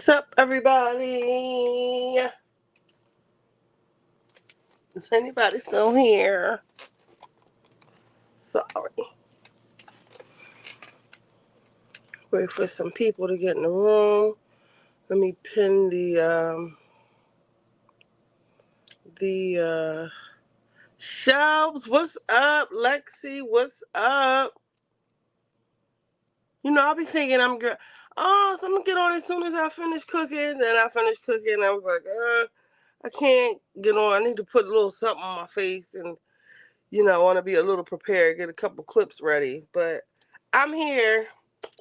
What's up, everybody? Is anybody still here? Sorry. Wait for some people to get in the room. Let me pin the shelves. What's up, Lexi? What's up? I'll be thinking I'm good. Oh, so I'm gonna get on as soon as I finish cooking. Then I finished cooking. I was like, I can't get on. I need to put a little something on my face and I want to be a little prepared, get a couple clips ready. But I'm here.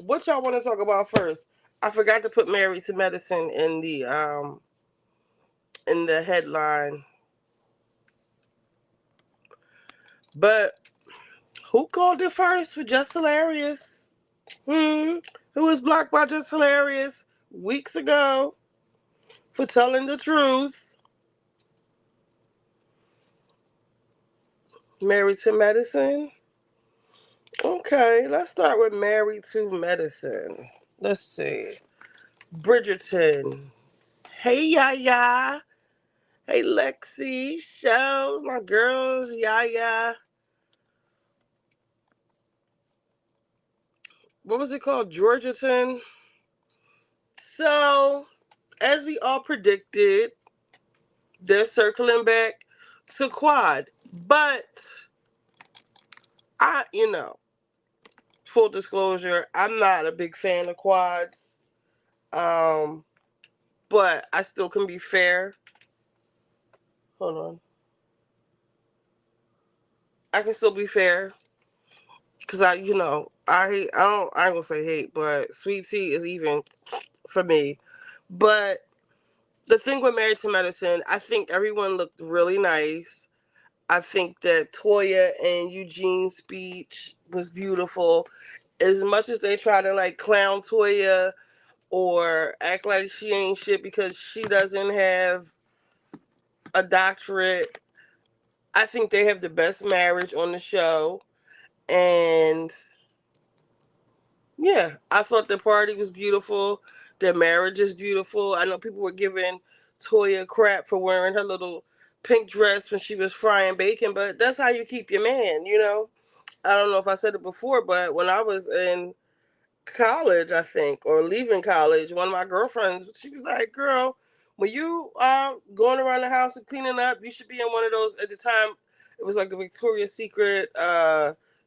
What y'all want to talk about first? I forgot to put Married to Medicine in the headline. But who called it first for Just Hilarious? Who was blocked by Just Hilarious weeks ago for telling the truth? Married to Medicine? Okay, let's start with Married to Medicine. Let's see. Bridgerton. Hey, Yaya. Hey, Lexi. Shells, my girls. Yaya. What was it called? Georgetown. So, as we all predicted, they're circling back to Quad. But, full disclosure, I'm not a big fan of Quads. Um, but I still can be fair. Hold on. I can still be fair. Because I ain't gonna say hate, but Sweet Tea is even for me. But the thing with Married to Medicine, I think everyone looked really nice. I think that Toya and Eugene's speech was beautiful. As much as they try to like clown Toya or act like she ain't shit because she doesn't have a doctorate, I think they have the best marriage on the show. And yeah, I thought the party was beautiful. Their marriage is beautiful. I know people were giving Toya crap for wearing her little pink dress when she was frying bacon, but that's how you keep your man. I don't know if I said it before, but when I was in college, I think, or leaving college, one of my girlfriends, she was like, girl, when you are going around the house and cleaning up, you should be in one of those. At the time, it was like a Victoria's Secret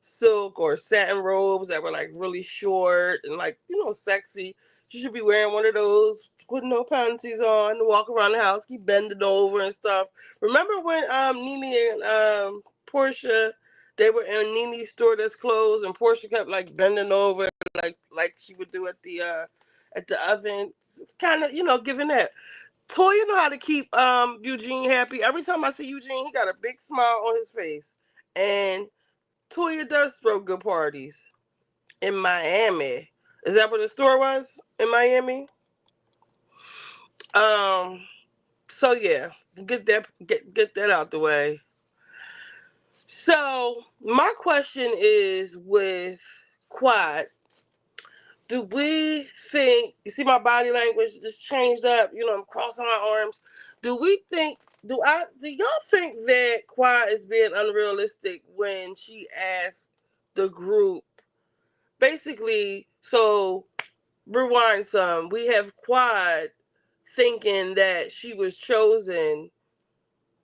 silk or satin robes that were like really short and like, sexy. You should be wearing one of those with no panties on, walk around the house, keep bending over and stuff. Remember when Nene and Portia, they were in Nene's store that's closed, and Portia kept like bending over, like she would do at the oven. It's kind of giving that. Toya know how to keep Eugene happy. Every time I see Eugene, he got a big smile on his face, and Toya does throw good parties in Miami. Is that where the store was in Miami? Um. So yeah, get that out the way. So my question is with Quad. Do we think you see my body language just changed up? I'm crossing my arms. Do we think do y'all think that Quad is being unrealistic when she asked the group basically? So rewind some. We have Quad thinking that she was chosen.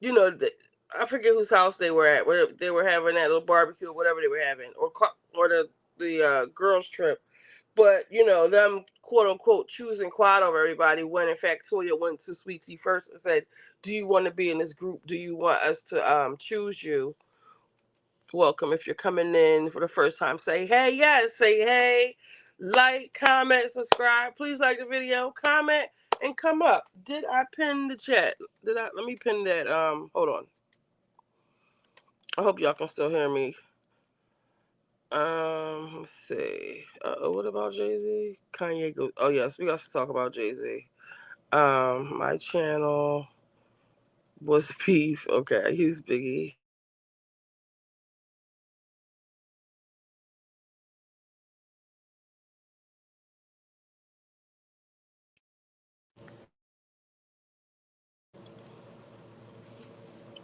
I forget whose house they were at. Where they were having that little barbecue or whatever they were having, or the girls trip. But them quote unquote choosing Quad over everybody when in fact Toya went to Sweet Tea first and said, "Do you want to be in this group? Do you want us to choose you? Welcome if you're coming in for the first time. Say hey, yes, say hey, like, comment, subscribe. Please like the video, comment, and come up. Did I pin the chat? Did I? Let me pin that. Hold on. I hope y'all can still hear me. Let's see. What about Jay-Z? Kanye goes. Oh yes, we got to talk about Jay-Z. My channel was beef. Okay, he's Biggie.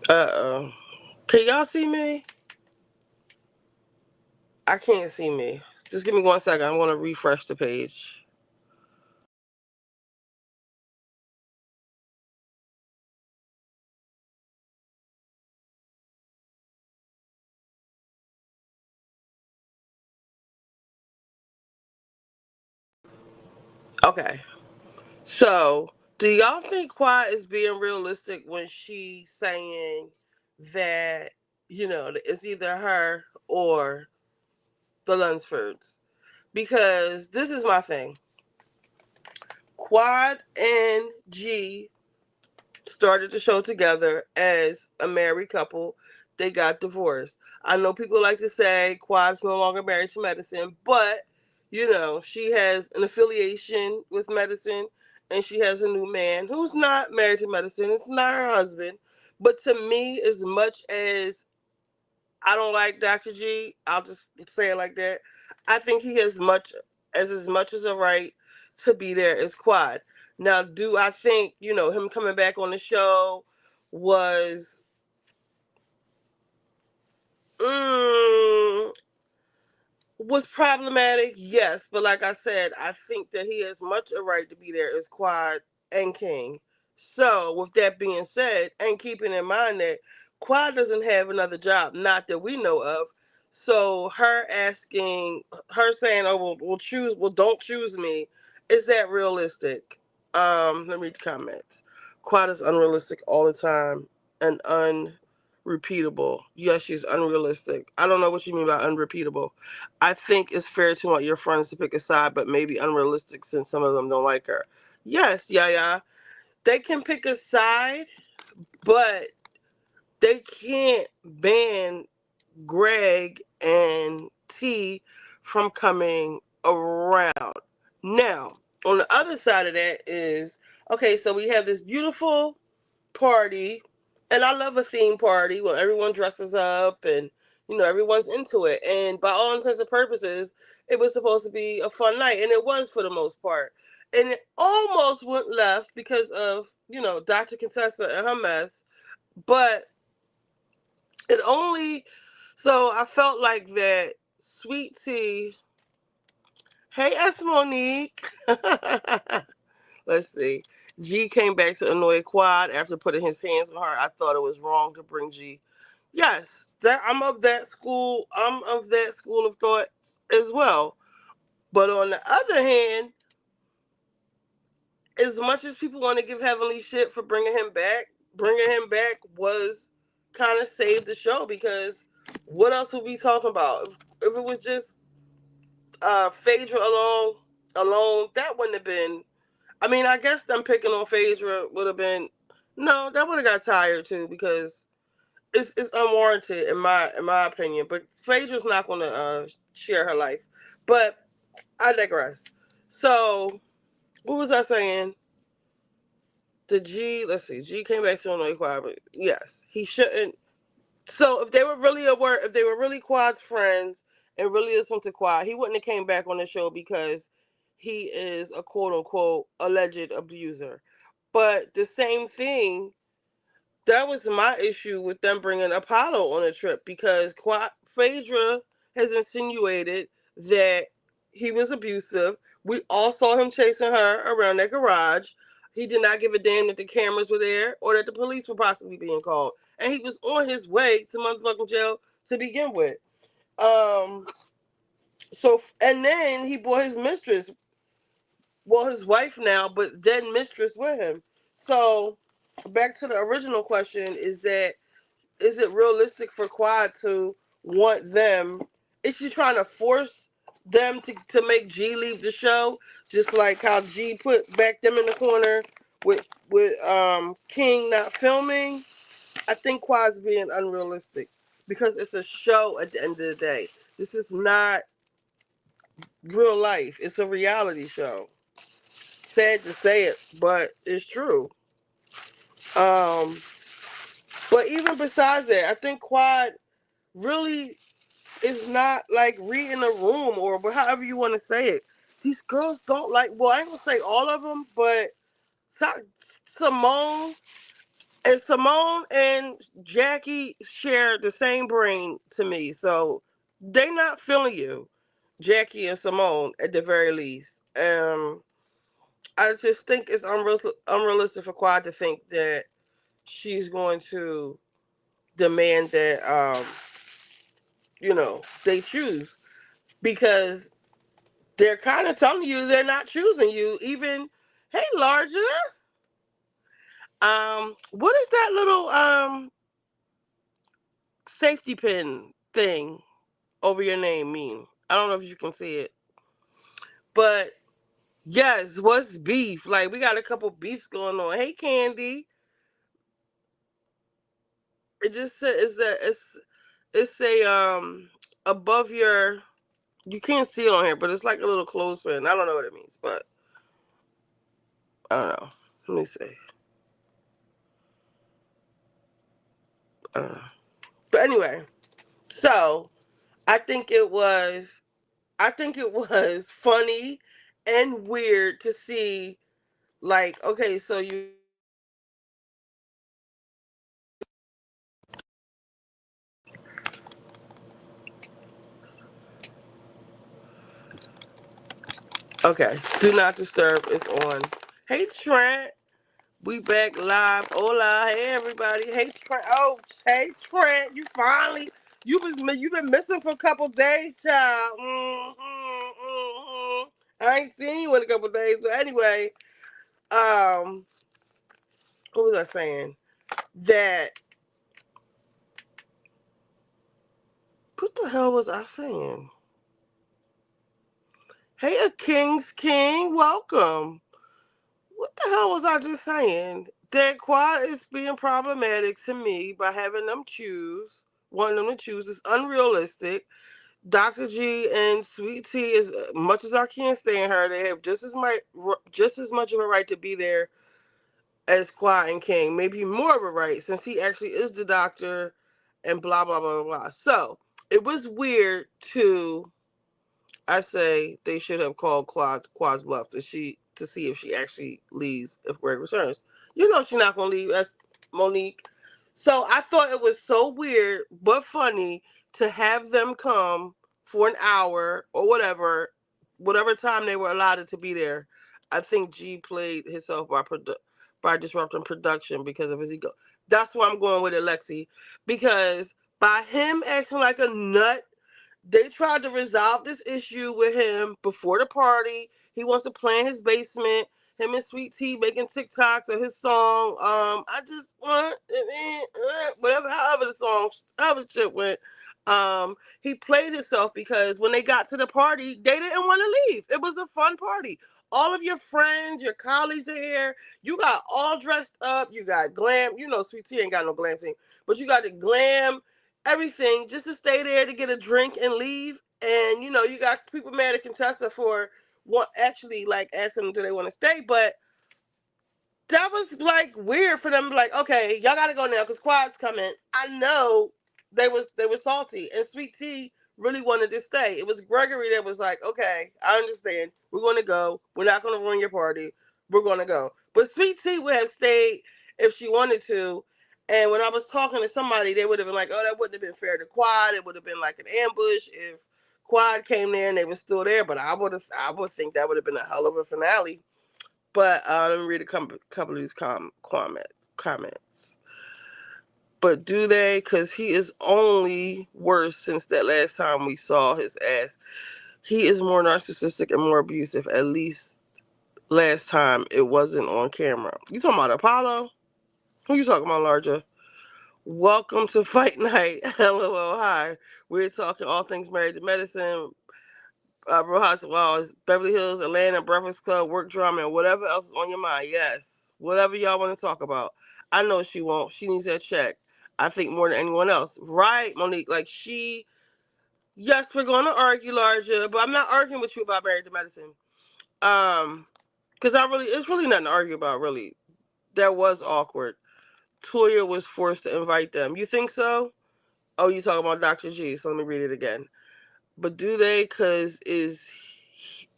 Uh-oh. Can y'all see me? I can't see me. Just give me 1 second. I'm going to refresh the page. Okay. So, do y'all think Quiet is being realistic when she's saying that, it's either her or the Lunsfords? Because this is my thing. Quad and G started the show together as a married couple. They got divorced. I know people like to say Quad's no longer married to Medicine, but she has an affiliation with Medicine, and she has a new man who's not married to Medicine. It's not her husband. But to me, as much as I don't like Dr. G, I'll just say it like that. I think he has much as a right to be there as Quad. Now, do I think, him coming back on the show was mm, was problematic? Yes, but like I said, I think that he has much a right to be there as Quad and King. So, with that being said, and keeping in mind that Quad doesn't have another job, not that we know of. So, her saying, "Oh, well, don't choose me," is that realistic? Let me read the comments. Quad is unrealistic all the time and unrepeatable. Yes, she's unrealistic. I don't know what you mean by unrepeatable. I think it's fair to want your friends to pick a side, but maybe unrealistic since some of them don't like her. Yes, yeah. They can pick a side, but they can't ban Greg and T from coming around. Now, on the other side of that is, okay, so we have this beautiful party, and I love a theme party when everyone dresses up and everyone's into it. And by all intents and purposes, it was supposed to be a fun night, and it was for the most part. And it almost went left because of Dr. Contessa and her mess, but it only so I felt like that Sweet Tea. Hey, S Monique. Let's see. G came back to annoy Quad after putting his hands on her. I thought it was wrong to bring G. Yes, I'm of that school. I'm of that school of thought as well. But on the other hand, as much as people want to give Heavenly shit for bringing him back was kind of saved the show because what else would we talking about? If it was just Phaedra alone, that wouldn't have been. I mean, I guess them picking on Phaedra would have been. No, that would have got tired too because it's unwarranted in my opinion. But Phaedra's not going to share her life. But I digress. So what was I saying? The G, let's see, G came back to annoy Quad, but yes, he shouldn't. So if they were really if they were really Quad's friends and really listened to Quad, he wouldn't have came back on the show because he is a quote unquote alleged abuser. But the same thing, that was my issue with them bringing Apollo on a trip because Phaedra has insinuated that he was abusive. We all saw him chasing her around that garage. He did not give a damn that the cameras were there or that the police were possibly being called. And he was on his way to motherfucking jail to begin with. Um, and then he brought his mistress, well, his wife now, but then mistress with him. So back to the original question is it realistic for Quad to want them? Is she trying to force them to make G leave the show? Just like how G put back them in the corner with King not filming? I think Quad's being unrealistic because it's a show at the end of the day. This is not real life. It's a reality show. Sad to say it, but it's true. Um, but even besides that, I think Quad really is not like reading a room or however you want to say it. These girls don't like. Well, I ain't gonna say all of them, but Simone And Simone and Jackie share the same brain to me, so they not feeling you, Jackie and Simone at the very least. I just think it's unrealistic for Quad to think that she's going to demand that they choose, because they're kind of telling you they're not choosing you. Even, hey, Larger, what is that little safety pin thing over your name mean? I don't know if you can see it, but yes, what's beef? Like, we got a couple beefs going on. Hey, Candy, it just says it's a above your. You can't see it on here, but it's like a little clothespin. I don't know what it means, but I don't know. Let me see. I don't know. But anyway, so I think it was I think it was funny and weird to see, like, okay, so you okay, do not disturb is on. Hey, Trent, we back live. Hola, hey everybody. Hey, Trent. Oh, hey, Trent, you've been missing for a couple days, child. I ain't seen you in a couple days, but anyway, um, what was I saying? That what the hell was I saying? Hey, a King's King, welcome. What the hell was I just saying? That Quad is being problematic to me by having them choose, wanting them to choose. It's unrealistic. Dr. G and Sweet Tea, as much as I can't stand her, they have just as much of a right to be there as Quad and King. Maybe more of a right, since he actually is the doctor, and blah blah blah blah. So it was weird to I say they should have called Quad's bluff to see if she actually leaves if Greg returns. You know she's not gonna leave. That's Monique. So I thought it was so weird but funny to have them come for an hour or whatever time they were allotted to be there. I think G played himself by disrupting production because of his ego. That's why I'm going with it, Lexi, because by him acting like a nut, they tried to resolve this issue with him before the party. He wants to play in his basement. Him and Sweet Tea making TikToks of his song. I just want whatever, however the shit went. He played himself because when they got to the party, they didn't want to leave. It was a fun party. All of your friends, your colleagues are here. You got all dressed up. You got glam. You know, Sweet Tea ain't got no glam team, but you got the glam, everything, just to stay there to get a drink and leave. And you got people mad at Contessa for what actually like asking them do they want to stay, but that was like weird for them to be like, okay, y'all gotta go now because Quad's coming. I know they were salty, and Sweet Tea really wanted to stay. It was Gregory that was like, okay, I understand. We're gonna go. We're not gonna ruin your party. We're gonna go. But Sweet Tea would have stayed if she wanted to. And when I was talking to somebody, they would have been like, oh, that wouldn't have been fair to Quad. It would have been like an ambush if Quad came there and they were still there. But I would think that would have been a hell of a finale. But let me read a couple of these comments. But do they? Because he is only worse since that last time we saw his ass. He is more narcissistic and more abusive. At least last time it wasn't on camera. You talking about Apollo? Who you talking about, Larger? Welcome to Fight Night. LOL. Hi. We're talking all things married to medicine, Real Housewives, Beverly Hills, Atlanta, Breakfast Club, work drama, and whatever else is on your mind. Yes, whatever y'all want to talk about. I know she won't. She needs that check. I think more than anyone else. Right, Monique? Like yes, we're going to argue, Larger, but I'm not arguing with you about Married to Medicine. Because it's really nothing to argue about, really. That was awkward. Toya was forced to invite them. You think so? Oh, you talking about Dr. G, so let me read it again. But do they? Because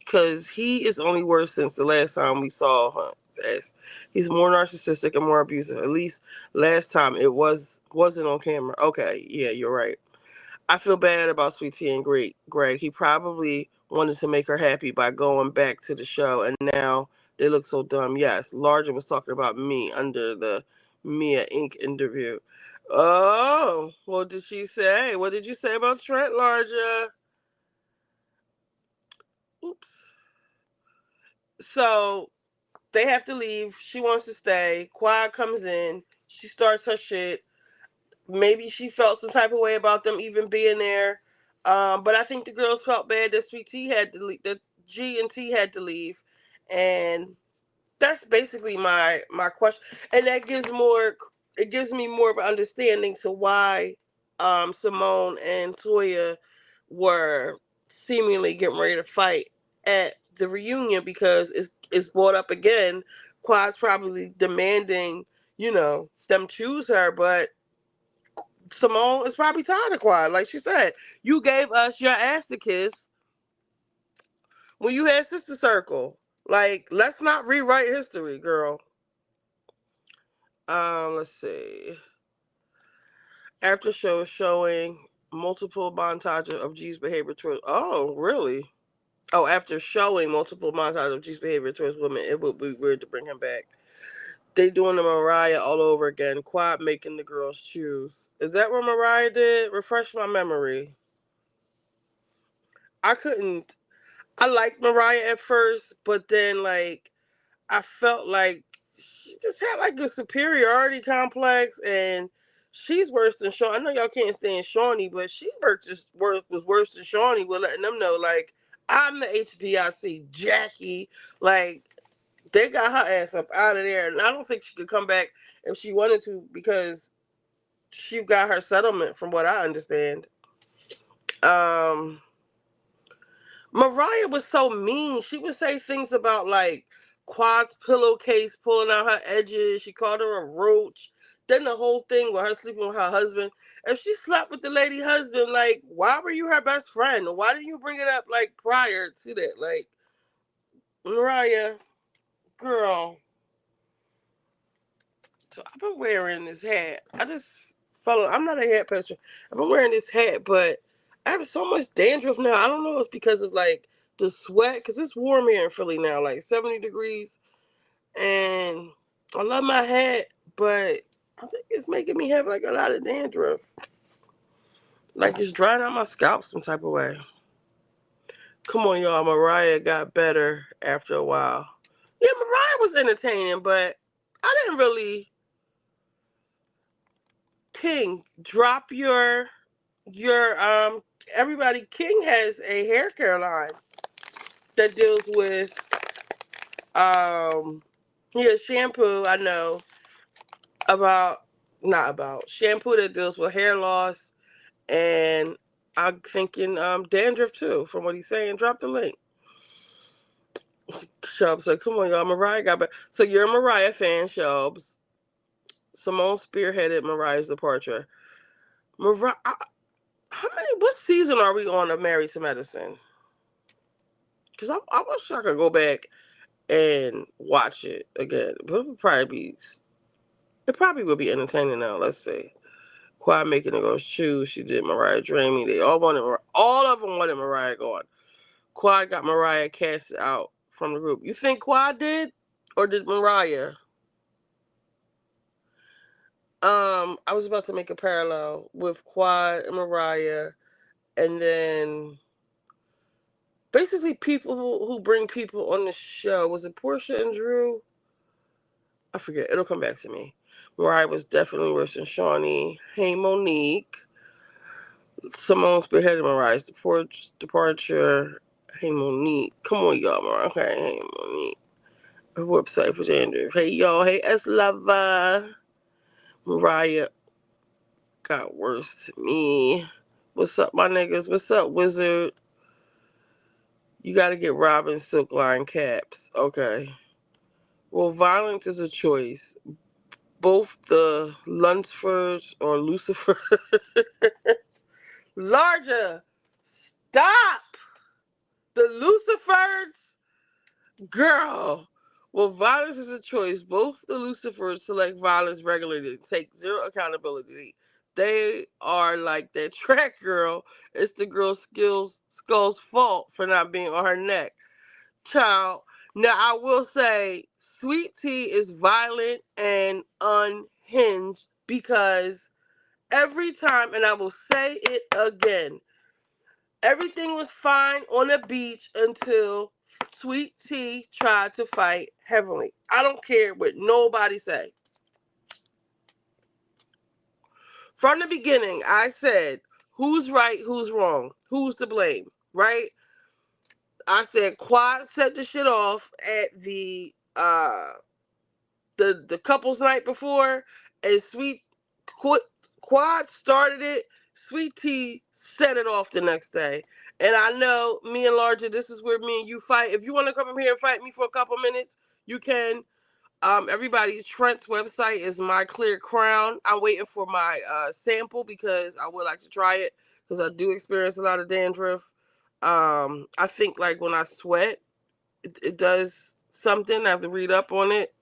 because he is only worse since the last time we saw him. He's more narcissistic and more abusive. At least last time it wasn't on camera. Okay, yeah, you're right. I feel bad about Sweet Tea and Greg. He probably wanted to make her happy by going back to the show, and now they look so dumb. Yes, Larger was talking about me under the Mia Inc. interview. Oh, what did she say? What did you say about Trent, Larger? Oops. So they have to leave. She wants to stay. Quad comes in. She starts her shit. Maybe she felt some type of way about them even being there. But I think the girls felt bad that Sweet Tea had to leave, that G and T had to leave, and that's basically my question. And that gives me more of an understanding to why Simone and Toya were seemingly getting ready to fight at the reunion, because it's brought up again. Quad's probably demanding, them choose her, but Simone is probably tired of Quad. Like she said, you gave us your ass to kiss when you had Sister Circle. Like, let's not rewrite history, girl. Let's see. After show is showing multiple montages of G's behavior towards. Oh, really? Oh, after showing multiple montages of G's behavior towards women, it would be weird to bring him back. They doing the Mariah all over again. Quad making the girls choose. Is that what Mariah did? Refresh my memory. I couldn't. I liked Mariah at first, but then like I felt like she just had like a superiority complex, and she's worse than Shawn. I know y'all can't stand Shawnee, but was worse than Shawnee with letting them know, like, I'm the HBIC Jackie. Like, they got her ass up out of there, and I don't think she could come back if she wanted to, because she got her settlement from what I understand. Um Mariah was so mean. She would say things about like Quad's pillowcase pulling out her edges. She called her a roach. Then the whole thing with her sleeping with her husband. If she slept with the lady husband, like, why were you her best friend? Why didn't you bring it up like prior to that? Like, Mariah, girl. So I've been wearing this hat. I'm not a hat person. I've been wearing this hat, but I have so much dandruff now. I don't know if it's because of like the sweat, because it's warm here in Philly now, like 70 degrees. And I love my hat, but I think it's making me have like a lot of dandruff. Like it's drying out my scalp some type of way. Come on, y'all. Mariah got better after a while. Yeah, Mariah was entertaining, but I didn't really. King, drop your everybody. King has a hair care line that deals with um he has shampoo, I know, about not about shampoo that deals with hair loss, and I'm thinking dandruff too, from what he's saying. Drop the link. Shubs, so come on, y'all. Mariah got back. So you're a Mariah fan, Shubs. Simone spearheaded Mariah's departure. Mariah, what season are we on of Married to Medicine? Because I wish I could go back and watch it again. But it probably would be entertaining now. Let's see. Quad making the girls choose. She did Mariah Dreamy. All of them wanted Mariah gone. Quad got Mariah cast out from the group. You think Quad did? Or did Mariah? I was about to make a parallel with Quad and Mariah, and then basically people who bring people on the show. Was it Portia and Drew? I forget. It'll come back to me. Mariah was definitely worse than Shawnee. Hey, Monique. Simone spearheaded Mariah's departure. Hey, Monique. Come on, y'all, Mariah. Okay, hey, Monique. Her website for Andrew. Hey, y'all. Hey, S Lover. Mariah got worse to me. What's up, my niggas? What's up, Wizard? You gotta get Robin Silk Line caps. Okay. Well, violence is a choice. Both the Lunsfords or Lucifer. Larger, stop! The Lucifers, girl. Well, violence is a choice. Both the Lucifers select violence regularly, take zero accountability. They are like that track girl. It's the girl's skull's fault for not being on her neck. Child. Now I will say Sweet Tea is violent and unhinged because every time, and I will say it again, everything was fine on the beach until Sweet Tea tried to fight Heavenly. I don't care what nobody say. From the beginning, I said, who's right, who's wrong, who's to blame, right? I said Quad set the shit off at the couples night before, and Quad started it. Sweet Tea set it off the next day. And I know me and Larger, this is where me and you fight. If you want to come in here and fight me for a couple minutes, you can. Everybody, Trent's website is My Clear Crown. I'm waiting for my sample because I would like to try it because I do experience a lot of dandruff. I think like when I sweat, it does something. I have to read up on it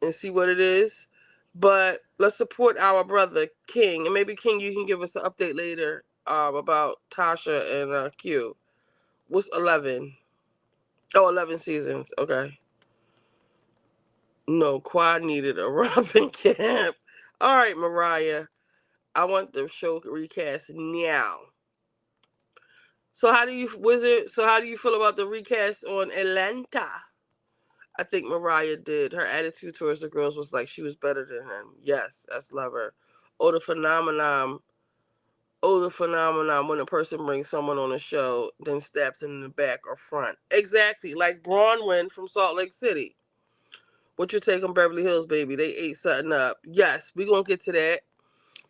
and see what it is. But let's support our brother King, and maybe King, you can give us an update later about Tasha and Q. What's 11? Oh, 11 seasons. Okay. No, Quad needed a Robin camp. All right, Mariah. I want the show recast now. So how do you Wizard? So how do you feel about the recast on Atlanta? I think Mariah did. Her attitude towards the girls was like she was better than him. Yes, that's love her. Oh, the phenomenon. Oh, the phenomenon when a person brings someone on a show, then stabs him in the back or front. Exactly, like Bronwyn from Salt Lake City. What your take on Beverly Hills, baby? They ate something up. Yes, we gonna get to that.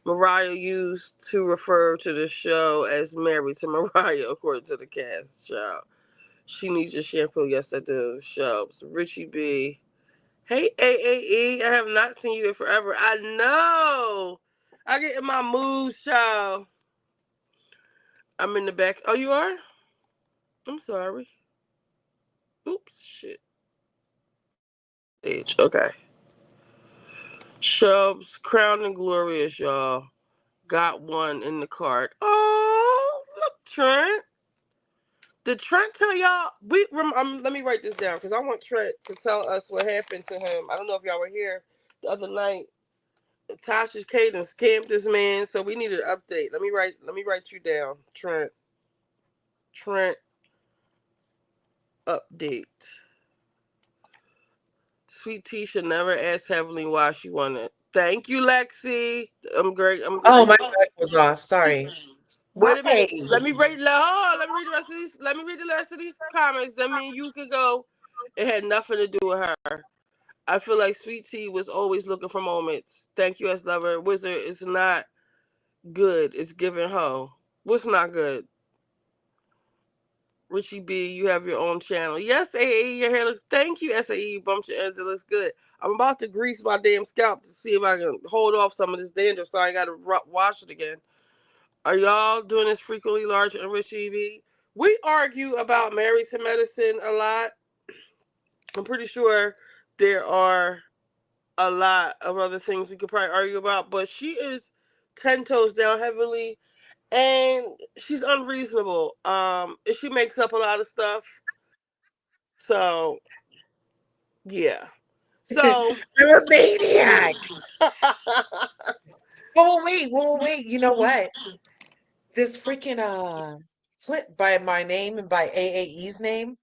Mariah used to refer to the show as Married to Mariah, according to the cast. Show. She needs your shampoo. Yes, I do. Show. So Richie B. Hey, AAE. I have not seen you in forever. I know. I get in my mood, show. I'm in the back. Oh, you are? I'm sorry. Oops, shit. Stage. Okay. Shubs, Crown and Glorious, y'all. Got one in the cart. Oh, look, Trent. Did Trent tell y'all? Let me write this down because I want Trent to tell us what happened to him. I don't know if y'all were here the other night. Tasha Caden scammed this man, so we need an update. Let me write you down, Trent. Trent update. Sweet Tea should never ask Heavenly why she wanted. Thank you, Lexi. I'm great. Oh, my mic was off. Sorry. Wait a Hi. minute. Let me read. Let me read the rest of these. Let me read the rest of these comments. That mean you could go. It had nothing to do with her. I feel like Sweet Tea was always looking for moments. Thank you, S Lover. Wizard, it's not good. It's giving hoe. What's not good? Richie B, you have your own channel. Yes, AAE, your hair looks. Thank you, SAE. You bumped your ends. It looks good. I'm about to grease my damn scalp to see if I can hold off some of this dandruff so I got to wash it again. Are y'all doing this frequently, Large and Richie B? We argue about Married to Medicine a lot. I'm pretty sure there are a lot of other things we could probably argue about, but she is 10 toes down heavily and she's unreasonable. She makes up a lot of stuff. So yeah. So I'm a maniac. Wait. You know what? This freaking clip by my name and by AAE's name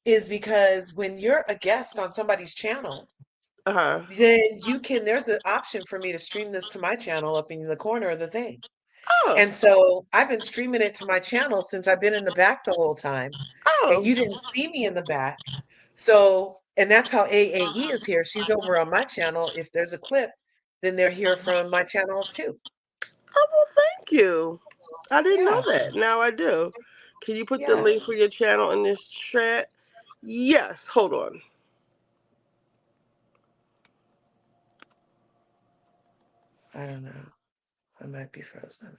is because when you're a guest on somebody's channel, uh-huh. then there's an option for me to stream this to my channel up in the corner of the thing. Oh. And so I've been streaming it to my channel since I've been in the back the whole time, and Oh. you didn't see me in the back. So, and that's how AAE is here. She's over on my channel. If there's a clip, then they're here from my channel too. Oh well, thank you. I didn't know Yeah, that. Now I do. Can you put the yeah. link for your channel in this chat? Yes. Hold on. I don't know. I might be frozen.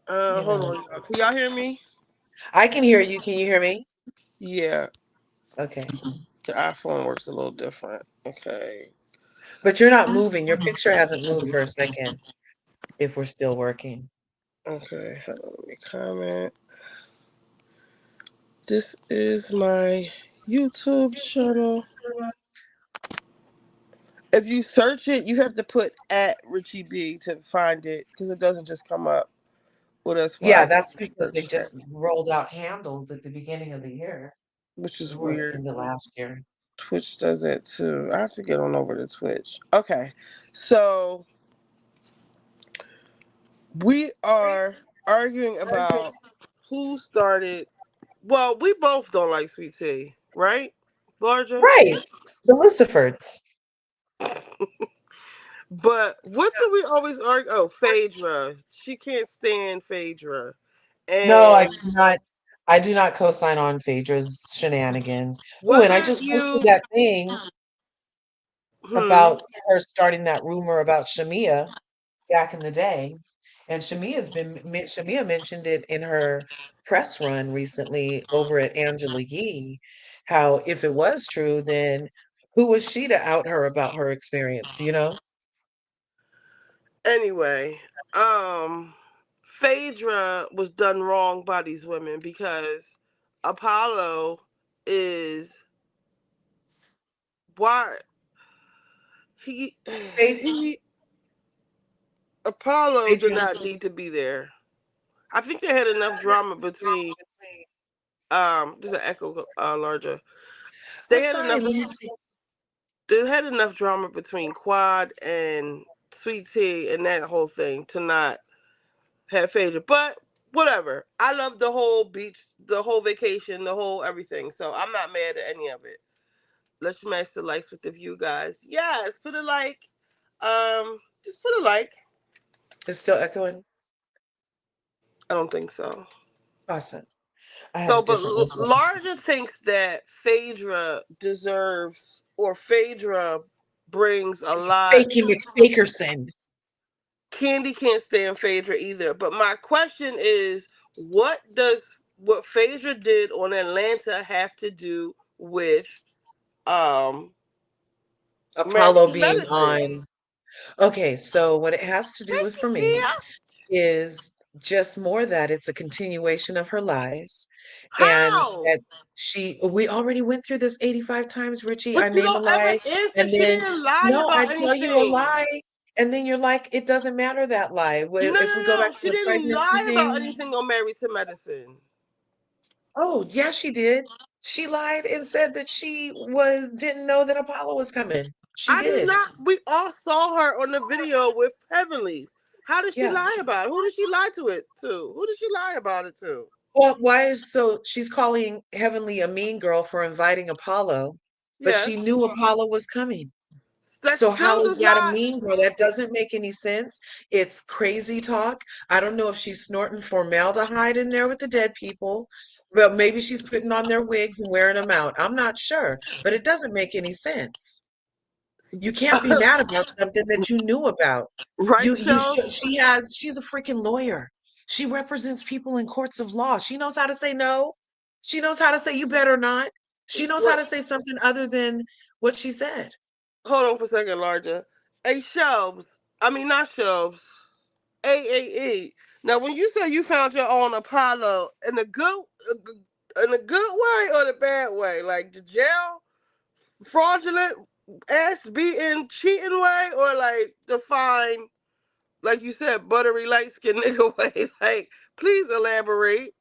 Hold You on. know, Y'all. Can y'all hear me? I can hear you. Can you hear me? Yeah, Okay. the iPhone works a little different. Okay. But you're not moving. Your picture hasn't moved for a second if we're still working. Okay, hold on, let me comment. This is my YouTube channel. If you search it, you have to put at Richie B to find it because it doesn't just come up. Well, that's why Yeah, I can't that's because they search that, just rolled out handles at the beginning of the year which is or weird. in the last year. Twitch does that too. I have to get on over to Twitch. Okay, so we are arguing about who started. Well, we both don't like sweet tea, right, Larger? Right. The Lucifers. But what do we always argue? Oh, Phaedra. She can't stand Phaedra. No, I And cannot. I do not co-sign on Phaedra's shenanigans. Oh, and I wasn't just posted you? that thing Hmm. about her starting that rumor about Shamia back in the day. And Shamia mentioned it in her press run recently over at Angela Yee, how if it was true, then who was she to out her about her experience, you know? Anyway, um, Phaedra was done wrong by these women because Apollo is why he Phaedra, he Apollo did Phaedra, not need to be there. I think they had enough drama between there's an echo larger. oh, They had sorry, enough let me see. they had enough drama between Quad and Sweet Tea and that whole thing to not have Phaedra. But whatever. I love the whole beach, the whole vacation, the whole everything. So I'm not mad at any of it. Let's smash the likes with the view, guys. Yes, put a like. Just put a like. It's still echoing. I don't think so. Awesome. I So, have but different ones on. Larger thinks that Phaedra deserves, or Phaedra brings a It's lot. Fakey McFakerson. Candy can't stand Phaedra either. But my question is, what Phaedra did on Atlanta have to do with um Apollo Marriage being Medicine? on. Okay, so what it has to do Thank with you, for me Tia. is just more that it's a continuation of her lies and How? that we already went through this 85 times, Richie. I But you name a don't ever lie answer. and She then didn't lie no, I about tell you a anything. lie and then you're like, it doesn't matter that lie. No, If we go no, back no. to She the didn't pregnancy lie about thing, anything on Married to Medicine. oh yeah, she did. She lied and said that she was didn't know that Apollo was coming. She I did did. not. We all saw her on the video with Heavenly. How did she Yeah. lie about it? Who did she lie to it to? Who did she lie about it to? Well, why is so she's calling Heavenly a mean girl for inviting Apollo, but she Yes. knew Apollo was coming. That So still how is does that a not. mean girl? That doesn't make any sense. It's crazy talk. I don't know if she's snorting formaldehyde in there with the dead people. Well, maybe she's putting on their wigs and wearing them out. I'm not sure, but it doesn't make any sense. You can't be mad about something that you knew about. Right, Shelf? She's a freaking lawyer. She represents people in courts of law. She knows how to say no. She knows how to say you better not. She knows how What? to say something other than what she said. Hold on for a second, Larger. Hey, Shelves. I mean, not Shelves. AAE. Now, when you say you found your own Apollo in a good way or the bad way, like the jail, fraudulent, ass beating, cheating way, or like the fine, like you said, buttery light skin nigga way. Like, please elaborate.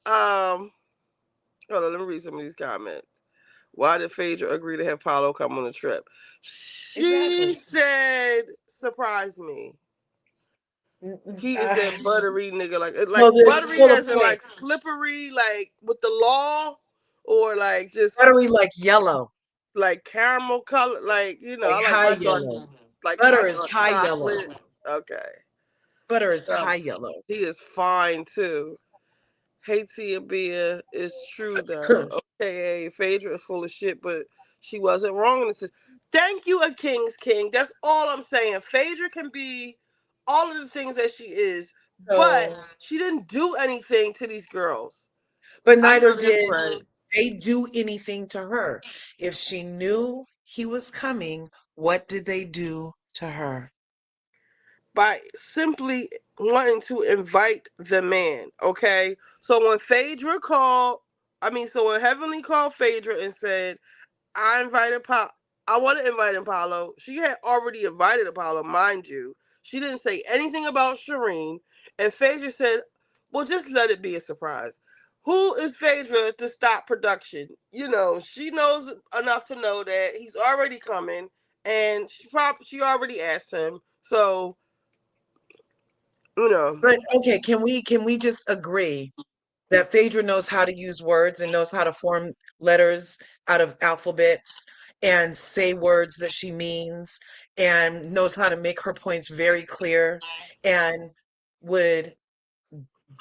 Um, Hold on, let me read some of these comments. Why did Phaedra agree to have Paulo come on the trip? She Exactly. said, "Surprise me." Mm, mm, He is uh, that buttery nigga, like well, it's buttery still a as in point. like slippery, like with the law, or like just Buttery like yellow, like caramel color. Like like I like high my dark, yellow. like my Butter is dark high yellow. chocolate. Okay, Butter is so high yellow. he is fine too. Haiti Abia is true though. Okay, Phaedra is full of shit, but she wasn't wrong in this. Thank you, a King's King. That's all I'm saying. Phaedra can be all of the things that she is, but So she didn't do anything to these girls. But I neither know that's did right. they do anything to her. If she knew he was coming, what did they do to her? By simply wanting to invite the man. Okay, so when Phaedra called, so when Heavenly called Phaedra and said, "I invited Apollo. I want to invite Apollo." She had already invited Apollo, mind you. She didn't say anything about Shireen, and Phaedra said, "Well, just let it be a surprise." Who is Phaedra to stop production? She knows enough to know that he's already coming, and she already asked him. So you know, But okay, can we just agree that Phaedra knows how to use words and knows how to form letters out of alphabets and say words that she means and knows how to make her points very clear and would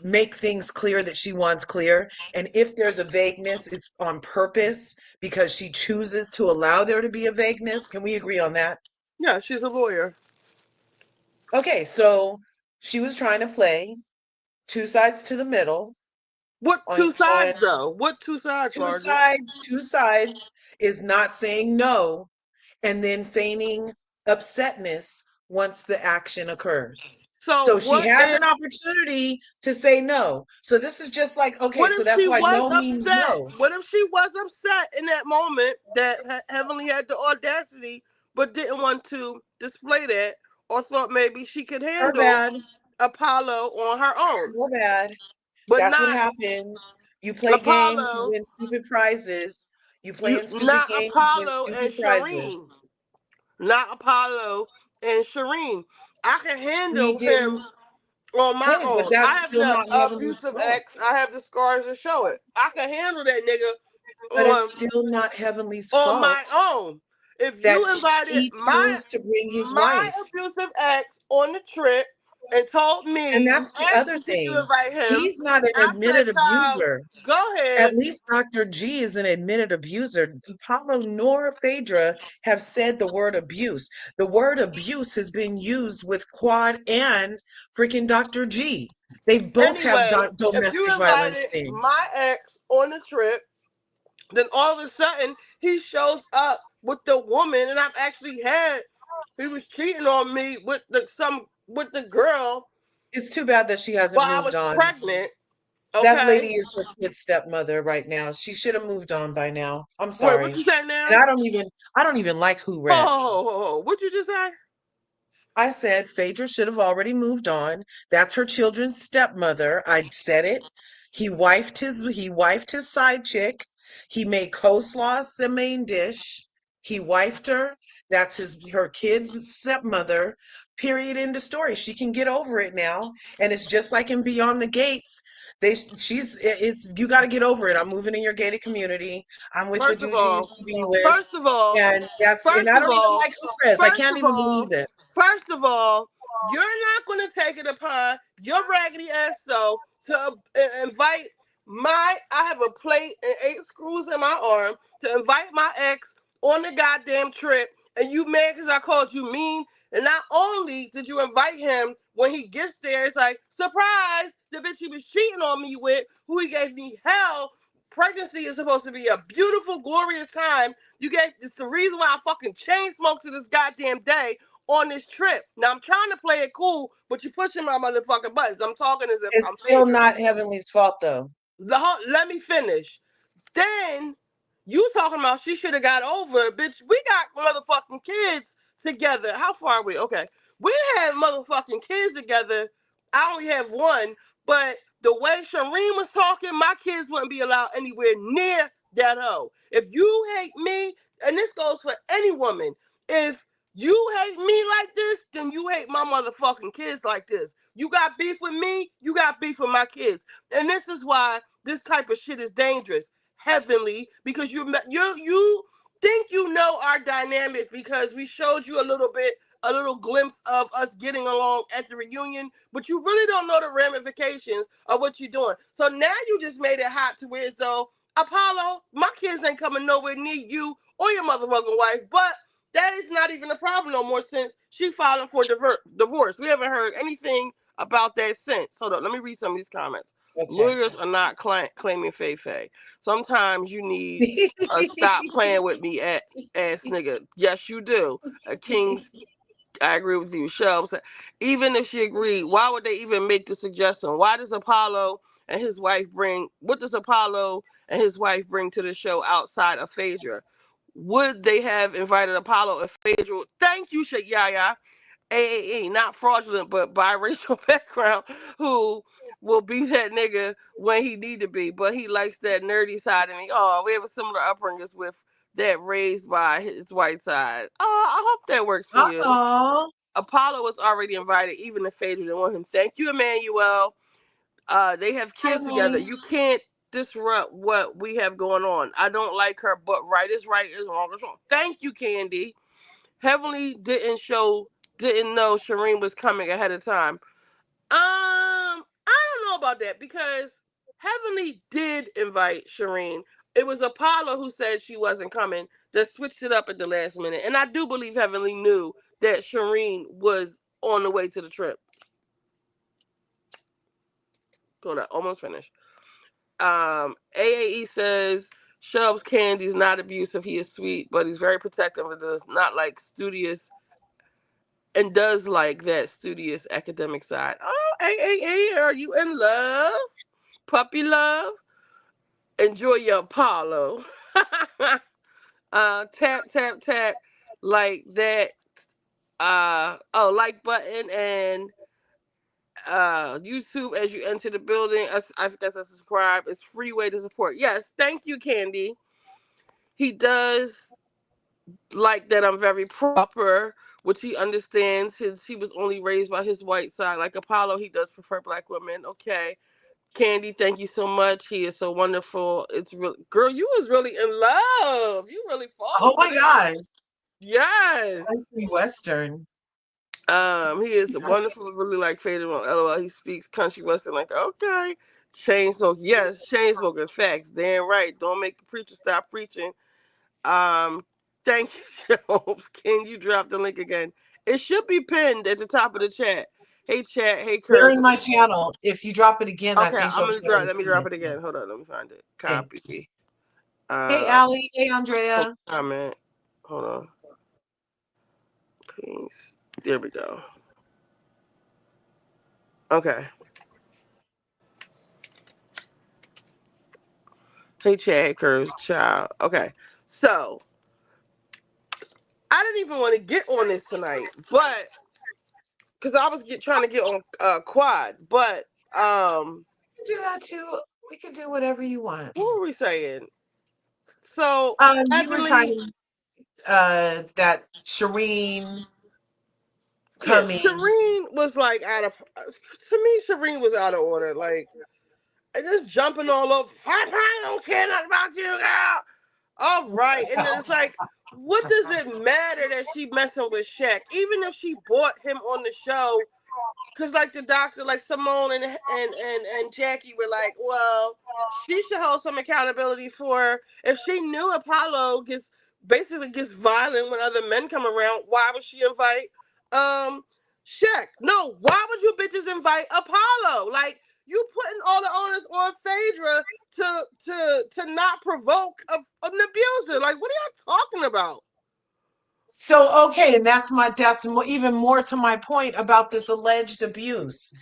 make things clear that she wants clear. And if there's a vagueness, it's on purpose because she chooses to allow there to be a vagueness. Can we agree on that? yeah, she's a lawyer. Okay, so she was trying to play two sides to the middle What on two on sides though? What two sides, Margaret? two sides is not saying no and then feigning upsetness once the action occurs. So So she has an opportunity to say no. So this is just like, okay, what so if that's she why was no means upset? no. What if she was upset in that moment that Heavenly had the audacity but didn't want to display that, or thought maybe she could Her handle bad, Apollo on her own, her bad. but That's what not happens. You play games, you Apollo, win stupid prizes. You play you in stupid not games, you win Apollo and stupid prizes. Shireen, not Apollo and Shireen. I can She handle him didn't, on my okay, but own. I that's have still the not Heavenly's abusive fault. ex. I have the scars to show it. I can handle that nigga But it's on still not Heavenly's on my fault own. If you that invited she chose to bring his my wife. abusive ex on the trip and told And me, you that's the asked other me, did you thing. invite him? He's not an I said, admitted child, abuser. go At ahead. least Dr. G is an admitted abuser. Pablo nor Phaedra have said the word abuse. The word abuse has been used with Quad and freaking Dr. G. They both have Anyway, if domestic you violence invited thing. my ex on the trip, then all of a sudden he shows up with the woman, and I've actually had. He was cheating on me with the girl, It's too bad that she hasn't but I moved was on. pregnant. That Okay. lady is her kid's stepmother right now. She should have moved on by now. I'm Wait, what sorry. you say And now? I don't even like Who Rats. Oh, what you just say? I said Phaedra should have already moved on. That's her children's stepmother. I said it. He wifed his side chick. He made coleslaw the main dish. He wifed her. That's her kid's stepmother. Period. End of story. She can get over it now. And it's just like in Beyond the Gates. It's you got to get over it. I'm moving in your gated community. I'm with the First of dude you all, used to be with. first of all, And first I of don't even all, like Hoopres. I first can't of even believe all, this. first of all, you're not going to take it upon your raggedy ass self to invite I have a plate and 8 screws in my arm to invite my ex on the goddamn trip, and you mad because I called you mean. And not only did you invite him, when he gets there, it's like, surprise, the bitch he was cheating on me with, who he gave me hell. Pregnancy is supposed to be a beautiful, glorious time. It's the reason why I fucking chain smoke to this goddamn day on this trip. Now I'm trying to play it cool, but you're pushing my motherfucking buttons. I'm talking as if It's I'm still Phaedra. not Heavenly's fault though. Let me finish. Then you talking about she should have got over it, bitch. We got motherfucking kids together. How far are we? Okay. We had motherfucking kids together. I only have one, but the way Shireen was talking, my kids wouldn't be allowed anywhere near that hoe. If you hate me, and this goes for any woman, if you hate me like this, then you hate my motherfucking kids like this. You got beef with me, you got beef with my kids. And this is why this type of shit is dangerous. Heavenly, because you think you know our dynamic because we showed you a little glimpse of us getting along at the reunion, but you really don't know the ramifications of what you're doing. So now you just made it hot to where it's though, Apollo, my kids ain't coming nowhere near you or your motherfucking wife, but that is not even a problem no more since she filing for divorce. We haven't heard anything about that since. Hold on, let me read some of these comments. Okay. Lawyers are not claiming Fei. Sometimes you need a stop playing with me ass nigga. Yes, you do. A king's. I agree with you. Shelves. Even if she agreed, why would they even make the suggestion? Why does Apollo and his wife bring? What does Apollo and his wife bring to the show outside of Phaedra? Would they have invited Apollo if Phaedra? Thank you, Yaya. AAE, not fraudulent, but biracial background, who will be that nigga when he need to be, but he likes that nerdy side of me. Oh, we have a similar upbringings with that raised by his white side. Oh, I hope that works for you. Uh-oh. Apollo was already invited, even if Phaedra didn't want him. Thank you, Emmanuel. They have Hi, kids together. honey. You can't disrupt what we have going on. I don't like her, but right is right, is wrong is wrong. Thank you, Candy. Heavenly didn't know Shireen was coming ahead of time. I don't know about that because Heavenly did invite Shireen. It was Apollo who said she wasn't coming that switched it up at the last minute. And I do believe Heavenly knew that Shireen was on the way to the trip. Hold on, almost finished. AAE says Shelb's Candy is not abusive. He is sweet, but he's very protective and does not like studious and does like that studious academic side. Oh, AAA, are you in love? Puppy love? Enjoy your Apollo. Tap, tap, tap, like that. Like button and YouTube as you enter the building. I guess that's subscribe. It's free way to support. Yes, thank you, Candy. He does like that I'm very proper, which he understands. He was only raised by his white side. Like Apollo, he does prefer black women. Okay. Candy, thank you so much. He is so wonderful. It's really, girl, you was really in love. You really Oh falling for my this. gosh. Yes. Country Western. He is wonderful. Really like Phaedra on LOL. He speaks country western. Like okay, chain smoke. Yes, chain smoking. Facts. Damn right. Don't make the preacher stop preaching. Um, thank you, Jones. Can you drop the link again? It should be pinned at the top of the chat. Hey chat. Hey They're Curves. in my channel. If you drop it again, I Okay, think I'm you'll be gonna able drop. to Let me see drop it. it again. Hold on. Let me find it. Thanks. Copy. Hey, Uh, Allie. Hey, Andrea. comment. Hold on. Peace. There we go. Okay. Hey chat. Hey Curves. Child. Okay. So I didn't even want to get on this tonight, but because I was trying to get on quad, but Do that too. We can do whatever you want. what were we saying? So You were Heavenly, trying that Shireen yeah, coming. Shireen was like out of. To me, Shireen was out of order. Like just jumping all over. I don't care nothing about you, girl. All right, and then it's like, what does it matter that she messing with Shaq? Even if she bought him on the show, because like the doctor, like Simone and Jackie were like, well, she should hold some accountability for if she knew Apollo gets violent when other men come around. Why would she invite um Shaq? No, why would you bitches invite Apollo? Like you putting all the onus on Phaedra to not provoke an abuser. Like what are y'all talking about? So okay, and even more to my point about this alleged abuse.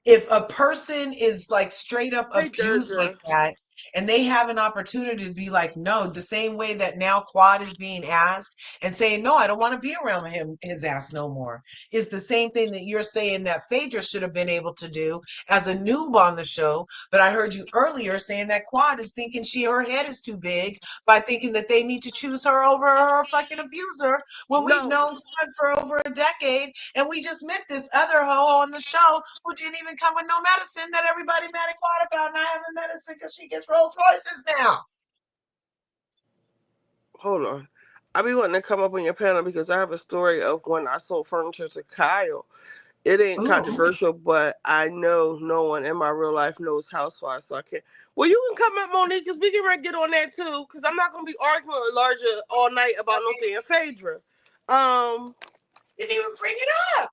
If a person is like straight up Hey, abused like Deirdre. that, and they have an opportunity to be like, no, the same way that now Quad is being asked and saying, no, I don't want to be around his ass no more, is the same thing that you're saying that Phaedra should have been able to do as a noob on the show. But I heard you earlier saying that Quad is thinking her head is too big by thinking that they need to choose her over her fucking abuser when we've No, known God for over a decade, and we just met this other hoe on the show who didn't even come with no medicine that everybody mad at God about not having medicine because she gets Rolls Royces now. hold on. I be wanting to come up on your panel because I have a story of when I sold furniture to Kyle. It ain't Ooh. controversial, but I know no one in my real life knows Housewives, so I can't. Well, you can come up, Monique, because we can get on that too. Because I'm not gonna be arguing with Larger all night about no damn Phaedra. Um, Didn't even bring it up.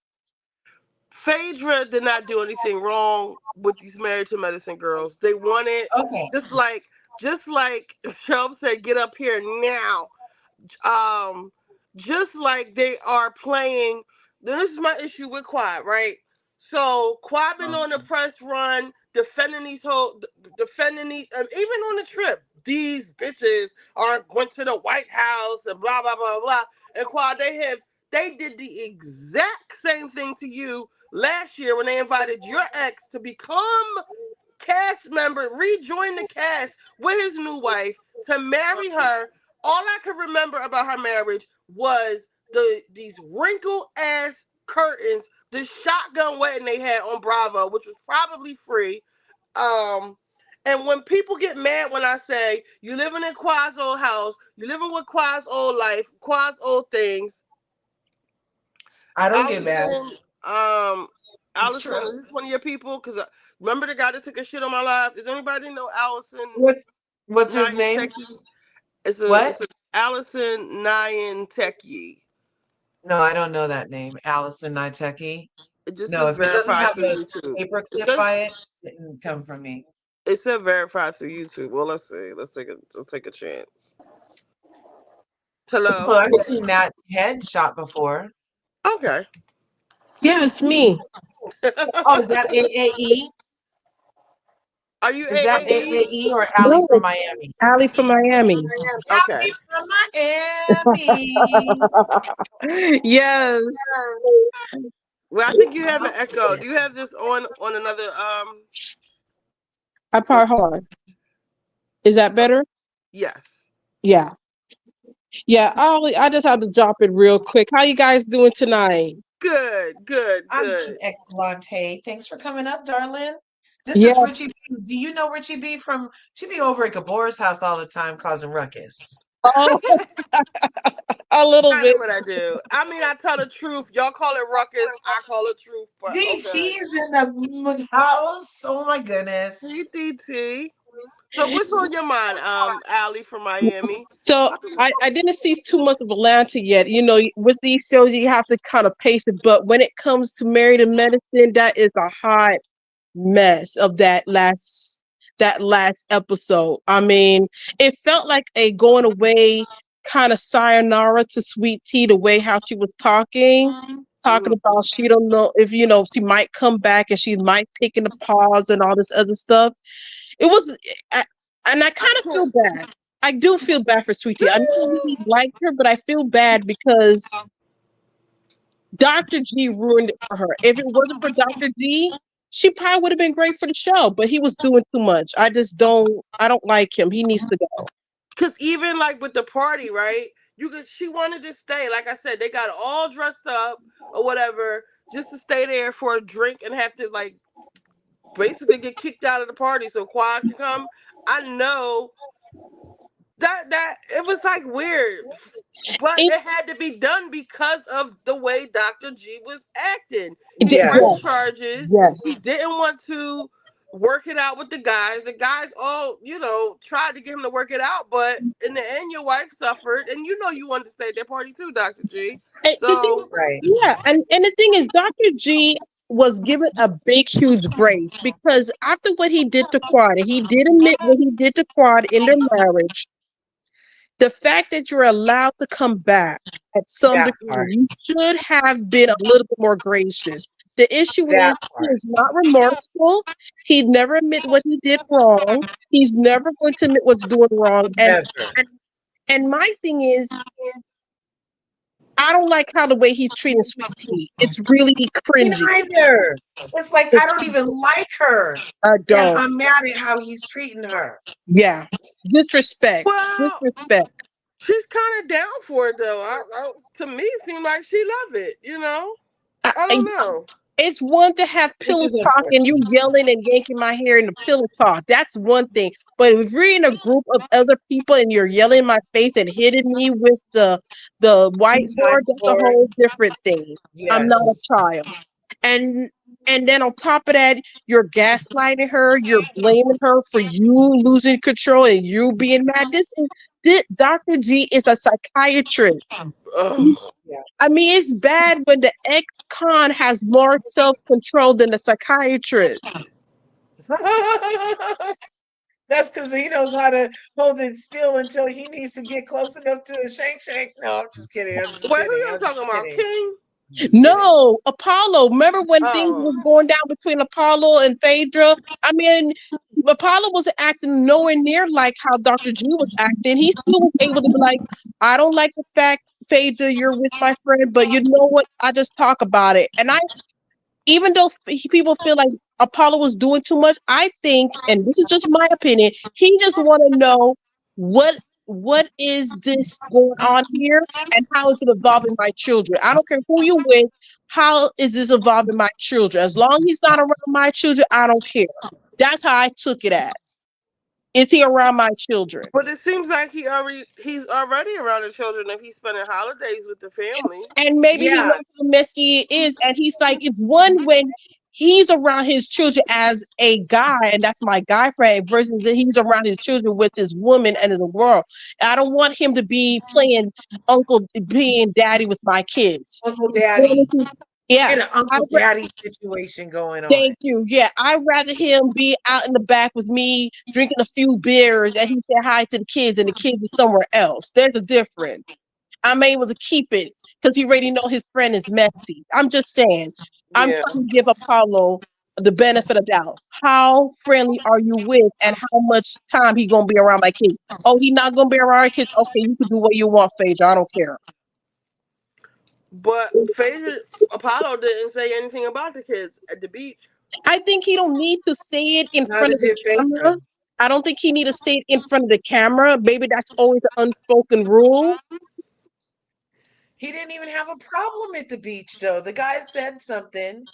Phaedra did not do anything wrong with these Married to Medicine girls. They wanted Okay. just like just like Shelb said, get up here now. Um, just like they are playing. Then this is my issue with Quad, right? So Quad been on the press run, defending these, even on the trip. These bitches are went to the White House and blah blah blah blah. And Quad, they did the exact same thing to you last year when they invited your ex to become cast member, rejoin the cast with his new wife to marry her. All I could remember about her marriage was these wrinkle ass curtains, the shotgun wedding they had on Bravo, which was probably free. Um, and when people get mad when I say you living in Quad's old house, you living with Quad's old life, Quad's old things, I don't get mad. Allison, um, It's Allison, true. is this one of your people? Because remember the guy that took a shit on my life? Does anybody know Allison What what's his Nyan name? Techie? It's a What? Allison Nyan Techie. No, I don't know that name. Allison Niteki. It just No, says if it doesn't verified have through a YouTube. paper It clip says by it, it didn't come from me. it said verified through YouTube. Well, let's see. Let's take a chance. Well, Hello. I've seen that headshot before. Okay. Yeah, it's me. Oh, is that AAE? Are you Is that AAE? AAE or Allie No, from Miami? Allie from Miami. Okay. Allie from Miami. Yes. Well, I think you have an echo. Do you have this on another? I What? probably, hold on. Is that better? Yes. Yeah. Yeah. I just have to drop it real quick. How you guys doing tonight? Good. Good. I'm doing Good. excellent. Hey, thanks for coming up, darling. This Yeah. is Richie B. Do you know Richie B from she be over at Gabora's house all the time causing ruckus? Oh, a little Kind bit. of what I do. I mean, I tell the truth. Y'all call it ruckus. I call it truth. But DT okay. is in the house. Oh my Hey, goodness. DT. So what's on your mind, Allie from Miami? So I didn't see too much of Atlanta yet. You know, with these shows, you have to kind of pace it. But when it comes to Married in Medicine, that is a hot mess of that last episode. I mean, it felt like a going away kind of sayonara to Sweet Tea, the way how she was talking Mhm. about she don't know if she might come back and she might take in a pause and all this other stuff. It was, I, and I I kind of feel can't. bad. I do feel bad for Sweet Tea. I never really liked her, but I feel bad because Dr. G ruined it for her. If it wasn't for Dr. G, she probably would have been great for the show, but he was doing too much. I don't like him. He needs to go. Cause even like with the party, right? She wanted to stay. Like I said, they got all dressed up or whatever, just to stay there for a drink and have to like basically get kicked out of the party so Quad could come. I know that it was like weird, but It, it had to be done because of the way Dr. G was acting. it He did, pressed yes, Yes. charges. He yes. didn't want to work it out with the guys. The guys all, tried to get him to work it out, but in the end, your wife suffered, and you wanted to stay at that party too, Dr. G. And the thing, So, Right. yeah, and the thing is, Dr. G was given a big, huge grace because after what he did to Quad, and he did admit what he did to Quad in their marriage. The fact that you're allowed to come back at some That degree, part. you should have been a little bit more gracious. The issue is That he part. is not remorseful. He'd never admit what he did wrong. He's never going to admit what's doing wrong. And Never. and, and my thing is I don't like how the way he's treating Sweet Tea. It's really Me cringy. neither. It's like I don't even like her. I And don't. I'm mad at how he's treating her. Yeah. Disrespect. well, Disrespect. she's kind of down for it though. To me, it seemed like she loved it. I I, don't know. It's one to have Which pillow is talk and you unfortunate. yelling and yanking my hair in the pillow talk. That's one thing. But if you're in a group of other people and you're yelling in my face and hitting me with the Two whiteboard, times that's a board. whole different thing. I'm not a Yes. child. And and then on top of that, you're gaslighting her, you're blaming her for you losing control and you being mad. Dr. G is a psychiatrist. Ugh. I mean, it's bad when the ex-con has more self-control than the psychiatrist. That's because he knows how to hold it still until he needs to get close enough to a shank shank. No, I'm just kidding. I'm just Wait, who kidding. y'all I'm just talking about? kidding. King? I'm just kidding. No, Apollo. Remember when things Oh. was going down between Apollo and Phaedra? I mean, Apollo wasn't acting nowhere near like how Dr. G was acting. He still was able to be like, I don't like the fact, Phaedra, you're with my friend, but you know what? I just talk about it. And I even though people feel like Apollo was doing too much, I think, and this is just my opinion, he just want to know what what is this going on here and how is it involving my children. I don't care who you with. How is this involving my children? As long as he's not around my children, I don't care. That's how I took it as. Is he around my children? But it seems like he's already around the children if he's spending holidays with the family. And maybe he Yeah. knows how messy it is. And he's like, it's one when he's around his children as a guy, and that's my guy friend, versus that he's around his children with his woman and the world. I don't want him to be playing uncle, being daddy with my kids. Uncle Daddy. Yeah. Get an I, Uncle Daddy situation going on. thank you. Yeah, I'd rather him be out in the back with me drinking a few beers and he say hi to the kids and the kids are somewhere else. There's a difference. I'm able to keep it because he already know his friend is messy. I'm just saying. I'm Yeah. trying to give Apollo the benefit of doubt. How friendly are you with, and how much time he gonna be around my kids? Oh, he not gonna be around our kids. Okay, you can do what you want, Phaedra. I don't care. But Phaedra Apollo didn't say anything about the kids at the beach. I think he don't need to say it in front Neither of the did Phaedra. camera. I don't think he need to say it in front of the camera. Maybe that's always an unspoken rule. He didn't even have a problem at the beach, though. The guy said something.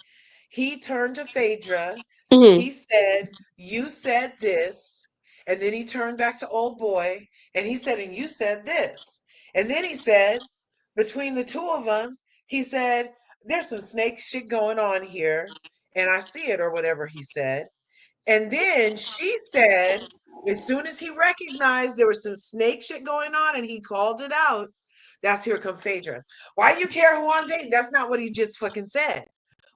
He turned to Phaedra. Mhm. He said, "You said this." And then he turned back to old boy and he said, "And you said this." And then he said, between the two of them, he said, "There's some snake shit going on here. And I see it," or whatever he said. And then she said, as soon as he recognized there was some snake shit going on and he called it out, that's here come Phaedra. Why you care who I'm dating? That's not what he just fucking said.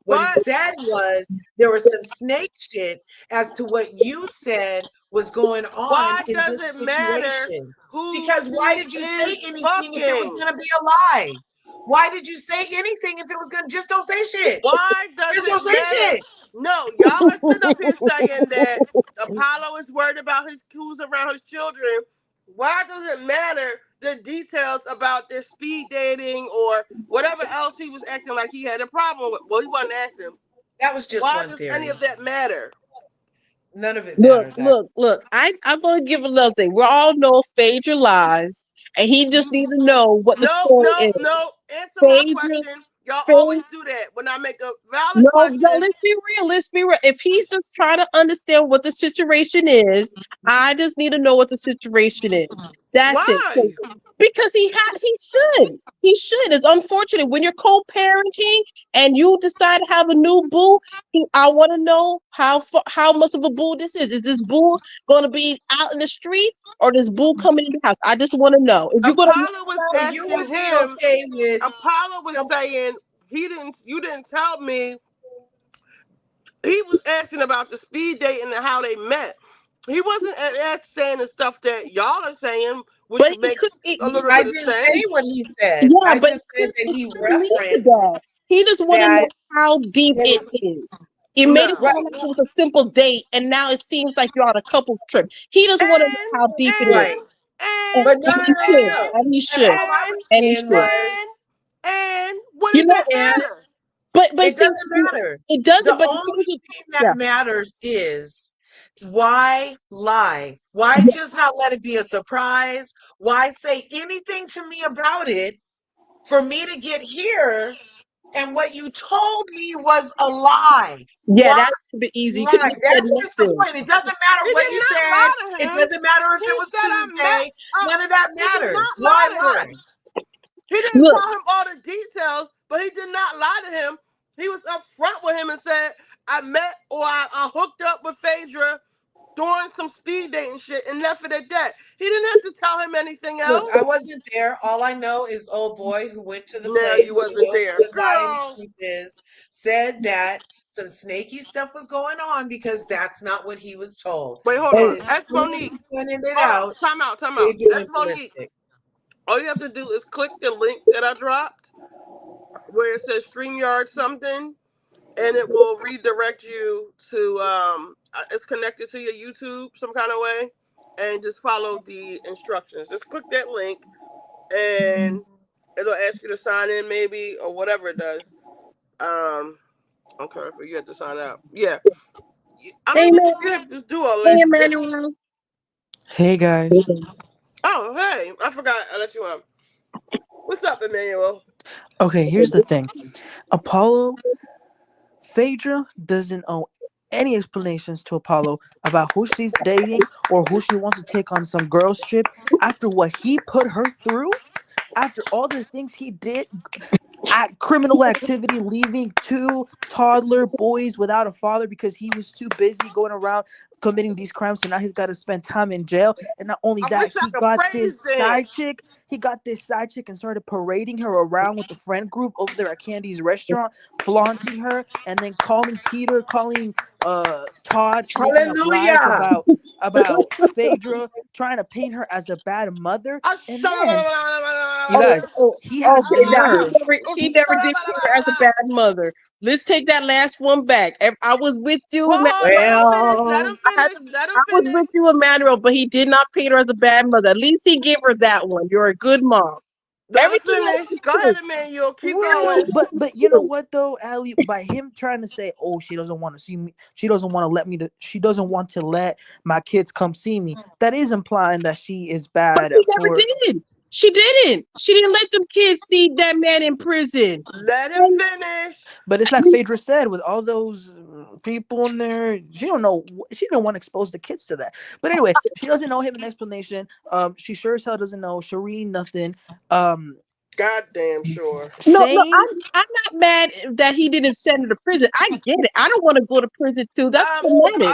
What he But said was there was some snake shit as to what you said was going on why in does this it matter situation. who Because why she did you say is anything if it was fucking? going to be a lie? Why did you say anything if it was going to just don't say shit? Why does Just don't it say matter? shit. No, y'all are sitting up here saying that Apollo is worried about his who's around his children. Why does it matter the details about this speed dating or whatever else he was acting like he had a problem with? Well, he wasn't acting. That was just Why one does any theory. of that matter? None of it Look, matters, look, actually. look. I'm gonna give another thing. We all know Phaedra lies, and he just need to know what the No, story no, is. no. Answer my Phaedra, question. Y'all always Phaedra. do that. When I make a valid No, no. question, Let's be real. Let's be real. If he's just trying to understand what the situation is, I just need to know what the situation is. That's it. why? Because he should. He should. It's unfortunate when you're co-parenting and you decide to have a new boo. I want to know how much of a boo this is. Is this boo going to be out in the street or this boo coming in the house? I just want to know. If you're going to, Apollo was So you asking would be him. okay with Apollo was some saying he didn't. You didn't tell me. He was asking about the speed dating and how they met. He wasn't saying the stuff that y'all are saying, which but it could. makes a little I bit of didn't say sense. what he said. Yeah, I but just said that he could lead to referenced that. He just want to know that how deep there it was is. It made it No. sound right, like it was a simple date, and now it seems like you're on a couple's trip. He just want to know And how deep it is, right. and and and, But no, and no, he no, no, should, no. and and he And should, all I was and and he saying should. was, and what You does know, that and matter? but it see, doesn't matter. it The doesn't. But the only thing is, thing that yeah, matters is why lie? Why yeah, just not let it be a surprise? Why say anything to me about it for me to get here and what you told me was a lie? yeah, Why that's a bit easy. You could have lie? just said That's just the nothing. point. It doesn't matter He what did you not said. lie to It him. doesn't matter if He it was said I Tuesday. met. None of that He did matters. not Why lie to lie? him. He didn't Look, tell him all the details, but he did not lie to him. He was upfront with him and said, I met or I hooked up with Phaedra doing some speed dating shit and left it at that. He didn't have to tell him anything Look, else. I wasn't there. All I know is old boy who went to the No, you place, who wasn't knows there, who the guy in the girl. truth is, said that some snaky stuff was going on because that's not what he was told. Wait, hold And on. And as Ask soon as Monique. he pointed it Hold on. out, Time out. Time out. Phaedra Ask went Monique. ballistic. All you have to do is click the link that I dropped where it says StreamYard something, and it will redirect you to it's connected to your YouTube some kind of way, and just follow the instructions. Just click that link, and it'll ask you to sign in maybe or whatever it does. Um, okay, for you have to sign out. Yeah, I don't hey, even think man, you have to do all hey, this. Emmanuel. Hey guys. Oh, hey, I forgot. I let you on. What's up, Emmanuel? Okay, here's the thing. Apollo, Phaedra doesn't owe any explanations to Apollo about who she's dating or who she wants to take on some girls trip after what he put her through, after all the things he did at criminal activity, leaving two toddler boys without a father because he was too busy going around committing these crimes. So now he's got to spend time in jail. And not only I that, wish I he could got praise this them. side chick. He got this side chick and started parading her around with the friend group over there at Candy's restaurant, flaunting her, and then calling Peter, calling Todd, making up lies Hallelujah. about Phaedra, trying to paint her as a bad mother. And then you Oh, guys, oh, he has the okay. Now nerve. he never did put her as a bad mother. Let's take that last one back. I was with you, Hold on, let him finish. Let Well, him I had finish. Let him I was finish. with you, Emmanuel, but he did not paint her as a bad mother. At least he gave her that one. You're a good mom. Let him Everything else finish. is Go good. ahead, Emmanuel. Keep Well, going. Everything else but is you know good. what though, Ali, by him trying to say, "Oh, she doesn't want to see me. She doesn't want to let me. She doesn't want to let my kids come see me." That is implying that she is But bad she never for. did. She didn't. She didn't let them kids see that man in prison. Let him And finish. But it's like Phaedra said, with all those people in there, she don't know. She didn't want to expose the kids to that. But anyway, she doesn't know him an explanation. She sure as hell doesn't know Shireen nothing. Um, Goddamn sure. no, Shane. I'm not mad that he didn't send her to prison. I get it. I don't want to go to prison too. That's Um, traumatic.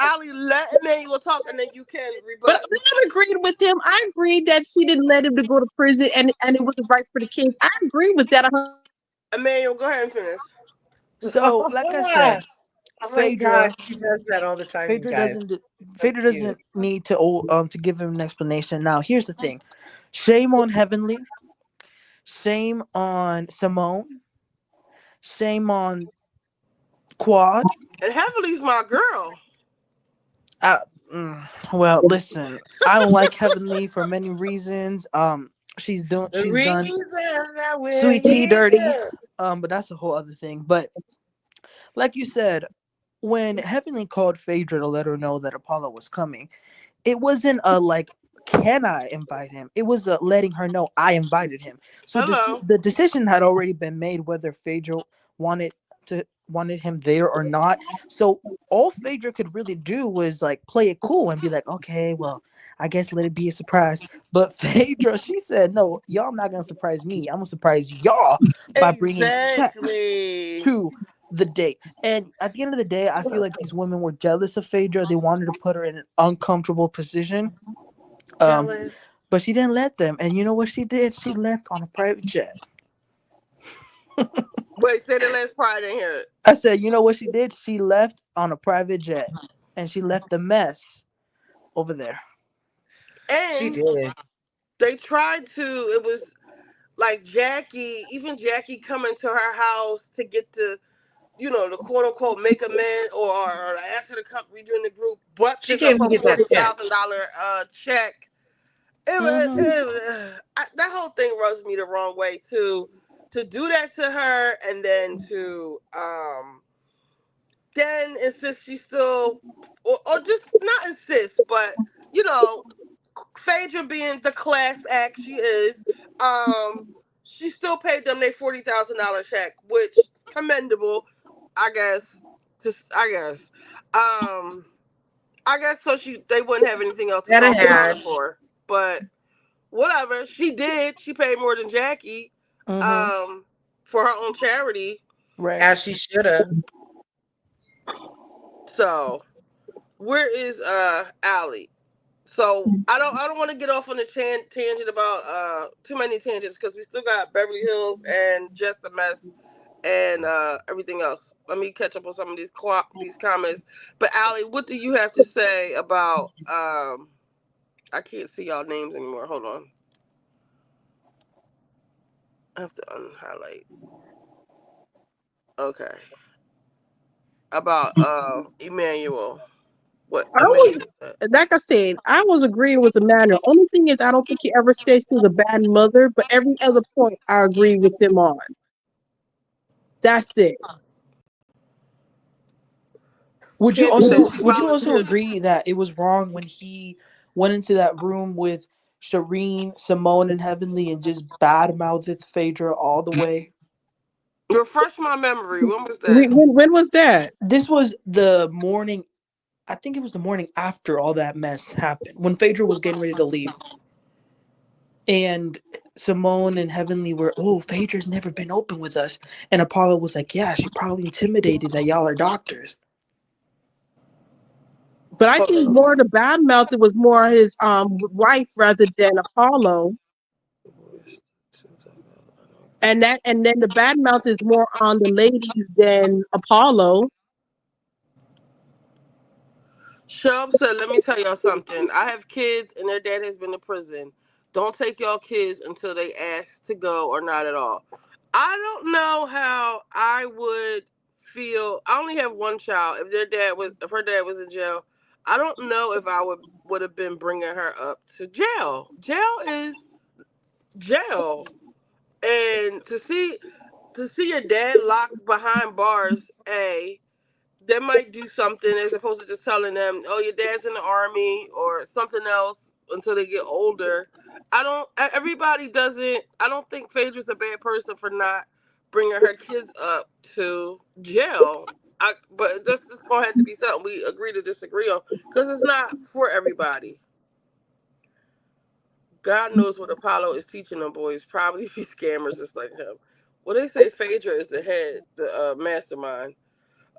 Ali, let Emmanuel talk, and then you can But rebut. I agreed with him. I agreed that she didn't let him to go to prison and it wasn't right for the kids. I agree with that 100%. Emmanuel, go ahead and finish. So, like I said, oh my gosh, Phaedra he does that all the time, you Phaedra guys. doesn't It's so Phaedra cute. doesn't need to give him an explanation. Now, here's the thing. Shame on Heavenly, shame on Simone, shame on Quad. And Heavenly's my girl. Uh, well, listen, I don't like Heavenly for many reasons. The She's done reason that we're Sweet Tea dirty. here. But that's a whole other thing. But like you said, when Heavenly called Phaedra to let her know that Apollo was coming, it wasn't a like, can I invite him? It was a letting her know I invited him. So Hello. the decision had already been made whether Phaedra wanted wanted him there or not. So all Phaedra could really do was like play it cool and be like, okay, well, I guess let it be a surprise. But Phaedra, she said, no, y'all not gonna surprise me. I'm gonna surprise y'all by bringing checks Exactly. to the date. And at the end of the day, I feel like these women were jealous of Phaedra. They wanted to put her in an uncomfortable position. Um, Jealous. but she didn't let them. And you know what she did? She left on a private jet. Wait, say the last part. I didn't hear it. I said, you know what she did? She left on a private jet. And she left the mess over there. She And did. they tried to. It was like Jackie, even Jackie coming to her house to get the quote unquote make amends or ask her to come rejoin the group, but She sent her came for to a get that check. $40,000 check. Mm-hmm. That whole thing rubs me the wrong way too. To do that to her and then insist she still, or just not insist, but you know, Phaedra being the class act she is, um, she still paid them their $40,000 check, which commendable, I guess. Just I guess, um, I guess so they wouldn't have anything else to That I call Apollo had. for, but whatever. She did. She paid more than Jackie, Mm-hmm. um, for her own charity. Right. As she should have. So Where is Allie? So I don't want to get off on a tangent about too many tangents because we still got Beverly Hills and Just a Mess and everything else. Let me catch up on some of these comments. But Allie, what do you have to say about I can't see y'all names anymore. Hold on. I have to unhighlight. Okay. About Emmanuel. I What you was, have to say? like I said, I was agreeing with Emmanuel. Only thing is, I don't think he ever says she was a bad mother, but every other point I agree with him on. That's it. Candy said she Would you also volunteered. agree that it was wrong when he went into that room with Shireen, Simone, and Heavenly and just badmouthed Phaedra all the way? Refresh my memory. When was that? When was that? This was the morning. I think it was the morning after all that mess happened when Phaedra was getting ready to leave. And Simone and Heavenly were, oh, Phaedra's never been open with us. And Apollo was like, yeah, she probably intimidated that y'all are doctors. But I Hold think on. more the bad mouth it was more his wife rather than Apollo. And then the bad mouth is more on the ladies than Apollo. Shelb said, let me tell y'all something. I have kids and their dad has been to prison. Don't take y'all kids until they ask to go or not at all. I don't know how I would feel. I only have one child. If her dad was in jail, I don't know if I would have been bringing her up to jail. Jail is jail. And to see your dad locked behind bars, they might do something as opposed to just telling them, "Oh, your dad's in the army" or something else until they get older. I don't. Everybody doesn't. I don't think Phaedra's a bad person for not bringing her kids up to jail. But that's just gonna have to be something we agree to disagree on because it's not for everybody. God knows what Apollo is teaching them boys. Probably be scammers just like him. Well, they say Phaedra is the head, the mastermind.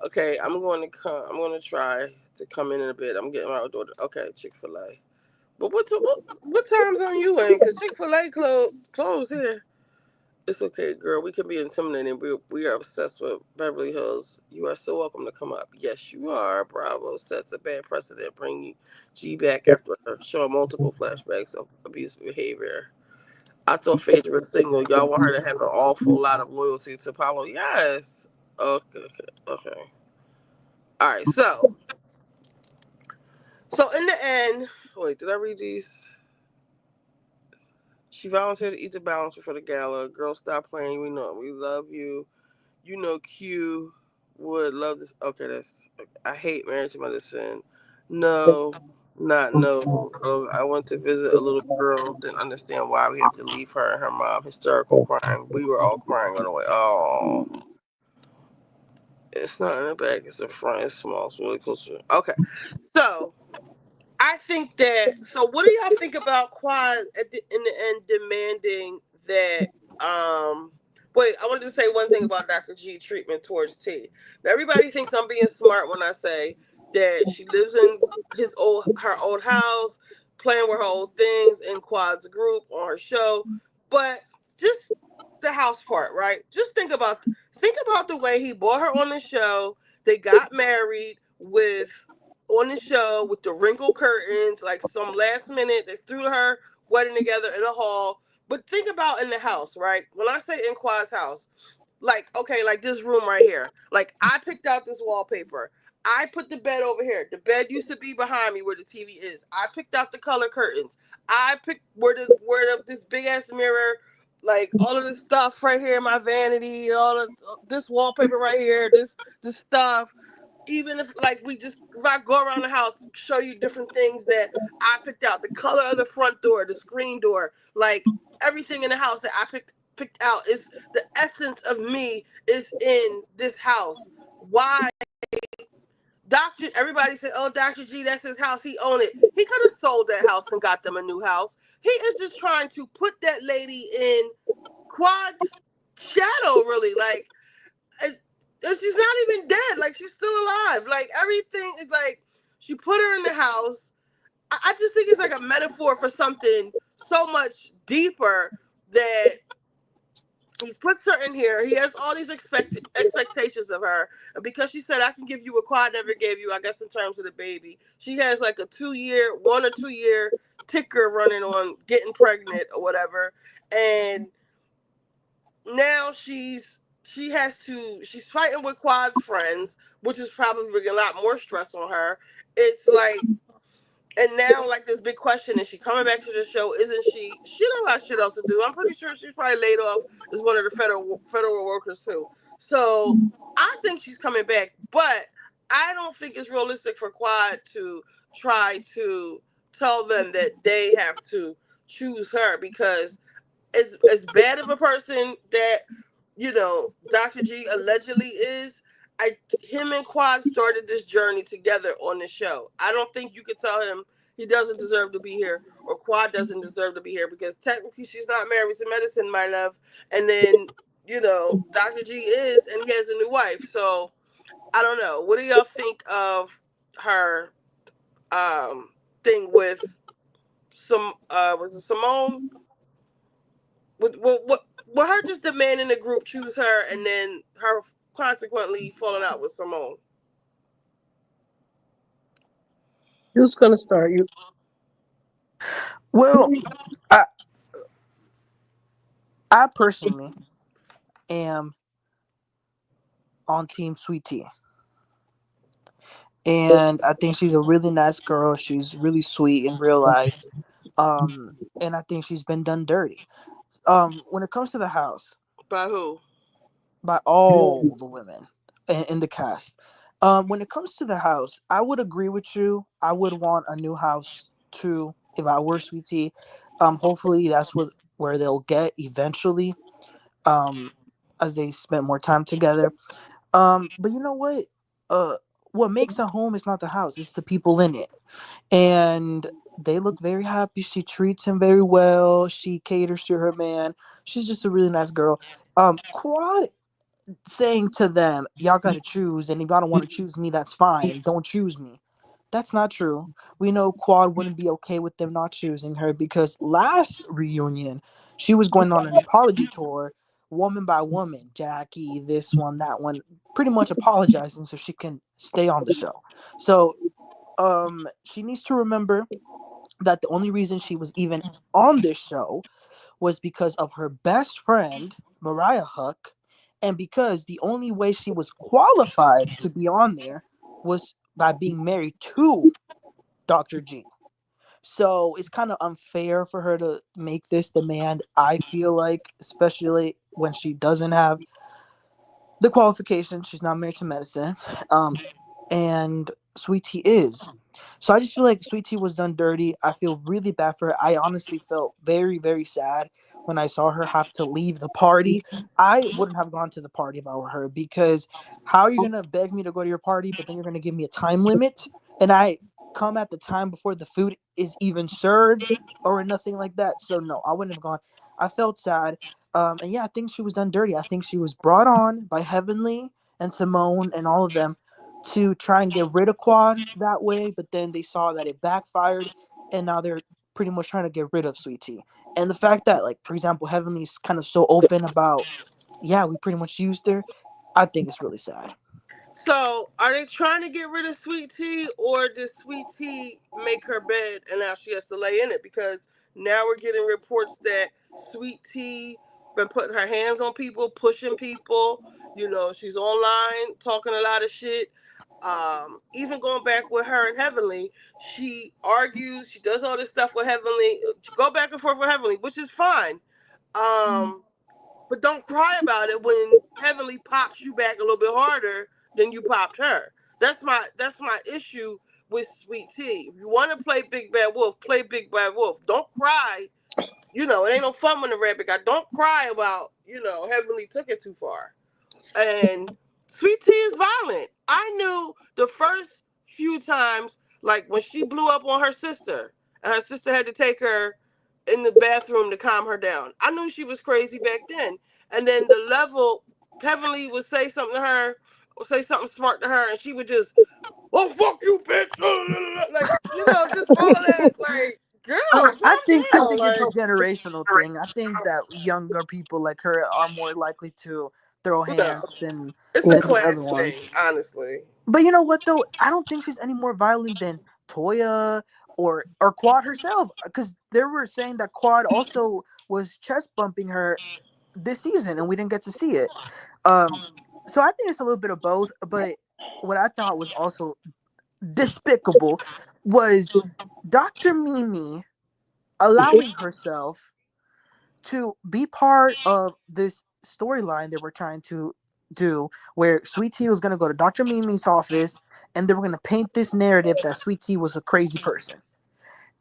Okay, I'm going to come. I'm going to try to come in a bit. I'm getting my daughter. Okay, Chick-fil-A. But what time zone you in? Cause Chick-fil-A closed here. It's okay, girl. We can be intimidating. We are obsessed with Beverly Hills. You are so welcome to come up. Yes, you are. Bravo sets a bad precedent. Bring G back after showing multiple flashbacks of abusive behavior. I thought Phaedra was single. Y'all want her to have an awful lot of loyalty to Apollo. Yes. Okay. Okay. All right. So in the end, wait, did I read these? She volunteered to eat the balance before the gala. Girl, stop playing. We know we love you. You know Q would love this. Okay, that's. I hate marriage to medicine. No, not no. I went to visit a little girl. Didn't understand why we had to leave her and her mom hysterical crying. We were all crying on the way. Oh, it's not in the back. It's in front. It's small. It's really close to. Okay, so I think that. So, what do y'all think about Quad in the end demanding that? Um, Wait, I wanted to say one thing about Dr. G treatment towards T. Now, everybody thinks I'm being smart when I say that she lives in her old house, playing with her old things in Quad's group on her show, but just the house part, right? Just think about the way he brought her on the show. They got married with on the show with the wrinkled curtains, like some last minute they threw her wedding together in a hall. But think about in the house, right? When I say in Quad's house, like okay, like this room right here. Like I picked out this wallpaper. I put the bed over here. The bed used to be behind me where the TV is. I picked out the color curtains. I picked where this big ass mirror, like all of this stuff right here, my vanity, all of this wallpaper right here, this stuff. Even if like if I go around the house, show you different things that I picked out, the color of the front door, the screen door, like everything in the house that I picked out is the essence of me is in this house. Why everybody said, oh, Dr. G, that's his house, he owned it. He could have sold that house and got them a new house. He is just trying to put that lady in Quad's shadow, really. Like and she's not even dead. Like she's still alive. Like everything is like She put her in the house. I just think it's like a metaphor for something so much deeper that he's puts her in here. He has all these expectations of her, and because she said, "I can give you what Quad never gave you," I guess in terms of the baby, she has like a 2 year, 1 or 2 year ticker running on getting pregnant or whatever, and now she's fighting with Quad's friends, which is probably bringing a lot more stress on her. It's like, and now, like, this big question: is she coming back to the show? Isn't she? She don't got shit else to do. I'm pretty sure she's probably laid off as one of the federal workers too. So I think she's coming back, but I don't think it's realistic for Quad to try to tell them that they have to choose her, because as bad of a person that Dr. G allegedly is. Him and Quad started this journey together on the show. I don't think you could tell him he doesn't deserve to be here, or Quad doesn't deserve to be here, because technically she's not married to medicine, my love. And then Dr. G is, and he has a new wife. So I don't know. What do y'all think of her thing with some was it Simone? With her just demanding the group choose her, and then her consequently falling out with Simone. Who's gonna start? You. Well, I I personally am on Team Sweet Tea, and I think she's a really nice girl. She's really sweet in real life, and I think she's been done dirty. When it comes to the house, By who? by all the women in the cast. When it comes to the house, I would agree with you. I would want a new house too if I were Sweet Tea. Hopefully that's where they'll get eventually. Um, as they spend more time together. But you know what? Uh, what makes a home is not the house; it's the people in it, and they look very happy. She treats him very well. She caters to her man. She's just a really nice girl. Quad saying to them, y'all got to choose, and if y'all don't want to choose me, that's fine. Don't choose me. That's not true. We know Quad wouldn't be okay with them not choosing her because last reunion, she was going on an apology tour, woman by woman, Jackie, this one, that one, pretty much apologizing so she can stay on the show. So, she needs to remember that the only reason she was even on this show was because of her best friend, Mariah Huck, and because the only way she was qualified to be on there was by being married to Dr. G. So it's kind of unfair for her to make this demand, I feel like, especially when she doesn't have the qualification. She's not married to medicine. And Sweet Tea is. So I just feel like Sweet Tea was done dirty. I feel really bad for her. I honestly felt very, very sad when I saw her have to leave the party. I wouldn't have gone to the party if I were her because how are you gonna beg me to go to your party, but then you're gonna give me a time limit and I come at the time before the food is even served or nothing like that. So no, I wouldn't have gone. I felt sad. And yeah, I think she was done dirty. I think she was brought on by Heavenly and Simone and all of them to try and get rid of Quad that way, but then they saw that it backfired, and now they're pretty much trying to get rid of Sweet Tea. And the fact that, like, for example, Heavenly's kind of so open about, yeah, we pretty much used her, I think it's really sad. So, are they trying to get rid of Sweet Tea, or did Sweet Tea make her bed and now she has to lay in it? Because now we're getting reports that Sweet Tea been putting her hands on people, pushing people. She's online talking a lot of shit. Even going back with her and Heavenly, she argues. She does all this stuff with Heavenly. Go back and forth with Heavenly, which is fine. Um, but don't cry about it when Heavenly pops you back a little bit harder than you popped her. That's my issue with Sweet Tea. If you want to play Big Bad Wolf, play Big Bad Wolf. Don't cry. It ain't no fun when the rabbit got. Don't cry about Heavenly took it too far. And Sweet Tea is violent. I knew the first few times, like when she blew up on her sister, and her sister had to take her in the bathroom to calm her down. I knew she was crazy back then. And then the level, Heavenly would say something to her, say something smart to her, and she would just, oh fuck you, bitch, like just all of that. Like, girl, calm I down. think it's a Like, generational thing. I think that younger people like her are more likely to throw no, hands it's a Yeah. than the other class ones. thing, honestly. But you know what though? I don't think she's any more violent than Toya or Quad herself. Because they were saying that Quad also was chest bumping her this season, and we didn't get to see it. Um, so I think it's a little bit of both. But what I thought was also despicable was Dr. Mimi allowing herself to be part of this storyline they were trying to do, where Sweet Tea was going to go to Dr. Mimi's office and they were going to paint this narrative that Sweet Tea was a crazy person.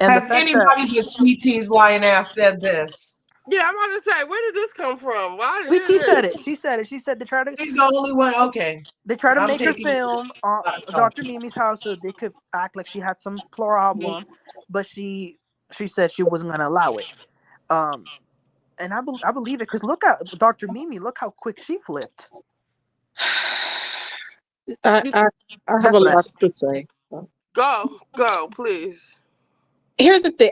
And the Has fact that anybody but Sweet Tea's lying ass said this? Yeah, I'm about to say, where did this come from? Why did Sweet hear Tea said this? it, she said it. She said She's the only one. Okay. they try to I'm make her taking it film as gospel. Dr. Mimi's house so they could act like she had some problem, but she said she wasn't going to allow it. Um, and I believe it because look at Dr. Mimi. Look how quick she flipped. I, You I I have a That's what I lot think. to say. go, please. Here's the thing.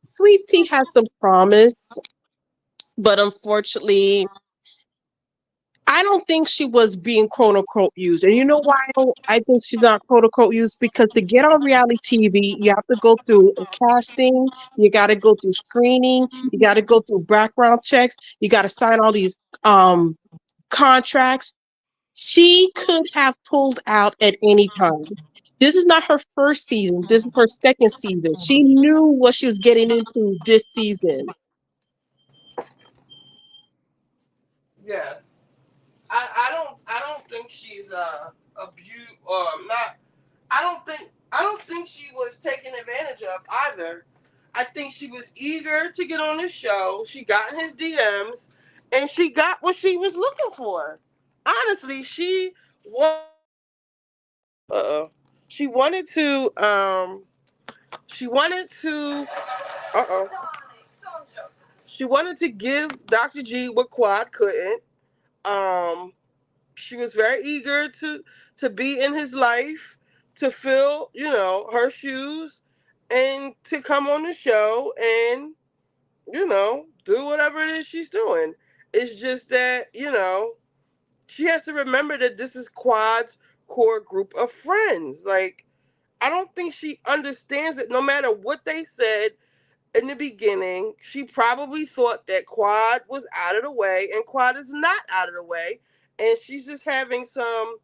Sweet Tea has some promise, but unfortunately, I don't think she was being quote unquote used. And you know why I think she's not quote unquote used? Because to get on reality TV, you have to go through a casting, you got to go through screening, you got to go through background checks, you got to sign all these um, contracts. She could have pulled out at any time. This is not her first season. This is her second season. She knew what she was getting into this season. Yes. I don't think she's abused or not. I don't think she was taken advantage of either. I think she was eager to get on the show. She got in his DMs, and she got what she was looking for. Honestly, uh she wanted to she wanted to uh oh she wanted to give Dr. G what Quad couldn't. Um, she was very eager to be in his life, to fill her shoes, and to come on the show and do whatever it is she's doing. It's just that she has to remember that this is Quad's core group of friends. Like, I don't think she understands it. No matter what they said in the beginning, she probably thought that Quad was out of the way, and Quad is not out of the way, and she's just having some,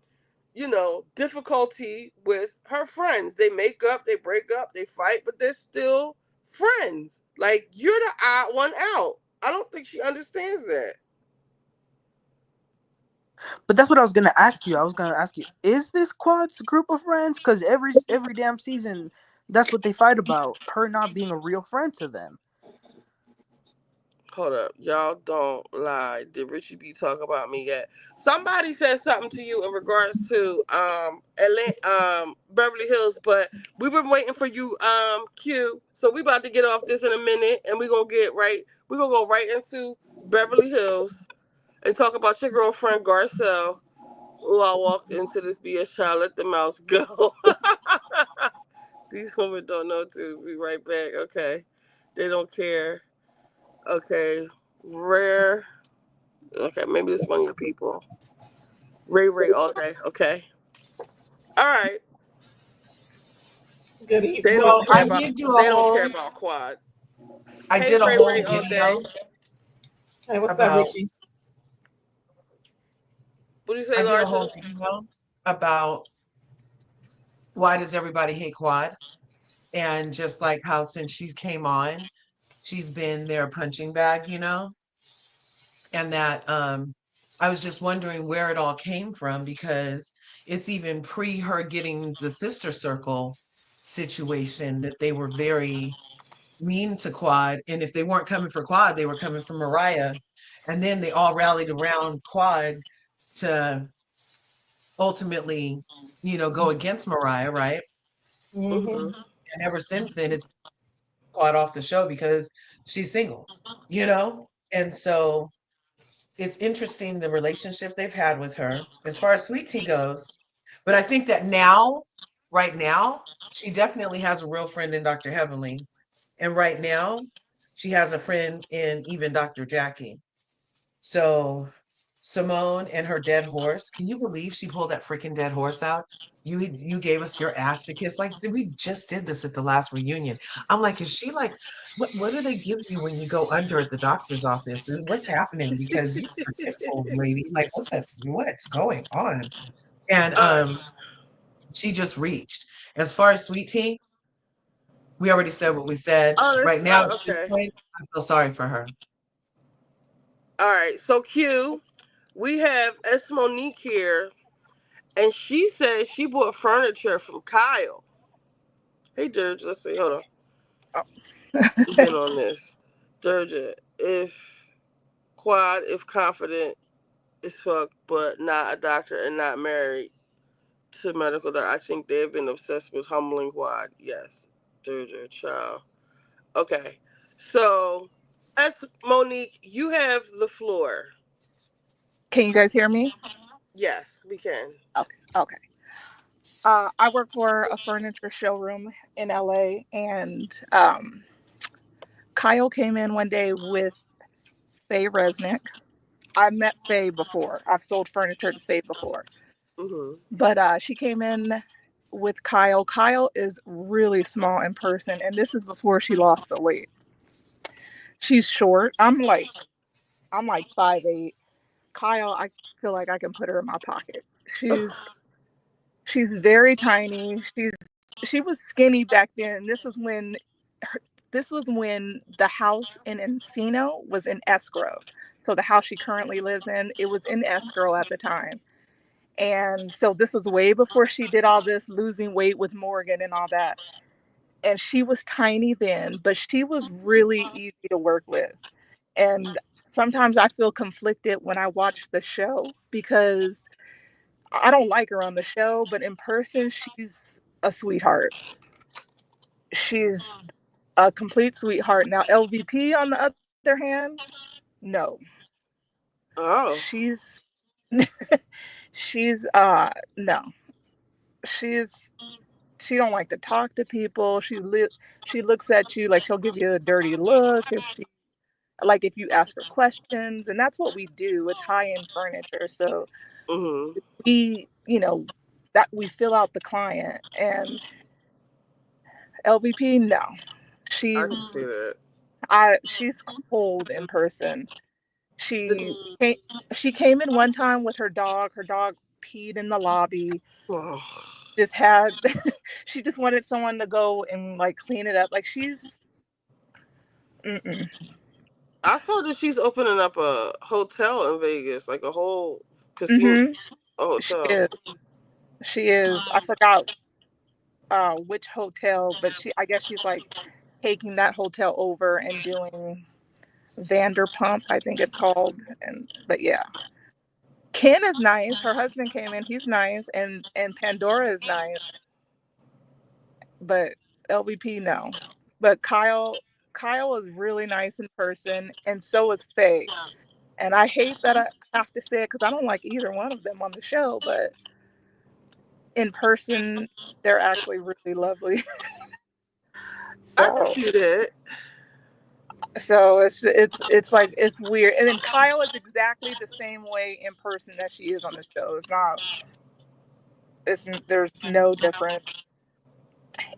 difficulty with her friends. They make up, they break up, they fight, but they're still friends. Like, you're the odd one out. I don't think she understands that. But that's what I was gonna ask you. I was gonna ask you, is this Quad's group of friends? Because every damn season, that's what they fight about. Her not being a real friend to them. Hold up, y'all don't lie. Did Richie B talk about me yet? Somebody said something to you in regards to Beverly Hills, but we've been waiting for you, Q. So we about to get off this in a minute, and we're gonna go right into Beverly Hills and talk about your girlfriend Garcelle. Oh, I walked into this BS child. Let the mouse go. These women don't know to be right back. Okay, they don't care. Okay, rare. Okay, maybe it's one of your people. Ray all day. Okay. All right. Good evening. They don't Well, care I about. did do a They don't care whole about quad. I Hey, did a whole Ray all day. video Hey, what's up, about Richie? What do you say, I did a Larger? whole video about why does everybody hate Quad? And just like how since she came on, she's been their punching bag, and that I was just wondering where it all came from because it's even pre her getting the sister circle situation that they were very mean to Quad. And if they weren't coming for Quad, they were coming for Mariah. And then they all rallied around Quad to ultimately, go against Mariah, right? Mm-hmm. Mhm. And ever since then, it's Quad off the show because she's single, you know? And so it's interesting the relationship they've had with her as far as Sweet Tea goes. But I think that now, right now, she definitely has a real friend in Dr. Heavenly. And right now, she has a friend in even Dr. Jackie. So Simone and her dead horse. Can you believe she pulled that freaking dead horse out? You gave us your ass to kiss. Like we just did this at the last reunion. I'm like, is she like, what do they give you when you go under at the doctor's office? What's happening? Because you're forgetful, lady. Like what's going on? And All right. she just reached. As far as Sweet Tea, we already said what we said. Oh, Right this. now at this Okay. point, I feel sorry for her. All right. So Q, we have S Monique here, and she says she bought furniture from Kyle. Hey, Dirge. Let's see. Hold on. Oh. We've been on this. Dirge, if quad, if confident, is fuck, but not a doctor and not married to medical doctor. I think they've been obsessed with humbling quad. Yes. Dirge, child. Okay. So, S Monique, you have the floor. Can you guys hear me? Yes, we can. Okay. Okay. I work for a furniture showroom in LA, and Kyle came in one day with Faye Resnick. I met Faye before. I've sold furniture to Faye before, Mhm. but she came in with Kyle. Kyle is really small in person, and this is before she lost the weight. She's short. I'm like 5'8". Kyle, I feel like I can put her in my pocket. She's very tiny. She was skinny back then. Her, this was when the house in Encino was in escrow. So the house she currently lives in, it was in escrow at the time. And so this was way before she did all this losing weight with Morgan and all that. And she was tiny then, but she was really easy to work with. And sometimes I feel conflicted when I watch the show because I don't like her on the show, but in person, she's a sweetheart. She's a complete sweetheart. Now, LVP, on the other hand, no. Oh. She's she's no. She's she don't like to talk to people. She looks at you like she'll give you a dirty look if you ask her questions, and that's what we do. It's high-end furniture, so Mhm. we, that we fill out the client. And LVP, no. I She's can see that. she's cold in person. The, She came she came in one time with her dog. Her dog peed in the lobby. oh. Just had she just wanted someone to go and like clean it up. Like she's mm-mm. I saw that she's opening up a hotel in Vegas, like a whole casino Mhm. She hotel. is. She is. I forgot which hotel, but I guess she's like taking that hotel over and doing Vanderpump, I think it's called. And but yeah. Ken is nice. Her husband came in. He's nice, and Pandora is nice, but LVP no. But Kyle is really nice in person, and so is Faye. And I hate that I have to say it because I don't like either one of them on the show, but in person, they're actually really lovely. I can So see that. it's like it's weird. And then Kyle is exactly the same way in person that she is on the show. There's no difference.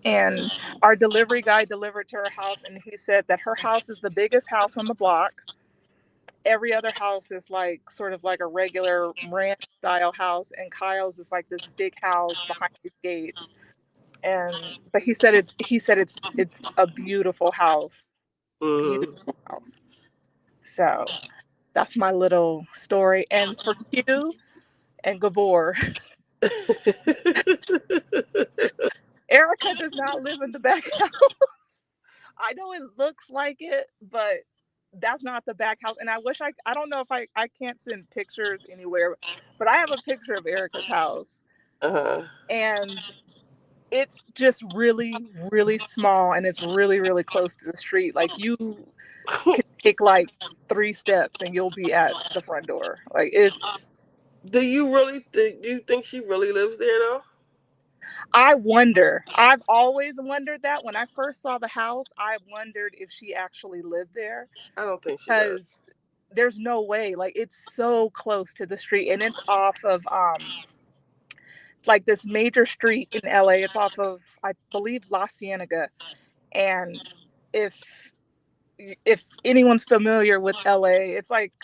And our delivery guy delivered to her house, and he said that her house is the biggest house on the block. Every other house is like sort of like a regular ranch style house, and Kyle's is like this big house behind these gates. And but he said it's a beautiful house, beautiful Mhm. house. So that's my little story. And for Q and Gabor, Erica does not live in the back house. I know it looks like it, but that's not the back house. And I don't know if I can't send pictures anywhere, but I have a picture of Erica's house. uh-huh. And it's just really, really small, and it's really, really close to the street. Like can take like 3 steps and you'll be at the front door. Like it's do you think she really lives there though? I wonder. I've always wondered that. When I first saw the house, I wondered if she actually lived there I don't think she does. because there's no way. Like it's so close to the street and it's off of like this major street in LA. It's off of I believe La Cienega. And if if anyone's familiar with LA, it's like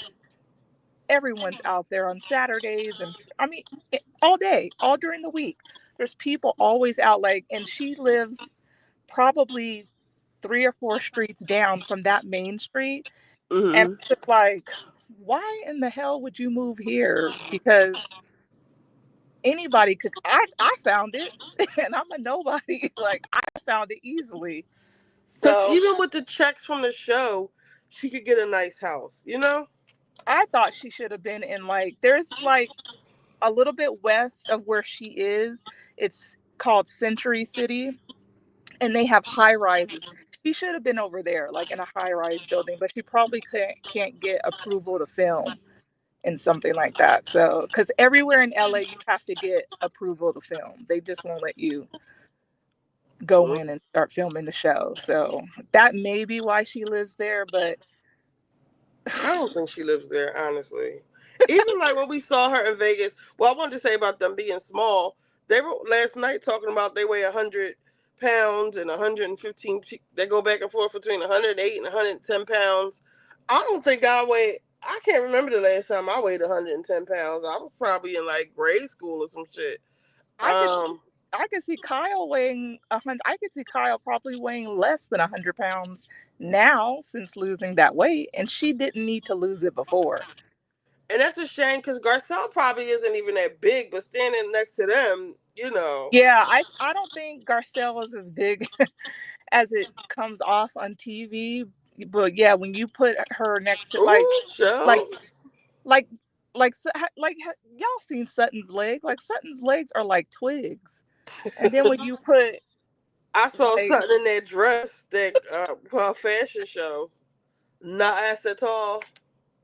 everyone's out there on Saturdays and I mean all day, all during the week. There's people always out like and she lives probably 3 or 4 streets down from that main street. And Hmm. it's just like, why in the hell would you move here? Because anybody could I found it and I'm a nobody. Like I found it easily. Because So even with the checks from the show, she could get a nice house. You know? I thought she should have been in like there's like a little bit west of where she is. It's called Century City and they have high rises. She should have been over there, like in a high rise building, but she probably can't get approval to film in something like that. So, because everywhere in LA, you have to get approval to film. They just won't let you go Mm. in and start filming the show. So that may be why she lives there. But I don't think she lives there, honestly. Even like when we saw her in Vegas, well, I wanted to say about them being small. They were last night talking about they weigh 100 pounds and 115. They go back and forth between 108 and 110 pounds. I don't think I weigh. I can't remember the last time I weighed 110 pounds. I was probably in like grade school or some shit. I could Um, I could see Kyle weighing 100. I could see Kyle probably weighing less than 100 pounds now since losing that weight, and she didn't need to lose it before. and that's a shame because Garcelle probably isn't even that big, but standing next to them, you know. Yeah, I don't think Garcelle is as big as it comes off on TV. But yeah, when you put her next to Ooh, like shells. like y'all seen Sutton's legs? Like Sutton's legs are like twigs. And then when you put I saw like something in that dress that for a fashion show. Not ass at all.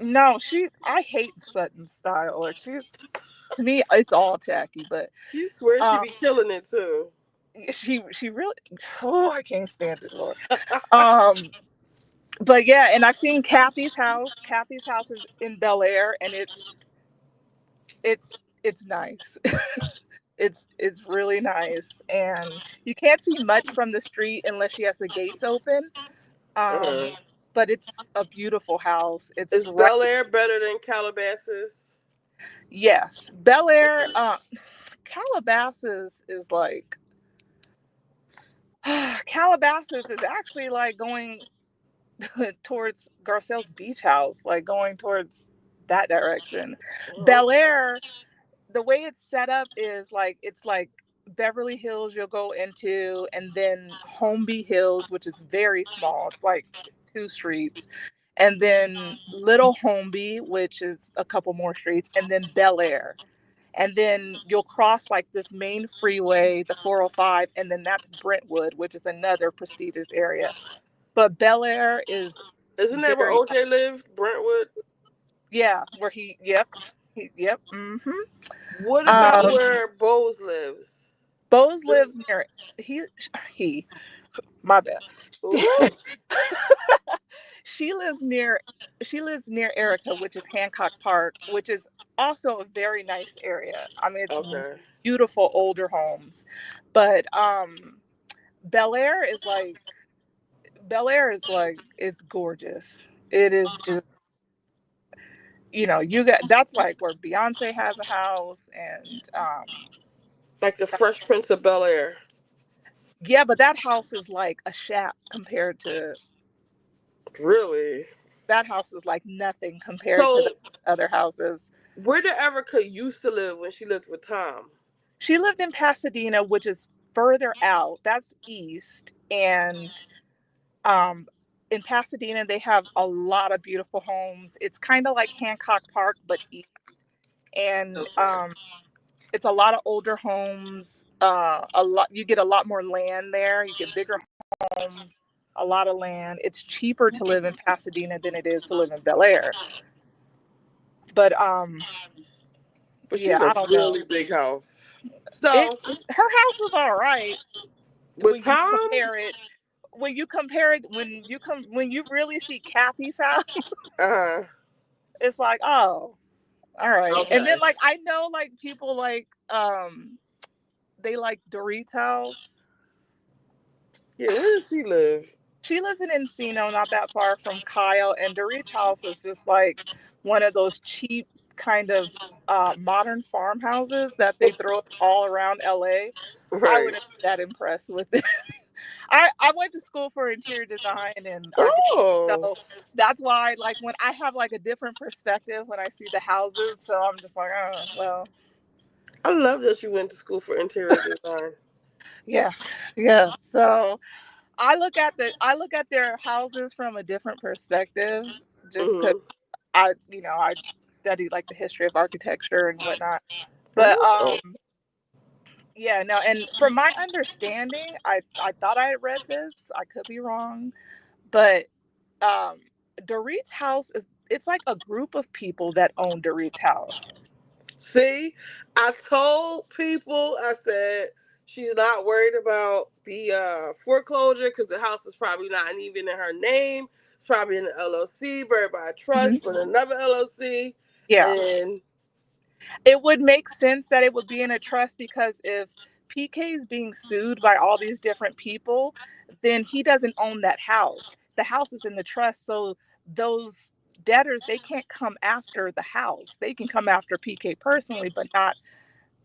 no, she I hate Sutton's style. Like she's to me it's all tacky, but She swears she um be killing it too. she really oh I can't stand it, Lord. Um but yeah, and I've seen Kathy's house. Kathy's house is in Bel Air and it's nice. It's really nice and you can't see much from the street unless she has the gates open. Um, Uh-huh. but it's a beautiful house. It's Is surrounded. Bel Air better than Calabasas? Yes, Bel Air. Calabasas is like Calabasas is actually like going towards Garcelle's beach house, like going towards that direction. Oh, Bel Air, the way it's set up is like it's like Beverly Hills you'll go into, and then Holmby Hills, which is very small. It's like 2 streets, and then Little Holmby, which is a couple more streets, and then Bel Air. And then you'll cross like this main freeway, the 405, and then that's Brentwood, which is another prestigious area. But Bel Air is isn't that where very, OJ lived? Brentwood. yeah, where yep. What about Um, where Bose lives? Bose lives near he he my bad. Ooh, she lives near she lives near Erica, which is Hancock Park, which is also a very nice area. I mean, it's okay. beautiful older homes, but Bel Air is like Bel Air is like it's gorgeous. It is just you got that's like where Beyonce has a house and Like the Fresh Prince of Bel Air. yeah, but that house is like a shack compared to Really? that house is like nothing compared to the So other houses. where did Erica used to live when she lived with Tom? She lived in Pasadena, which is further out. That's east. And um, in Pasadena, they have a lot of beautiful homes. It's kind of like Hancock Park, but east. And Okay. it's a lot of older homes. A lot you get a lot more land there. You get bigger homes. a lot of land. It's cheaper to live in Pasadena than it is to live in Bel Air. But But she yeah, had a I don't know. really big house. It So her house was all right with when you Tom, compare it. When you really see Kathy's house, uh, it's like, oh, all right. And then okay, like I know like people like they like Dorit's house. yeah. Where does she live? She lives in Encino, not that far from Kyle, and Dorit's house is just like one of those cheap kind of modern farmhouses that they throw up all around LA. I Right. wouldn't be that impressed with it. I went to school for interior design and architecture, Oh, so that's why like when I have like a different perspective when I see the houses, so I'm just like, oh well, I love that you went to school for interior design. yes, yes. So I look at their houses from a different perspective, just because Mm-hmm. I studied like the history of architecture and whatnot. But Oh, yeah, no, and from my understanding, I thought I had read this. I could be wrong, but um Dorit's house is it's like a group of people that own Dorit's house. see, I told people, I said she's not worried about the foreclosure because the house is probably not even in her name. It's probably in the LLC, buried by a Hmm. trust, but another LLC. Yeah. And It would make sense that it would be in a trust because if PK is being sued by all these different people, then he doesn't own that house. The house is in the trust, so those debtors they can't come after the house. They can come after PK personally, but not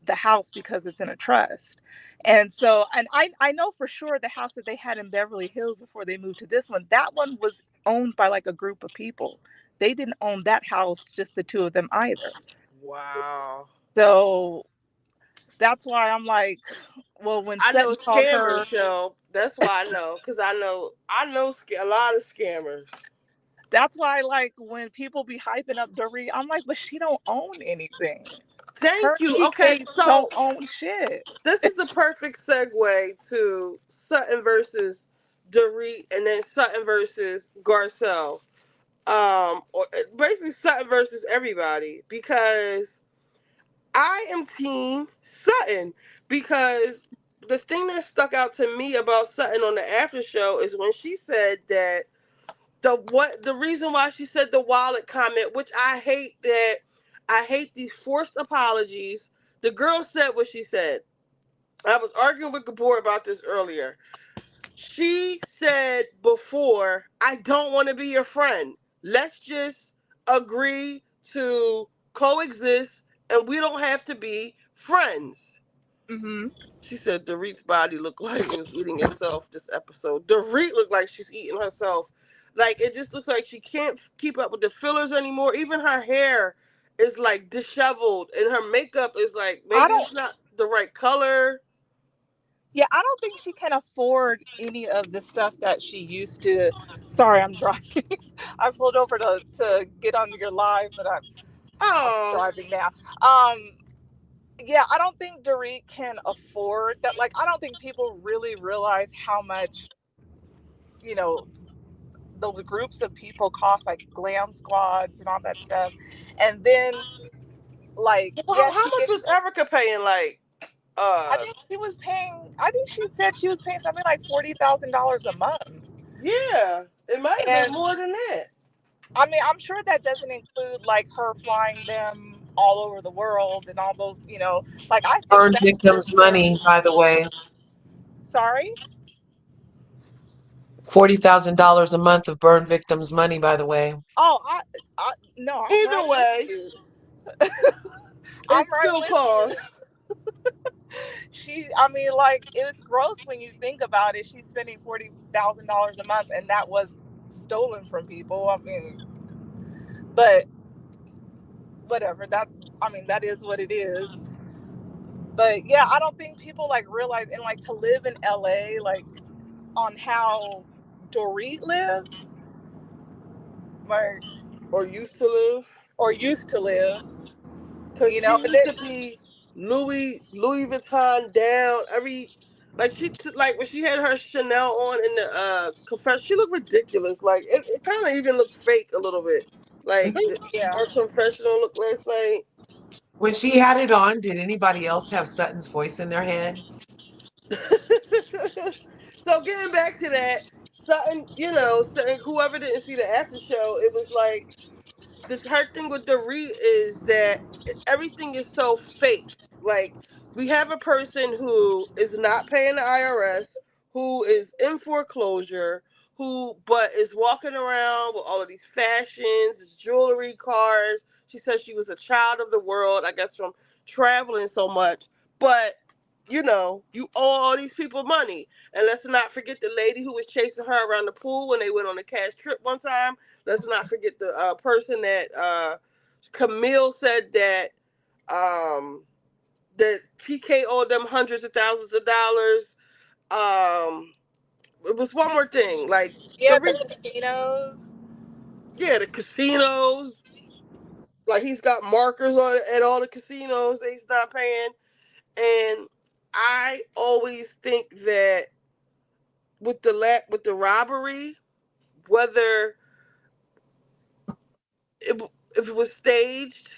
the house because it's in a trust. And so and I know for sure the house that they had in Beverly Hills before they moved to this one, that one was owned by like a group of people. They didn't own that house, just the two of them either. wow. So that's why I'm like, well, when I know Sutton called scammers, her, so that's why I know, because I know a lot of scammers. that's why like when people be hyping up Dorit, I'm like, but she don't own anything. Her Thank you. Okay, PK don't so own shit. this is the perfect segue to Sutton versus Dorit, and then Sutton versus Garcelle. Or basically Sutton versus everybody, because I am team Sutton, because the thing that stuck out to me about Sutton on the after show is when she said that the reason why she said the wallet comment, which I hate these forced apologies. The girl said what she said. I was arguing with Gabor about this earlier. She said before, I don't want to be your friend. Let's just agree to coexist and we don't have to be friends. Hmm. She said Dorit's body looked like it was eating itself this episode. Dorit looked like she's eating herself. Like, it just looks like she can't keep up with the fillers anymore. Even her hair is like disheveled and her makeup is like I maybe don't. it's not the right color. Yeah, I don't think she can afford any of the stuff that she used to. Sorry, I'm driving. I pulled over to get on your live, but I'm Oh, driving now. Um, yeah, I don't think Dorit can afford that. Like, I don't think people really realize how much you know those groups of people cost, like glam squads and all that stuff. And then, like, well, yeah, how she much gets. was Erica paying? Like, I think she was paying. I think she said she was paying something like $40,000 a month. yeah, it might have been And more than that. I mean, I'm sure that doesn't include like her flying them all over the world and all those. Like I think Burn that's just victims' her. money, by the way. Sorry. $40,000 a month of burn victims' money, by the way. Oh, I no, I'm right Either with way, you. it I'm right still with you. costs. I mean, like it's gross when you think about it. She's spending $40,000 a month, and that was stolen from people. I mean, but whatever. I mean, that is what it is. But yeah, I don't think people like realize and like to live in LA, like on how Dorit lives, like Or used to live. or used to live. Cause she And used to be Louis Vuitton down. Every Like like when she had her Chanel on in the confession, she looked ridiculous. Like it kind of even looked fake a little bit. Like Yeah. her confessional look last night. When she had it on, did anybody else have Sutton's voice in their head? So getting back to that, Sutton, Sutton, whoever didn't see the after show, it was like this her thing with Dorit is that everything is so fake. Like we have a person who is not paying the IRS, who is in foreclosure, who but is walking around with all of these fashions, jewelry, cars. She says she was a child of the world, I guess from traveling so much. But you owe all these people money. And let's not forget the lady who was chasing her around the pool when they went on a cash trip one time. Let's not forget the person that Camille said um, that PK owed them hundreds of thousands of dollars. Um, it was one more thing, like Yeah, the the casinos. yeah, the casinos. Like he's got markers on at all the casinos that he's not paying, and I always think that with the robbery, whether it, if it was staged,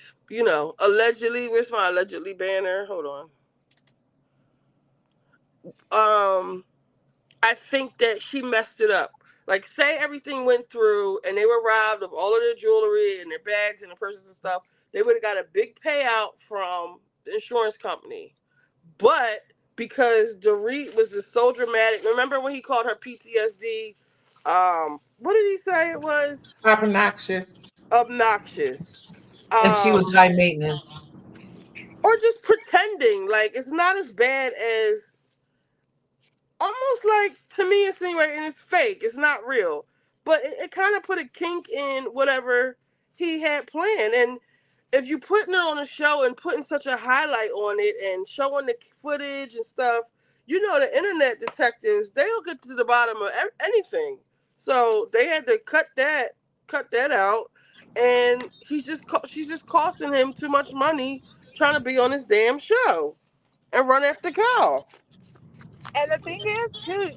allegedly. Where's my allegedly banner? Hold on. I think that she messed it up. Like, say everything went through and they were robbed of all of their jewelry and their bags and their purses and stuff, they would have got a big payout from the insurance company. But because Dorit was just so dramatic, remember when he called her PTSD? What did he say it was? Obnoxious. Obnoxious. And she Um, was high maintenance. or just pretending like it's not as bad as almost like to me insinuating it's fake. It's not real. But it kind of put a kink in whatever he had planned. And if you putting it on a show and putting such a highlight on it and showing the footage and stuff, the internet detectives, they'll get to the bottom of anything. So they had to cut that out. And she's just costing him too much money trying to be on this damn show and run after Kyle. And the thing is, too,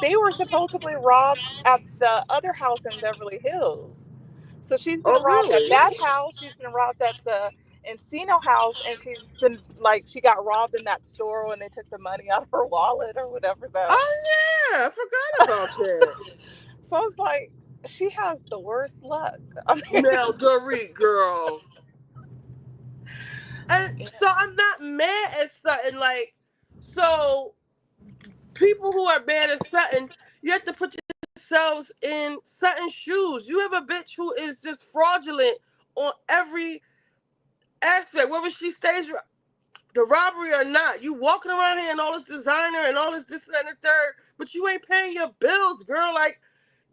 they were supposedly robbed at the other house in Beverly Hills. So she's been Oh, robbed at really? that house. She's been robbed at the Encino house, and she's been like she got robbed in that store when they took the money out of her wallet or whatever. Oh yeah, I forgot about that. So it's like she has the worst luck. I mean, Now, Dorit, girl, and so I'm not mad at Sutton. Like, so people who are mad at Sutton, you have to put yourselves in Sutton's shoes. You have a bitch who is just fraudulent on every aspect, whether she stays the robbery or not. You walking around here and all this designer and all this and the third, but you ain't paying your bills, girl. Like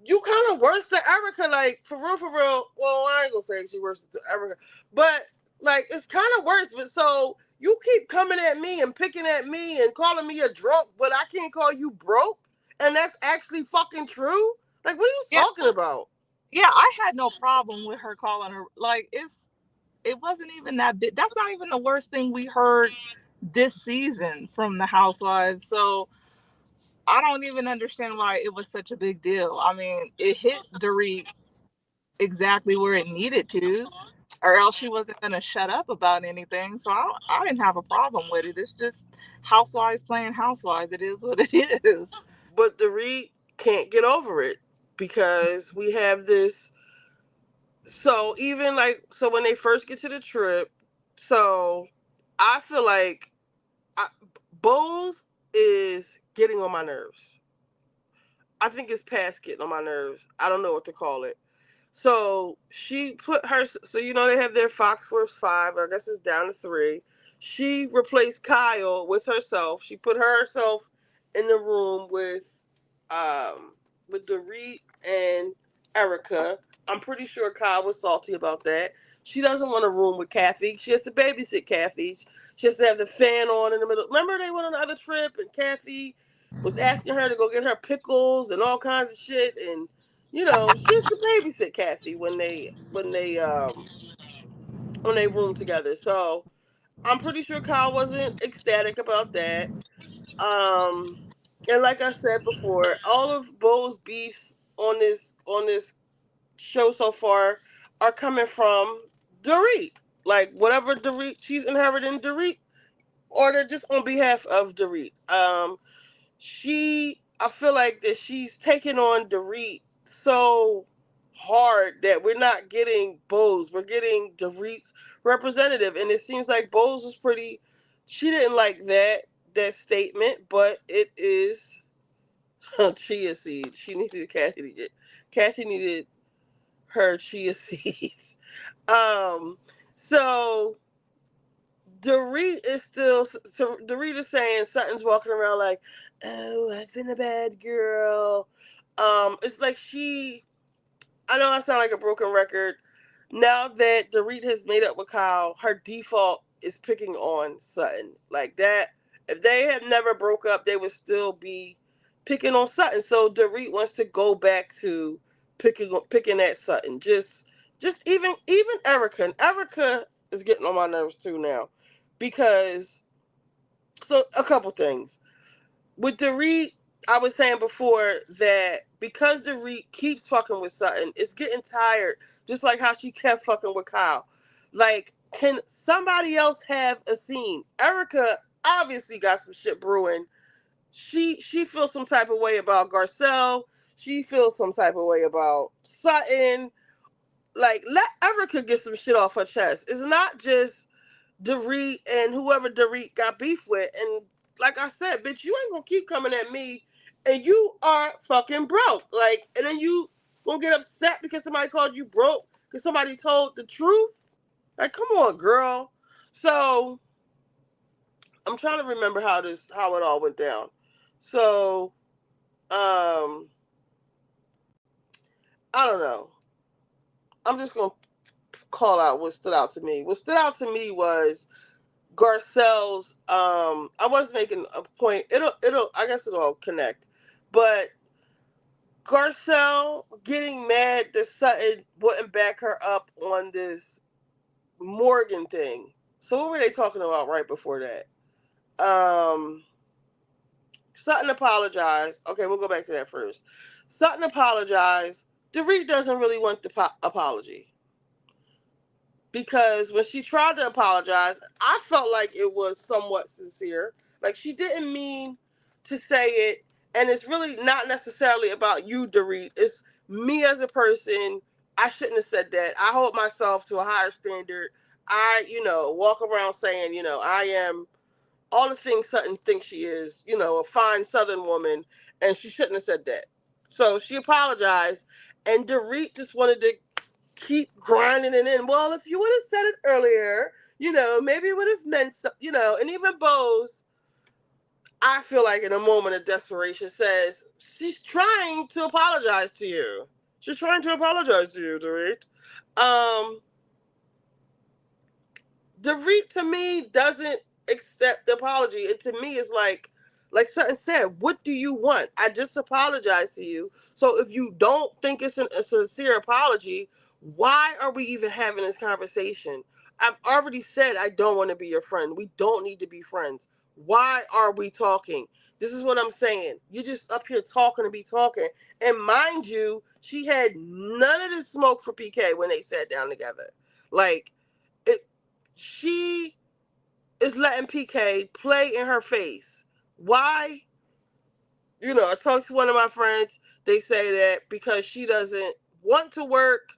you kind of worse than Erica. Like for real, for real. Well, I ain't gonna say she worse than Erica, but like it's kind of worse. But so you keep coming at me and picking at me and calling me a drunk, but I can't call you broke, and that's actually fucking true. Like what are you yeah, talking about? yeah, I had no problem with her calling her. Like it wasn't even that big. That's not even the worst thing we heard this season from the Housewives. So I don't even understand why it was such a big deal. I mean, it hit Dorit exactly where it needed to, or else she wasn't going to shut up about anything. So I didn't have a problem with it. It's just Housewives playing Housewives. It is what it is. But the Reed can't get over it because we have this. So even like so when they first get to the trip, so I feel like Bose is getting on my nerves. I think it's past getting on my nerves. I don't know what to call it. So she put her. So they have their Foxworth 5. I guess it's down to 3. She replaced Kyle with herself. She put herself in the room with Dorit and Erica. I'm pretty sure Kyle was salty about that. She doesn't want a room with Kathy. She has to babysit Kathy. She has to have the fan on in the middle. Remember they went on the other trip and Kathy was asking her to go get her pickles and all kinds of shit and she has to babysit Kathy when they room together. So I'm pretty sure Kyle wasn't ecstatic about that. Um, and like I said before, all of Bo's beefs on this show so far are coming from Dorit. Like whatever Dorit she's inheriting Dorit, or they're just on behalf of Dorit. I feel like that she's taking on Dorit so hard that we're not getting Bose. We're getting Dorit's representative, and it seems like Bose was pretty. She didn't like that statement, but it is chia seed. She needed Kathy needed her chia seeds. Um, so Dorit is saying Sutton's walking around like, oh, I've been a bad girl. It's like I know I sound like a broken record. Now that Dorit has made up with Kyle, her default is picking on Sutton. Like that, if they had never broke up, they would still be picking on Sutton. So Dorit wants to go back to picking at Sutton. Just even Erica. And Erica is getting on my nerves too now, because so a couple things with Dorit. I was saying before that because Dorit keeps fucking with Sutton, it's getting tired. Just like how she kept fucking with Kyle. Like, can somebody else have a scene? Erica obviously got some shit brewing. She feels some type of way about Garcelle. She feels some type of way about Sutton. Like, let Erica get some shit off her chest. It's not just Dorit and whoever Dorit got beef with. And like I said, bitch, you ain't gonna keep coming at me and you are fucking broke. Like, and then you gonna get upset because somebody called you broke because somebody told the truth. Like, come on, girl. So I'm trying to remember how it all went down. So, I don't know. I'm just gonna call out what stood out to me. What stood out to me was Garcelle's. I was making a point. It'll I guess it'll connect, but Garcelle getting mad that Sutton wouldn't back her up on this Morgan thing. So what were they talking about right before that? Um, Sutton apologized. Okay, we'll go back to that first. Sutton apologized. Dorit doesn't really want the apology. Because when she tried to apologize, I felt like it was somewhat sincere. Like she didn't mean to say it, and it's really not necessarily about you, Dorit. It's me as a person. I shouldn't have said that. I hold myself to a higher standard. I, walk around saying, I am all the things Sutton thinks she is, a fine Southern woman, and she shouldn't have said that. So she apologized, and Dorit just wanted to keep grinding it in. Well, if you would have said it earlier, maybe it would have meant something, and even Bose, I feel like in a moment of desperation says, she's trying to apologize to you. She's trying to apologize to you, Dorit. Um, Dorit to me doesn't accept the apology. It to me is like Sutton said, what do you want? I just apologized to you. So if you don't think it's a sincere apology, why are we even having this conversation? I've already said I don't want to be your friend. We don't need to be friends. Why are we talking? This is what I'm saying. You're just up here talking to be talking. And mind you, she had none of this smoke for PK when they sat down together. Like, it, she is letting PK play in her face. Why? I talked to one of my friends. They say that because she doesn't want to work,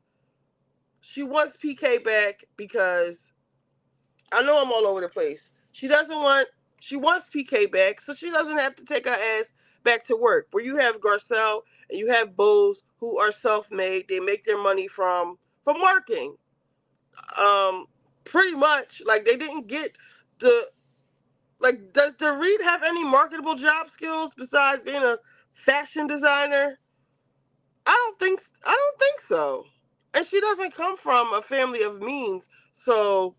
she wants PK back because I know I'm all over the place. She wants PK back so she doesn't have to take her ass back to work. Where you have Garcelle and you have Bose who are self-made. They make their money from working. Um, Pretty much like they didn't get the like. Does Dorit have any marketable job skills besides being a fashion designer? I don't think so. And she doesn't come from a family of means, so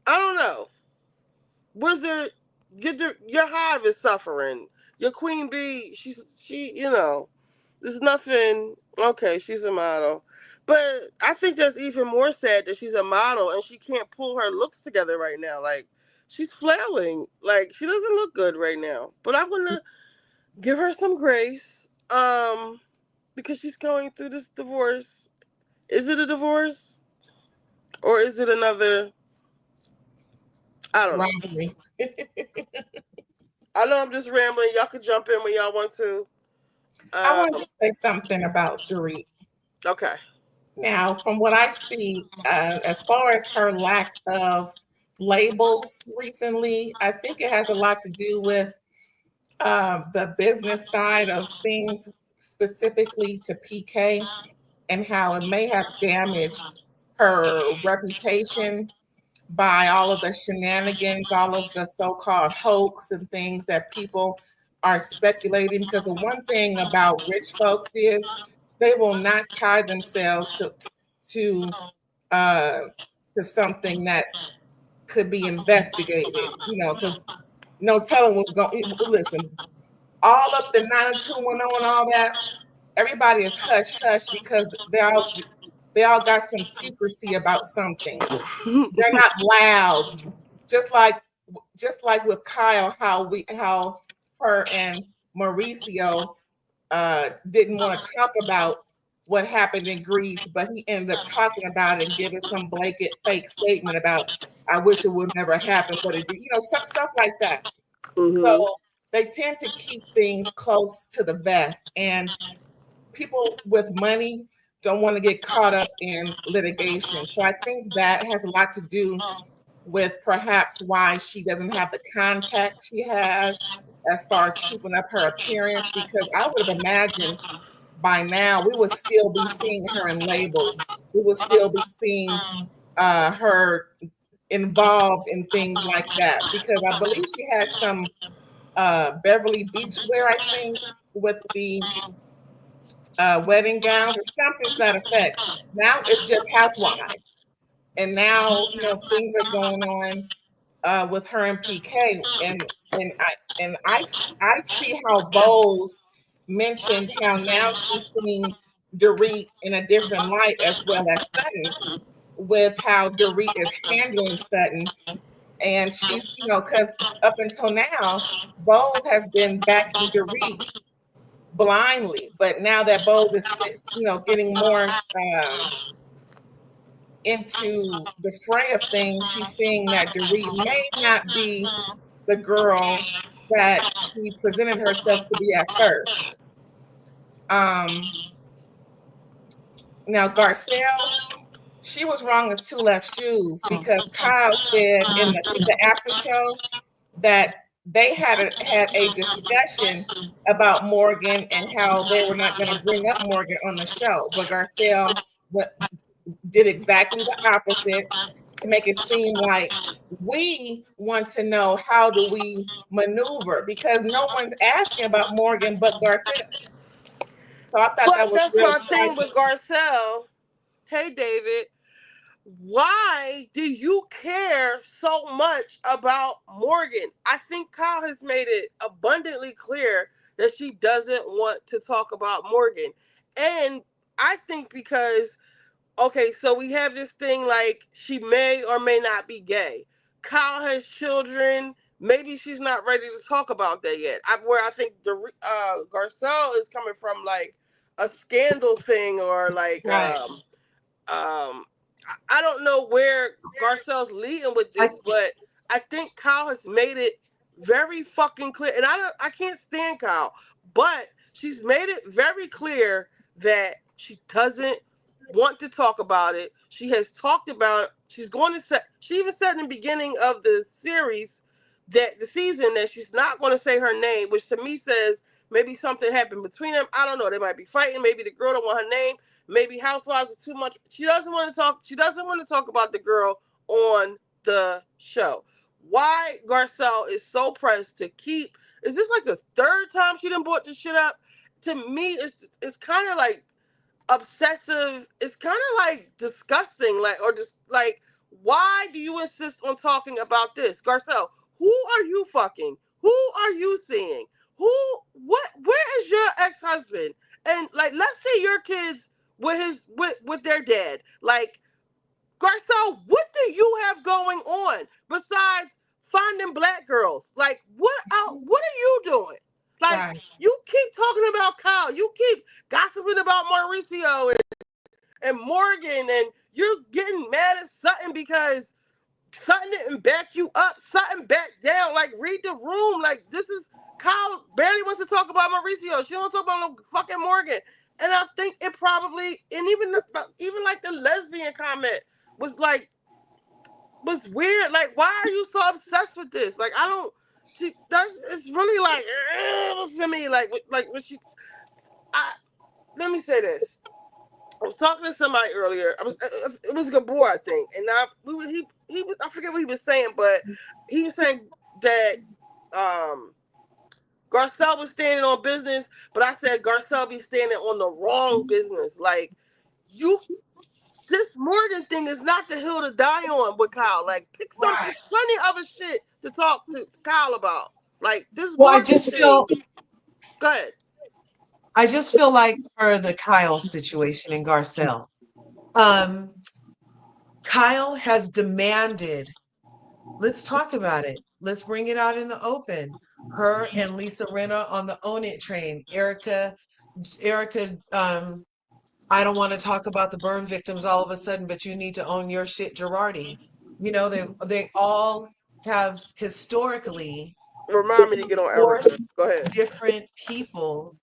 I don't know. Was there your hive is suffering. Your queen bee, there's nothing. Okay, she's a model. But I think that's even more sad that she's a model and she can't pull her looks together right now. Like, she's flailing. Like she doesn't look good right now. But I'm gonna give her some grace. Because she's going through this divorce. Is it a divorce? Or is it another? I don't know. Robbery. I know I'm just rambling. Y'all could jump in when y'all want to. I Um, wanted to say something about Dorit. okay. Now, from what I see, as far as her lack of labels recently, I think it has a lot to do with the business side of things, specifically to PK, and how it may have damaged her reputation by all of the shenanigans, all of the so-called hoax and things that people are speculating. Because the one thing about rich folks is they will not tie themselves to uh, to something that could be investigated. Because no telling what's going. Listen, all up the 90210 and all that. Everybody is hush hush because they all got some secrecy about something. They're not loud. Just like just like with Kyle, how her and Mauricio didn't want to talk about what happened in Greece, but he ended up talking about it and giving some blanket fake statement about I wish it would never happen, but it did, stuff like that. hmm So they tend to keep things close to the vest, and people with money don't want to get caught up in litigation. So I think that has a lot to do with perhaps why she doesn't have the contact she has as far as keeping up her appearance, because I would have imagined by now we would still be seeing her in labels. We would still be seeing her involved in things like that, because I believe she had some Beverly Beach wear, I think, with the wedding gowns or something to that effect. Now it's just Housewives. And now, things are going on with her and PK, and I see how Bowles mentioned how now she's seeing Dorit in a different light as well as Sutton, with how Dorit is handling Sutton, and she's because up until now Bowles has been backing Dorit blindly, but now that Bowles is getting more into the fray of things, she's seeing that Dorit may not be the girl that she presented herself to be at first. Um, Now Garcelle, she was wrong as two left shoes, because Kyle said in the after show that they had a discussion about Morgan and how they were not going to bring up Morgan on the show, but Garcelle did exactly the opposite to make it seem like we want to know how do we maneuver, because no one's asking about Morgan but Garcelle. So I thought that But was that's real my thing tragic. with Garcelle. Hey, David. Why do you care so much about Morgan? I think Kyle has made it abundantly clear that she doesn't want to talk about Morgan. And I think because, okay, so we have this thing like she may or may not be gay. Kyle has children. Maybe she's not ready to talk about that yet. Where I think the Garcelle is coming from, like a scandal thing, or like Right. I don't know where Garcelle's leading with I this, but I think Kyle has made it very fucking clear. And I can't stand Kyle, but she's made it very clear that she doesn't want to talk about it. She has talked about it. She's going to say, she even said in the beginning of the series, that the season, that she's not going to say her name, which to me says maybe something happened between them. I don't know. They might be fighting. Maybe the girl don't want her name. Maybe Housewives is too much. She doesn't want to talk. She doesn't want to talk about the girl on the show. Why Garcelle is so pressed to keep? Is this like the third time she done brought this shit up? To me, it's kind of like obsessive. It's kind of like disgusting. Like, or just like, why do you insist on talking about this, Garcelle? Who are you fucking? Who are you seeing? Who? What? Where is your ex-husband? And like, let's say your kids with their dad. Like, Garcelle, what do you have going on besides fucking black girls. Like, what out? What are you doing? Like, Right. you keep talking about Kyle. You keep gossiping about Mauricio and Morgan, and you're getting mad at Sutton because Sutton didn't back you up. Sutton backed down. Like, read the room. Like, this is Kyle barely wants to talk about Mauricio. She don't talk about no fucking Morgan. And I think it probably, and even like the lesbian comment was like, was weird. Like, why are you so obsessed with this? Like, I don't. It's really like to me. Like when she. I Let me say this. I was talking to somebody earlier. It was Gabor, I think, and he was, I forget what he was saying, but he was saying that Garcelle was standing on business, but I said Garcelle be standing on the wrong business. Like, you, this Morgan thing is not the hill to die on with Kyle. Like, pick some. Right. It's plenty other shit to talk to Kyle about. Like, this Well, Morgan thing. Go ahead. I just feel like for the Kyle situation in Garcelle, um, Kyle has demanded, let's talk about it. Let's bring it out in the open. Her and Lisa Rinna on the Own It train. Erica, I don't want to talk about the burn victims all of a sudden, but you need to own your shit, Girardi. You know, they all have historically Remind me to get on Erica. forced Go ahead. different people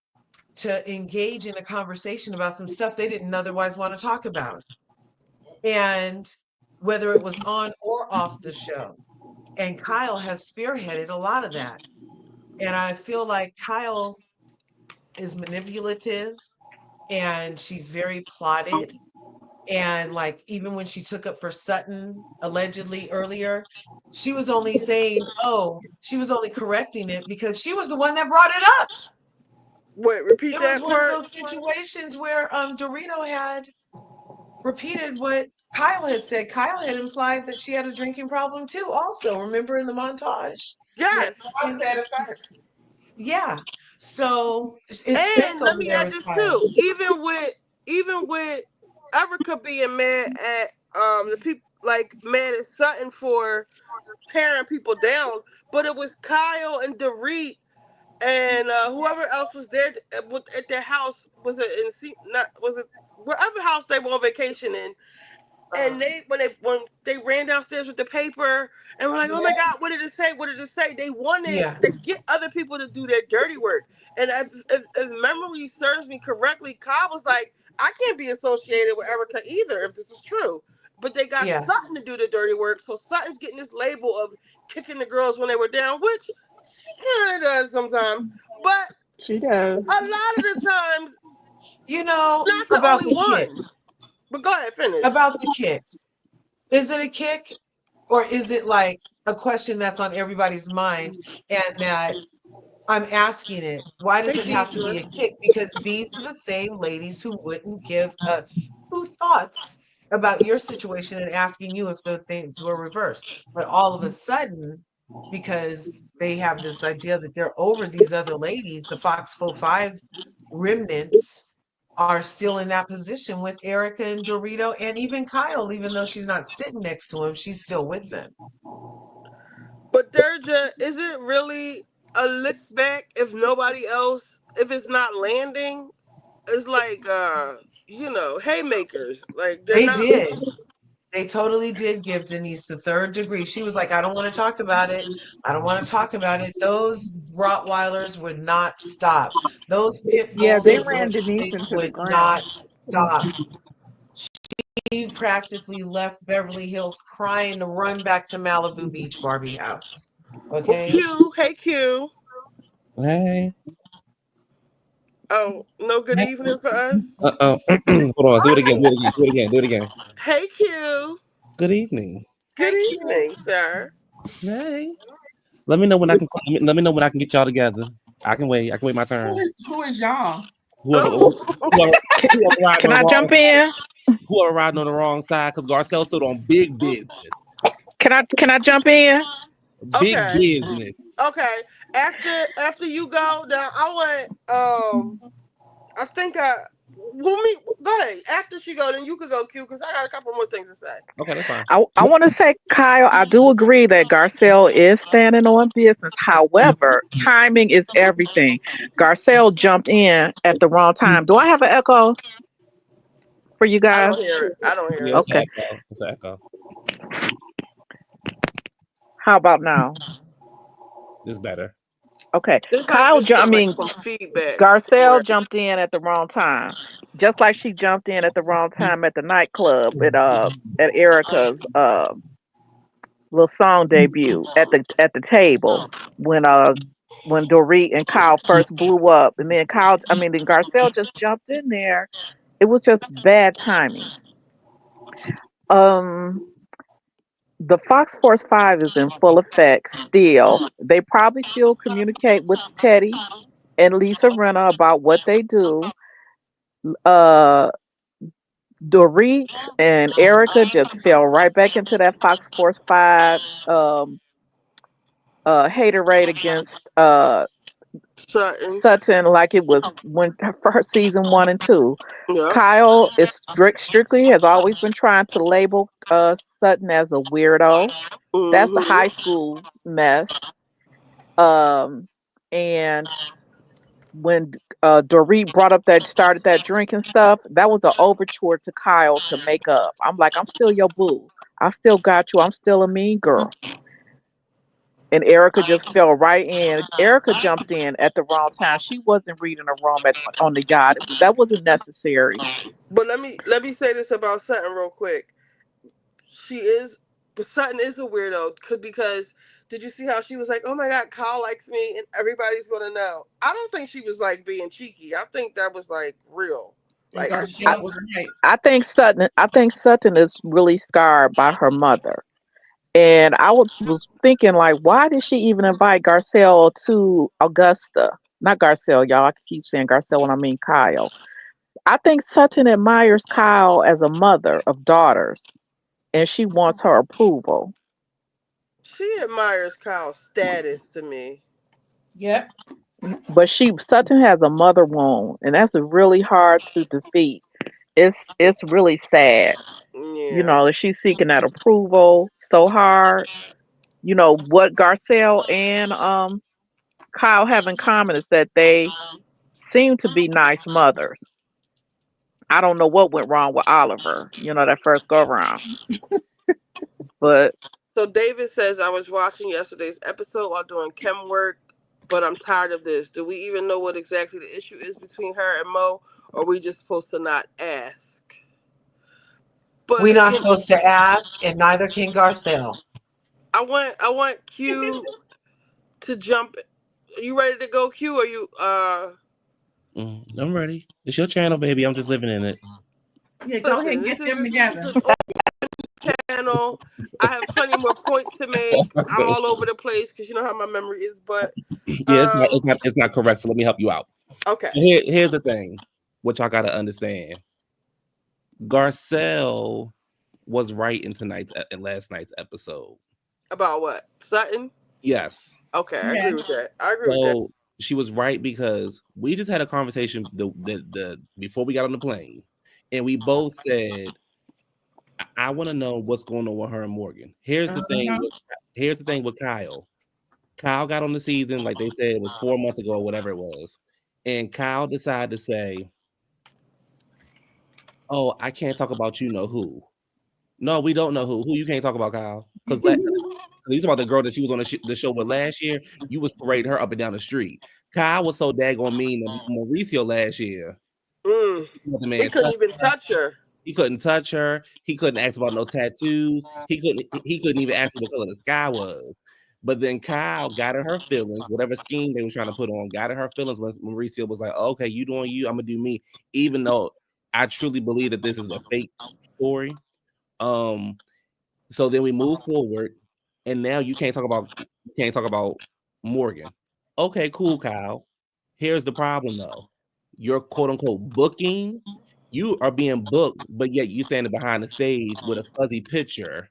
to engage in a conversation about some stuff they didn't otherwise want to talk about. And whether it was on or off the show. And Kyle has spearheaded a lot of that. And I feel like Kyle is manipulative and she's very plotted. And like even when she took up for Sutton allegedly earlier, she was only saying, oh, she was only correcting it because she was the one that brought it up. Wait, repeat It was that one of part. those situations where Dorito had repeated what Kyle had said. Kyle had implied that she had a drinking problem too, also. Remember in the montage? Yeah, Yes. I said it first. Yeah. So it's fake And let over me there add with this Kyle. too. Even with Erica being mad at the people, like mad at Sutton for tearing people down, but it was Kyle and Dorit and whoever else was there at their house. Was it not was it wherever house they were on vacation in? And when they ran downstairs with the paper and were like, "Oh my Yeah. God, what did it say? What did it say?" They wanted Yeah. to get other people to do their dirty work. And if memory serves me correctly, Kyle was like, "I can't be associated with Erica either if this is true." But they got Yeah. Sutton to do the dirty work, so Sutton's getting this label of kicking the girls when they were down, which she kind of does sometimes. But She does. a lot of the times, You know, not the only one. But go ahead, finish. about the kick. Is it a kick or is it like a question that's on everybody's mind and that I'm asking it, why does Hey, it have to be Deidre. a kick? Because these are the same ladies who wouldn't give two thoughts about your situation and asking you if the things were reversed. But all of a sudden, because they have this idea that they're over these other ladies, the Fox 5 remnants are still in that position with Erica and Dorito and even Kyle, even though she's not sitting next to him, she's still with them. But Derja, is it really a lick back if nobody else, if it's not landing? It's like, haymakers. Like, they're They not. did. They totally did give Denise the third degree. She was like, I don't want to talk about it. I don't want to talk about it. Those Rottweilers would not stop. Those pit Yeah, bulls they with ran Denise lipstick into the would ground. not stop. She practically left Beverly Hills crying to run back to Malibu Beach Barbie house. Well, Okay? Q, hey Q. Hey. Oh, no good evening for us. Uh-oh. Hold on. Do it again. Do it again. Do it again. Do it again. Hey Q. Good evening. Good Hey, Q. evening, sir. Hey. Let me know when I can. Let me know when I can get y'all together. I can wait. I can wait my turn. Who is y'all? Whoever, Oh, whoever, whoever riding Can on the I wrong, jump in? whoever riding on the wrong side, because Garcelle stood on big business. Can I jump in? Big okay. business. Okay. After you go, now I want I think Well, me, go ahead. After she go, then you could go, Q, because I got a couple more things to say. Okay, that's fine. I want to say, Kyle, I do agree that Garcelle is standing on business. However, timing is everything. Garcelle jumped in at the wrong time. Do I have an echo for you I guys? don't hear it. I don't hear Yeah, it. it's an Okay. echo. It's an echo. How about now? It's better. Okay. This like this I got like mean, some feedback Garcelle somewhere. jumped in at the wrong time, just like she jumped in at the wrong time at the nightclub at Erica's little song debut at the table when Dorit and Kyle first blew up, and then then Garcelle just jumped in there. It was just bad timing. Um, the Fox Force 5 is in full effect still. They probably still communicate with Teddy and Lisa Rinna about what they do. Uh, Dorit and Erica just fell right back into that Fox Force 5 um, haterade against Sutton. Sutton like it was when for her season 1 and 2. Yep. Kyle is strictly has always been trying to label Sutton as a weirdo. That's the high Mm-hmm. school mess. Um, and when Dorit brought up that started that drinking stuff, that was an overture to Kyle to make up. I'm like, I'm still your boo. I still got you. I'm still a mean girl. And Erica just fell right in. Erica jumped in at the wrong time. She wasn't reading a room on the yacht. That wasn't necessary. But let me say this about Sutton real quick. She is, but Sutton is a weirdo because did you see how she was like, "Oh my God, Kyle likes me, and everybody's gonna know." I don't think she was like being cheeky. I think that was like real, And like because I, Garcelle was right. I think Sutton is really scarred by her mother. And was thinking like, why did she even invite Garcelle to Augusta? Not Garcelle, y'all. I keep saying Garcelle when I mean Kyle. I think Sutton admires Kyle as a mother of daughters, and she wants her approval. she admires Kyle's status to me. Yep. But Sutton has a mother wound, and that's really hard to defeat. It's really sad. You Yeah. know, she's seeking that approval so hard. You know what Garcelle and Kyle have in common is that they seem to be nice mothers. I don't know what went wrong with Oliver, that first go around. But So David says I was watching yesterday's episode while doing chem work, but I'm tired of this. Do we even know what exactly the issue is between her and Mo, or are we just supposed to not ask? We're But not supposed to ask, and neither can Garcelle. I want Q to jump. You ready to go, Q? Or you I'm ready. It's your channel, baby. I'm just living in it. Yeah, go ahead listen? and This get is them this, this is together. an open panel. I have plenty more points to make. I'm all over the place because you know how my memory is. But Yeah, it's not, um, it's not correct. So let me help you out. okay. So here's the thing, what y'all gotta understand. Garcelle was right in last night's episode. About what? Sutton? Yes. Okay, I Yeah. agree with that. I agree with that. So she was right because we just had a conversation the before we got on the plane, and we both said, I want to know what's going on with her and Morgan. Uh-huh. Here's the thing with Kyle. Kyle got on the season, like they said, it was 4 months ago or whatever it was. And Kyle decided to say, "Oh, I can't talk about you know who." No, we don't know who. Who you can't talk about, Kyle? Because you talking about the girl that she was on the show with last year. You was parading her up and down the street. Kyle was so daggone mean to Mauricio last year. Mm. The He man couldn't touched even her. touch her. He couldn't touch her. He couldn't ask about no tattoos. He couldn't even ask what the color of the sky was. But then Kyle got in her feelings, whatever scheme they were trying to put on, got in her feelings when Mauricio was like, okay, you doing you, I'm gonna do me, even though I truly believe that this is a fake story. Um, so then we move forward, and now you can't talk about Morgan. Okay, cool, Kyle. Here's the problem though. Your quote unquote booking, you are being booked, but yet you standing behind the stage with a fuzzy picture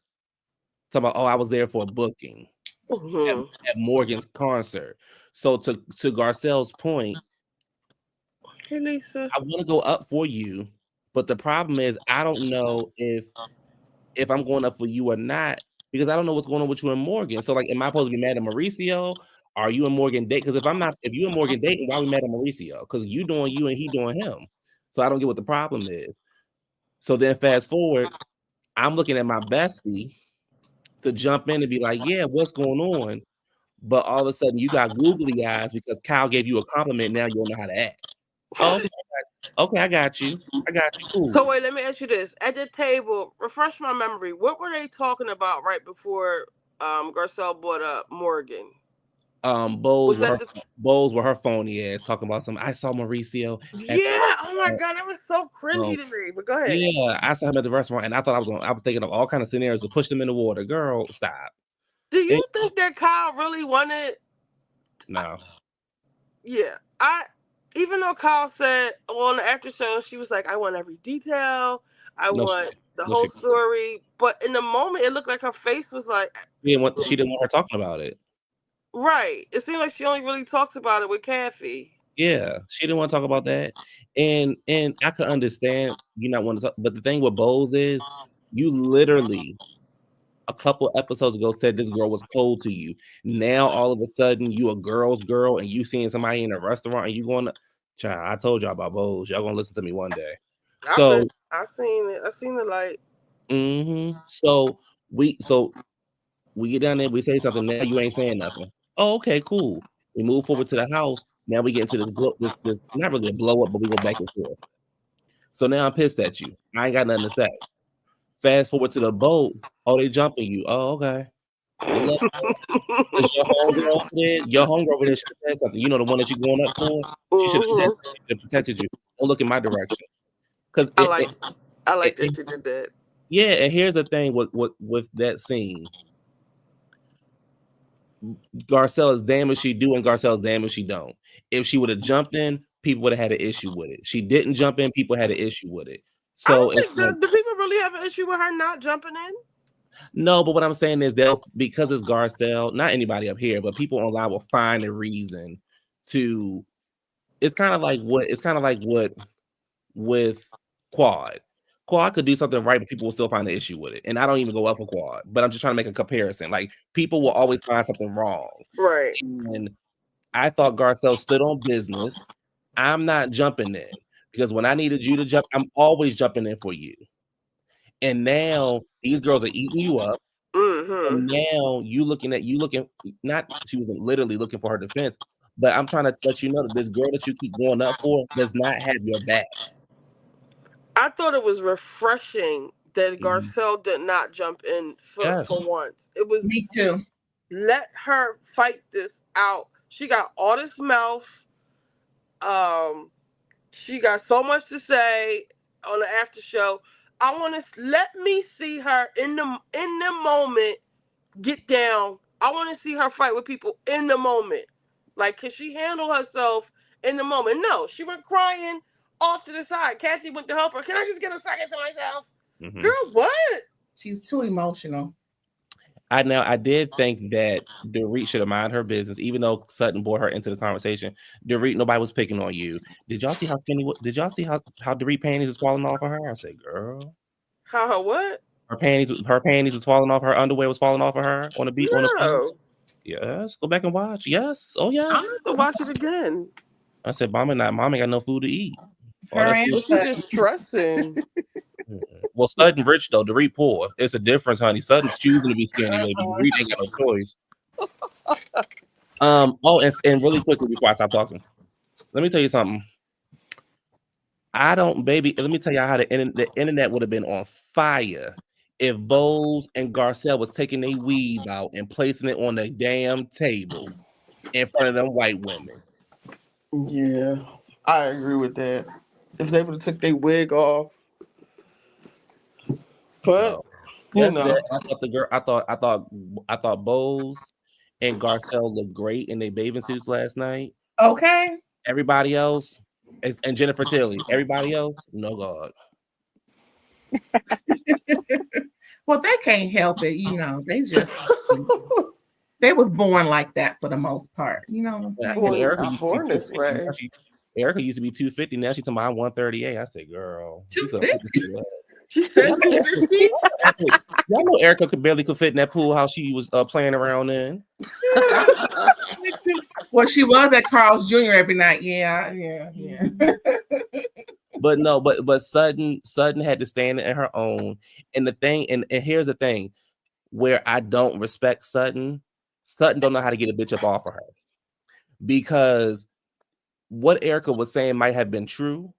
talking about, oh, I was there for a booking at, Hmm. at Morgan's concert. So to Garcelle's point, Hey, Lisa. I want to go up for you, but the problem is I don't know if I'm going up for you or not because I don't know what's going on with you and Morgan. So like, am I supposed to be mad at Mauricio? Are you and Morgan date? Because if you and Morgan dating, why are we mad at Mauricio? Because you doing you and he doing him. So I don't get what the problem is. So then fast forward, I'm looking at my bestie to jump in and be like, yeah, what's going on? But all of a sudden you got googly eyes because Kyle gave you a compliment. Now you don't know how to act. Oh, okay, I got you. I got you. So Cool. wait, let me ask you this: at the table, refresh my memory. What were they talking about right before Garcelle brought up Morgan? Bowles Was with that her the? Bowles with her phony ass talking about some. I saw Mauricio at Yeah. Oh my god, that was so um, cringy to me. But go ahead. yeah, I saw him at the restaurant, and I thought I was thinking of all kind of scenarios to push them in the water. Girl, stop. Do And, you think that Kyle really wanted? no, Yeah, I. Even though Kyle said on the after show, she was like, "I want every detail. I no, want the no, whole story." But in the moment, it looked like her face was like, she didn't want her talking about it. right. It seemed like she only really talks about it with Kathy. Yeah, she didn't want to talk about that, and I could understand you not want to talk. But the thing with Bowles is, you literally a couple episodes ago said this girl was cold to you. Now all of a sudden you a girl's girl and you seeing somebody in a restaurant and you going to child, I told y'all about Bowles. Y'all gonna listen to me one day. I've been, So I seen it. I seen the light. so we get down there, we say something, now you ain't saying nothing. Oh, okay, cool. We move forward to the house. Now we get into this not really a blow up, but we go back and forth. So now I'm pissed at you. I ain't got nothing to say. Fast forward to the boat. Oh, they jumping you. Oh, okay. Good luck. Because your homegirl over there should have said something. You know, the one that you're going up for, she should have said Hmm. something. She should have protected you. Don't look in my direction. Because I like, I like that she did that. yeah, and here's the thing with that scene. Garcelle is damn if she do, and Garcelle's damn if she don't. If she would have jumped in, people would have had an issue with it. She didn't jump in, people had an issue with it. I So don't it's think like, do people really have an issue with her not jumping in. no, but what I'm saying is they'll because it's Garcelle, not anybody up here, but people online will find a reason to. It's kind of like what with Quad. Quad could do something right, but people will still find the issue with it. And I don't even go up for Quad, but I'm just trying to make a comparison. Like people will always find something wrong. Right. And I thought Garcelle stood on business. I'm not jumping in because when I needed you to jump, I'm always jumping in for you. And now these girls are eating you up. Hmm. And now you looking not she wasn't literally looking for her defense, but I'm trying to let you know that this girl that you keep going up for does not have your back. I thought it was refreshing that Mhm. Garcelle did not jump in Yes. for once. It was Me too. let her fight this out. She got all this mouth. Um, she got so much to say on the after show. I want to let me see her in the moment get down. I want to see her fight with people in the moment. Like, can she handle herself in the moment? No, she went crying off to the side. Kathy went to help her. Can I just get a second to myself? Mhm. Girl, what? She's too emotional. I did think that Dorit should have mind her business, even though Sutton brought her into the conversation. Dorit, nobody was picking on you. Did y'all see how skinny? Did y'all see how Dorit panties was falling off of her? I said, girl, How her what? her panties was falling off. Her underwear was falling off of her on the beat on the beach. No. Yes, go back and watch. Yes, oh I'm yes. going to watch it again. I said, mom ain't got no food to eat. All Her that and food. Well, she just stressing. Well, Sutton rich though. Dorit poor. It's a difference, honey. Sutton's choosing to be skinny, baby. Dorit ain't got no choice. Oh, and really quickly before I stop talking, let me tell you something. I don't, baby. Let me tell y'all how the internet would have been on fire if Bowles and Garcelle was taking their weave out and placing it on the damn table in front of them white women. Yeah, I agree with that. If they would have took their wig off, but So you that's that. know, I thought the girl. I thought Bowles and Garcelle looked great in their bathing suits last night. Okay. Everybody else, and Jennifer Tilly. Everybody else, no God. Well, they can't help it, they just they was born like that for the most part. You know what I'm And, saying? and well, Erica not used to be born too this pretty. way. Erica used to be 250. Now she's talking about 138. I said, girl, you could 250. She said 250. Y'all know Erica could fit in that pool house she was playing around in. Well, she was at Carl's Jr. every night. Yeah. But no, but Sutton had to stand in her own. And the thing, and here's the thing, where I don't respect Sutton don't know how to get a bitch up off of her. Because what Erica was saying might have been true,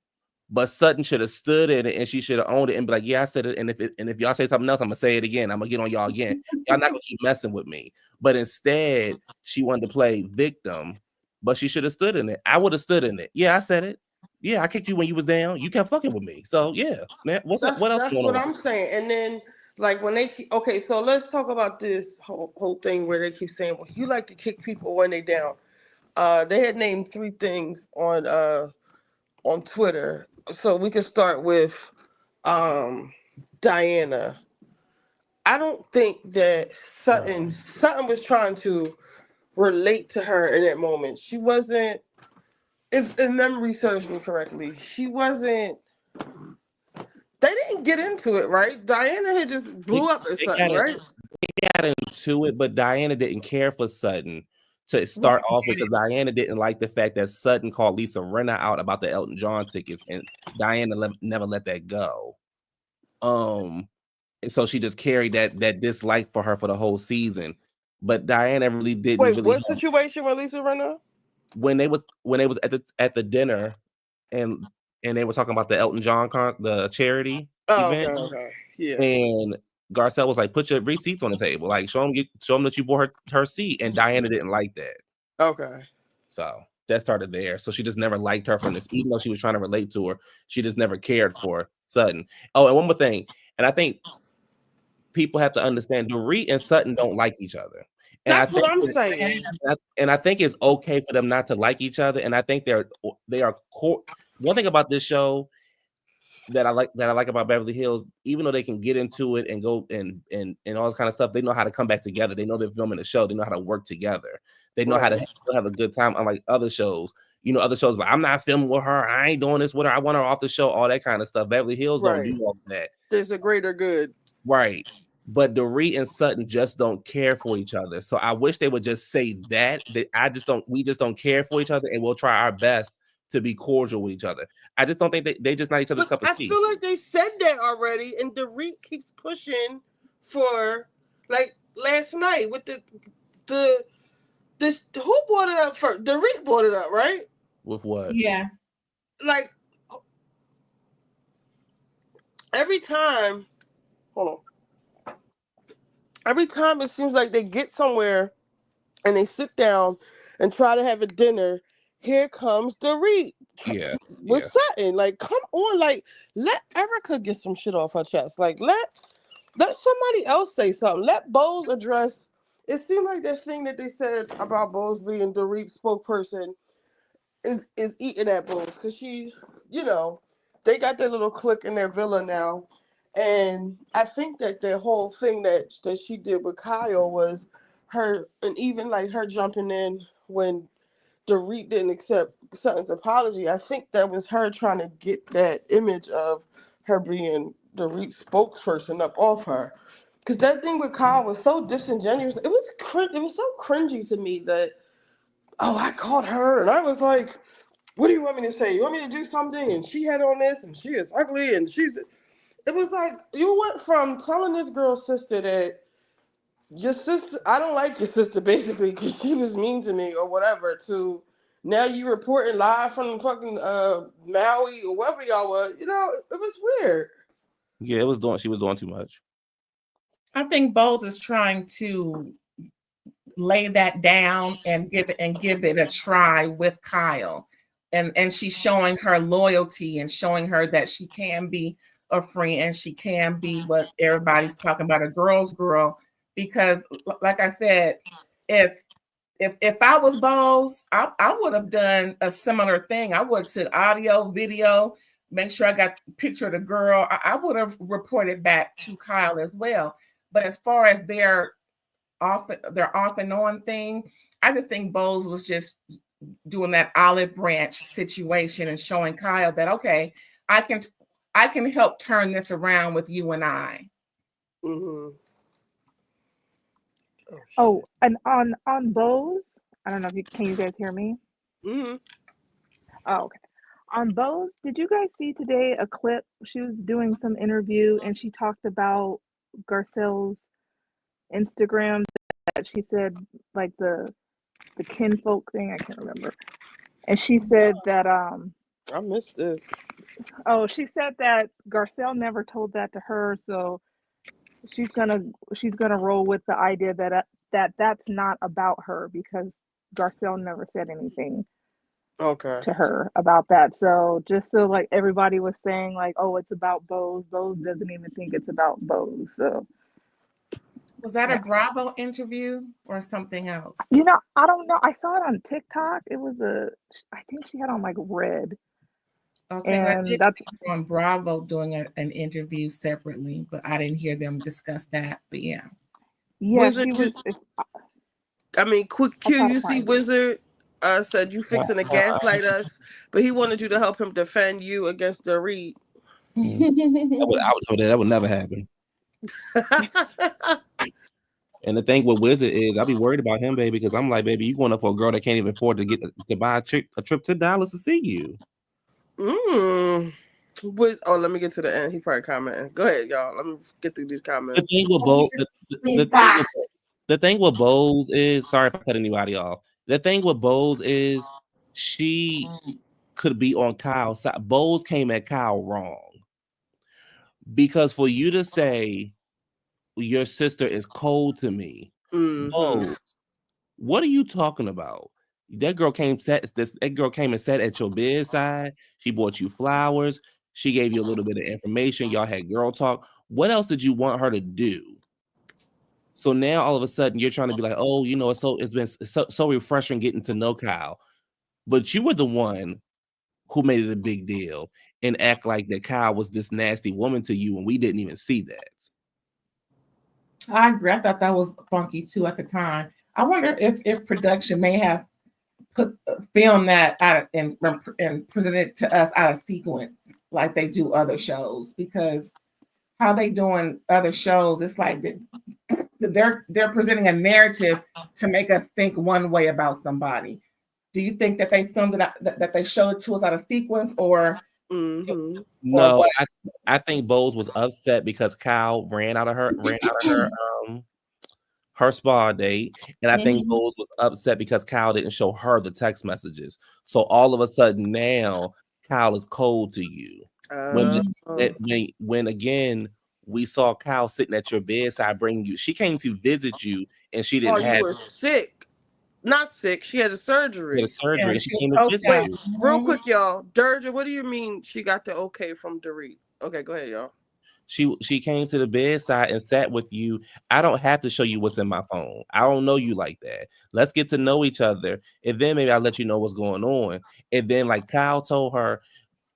but Sutton should have stood in it and she should have owned it and be like, yeah, I said it. And if y'all say something else, I'm gonna say it again. I'm gonna get on y'all again. Y'all not gonna keep messing with me. But instead, she wanted to play victim, but she should have stood in it. I would have stood in it. Yeah, I said it. Yeah, I kicked you when you was down. You kept fucking with me. So yeah, man, what else That's going what on? I'm saying. And then like when they keep, okay, so let's talk about this whole thing where they keep saying, well, you like to kick people when they down. They had named 3 things on Twitter. So we can start with Diana. I don't think that Sutton was trying to relate to her in that moment. She wasn't, if memory serves me correctly, she wasn't, they didn't get into it, right? Diana had just blew up at They Sutton, right? got into it, but Diana didn't care for Sutton to start off with, because Diana didn't like the fact that Sutton called Lisa Rinna out about the Elton John tickets, and Diana never let that go. And so she just carried that dislike for her for the whole season. But Diana really didn't Wait, really what situation with Lisa Rinna? when they was at the dinner and they were talking about the Elton John the charity Oh, event, okay. Yeah. and Garcelle was like, put your receipts on the table, like show them that you bought her seat, and Diana didn't like that. Okay. So that started there. So she just never liked her from this, even though she was trying to relate to her. She just never cared for Sutton. Oh, and one more thing, and I think people have to understand, Dorit and Sutton don't like each other. And That's what I'm saying. I think it's okay for them not to like each other. And I think they are one thing about this show that I like about Beverly Hills, even though they can get into it and go and all this kind of stuff, they know how to come back together. They know they're filming the show. They know how to work together. They know how to still have a good time. Unlike other shows, other shows, but I'm not filming with her. I ain't doing this with her. I want her off the show. All that kind of stuff. Beverly Hills don't do all that. There's a greater good. Right. But Dorit and Sutton just don't care for each other. So I wish they would just say that we just don't care for each other, and we'll try our best to be cordial with each other. I just don't think they just not each other's cup of tea. I feel like they said that already, and Dorit keeps pushing for, like last night with the who brought it up first? Dorit brought it up, right? With what? Yeah. Like every time, hold on. Every time it seems like they get somewhere and they sit down and try to have a dinner, here comes Dorit. Yeah. With Sutton. Like, come on, like, let Erica get some shit off her chest. Like, let somebody else say something. Let Bose address. It seemed like that thing that they said about Bose being Dorit's spokesperson is eating at Bose, because she, they got their little clique in their villa now. And I think that the whole thing that she did with Kyle was her, and even like her jumping in when Dorit didn't accept Sutton's apology. I think that was her trying to get that image of her being Dorit's spokesperson up off her. Because that thing with Kyle was so disingenuous. It was so cringy to me that, oh, I caught her, and I was like, what do you want me to say? You want me to do something? And she had on this, and she is ugly, and she's. It was like you went from telling this girl's sister that your sister, I don't like your sister, basically, because she was mean to me or whatever, to now you reporting live from fucking Maui or wherever y'all were. It was weird. Yeah, she was doing too much. I think Bose is trying to lay that down and give it a try with Kyle. And she's showing her loyalty and showing her that she can be a friend and she can be what everybody's talking about, a girl's girl. Because like I said, if I was Bose, I would have done a similar thing. I would have said audio, video, make sure I got a picture of the girl. I would have reported back to Kyle as well. But as far as their off and on thing, I just think Bose was just doing that olive branch situation and showing Kyle that, okay, I can help turn this around with you and I. Mm-hmm. Oh Oh, shit. and on Bose, I don't know if you guys hear me? Mm-hmm. Oh, okay. On Bose, did you guys see today a clip? She was doing some interview and she talked about Garcelle's Instagram that she said like the kinfolk thing, I can't remember. And she said that I missed this. oh, she said that Garcelle never told that to her, so she's gonna she's gonna roll with the idea that that's not about her because Garcelle never said anything Okay. to her about that. So just so like everybody was saying like, oh, it's about Bose. Bose doesn't even think it's about Bose. So Was that a yeah. Bravo interview or something else? You know, I don't know. I saw it on TikTok. It was I think she had on like red. Okay, I And did that's see her on Bravo doing an interview separately, but I didn't hear them discuss that. But yeah. yeah, Wizard, she was I mean, quick I'll Q. try to You see, find it. Wizard said you fixing to gaslight us, but he wanted you to help him defend you against Dorit. That would never happen. And the thing with Wizard is, I be worried about him, baby, because I'm like, baby, you going up for a girl that can't even afford to get to buy a trip to Dallas to see you. Let me get to the end. He probably commenting. Go ahead, y'all. Let me get through these The comments. thing with Bo, the thing with Bose is, sorry if I cut anybody off. The thing with Bose is, she could be on Kyle's side. Bose came at Kyle wrong because for you to say your sister is cold to me, Mm-hmm. Bose, what are you talking about? That girl came and sat at your bedside. She bought you flowers. She gave you a little bit of information. Y'all had girl talk. What else did you want her to do? So now all of a sudden you're trying to be like, oh, it's been so refreshing getting to know Kyle. But you were the one who made it a big deal and act like that Kyle was this nasty woman to you, and we didn't even see that. I agree. I thought that was funky too at the time. I wonder if production may have put filmed that out and presented it to us out of sequence like they do other shows, because how they doing other shows, it's like they're presenting a narrative to make us think one way about somebody. Do you think that they filmed it that they showed it to us out of sequence, or No, what? I think Bose was upset because Kyle ran out of her spa date, and I think Bose was upset because Kyle didn't show her the text messages. So all of a sudden now Kyle is cold to you. When again we saw Kyle sitting at your bedside bringing you, she came to visit you and she Oh, didn't you have were sick. Not sick. She had a get a surgery. surgery Yeah, and she she was came to post visit down. Wait, you. real quick, y'all. Durja, what do you mean she got the okay from Dorit? Okay, go ahead, y'all. She came to the bedside and sat with you. I don't have to show you what's in my phone. I don't know you like that. Let's get to know each other, and then maybe I'll let you know what's going on. And then, like Kyle told her,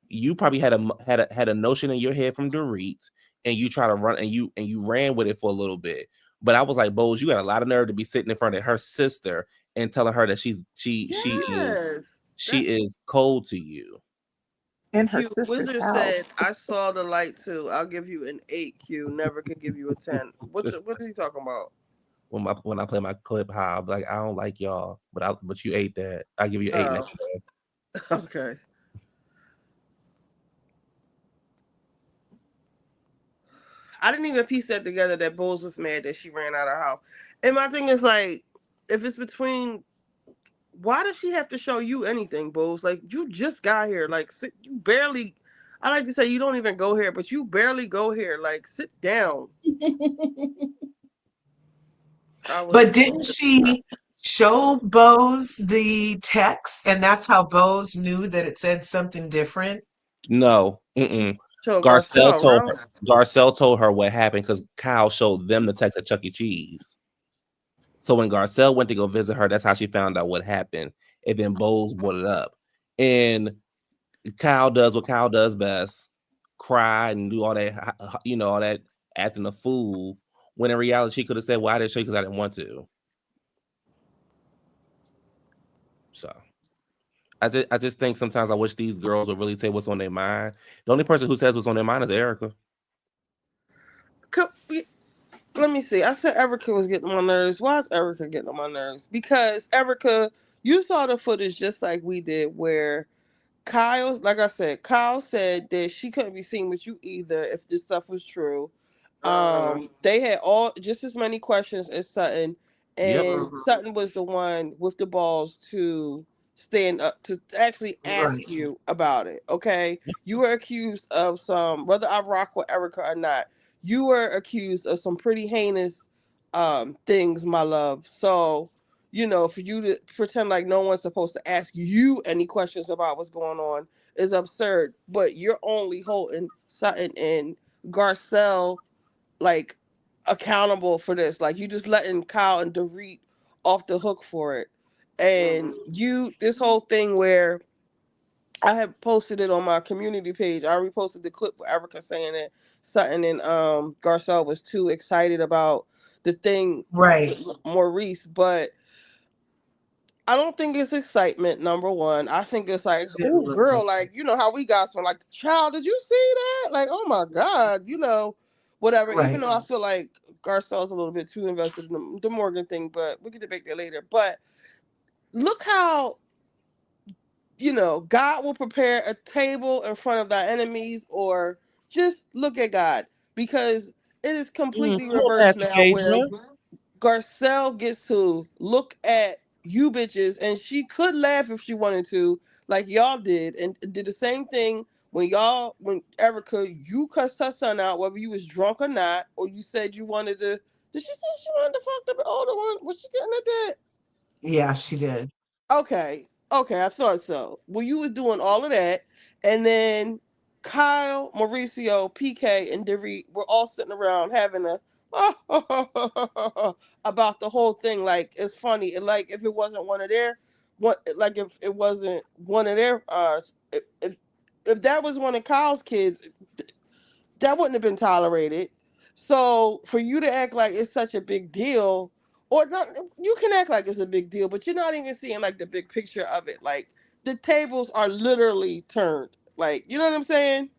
you probably had a notion in your head from Dorit, and you try to run and you ran with it for a little bit. But I was like, Bose, you got a lot of nerve to be sitting in front of her sister and telling her that Yes. she That's is cold to you. in her Q. sister's Wizard house. said, I saw the light too. I'll give you an 8, Q. Never could give you a 10. What is he talking about? When I play my clip, how I'll be like, I don't like y'all, but you ate that. I give you 8 Oh, next. okay. I didn't even piece that together that Bulls was mad that she ran out of her house. And my thing is like, if it's between, why does she have to show you anything, Bulls? Like, you just got here. Like, you barely, I like to say you don't even go here, but you barely go here. Like, sit down. But didn't she show Bose the text, and that's how Bose knew that it said something different? No, She mm-mm. showed Garcelle Garcelle, told her. right? Garcelle told her what happened because Kyle showed them the text at Chuck E. Cheese. So when Garcelle went to go visit her, that's how she found out what happened. And then Bowles brought it up. And Kyle does what Kyle does best: cry and do all that, all that acting a fool. When in reality, she could have said, "Well, I didn't show you because I didn't want to." So I just think sometimes I wish these girls would really say what's on their mind. The only person who says what's on their mind is Erica. Let me see. I said Erica was getting on my nerves. Why is Erica getting on my nerves? Because Erica, you saw the footage just like we did, where Kyle's, like I said, Kyle said that she couldn't be seen with you either if this stuff was true. They had all just as many questions as Sutton, Yep. and Sutton was the one with the balls to stand up to actually ask Right. you about it. Okay, you were accused of some, whether I rock with Erica or not, you were accused of some pretty heinous things, my love. So, for you to pretend like no one's supposed to ask you any questions about what's going on is absurd. But you're only holding Sutton and Garcelle like accountable for this. Like you just letting Kyle and Dorit off the hook for it. And this whole thing where I had posted it on my community page. I reposted the clip with Erica saying that Sutton and Garcelle was too excited about the thing Right. with Maurice, but I don't think it's excitement. Number one, I think it's like, Didn't oh, look girl, like like how we got some like, child, did you see that? Like, oh my god, whatever. Even right. though I feel like Garcelle's a little bit too invested in the Morgan thing, but we can debate that later. But look how God will prepare a table in front of thy enemies, or just look at God, because it is completely Come on, reversed Pastor now, where Phaedra. Garcelle gets to look at you bitches, and she could laugh if she wanted to, like y'all did, and did the same thing when Erica, you cussed her son out, whether you was drunk or not, or you said you wanted to. Did she say she wanted to fuck the older one? Was she getting at that? Yeah, she did. Okay, okay, I thought so. Well, you was doing all of that, and then Kyle, Mauricio, PK, and Dorit were all sitting around having a about the whole thing. Like it's funny, and like if it wasn't one of their, what like if it wasn't one of their, if that was one of Kyle's kids, that wouldn't have been tolerated. So for you to act like it's such a big deal, or not, you can act like it's a big deal, but you're not even seeing like the big picture of it. Like the tables are literally turned. Like you know what I'm saying?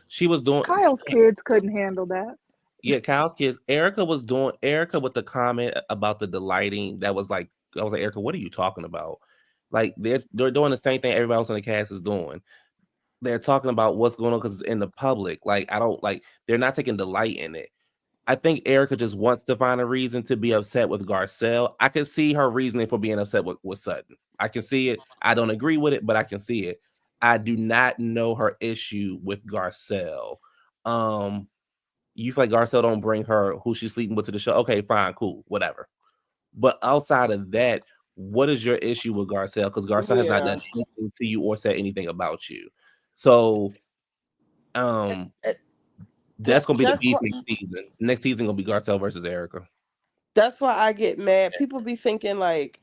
She was doing. Kyle's kids couldn't handle that. Yeah, Kyle's kids. Erica with the comment about the delighting. That was like, I was like, Erica, what are you talking about? Like they're doing the same thing everybody else on the cast is doing. They're talking about what's going on because it's in the public. Like I don't like. They're not taking delight in it. I think Erica just wants to find a reason to be upset with Garcelle. I can see her reasoning for being upset with Sutton. I can see it. I don't agree with it, but I can see it. I do not know her issue with Garcelle. Um, you feel like Garcelle don't bring her who she's sleeping with to the show. Okay, fine, cool, whatever. But outside of that, what is your issue with Garcelle? Because Garcelle has not Yeah. done anything to you or said anything about you. So um Eh, that's gonna be the That's beef what. next season. Next season gonna be Garcelle versus Erica. That's why I get mad. People be thinking like.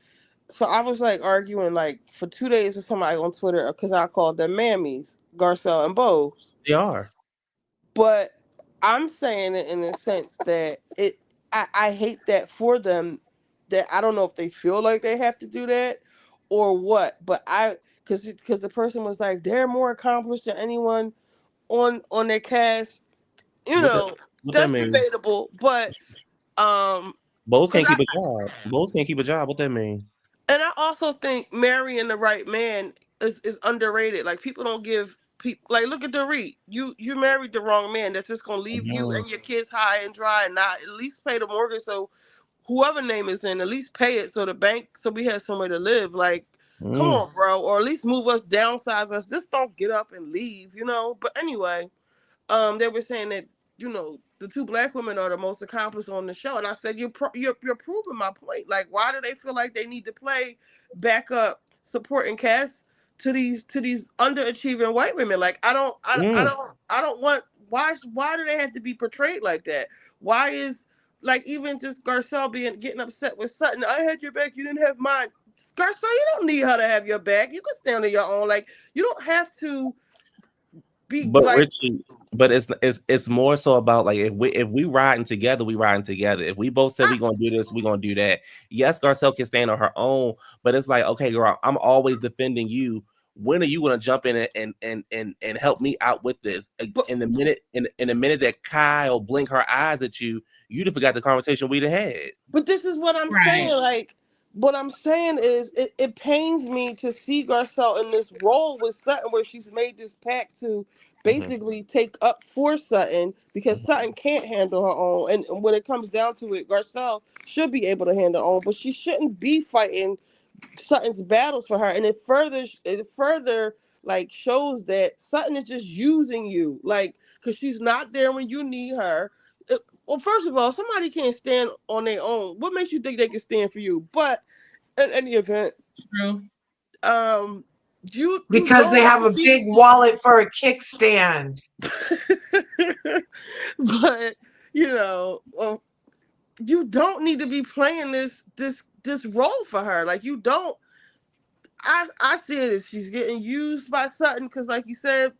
So I was like arguing like for 2 days with somebody on Twitter because I called them mammies, Garcelle and Bose. They are. But I'm saying it in a sense that I hate that for them, that I don't know if they feel like they have to do that or what, but because the person was like they're more accomplished than anyone on their cast, you What that know, what that that's mean? debatable, but um Both because can't keep a job. Both can't keep a job. What that mean? and I also think marrying the right man is underrated. Like people don't give people, like look at Dorit. You married the wrong man. That's just gonna leave you Mhm. and your kids high and dry, and not at least pay the mortgage. So whoever name is in, at least pay it so the bank, so we have somewhere to live. Like, come Mm. on, bro, or at least move us, downsize us. Just don't get up and leave. But anyway, they were saying that the two black women are the most accomplished on the show, and I said you're proving my point. Like, why do they feel like they need to play backup supporting cast to these underachieving white women? Like, Mm. I don't want. Why do they have to be portrayed like that? Why is like even just Garcelle getting upset with Sutton? I had your back, you didn't have mine. Garcelle, you don't need her to have your back. You can stand on your own. Like, you don't have to Be But like, Richie, but it's more so about like if we riding together, we riding together. If we both said I, we gonna do this, we gonna do that. Yes, Garcelle can stand on her own, but it's like, okay, girl, I'm always defending you. When are you gonna jump in and help me out with this? but In the minute that Kyle blink her eyes at you, you'd have forgot the conversation we'd have had. But this is what I'm Right. saying. Like, what I'm saying is, it pains me to see Garcelle in this role with Sutton, where she's made this pact to Mhm, basically take up for Sutton because mhm. Sutton can't handle her own. And when it comes down to it, Garcelle should be able to handle her own, but she shouldn't be fighting Sutton's battles for her. And it further like shows that Sutton is just using you, like, because she's not there when you need her. Well, first of all, somebody can't stand on their own. What makes you think they can stand for you? But in any event, True. um, you Because they don't have have to a be. big wallet for a kickstand. But well, you don't need to be playing this role for her. Like, you don't. I see it as she's getting used by Sutton because, like you said,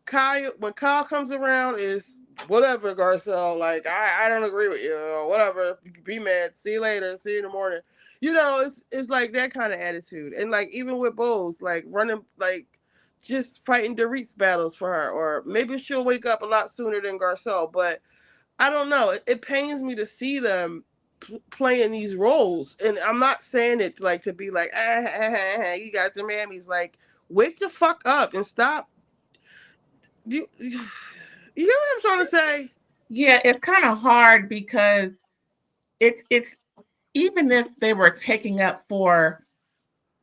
Kyle, when Kyle comes around, is whatever, Garcelle. Like, I don't agree with you, or whatever. You can be mad. See you later. See you in the morning. It's like that kind of attitude. And like, even with Bose, like running, like just fighting Dorit's battles for her, or maybe she'll wake up a lot sooner than Garcelle. But I don't know. It pains me to see them playing these roles, and I'm not saying it like to be like, you guys are mammies. Like, wake the fuck up and stop. You hear what I'm trying to say? Yeah, it's kind of hard because it's even if they were taking up for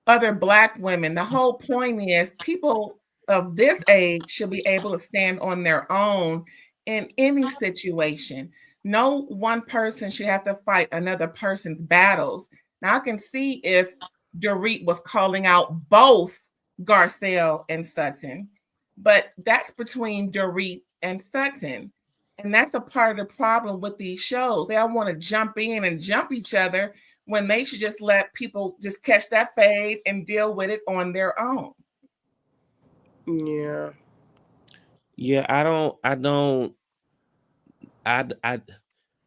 other Black women, the whole point is people of this age should be able to stand on their own in any situation. No one person should have to fight another person's battles. Now, I can see if Dorit was calling out both Garcelle and Sutton, but that's between Dorit and Sutton. And that's a part of the problem with these shows. They all want to jump in and jump each other when they should just let people just catch that fade and deal with it on their own. Yeah. Yeah, I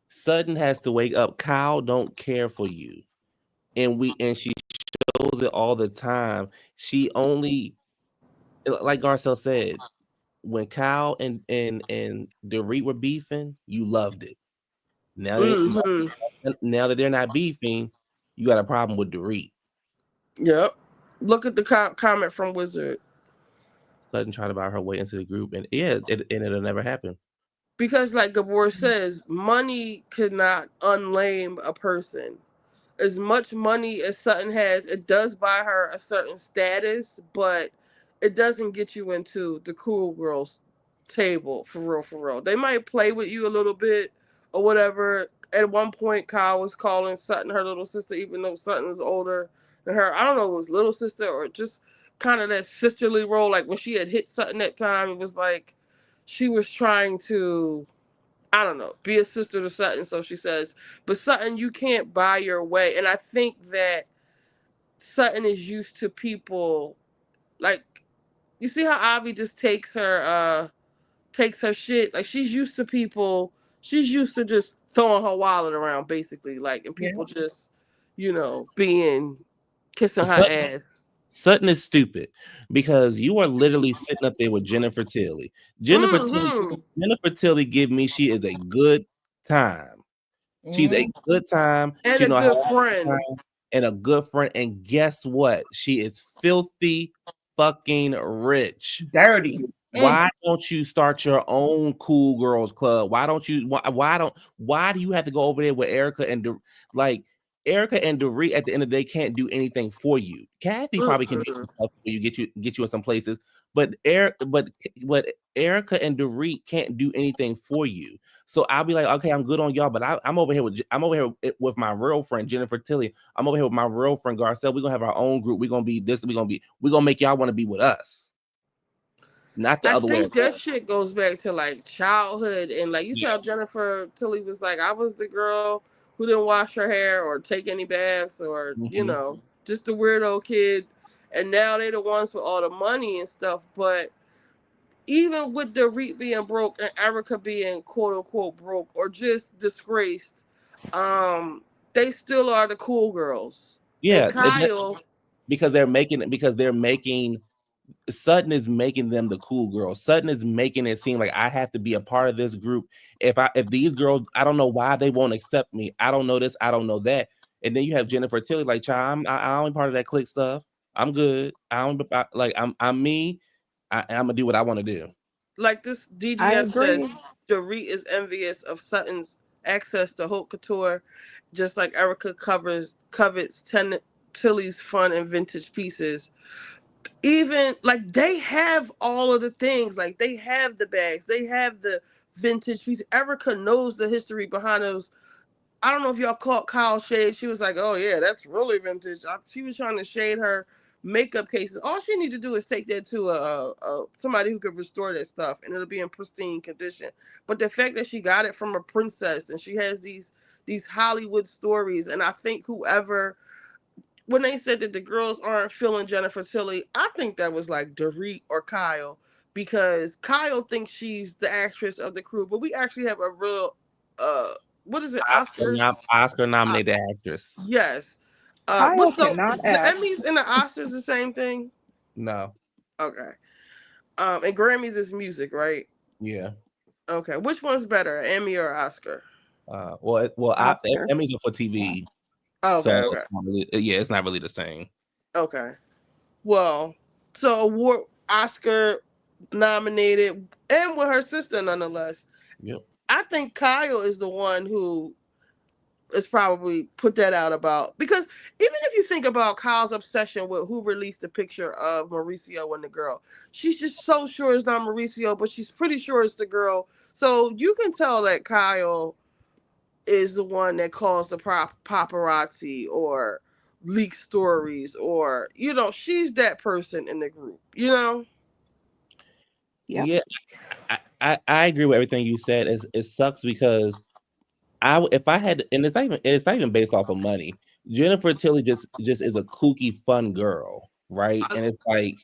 Sutton has to wake up. Kyle don't care for you, and she shows it all the time. She only, like Garcelle said, when Kyle and Dorit were beefing, you loved it. Now that Mm-hmm. now that they're not beefing, you got a problem with Dorit. Yep. Look at the comment from Wizard. Sutton tried to buy her way into the group, and yeah, it'll never happen. Because, like Gabor says, money could not unlame a person. As much money as Sutton has, it does buy her a certain status, but it doesn't get you into the cool girls table, for real, for real. They might play with you a little bit or whatever. At one point, Kyle was calling Sutton her little sister, even though Sutton was older than her. I don't know if it was little sister or just kind of that sisterly role. Like, when she had hit Sutton that time, it was like she was trying to, I don't know, be a sister to Sutton, so she says. But Sutton, you can't buy your way. And I think that Sutton is used to people, like, you see how Avi just takes her shit? Like, she's used to people, she's used to just throwing her wallet around, basically, like, and Yeah. people just, being kissing her Sutton, ass. Sutton is stupid because you are literally sitting up there with Jennifer Tilly. Mm-hmm. Jennifer Tilly give me she is a good time. She's a Mhm. good time. And She a know how to good have a good friend. time and a good friend. And guess what? She is filthy fucking rich. Dirty. Mm. Why don't you start your own cool girls club? Why do you have to go over there with Erica and like Erica and Dorit at the end of the day can't do anything for you. Kathy probably can do Mm-mm. some stuff for you, get you in some places, but but Erica and Dorit can't do anything for you. So I'll be like, okay, I'm good on y'all, but I'm over here with my real friend Jennifer Tilly. I'm over here with my real friend Garcelle. We're gonna have our own group. We're gonna be this. We're gonna make y'all want to be with us, not the I other way think that around. shit goes back to like childhood, and like you Yeah. saw Jennifer Tilly was like, I was the girl who didn't wash her hair or take any baths, or Hmm. just the weirdo kid, and now they the ones with all the money and stuff. But even with Dorit being broke and Erica being quote unquote broke or just disgraced, um, they still are the cool girls. And Yeah, Kyle, because they're making Sutton is making them the cool girls. Sutton is making it seem like I have to be a part of this group. If these girls, I don't know why they won't accept me. I don't know this. I don't know that. And then you have Jennifer Tilly like, child, I'm part of that clique stuff. I'm good. I'm me. I'm gonna do what I want to do. like this I DGF says, agree. Dorit is envious of Sutton's access to haute couture, just like Erica covets Tilly's fun and vintage pieces. Even like they have all of the things, like they have the bags, they have the vintage pieces. Erica knows the history behind those. I don't know if y'all caught Kyle shade. She was like, "Oh yeah, that's really vintage." She was trying to shade her makeup cases. All she need to do is take that to a somebody who could restore that stuff, and it'll be in pristine condition. But the fact that she got it from a princess, and she has these Hollywood stories, and I think whoever, when they said that the girls aren't feeling Jennifer Tilly, I think that was like Dorit or Kyle, because Kyle thinks she's the actress of the crew, but we actually have a real uh what is it, Oscars? Oscar Uh, nominated actress. yes. Kyle What's cannot the act. Emmys and the Oscars the same thing? No. Okay. And Grammys is music, right? Yeah. Okay. Which one's better, Emmy or Oscar? Oscar. Emmys are for TV, so Okay, okay, it's not really, yeah, it's not really the same. okay. Well, so award Oscar nominated and with her sister nonetheless. Yep. I think Kyle is the one who is probably put that out about, because even if you think about Kyle's obsession with who released the picture of Mauricio and the girl, she's just so sure it's not Mauricio, but she's pretty sure it's the girl. So you can tell that Kyle is the one that caused the paparazzi or leak stories, or she's that person in the group. Yep. Yeah, I agree with everything you said. It sucks because if I had, and it's not even based off of money. Jennifer Tilly just is a kooky fun girl, right? I, And it's like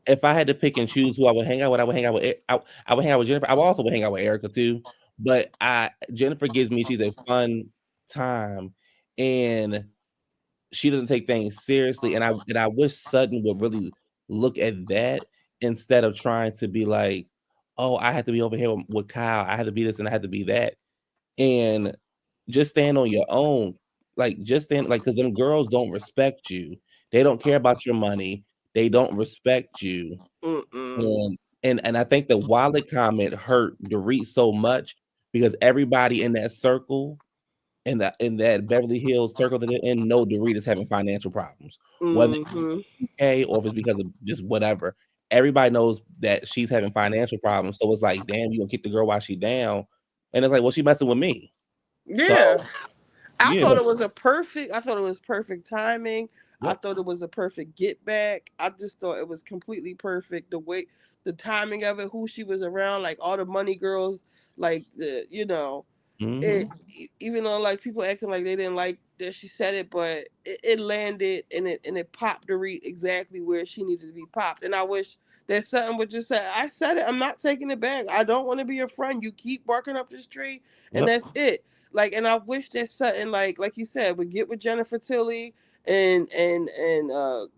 if I had to pick and choose who I would hang out with, I would hang out with I would hang out with Jennifer. I would also would hang out with Erica too, but I Jennifer gives me she's a fun time, and she doesn't take things seriously. And I wish Sutton would really look at that instead of trying to be like, oh, I have to be over here with Kyle. I have to be this and I have to be that. And just stand on your own. Like just stand like because them girls don't respect you. They don't care about your money. They don't respect you. mm-mm, And I think the wallet comment hurt Dorit so much because everybody in that circle in that Beverly Hills circle that they're in know Dorit is having financial problems. Whether mm-hmm. it's okay or if it's because of just whatever. Everybody knows that she's having financial problems. So it's like, damn, you gonna kick the girl while she down. And it's like, well, she messing with me. So Yeah. yeah, I thought it was perfect timing. I yep. thought it was a perfect get back. I just thought it was completely perfect. The timing of it, who she was around, like all the money girls, like it, Hmm. even though like people acting like they didn't like that she said it, but it landed, and it popped the read exactly where she needed to be popped. And I wish that something would just say, I said it, I'm not taking it back. I don't want to be your friend. You keep barking up this tree, and Yep. that's it. Like, and I wish that something like you said would get with Jennifer Tilly and Garcelle's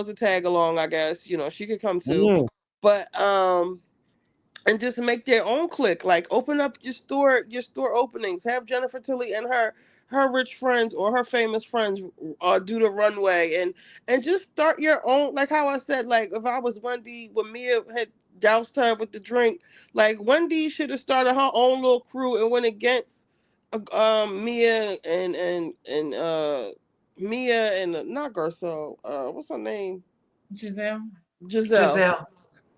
a tag along. I guess she could come too, Mm, but and just make their own clique. Like open up your store openings. Have Jennifer Tilly and her rich friends or her famous friends do the runway, and just start your own. Like how I said, like if I was Wendy, when Mia had doused her with the drink, like Wendy should have started her own little crew and went against Mia and Mia and not Garcelle. What's her name? Giselle. Giselle. Giselle.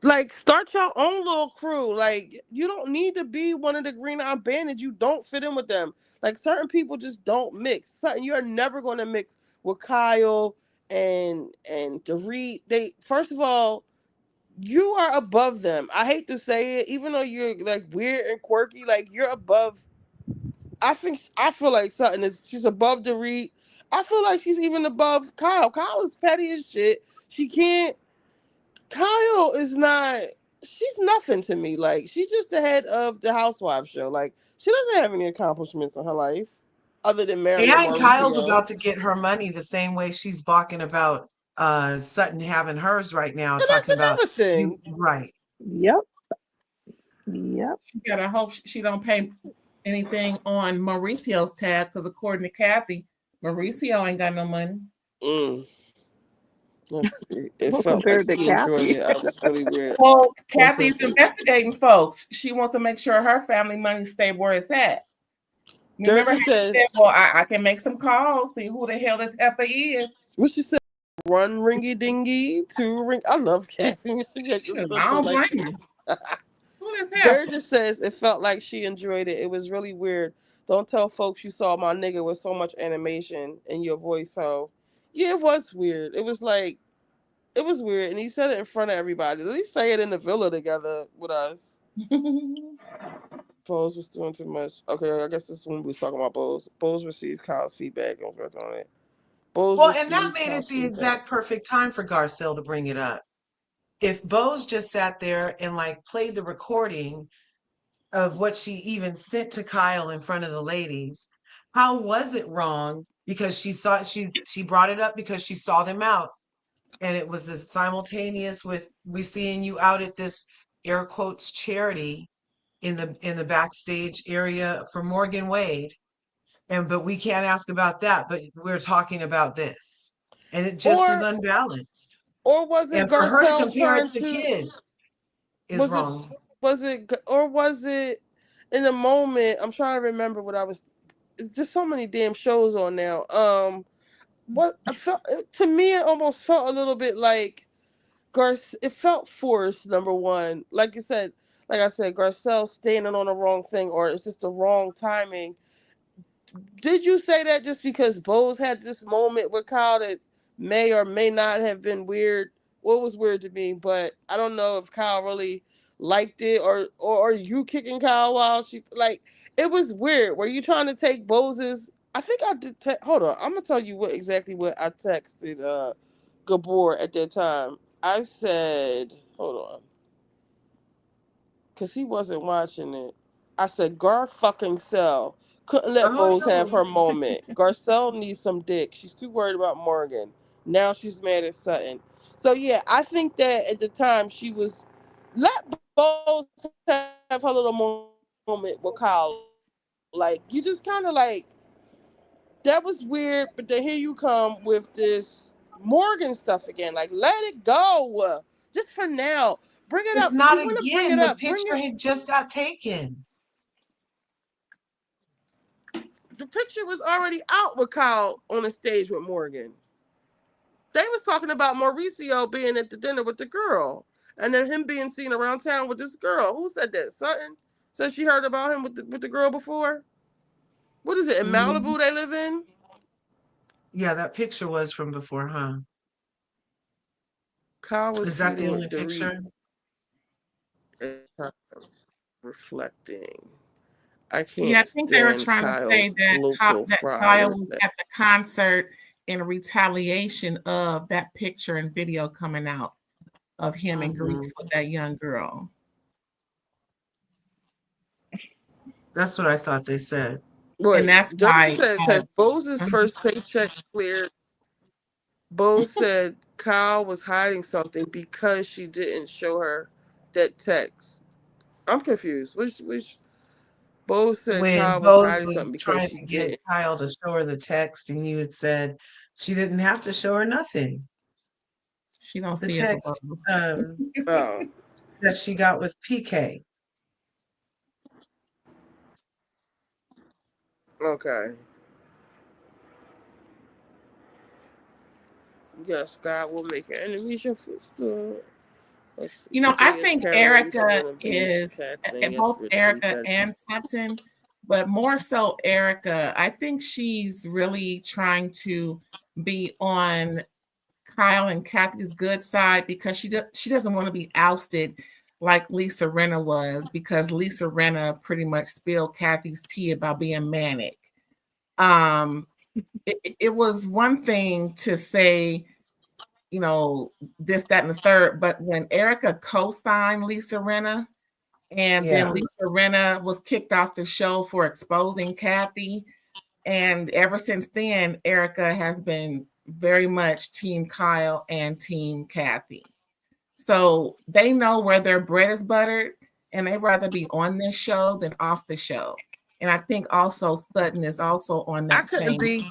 Like start your own little crew. Like you don't need to be one of the Green Eye Bandits. You don't fit in with them. Like certain people just don't mix. Something you're never going to mix with Kyle and Dorit. They first of all, you are above them. I hate to say it, even though you're like weird and quirky, like you're above. I feel like Sutton is she's above Dorit. I feel like she's even above Kyle. Kyle is petty as shit. She can't. Kyle is not. She's nothing to me. Like she's just the head of the Housewives show. Like she doesn't have any accomplishments in her life other than marrying And Kyle's Mauricio. about to get her money the same way she's balking about Sutton having hers right now, And talking that's about another you thing. right. Yep. Yep. She gotta hope she don't pay anything on Mauricio's tab because according to Kathy, Mauricio ain't got no money. Mm, let's see. It Well, felt like compared to she enjoyed Kathy. it. I was really weird. Well, One Kathy's second. investigating folks. She wants to make sure her family money stay where it's at. Remember how Dirty she said, says well, I can make some calls, see who the hell this effer is. what she said. One ringy dingy, two ring. I love Kathy. She makes it I simple. don't Like blame her. Who this Dirty heifer? just says it felt like she enjoyed it. It was really weird. Don't tell folks you saw my nigga with so much animation in your voice. So yeah, it was weird. It was like it was weird, and he said it in front of everybody. At least say it in the villa together with us. Bose was doing too much. Okay, I guess this is when we was talking about Bose. Bose received Kyle's feedback and was working on it. Bose Well, and that received made it Kyle's the feedback. exact perfect time for Garcelle to bring it up. If Bose just sat there and like played the recording of what she even sent to Kyle in front of the ladies, how was it wrong? Because she brought it up because she saw them out, and it was this simultaneous with we seeing you out at this air quotes charity in the backstage area for Morgan Wade, and but we can't ask about that, but we're talking about this, and it just is Or unbalanced. or was it And for her to Garcelle compare it trying to the to kids is was it wrong. or was it in the moment? I'm trying to remember what I was. It's just so many damn shows on now. What I felt to me, it almost felt a little bit like It felt forced. Number one, like I said, Garcelle standing on the wrong thing, or it's just the wrong timing. Did you say that just because Bose had this moment with Kyle that may or may not have been weird? Well, it was weird to me, but I don't know if Kyle really liked it or are you kicking Kyle while she like it was weird. Were you trying to take Bose's? I think I did. Hold on, I'm gonna tell you what I texted Gabor at that time. I said, hold on, because he wasn't watching it. I said, Gar fucking Cell couldn't let Oh Bose have no. her moment. Garcelle needs some dick. She's too worried about Morgan. Now she's mad at Sutton. So yeah, I think that at the time she was let Bose have her little moment with Kyle. Like you just kind of like that was weird, but then here you come with this Morgan stuff again. Like let it go, just for now. Bring it up if you want to bring it It's up. not Bring it. again. The picture had just got taken. The picture was already out with Kyle on the stage with Morgan. They was talking about Mauricio being at the dinner with the girl, and then him being seen around town with this girl. Who said that? Sutton said she heard about him with the girl before. What is it in Mhm. Malibu they live in? Yeah, that picture was from before, huh? Kyle was Is that the feuding only with Dorit picture? at the time, reflecting. I Yeah, I can't think they were stand trying to say Kyle's that local that fry. Kyle What is was that? at the concert in retaliation of that picture and video coming out of him in Hmm. Greece with that young girl. That's what I thought they said. And Wait, that's Dirty why says has Bose's first paycheck cleared. Bo said Kyle was hiding something because she didn't show her that text. I'm confused. Which Bo said When Kyle was Bose hiding something was because trying she to get didn't. Kyle to show her the text, and you had said she didn't have to show her nothing. she don't The see it text below. Oh, that she got with PK. okay. Yes, God will make your enemies your footstool. Let's see. You know, I Today is think Karen, Lisa Erica Rinna Bates, is Kathleen, yes, both Richie, Erica Benson. and Sutton, but more so Erica. I think she's really trying to be on Kyle and Kathy's good side because she doesn't want to be ousted like Lisa Rinna was because Lisa Rinna pretty much spilled Kathy's tea about being manic. Um, it was one thing to say this, that, and the third. But when Erica co-signed Lisa Rinna, and then Lisa Rinna was kicked off the show for exposing Kathy, and ever since then, Erica has been very much Team Kyle and Team Kathy. So they know where their bread is buttered, and they'd rather be on this show than off the show. And I think also Sutton is also on that same.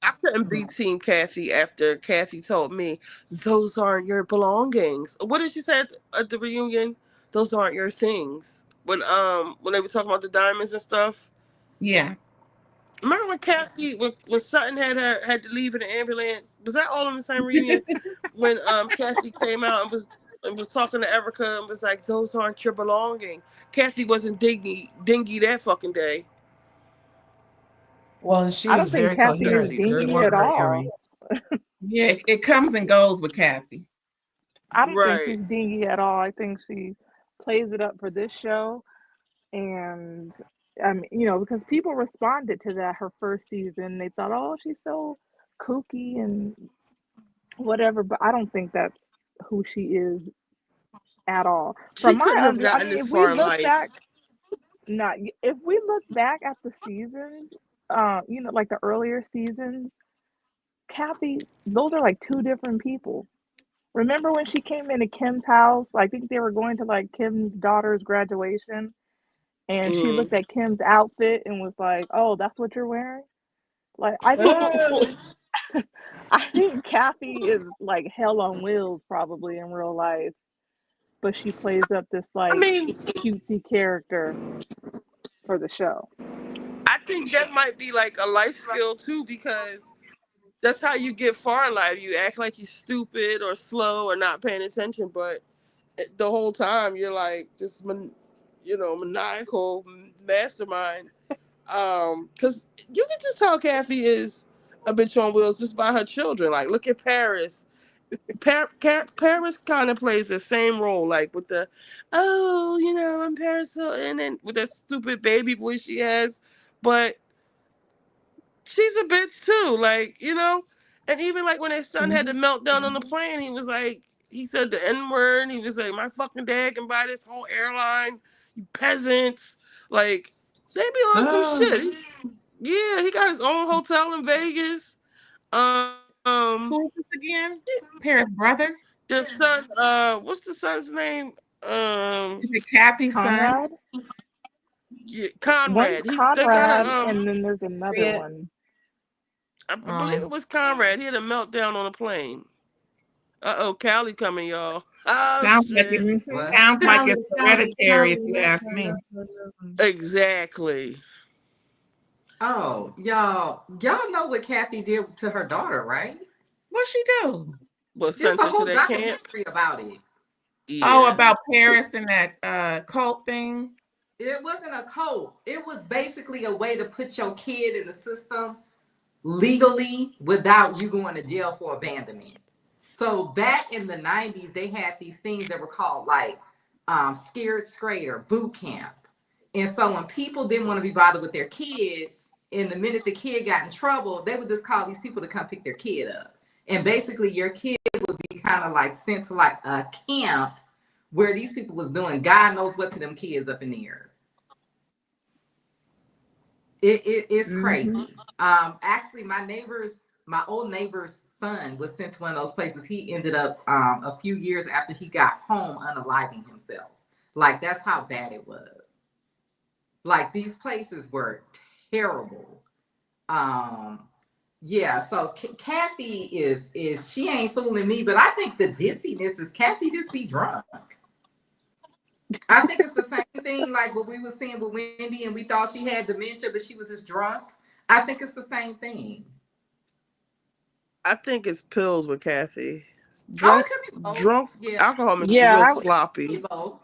I couldn't be Team Kathy after Kathy told me those aren't your belongings. What did she say at the reunion? Those aren't your things. When they were talking about the diamonds and stuff. Yeah. Remember when Kathy when Sutton had to leave in the ambulance? Was that all in the same reunion? When Kathy came out and was talking to Erica and was like, "Those aren't your belongings." Kathy wasn't dingy that fucking day. Well, and she I was don't think very Kathy is coherent. They dingy weren't at her all. earrings. Yeah, it comes and goes with Kathy. I don't think Right. she's dingy at all. I think she plays it up for this show, and because people responded to that her first season. They thought, oh, she's so kooky and whatever, but I don't think that's who she is at all. She From couldn't my have gotten this if we far in look life. back, not if we look back at the seasons, like the earlier seasons, Kathy, those are like two different people. Remember when she came into Kim's house? I think they were going to like Kim's daughter's graduation, and she Mm. looked at Kim's outfit and was like, "Oh, that's what you're wearing." Like I think Kathy is like hell on wheels probably in real life, but she plays up this I like mean, cutesy character for the show. I think that might be like a life skill too, because that's how you get far in life. You act like you're stupid or slow or not paying attention, but the whole time you're like this, maniacal mastermind. Because you can just tell Kathy is a bitch on wheels just by her children. Like, look at Paris. Paris kind of plays the same role, like with the, oh, I'm Paris, and then with that stupid baby voice she has, but she's a bitch too, and even like when his son had the Mhm. meltdown on the plane, he said the N word, and he was like, my fucking dad can buy this whole airline, you peasants, like they be on some shit. Yeah, he got his own hotel in Vegas. Um, Who is this again? Paris' brother? the son, what's the son's name? Is it Kathy's son? Conrad? Yeah, One's Conrad. They got Conrad, a and then there's another Yeah. one. I believe it was Conrad. He had a meltdown on a plane. Oh, Callie coming, y'all. Oh Sounds like shit. it. Hmm. What? Sounds like Callie, it's Callie, hereditary, if Callie, you let ask her me. love her love. Exactly. Oh, y'all know what Kathy did to her daughter, right? What she do? Was There's sent a her to whole that camp. documentary about it. Oh, Yeah. about Paris and that cult thing. It wasn't a cult. It was basically a way to put your kid in the system legally without you going to jail for abandonment. So back in the 90s, they had these things that were called like scared straight or boot camp. And so when people didn't want to be bothered with their kids, and the minute the kid got in trouble, they would just call these people to come pick their kid up. And basically your kid would be kind of like sent to like a camp where these people was doing God knows what to them kids up in the air. It's crazy. Hmm. Actually, my old neighbor's son was sent to one of those places. He ended up a few years after he got home unaliving himself. Like that's how bad it was. Like these places were terrible. Yeah. So Kathy is she ain't fooling me, but I think the dizziness is Kathy just be drunk. I think it's the same thing like what we were seeing with Wendy, and we thought she had dementia, but she was just drunk. I think it's the same thing. I think it's pills with Kathy. Oh, it Drunk, could be both. drunk Yeah, alcohol makes you Yeah, real it could sloppy. be both.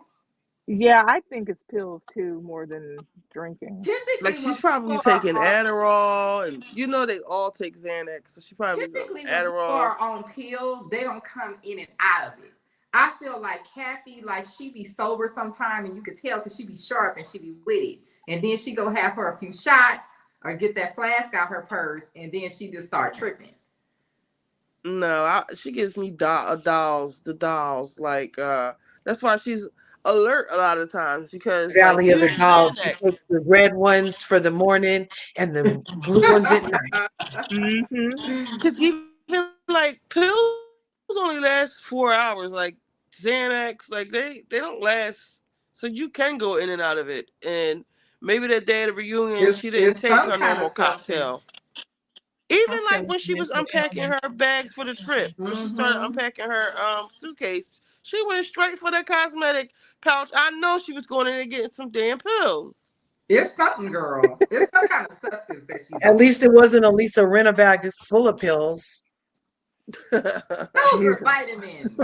yeah, I think it's pills too more than drinking. Like Typically, when she's probably people taking are Adderall, and they all take Xanax, so she probably was on typically when people Adderall. are on pills, they don't come in and out of it. I feel like Kathy, like she be sober sometime, and you could tell because she be sharp and she be witty, and then she go have her a few shots or get that flask out her purse, and then she just start tripping. No, she gives me dolls, the dolls. Like that's why she's alert a lot of times because like Valley of even the Dolls. She Xanax. takes the red ones for the morning and the blue ones at night. Mm-hmm. Because even like pills only last 4 hours. Like Xanax, like they don't last. So you can go in and out of it. And maybe that day of the reunion, she didn't take her It's some normal kind of cocktail. substance. Even like Okay, when she was mental unpacking illness. her bags for the trip, when she started Mm-hmm. unpacking her suitcase, she went straight for the cosmetic pouch. I know she was going in there getting some damn pills. It's something, girl. It's some kind of substance that she's At on. least it wasn't a Lisa Rinna bag full of pills. Those were Jesus. vitamins.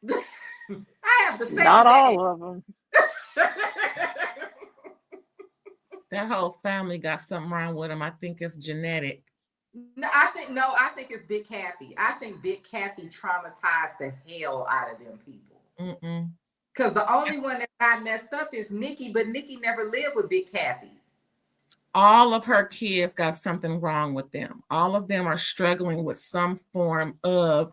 I have the Not same bag. all of them. That whole family got something wrong with them. I think it's genetic. I think it's Big Kathy. I think Big Kathy traumatized the hell out of them people. Mm-mm. Because the only one that got messed up is Nikki, but Nikki never lived with Big Kathy. All of her kids got something wrong with them. All of them are struggling with some form of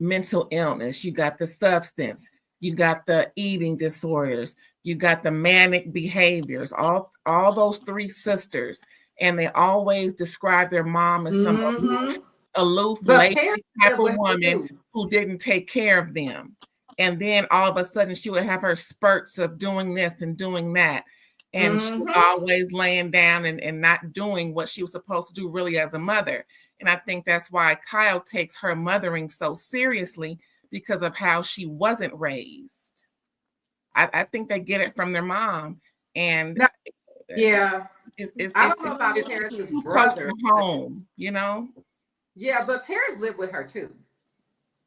mental illness. You got the substance, you got the eating disorders, you got the manic behaviors, all those three sisters. And they always describe their mom as some Mm-hmm. aloof, But lazy Paris type lived of with her woman too. who didn't take care of them. And then all of a sudden she would have her spurts of doing this and doing that. And she was Mm-hmm. always laying down and not doing what she was supposed to do really as a mother. And I think that's why Kyle takes her mothering so seriously because of how she wasn't raised. I think they get it from their mom. And Now, yeah. I don't know about it's Paris's too close brother. to home, you know? Yeah, but Paris lived with her too.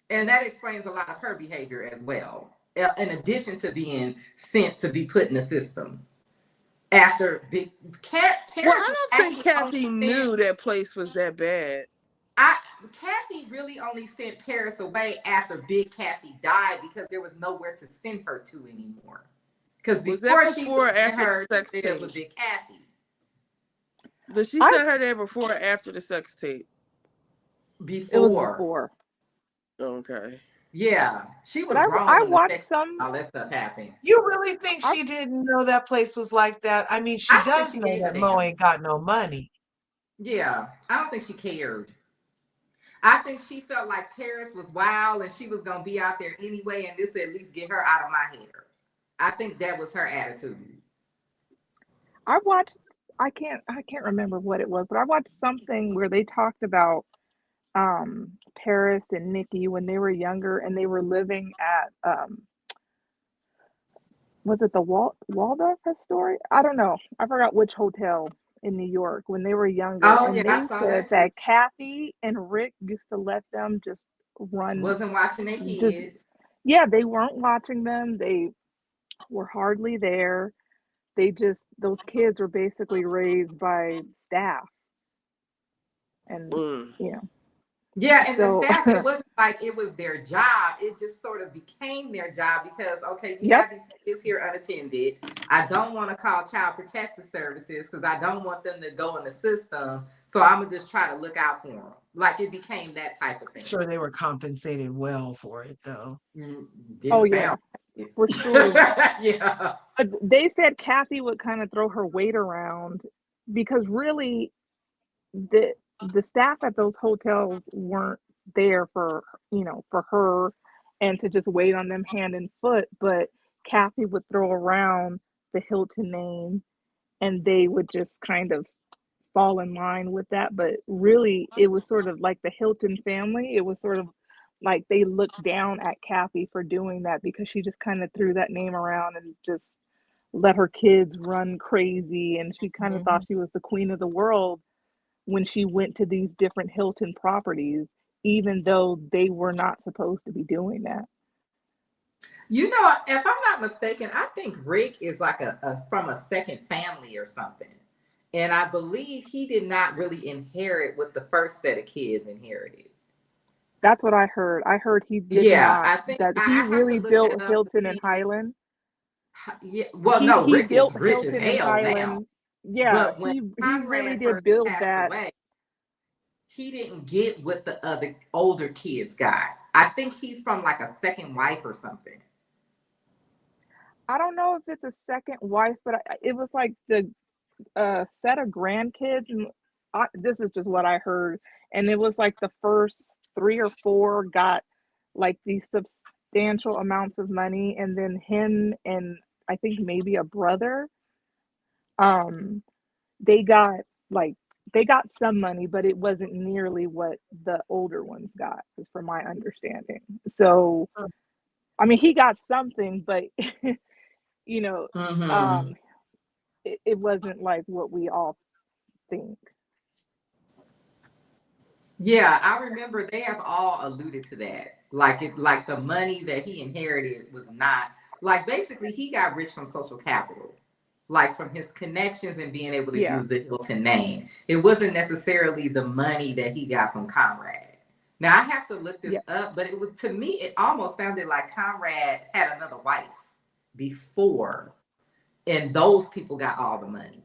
And that explains a lot of her behavior as well. In addition to being sent to be put in the system. After Big Well, Paris I was don't think actually only Kathy sent knew that place was that bad. I Kathy really only sent Paris away after Big Kathy died because there was nowhere to send her to anymore. Because Was that before she before was or sent after her the sex to live tape? with Big Kathy. Did she I send her there before or after the sex tape? It was Before. before. Okay. Yeah. She But was I grown when the watched sex some. all that stuff happened. You really think I she didn't know that place was like that? I mean, she I don't think does she know gave a that Mo damn. ain't got no money. Yeah. I don't think she cared. I think she felt like Paris was wild and she was gonna be out there anyway, and this at least get her out of my hair. I think that was her attitude. I watched. I can't remember what it was, but I watched something where they talked about Paris and Nikki when they were younger and they were living at was it the Waldorf Astoria? I don't know. I forgot which hotel in New York when they were younger, Oh and yeah, I they saw said that too. that Kathy and Rick used to let them just run, Wasn't watching their just kids. yeah, they weren't watching them. They were hardly there. They just those kids were basically raised by staff, and Mm. you know, Yeah, and the so staff, it wasn't like it was their job. It just sort of became their job because, okay, we yep. have these kids here unattended. I don't want to call child protective services because I don't want them to go in the system. So I'm going to just try to look out for them. Like it became that type of I'm thing. sure they were compensated well for it, though. Oh Didn't yeah, sound like for sure. it. Yeah. They said Kathy would kind of throw her weight around because really the staff at those hotels weren't there for for her and to just wait on them hand and foot, but Kathy would throw around the Hilton name and they would just kind of fall in line with that. But really it was sort of like the Hilton family. It was sort of like they looked down at Kathy for doing that because she just kind of threw that name around and just let her kids run crazy, and she kind of thought Mhm. she was the queen of the world when she went to these different Hilton properties, even though they were not supposed to be doing that. If I'm not mistaken, I think Rick is like a from a second family or something. And I believe he did not really inherit what the first set of kids inherited. That's what I heard. I heard he did Yeah, not, I think that he I have to really look that built up to Hilton and see. Highland. Yeah, well, He no, he Rick is built rich as Hilton and hell now. Highland. Yeah, But when he really Conrad did first build passed that. away, he didn't get what the other older kids got. I think he's from like a second wife or something. I don't know if it's a second wife, but it was like the set of grandkids, and this is just what I heard, and it was like the first three or four got like these substantial amounts of money, and then him and I think maybe a brother, um, they got like they got some money, but it wasn't nearly what the older ones got, is from my understanding. So, I mean, he got something, but you know, Mm-hmm. um, it wasn't like what we all think. Yeah, I remember they have all alluded to that. Like it, like the money that he inherited was not like basically he got rich from social capital, like from his connections and being able to Yeah, use the Hilton name. It wasn't necessarily the money that he got from Conrad. Now I have to look this yeah. up, but it was to me it almost sounded like Conrad had another wife before, and those people got all the money.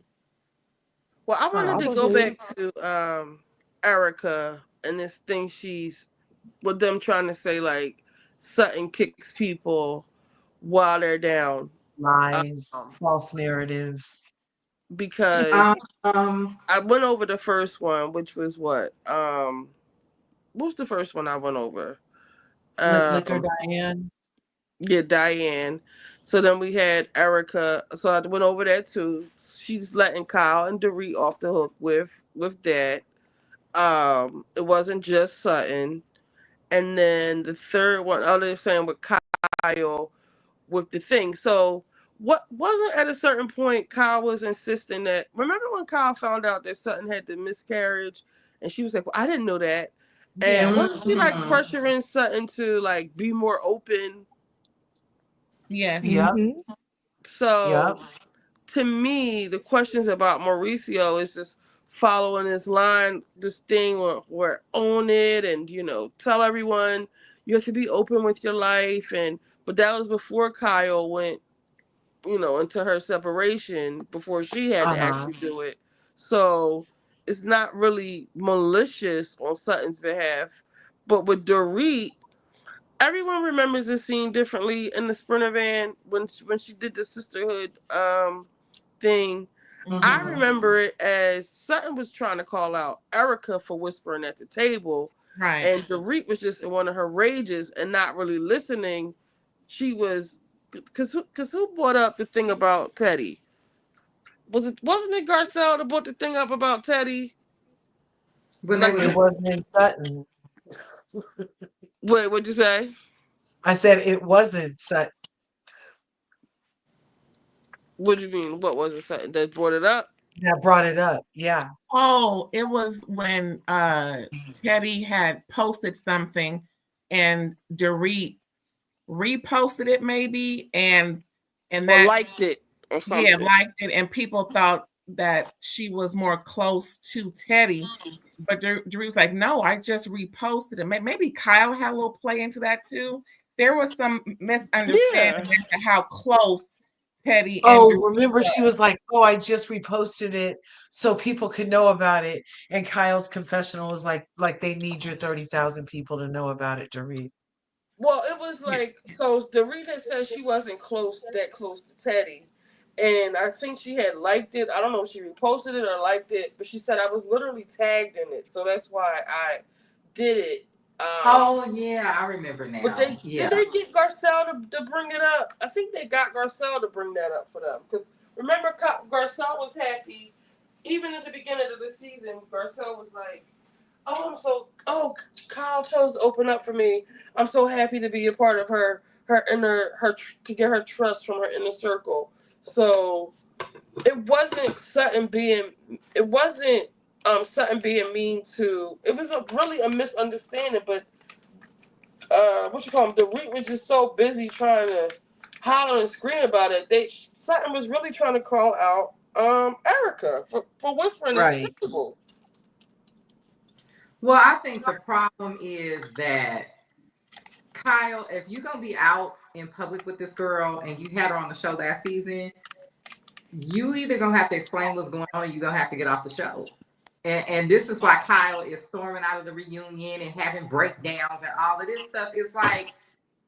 Well, I wanted to go Probably. back to Erica and this thing she's with them trying to say like Sutton kicks people while they're down. Lies, Um, false narratives. because Um, I went over the first one, which was what was the first one I went over? Liquor Um, Diane. yeah, Diane. So then we had Erica. So I went over that too. She's letting Kyle and Dorit off the hook with that. It wasn't just Sutton. And then the third one, oh, they're saying with Kyle with the thing. So what wasn't at a certain point Kyle was insisting that, remember when Kyle found out that Sutton had the miscarriage and she was like, well, I didn't know that. And Yeah. wasn't she like mhm. pressuring Sutton to like be more open? Yes. Yep, Mm-hmm. yep. So to me, the questions about Mauricio is just following this line, this thing where own it and tell everyone you have to be open with your life, and but that was before Kyle went into her separation, before she had to Uh-huh. actually do it. So it's not really malicious on Sutton's behalf, but with Dorit, everyone remembers this scene differently in the Sprinter van when she did the sisterhood thing. I Mhm. remember it as Sutton was trying to call out Erica for whispering at the table, Right. and Dorit was just in one of her rages and not really listening. She was, because who brought up the thing about Teddy? Wasn't it Garcelle that brought the thing up about Teddy? When they Not was It to, wasn't in Sutton. wait, what'd you say? I said it wasn't Sutton What do you mean? What was it Sutton that brought it up? that brought it up. Yeah. Oh, it was when Teddy had posted something and Dorit reposted it maybe, and Or that, liked it or yeah, something? liked it, and people thought that she was more close to Teddy, but Drew's like, no, I just reposted it. Maybe Kyle had a little play into that too. There was some misunderstanding Yeah. as to how close Teddy and Oh, Drew remember she was. was like, "Oh, I just reposted it so people could know about it." And Kyle's confessional was like they need your 30,000 people to know about it to read. Well, it was Yeah. like, so Dorita said she wasn't that close to Teddy, and I think she had liked it. I don't know if she reposted it or liked it, but she said I was literally tagged in it, so that's why I did it. Oh yeah, I remember But now. they did Yeah. they get Garcelle to bring it up? I think they got Garcelle to bring that up for them, because remember Garcelle was happy even at the beginning of the season. Garcelle was like, "Oh, Kyle chose to open up for me. I'm so happy to be a part of her inner to get her trust from her inner circle." So it wasn't Sutton being mean to. It was really a misunderstanding. But what you call him? The Reed was just so busy trying to holler and scream about it. Sutton was really trying to call out Erica for whispering at the Right. table. Well, I think the problem is that Kyle, if you're gonna be out in public with this girl and you had her on the show that season, you either gonna have to explain what's going on or you're gonna have to get off the show. And this is why Kyle is storming out of the reunion and having breakdowns and all of this stuff. It's like,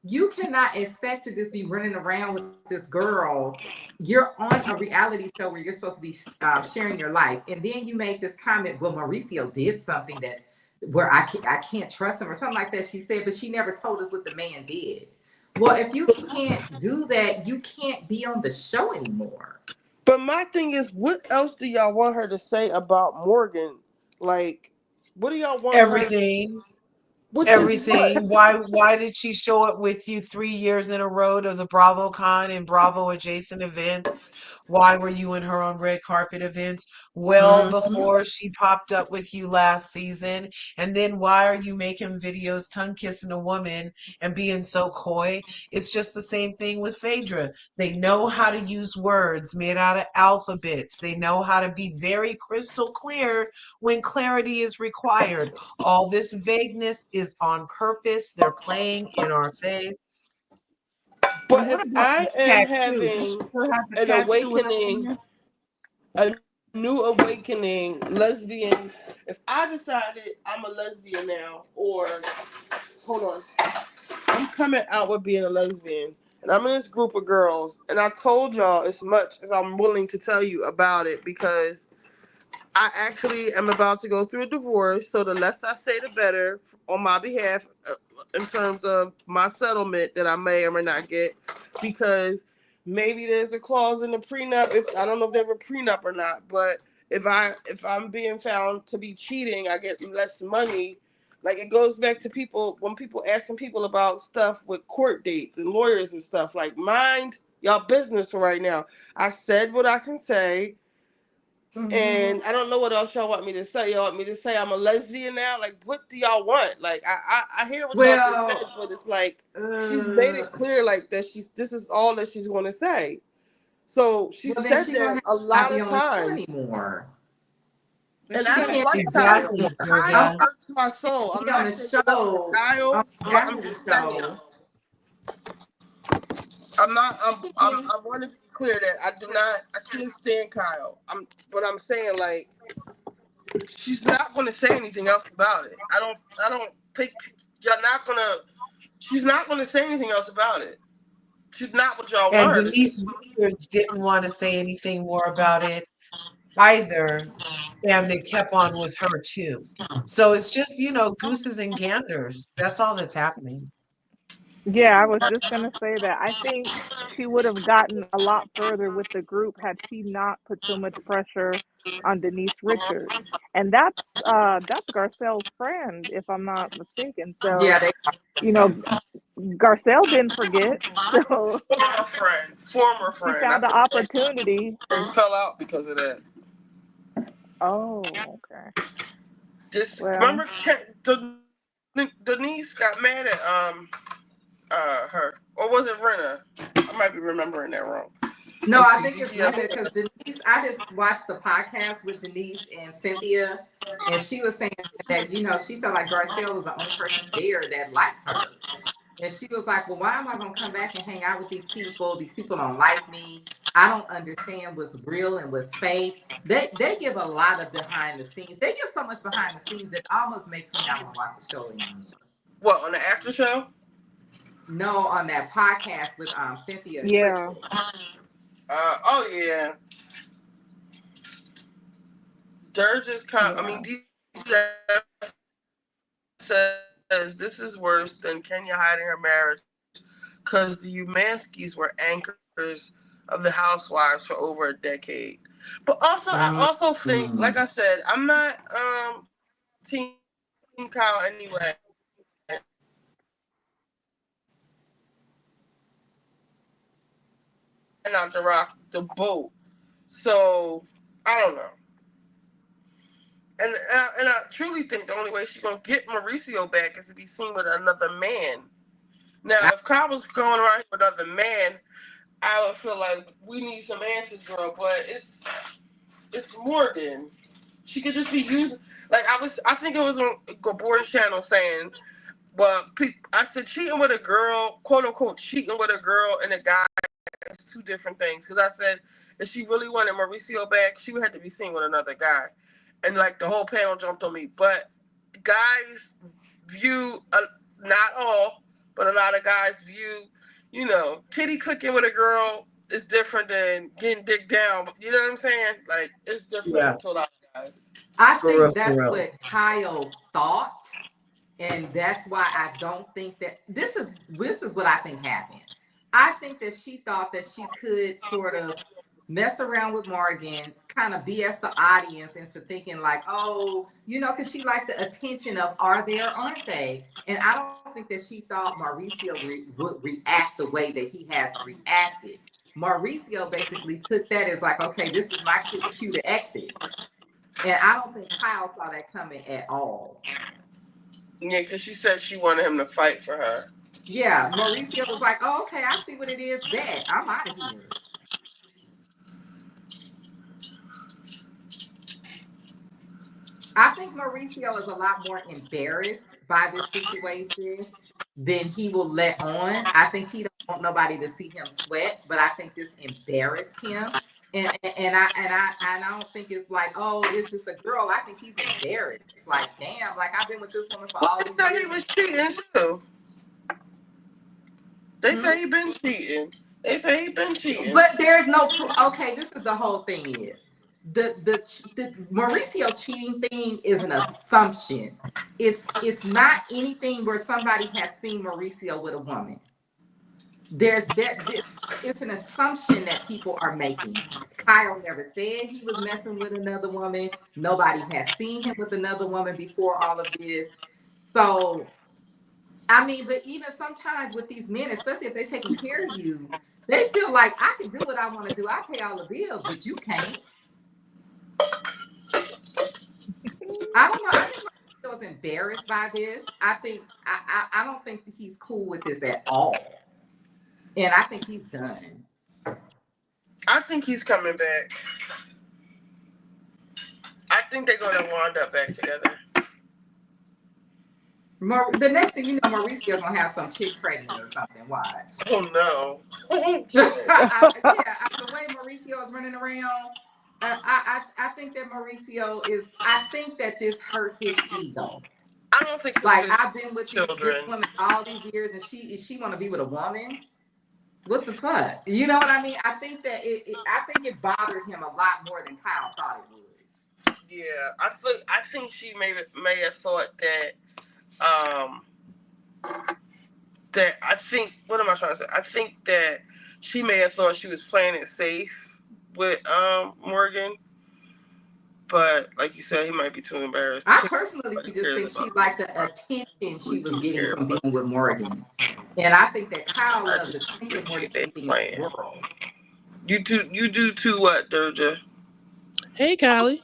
you cannot expect to just be running around with this girl. You're on a reality show where you're supposed to be sharing your life, and then you make this comment. Well, Mauricio did something that where I can't trust him or something like that. She said, but she never told us what the man did. Well, if you can't do that, you can't be on the show anymore. But my thing is, what else do y'all want her to say about Morgan? Like, what do y'all want her? Everything. Which is what? Everything. Why did she show up with you 3 years in a row to the BravoCon and Bravo adjacent events? Why were you and her on red carpet events well Mhm. before she popped up with you last season? And then why are you making videos tongue kissing a woman and being so coy? It's just the same thing with Phaedra. They know how to use words made out of alphabets. They know how to be very crystal clear when clarity is required. All this vagueness is on purpose. They're playing in our face. But And what if about the I am tattoo? Does having she still have the an tattoo with her awakening, finger? a new awakening, lesbian, if I decided I'm a lesbian now, or hold on, I'm coming out with being a lesbian, and I'm in this group of girls, and I told y'all as much as I'm willing to tell you about it because I actually am about to go through a divorce, so the less I say, the better on my behalf in terms of my settlement that I may or may not get, because maybe there's a clause in the prenup. If I don't know if they have a prenup or not, but if I'm being found to be cheating, I get less money. Like it goes back to people when people asking people about stuff with court dates and lawyers and stuff. Like mind y'all business for right now. I said what I can say. Mhm. And I don't know what else y'all want me to say. Y'all want me to say I'm a lesbian now? Like, what do y'all want? Like, I hear what y'all just said, Well, but it's like she's made uh, it clear like that this is all that she's going to say. So she well, then said she that gonna a have to lot not of be on the show times, anymore. But and she I She got don't to can't like be on Kyle. there Exactly, anymore. Kyle Sylvia. irks my soul. I'm Be on not the taking nothing from show Kyle, but I'm after the just saying. show. I'm not. Yeah. I want to be clear that I do not. I can't stand Kyle. But I'm saying like she's not going to say anything else about it. I don't think y'all not going to. She's not going to say anything else about it. She's not what y'all And want her to say. Denise Richards didn't want to say anything more about it either. And they kept on with her too. So it's just, gooses and ganders. That's all that's happening. Yeah, I was just gonna say that. I think she would have gotten a lot further with the group had she not put so much pressure on Denise Richards. And that's Garcelle's friend, if I'm not mistaken. So, Yeah, they you know, Garcelle didn't forget. So Former she friend. I found the think opportunity. they fell out because of that. Oh, okay. Just Well, remember, Denise got mad at her, or was it Rena? I might be remembering that wrong. No, Let's I see. think Did it's you have? Rena because Denise, I just watched the podcast with Denise and Cynthia, and she was saying that, she felt like Garcelle was the only person there that liked her. And she was like, well, why am I going to come back and hang out with these people? These people don't like me. I don't understand what's real and what's fake. They give a lot of behind the scenes. They give so much behind the scenes that almost makes me not want to watch the show anymore. What on the after show? No, on that podcast with Cynthia and yeah. Crystal. Oh yeah, they're just kind. I Yeah. mean, DGF says this is worse than Kenya hiding her marriage because the Umanskis were anchors of the Housewives for over a decade. But also, I also think, like Mm. I said, I'm not Team Kyle anyway. And not to rock the boat. So I don't know. And I truly think the only way she's gonna get Mauricio back is to be seen with another man. Now, if Kyle was going around with another man, I would feel like we need some answers, girl. But it's Morgan. She could just be used. Like I think it was on Gabor's channel saying, well, I said cheating with a girl, quote unquote, cheating with a girl and a guy is two different things. Because I said if she really wanted Mauricio back, she would have to be seen with another guy. and like the whole panel jumped on me. But guys view, not all, but a lot of guys view, kitty clicking with a girl is different than getting dick down. You know what I'm saying? Like, it's Yeah, different to a lot of guys. I for real, think for that's real. what Kyle thought, and that's why I don't think that this is what I think happened. I think that she thought that she could sort of mess around with Morgan, kind of BS the audience into thinking like, oh, because she liked the attention of are they or aren't they? And I don't think that she thought Mauricio would react the way that he has reacted. Mauricio basically took that as like, okay, this is my cue to exit. And I don't think Kyle saw that coming at all. Yeah, because she said she wanted him to fight for her. Yeah, Mauricio was like, oh, okay, I see what it is. Bet I'm out of here. I think Mauricio is a lot more embarrassed by this situation than he will let on. I think he don't want nobody to see him sweat, but I think this embarrassed him. And I don't think it's like, oh, it's just a girl. I think he's embarrassed. Like, damn, like I've been with this woman for Well, all they these say years. he was cheating too. They Hmm? say he been cheating. They say he been cheating. But there's no proof. Okay, this is the whole thing is the Mauricio cheating thing is an assumption. It's not anything where somebody has seen Mauricio with a woman. It's an assumption that people are making. Kyle never said he was messing with another woman. Nobody has seen him with another woman before all of this. So I mean, but even sometimes with these men, especially if they're taking care of you, they feel like I can do what I want to do. I pay all the bills, but you can't. I don't know. I think I was embarrassed by this. I don't think that he's cool with this at all. And I think he's done. I think he's coming back. I think they're gonna wind up back together. The next thing you know, Mauricio's gonna have some chick pregnant or something. Watch. Oh no. The way Mauricio is running around, I think that Mauricio is. I think that this hurt his ego. I don't think Like I've been with this children. woman all these years, and she want to be with a woman. What the fuck? You know what I mean? I think that I think it bothered him a lot more than Kyle thought it would. Yeah, I think she may have thought um that I think what am I trying to say? I think that she may have thought she was playing it safe with Morgan. But like you said, he might be too embarrassed. I personally just think she liked the attention she was getting from being with Morgan. And I think that Kyle loves attention more than anything in the world. You do too what, Doja? Hey, Kylie.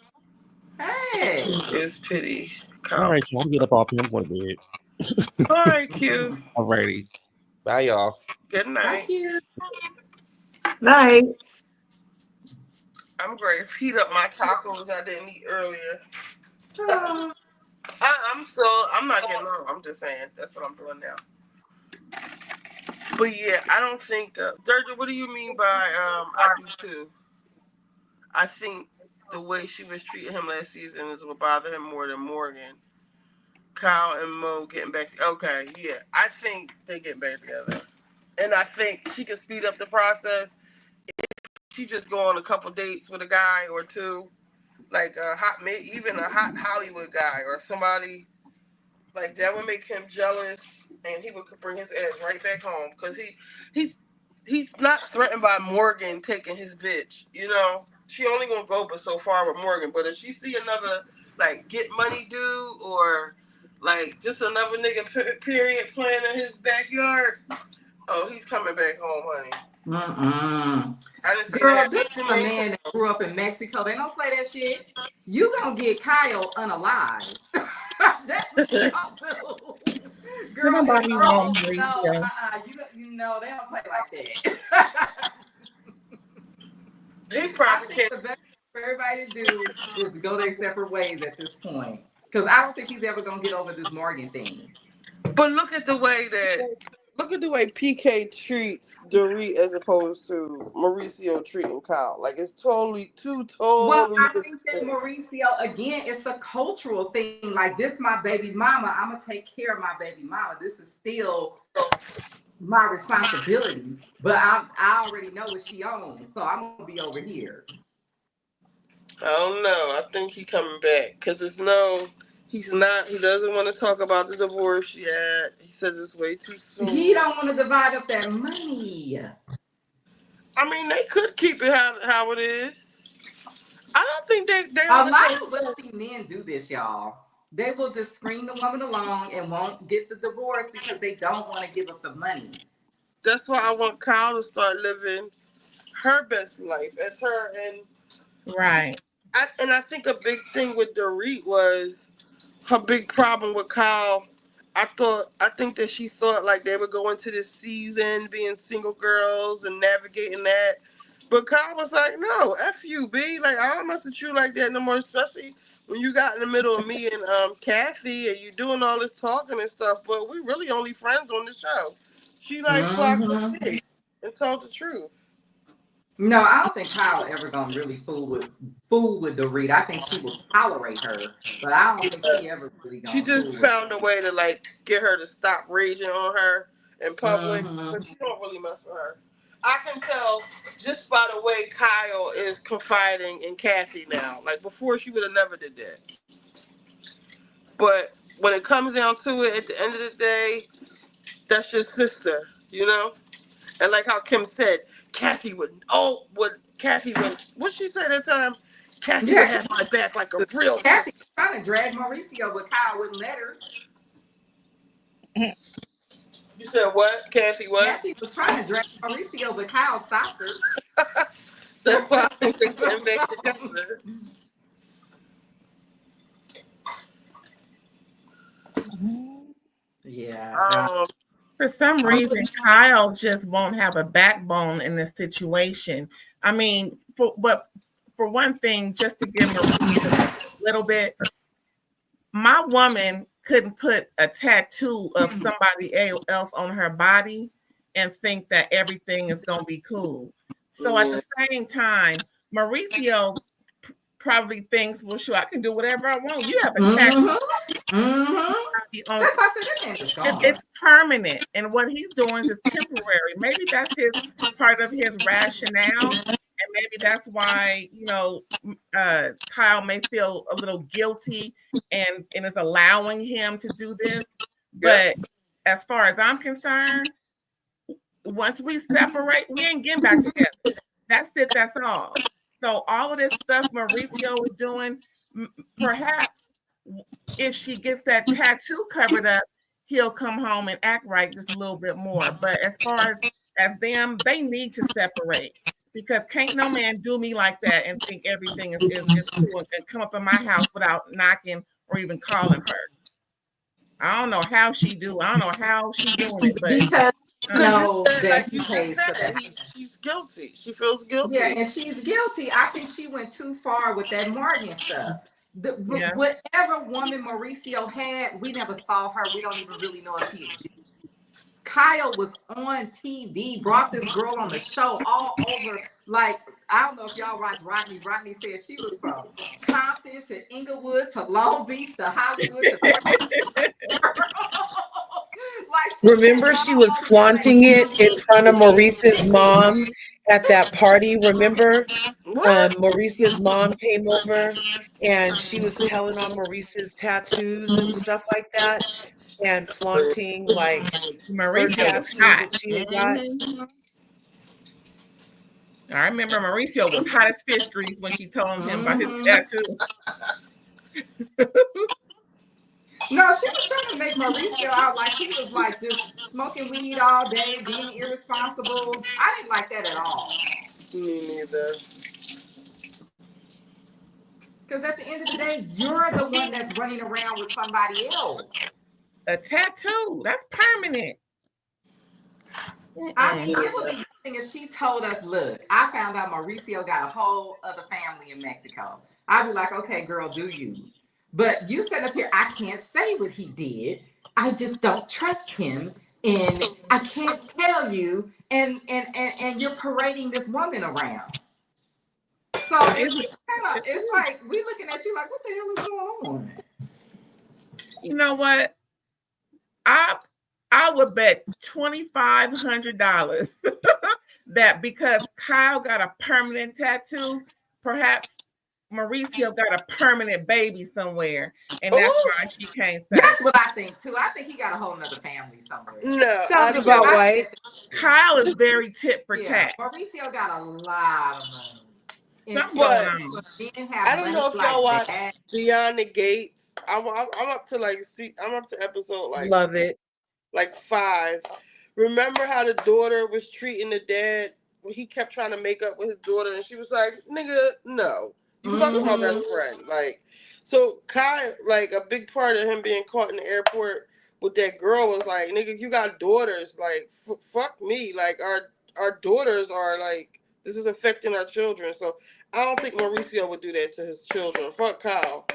Hey. It's pity. All right, y'all get up off him for a bit. All right, Q. Alrighty. Bye, y'all. Good night. Thank you. Night. I'm going to heat up my tacos I didn't eat earlier. I'm not getting home. I'm just saying. That's what I'm doing now. But yeah, I don't think, Durga, what do you mean by I do too? I think the way she was treating him last season is what bothered him more than Morgan. Kyle and Mo getting back. Okay, yeah. I think they get back together. And I think she can speed up the process. She just go on a couple dates with a guy or two. Like even a hot Hollywood guy or somebody like that would make him jealous, and he would bring his ass right back home because he's not threatened by Morgan taking his bitch. She only gonna go but so far with Morgan. But if she see another like get money dude or like just another nigga period playing in his backyard, oh, he's coming back home, honey. Girl, this is a man that grew up in Mexico. They don't play that shit. You gonna get Kyle unalived. That's what you gonna do. Girl, nobody wrong, they don't play like that. He probably I think the best for everybody to do is to go their separate ways at this point. Because I don't think he's ever gonna get over this Morgan thing. But look at the way that Look at the way PK treats Dorit as opposed to Mauricio treating Kyle. Like it's totally two Well, totally I different think that things. Mauricio, again, it's a cultural thing. Like, this my baby mama. I'm gonna take care of my baby mama. This is still my responsibility. But I already know what she owns, so I'm gonna be over here. I don't know. I think he coming back because it's no. He's not. He doesn't want to talk about the divorce yet. He says it's way too He soon. don't want to divide up that money. I mean, they could keep it how it is. I don't think they A on the lot same of page. wealthy men do this, y'all. They will just screen the woman along and won't get the divorce because they don't want to give up the money. That's why I want Kyle to start living her best life as her Right. and I think a big thing with Dorit was her big problem with Kyle. I think that she thought like they would go into this season being single girls and navigating that. But Kyle was like, no, F you, B. Like, I don't mess with you like that no more, especially when you got in the middle of me and Kathy and you doing all this talking and stuff, but we really only friends on the show. She like clocked the Mm-hmm. pig and told the truth. No, I don't think Kyle ever gonna really fool with Dorit. I think she will tolerate her, but I don't think she ever really She gonna just fool with found a way to like get her to stop raging on her in her. public, Mm-hmm. but she don't really mess with her. I can tell just by the way Kyle is confiding in Kathy now. Like before, she would have never did that. But when it comes down to it, at the end of the day, that's your sister, you know. And like how Kim said, Kathy would what she say that time? Kathy would Yeah, have my back like a real Kathy sister. was trying to drag Mauricio, but Kyle wouldn't let her. You said what? Kathy what? Kathy was trying to drag Mauricio, but Kyle stopped her. That's why I think they getting back So, together. yeah. Um, For some I'm reason, Kyle just won't have a backbone in this situation. I mean, for one thing, just to give Mauricio a little bit, my woman couldn't put a tattoo of somebody else on her body and think that everything is going to be cool. So at yeah. the same time, Mauricio probably thinks, well, sure, I can do whatever I want. You have a tattoo mm-hmm. Mm-hmm. on. That's why I said that man is gone. It's permanent, and what he's doing is just temporary. Maybe that's his part of his rationale, and maybe that's why Kyle may feel a little guilty and is allowing him to do this. Yep. But as far as I'm concerned, once we separate, we ain't getting back together. That's it. That's all. So all of this stuff Mauricio is doing, perhaps if she gets that tattoo covered up, he'll come home and act right just a little bit more. But as far as them, they need to separate because can't no man do me like that and think everything is cool and come up in my house without knocking or even calling her. I don't know how she do. I don't know how she doing it, but Because you Because uh-uh. you know said, that like he you just pays said for it, that. she's guilty. She feels Yeah, guilty. and she's guilty. I think she went too far with that Morgan stuff. Yeah. Whatever woman Mauricio had, we never saw her. We don't even really know if she exists. Kyle was on TV, brought this girl on the show all over. Like, I don't know if y'all watch Rodney. Rodney said she was from Compton to Inglewood to Long Beach to Hollywood to like she was Remember, she was all over the flaunting it place. in front of Maurice's mom at that party. Remember, What? Maurice's mom came over and she was telling on Maurice's tattoos and stuff like that, and flaunting like her Mauricio was tattoo hot. that she had got. Mhm. I remember Mauricio was hot as fish grease when she told him about his Mm-hmm. tattoo. No, she was trying to make Mauricio out like he was like just smoking weed all day, being irresponsible. I didn't like that at all. Me neither. Because at the end of the day, you're the one that's running around with somebody else. A tattoo, that's permanent. I mean, it Mm-mm. would be one thing if she told us, look, I found out Mauricio got a whole other family in Mexico. I'd be like, okay, girl, do you? But you said up here, I can't say what he did. I just don't trust him. and I can't tell you, and you're parading this woman around. So it's like we looking at you like, what the hell is going on? You know what? I would bet $2,500 that because Kyle got a permanent tattoo, perhaps Mauricio got a permanent baby somewhere, and that's Ooh, why she can't say. that's what I think too. I think he got a whole nother family somewhere. No, Sounds I about don't. right. Kyle is very tit for Yeah, tat. Mauricio got a lot of money. Something going Until But on. men I have don't money know if y'all like watch that. Beyond the Gates. I'm up to I'm up to episode Love it. like 5. Remember how the daughter was treating the dad? He kept trying to make up with his daughter, and she was like, "Nigga, no, you can fuck with my best friend." Like, so Kai, like a big part of him being caught in the airport with that girl was like, "Nigga, you got daughters. Like, fuck me. Like, our daughters are like." This is affecting our children, so I don't think Mauricio would do that to his children. Fuck Kyle.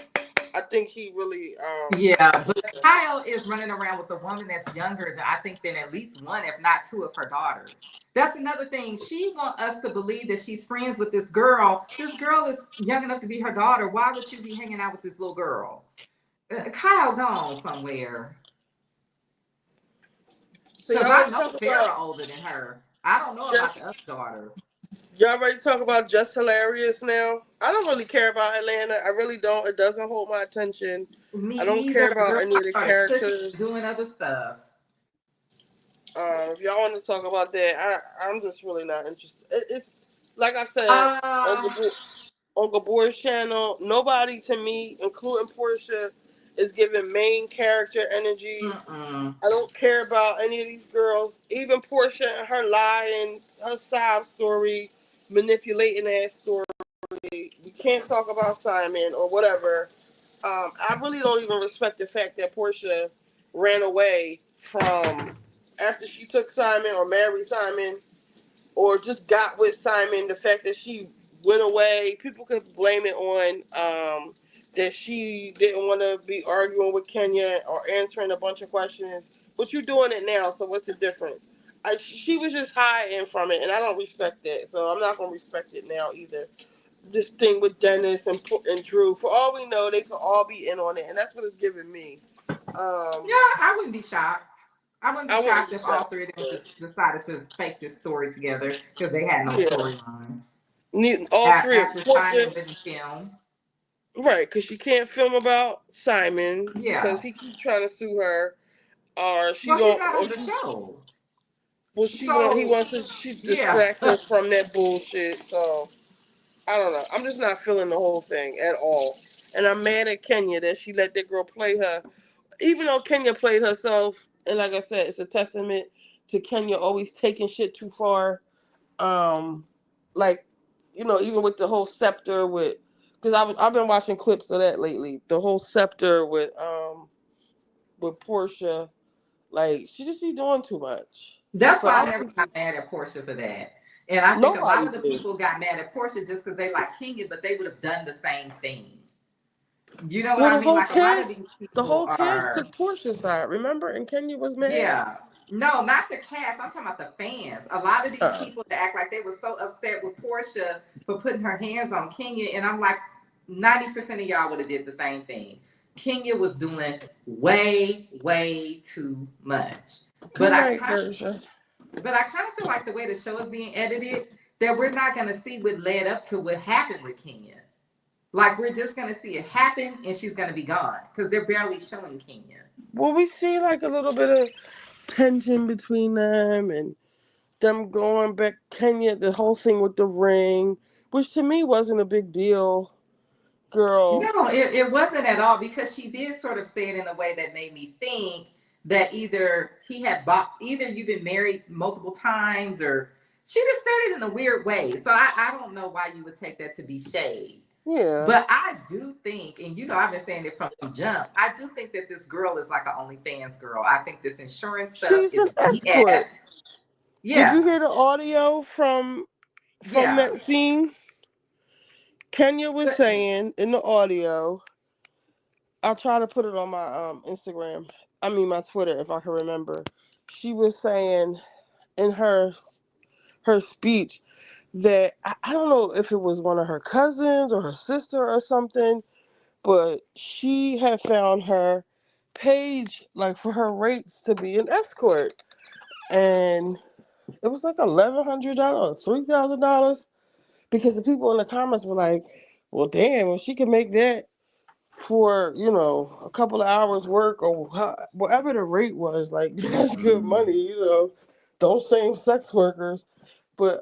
I think he really. Yeah, but Kyle is running around with a woman that's younger than I think than at least one, if not two, of her daughters. That's another thing. She wants us to believe that she's friends with this girl. This girl is young enough to be her daughter. Why would you be hanging out with this little girl? Kyle gone somewhere. So Because y'all I want to know talk Farrah about older than her. I don't know about the just other daughter. y'all ready to talk about Just Hilarious now? I don't really care about Atlanta. I really don't. It doesn't hold my attention. Me I don't care either. about Girl, any I of the started cooking, characters. doing other stuff. If y'all want to talk about that, I'm just really not interested. It's like I said on Uh, Gabor's channel. Nobody to me, including Portia, is giving main character energy. mm-mm. I don't care about any of these girls. Even Portia and her lying, her sob story, manipulating ass story. We can't talk about Simon or whatever. I really don't even respect the fact that Portia ran away from after she took Simon or married Simon or just got with Simon. The fact that she went away, people could blame it on that she didn't want to be arguing with Kenya or answering a bunch of questions. But you're doing it now, so what's the difference? She was just hiding from it, and I don't respect that. So I'm not gonna respect it now either. This thing with Dennis and Drew. For all we know, they could all be in on it, and that's what it's giving me. Yeah, I wouldn't be shocked. I wouldn't be I wouldn't shocked be if all shocked. three of them just decided to fake this story together because they had no Yeah, storyline all three of them. after Portia, Simon didn't film. right? Because she can't film about Simon because Yeah. he keeps trying to sue her, or she Well, he's don't. not Or on the she, show. well, he So, wants to she yeah. distract her from that bullshit. So I don't know. I'm just not feeling the whole thing at all, and I'm mad at Kenya that she let that girl play her. Even though Kenya played herself, and like I said, it's a testament to Kenya always taking shit too far. Like, even with the whole scepter because I've been watching clips of that lately. The whole scepter with Portia, like she just be doing too much. That's So why I I don't never think got mad at Portia for that. And I think a lot nobody of the did. people got mad at Portia just because they like Kenya, but they would have done the same thing. You know what Well, I mean? Like a lot of these the people whole cast are. took Portia's side. Remember, and Kenya was mad. Yeah. No, not the cast. I'm talking about the fans. A lot of these Uh, people that act like they were so upset with Portia for putting her hands on Kenya. And I'm like, 90% of y'all would have did the same thing. Kenya was doing way, way too much. Good But I night, kind Dersha. but I kind of feel like the way the show is being edited, that we're not gonna see what led up to what happened with Kenya. Like we're just gonna see it happen and she's gonna be gone. Because they're barely showing Kenya. Well, we see like a little bit of tension between them and them going back Kenya, the whole thing with the ring, which to me wasn't a big deal, girl. No, it wasn't at all because she did sort of say it in a way that made me think that either you've been married multiple times or she just said it in a weird way. So I don't know why you would take that to be shade. Yeah. But I do think, and I've been saying it from jump, I do think that this girl is like an OnlyFans girl. I think this insurance stuff She's is an BS. escort. Did you Yeah, hear the audio from yeah. that scene? Kenya was saying in the audio, I'll try to put it on my Instagram. I mean my Twitter if I can remember. she was saying in her speech that I don't know if it was one of her cousins or her sister or something, but she had found her page like for her rates to be an escort, and it was like $1,100, $3,000, because the people in the comments were like, "Well, damn, if she can make that for a couple of hours work or whatever the rate was, like that's good Mm. money." Don't shame sex workers, but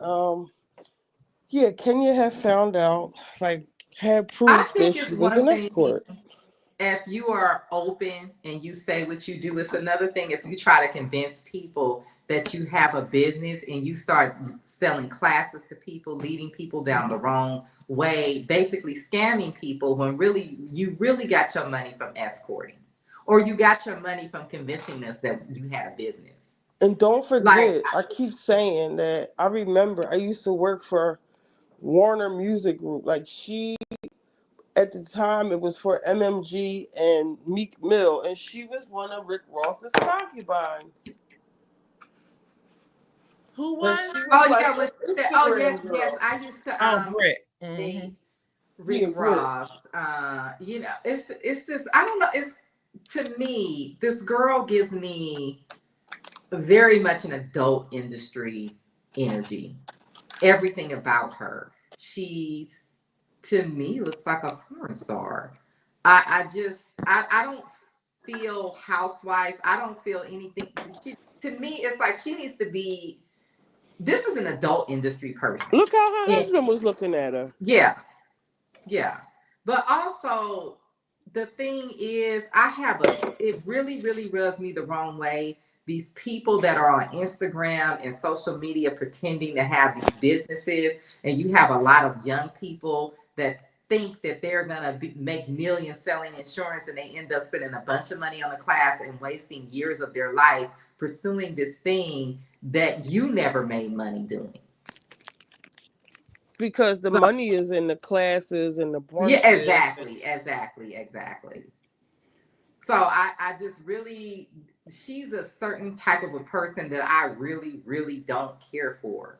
yeah, Kenya had found out, like, had I proof that think she it's was one an thing escort. if you are open and you say what you do. It's another thing if you try to convince people that you have a business and you start selling classes to people, leading people down the wrong way, basically scamming people when really you really got your money from escorting, or you got your money from convincing us that you had a business. And don't Like, forget, I keep saying that I remember I used to work for Warner Music Group. Like, she, at the time, it was for MMG and Meek Mill, and she was one of Rick Ross's concubines. Who And was? she was oh like yeah, an what she said. Oh yes, Instagram yes. girl. I used to Oh, Brit. date Rick Yeah, Britt. Ross. It's this. I don't know. It's to me, this girl gives me very much an adult industry energy. Everything about her. She's to me looks like a porn star. I don't feel housewife. I don't feel anything. She to me, it's like she needs to be. This is an adult industry person. Look how her And husband was looking at her. yeah, yeah. But also, the thing is, it really, really rubs me the wrong way. These people that are on Instagram and social media pretending to have these businesses, and you have a lot of young people that think that they're going to make millions selling insurance, and they end up spending a bunch of money on a class and wasting years of their life pursuing this thing that you never made money doing. Because the So, money is in the classes and the yeah, brunches. exactly. So I just really, she's a certain type of a person that I really, really don't care for.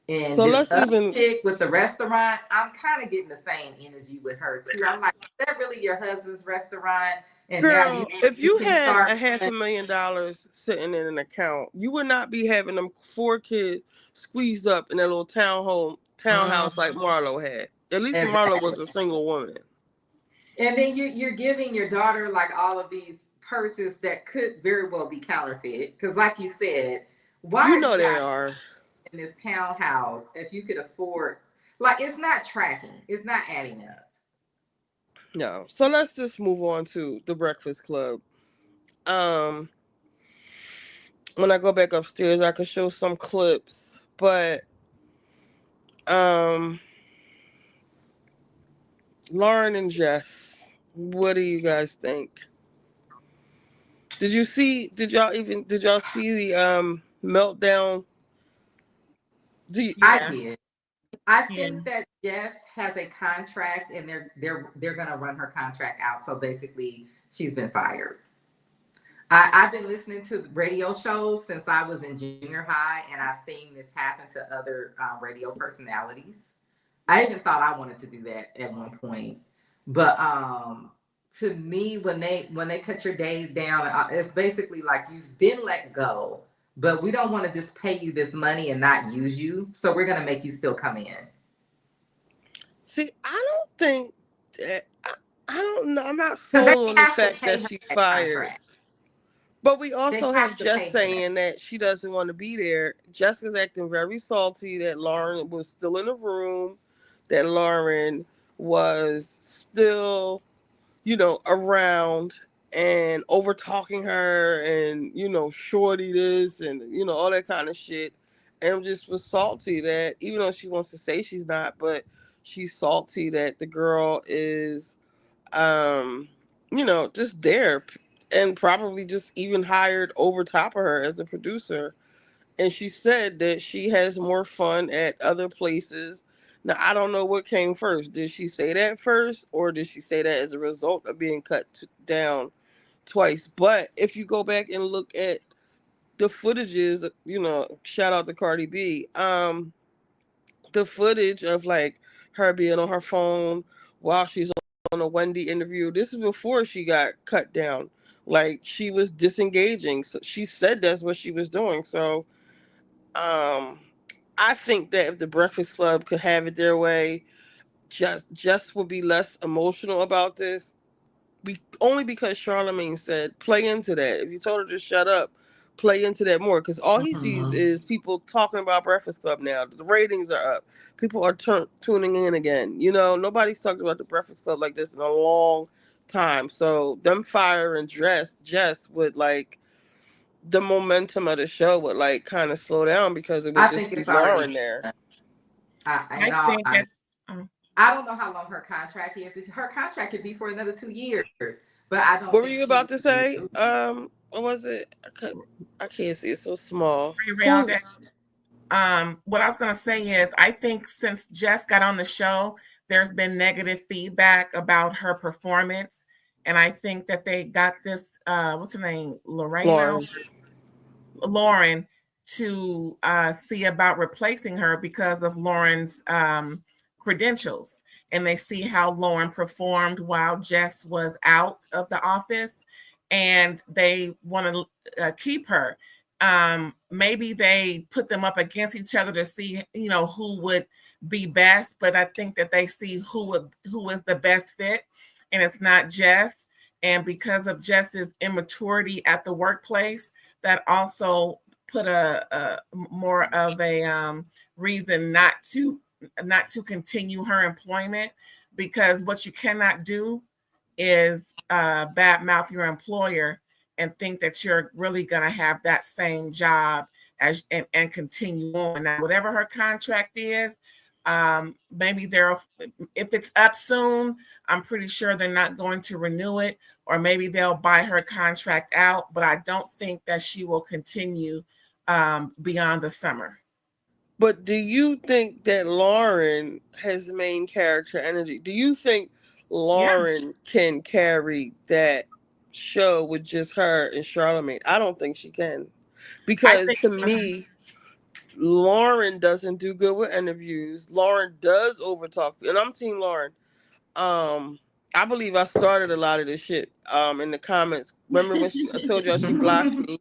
And So this let's other even chick with the restaurant, I'm kind of getting the same energy with her too. I'm like, is that really your husband's restaurant? And now Girl, if you you can had start. a $500,000 sitting in an account, you would not be having them 4 kids squeezed up in that little townhouse like Mhm, Marlo had. At least Marlo exactly. was a single woman. And then you're giving your daughter like all of these purses that could very well be counterfeit. Because, like you said, why You are know you they guys are. in this townhouse if you could afford? Like, it's not tracking, it's not adding up. No. So let's just move on to the Breakfast Club. Um, when I go back upstairs, I could show some clips, but um, Lauren and Jess, what do you guys think? Did you see? Did y'all see the meltdown? Do you, I Yeah. did. I Yeah. think that Jess has a contract, and they're gonna run her contract out. So basically, she's been fired. I've been listening to radio shows since I was in junior high, and I've seen this happen to other radio personalities. I even thought I wanted to do that at one point, but to me, when they cut your days down, it's basically like you've been let go, but we don't want to just pay you this money and not use you, so we're gonna make you still come in. see? I don't think that. I don't know. I'm not Because they sold on the have to fact pay that her she's that fired. contract. But we They also have have to Jess pay her that. saying that she doesn't want to be there. Jess is acting very salty that Lauren was still in the room, that Lauren was still, around and over talking her and, shorty this and, all that kind of shit. And just was salty that even though she wants to say she's not, but she's salty that the girl is um, just there and probably just even hired over top of her as a producer. And she said that she has more fun at other places. Now, I don't know what came first. Did she say that first, or did she say that as a result of being cut down twice? But if you go back and look at the footage is, shout out to Cardi B. The footage of like her being on her phone while she's on a Wendy interview. This is before she got cut down. Like she was disengaging. So she said that's what she was doing. So um I think that if the Breakfast Club could have it their way, just would be less emotional about this. Only because Charlemagne said play into that. If you told her to shut up, play into that more. Because all he sees Mhm. is people talking about Breakfast Club now. The ratings are up. People are tuning in again. Nobody's talked about the Breakfast Club like this in a long time. So them fire and Jess would like the momentum of the show would like kind of slow down because it would I just think be it's already Lauren there. done. I, I and I, think I, that um, I don't know how long her contract is. Her contract could be for another 2 years, but I don't What were think you she will about to say? renew. What was it? I can't see. It's so small. Real what I was going to say is, I think since Jess got on the show, there's been negative feedback about her performance, and I think that they got this. What's her name, Lorena, Lauren. Lauren, to see about replacing her because of Lauren's credentials, and they see how Lauren performed while Jess was out of the office, and they want to keep her. Maybe they put them up against each other to see, who would be best. But I think that they see who is the best fit, and it's not Jess. And because of Jess's immaturity at the workplace, that also put a more of a reason not to continue her employment, because what you cannot do is badmouth your employer and think that you're really going to have that same job and continue on. Now, whatever her contract is, maybe if it's up soon, I'm pretty sure they're not going to renew it, or maybe they'll buy her contract out. But I don't think that she will continue beyond the summer. But do you think that Lauren has main character energy? Do you think Yeah, Lauren can carry that show with just her and Charlamagne? I don't think she can. I Because think. to me, Lauren doesn't do good with interviews. Lauren does overtalk. And I'm team Lauren. Um, I believe I started a lot of this shit in the comments. Remember when I told y'all she blocked me?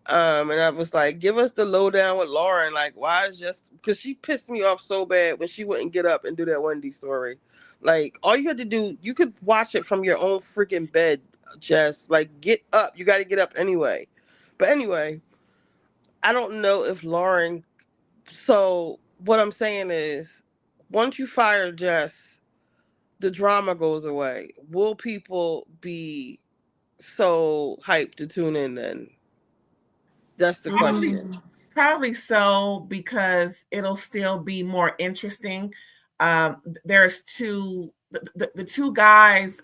And I was like, give us the lowdown with Lauren. Like, why is just because she pissed me off so bad when she wouldn't get up and do that Wendy story. Like, all you had to do, you could watch it from your own freaking bed, Jess. Like, get up. You got to get up anyway. But anyway, I don't know if Lauren. So, what I'm saying is, once you fire Jess, the drama goes away. Will people be so hyped to tune in then? That's the Probably, question. Mm. probably so, because it'll still be more interesting. There's the two guys.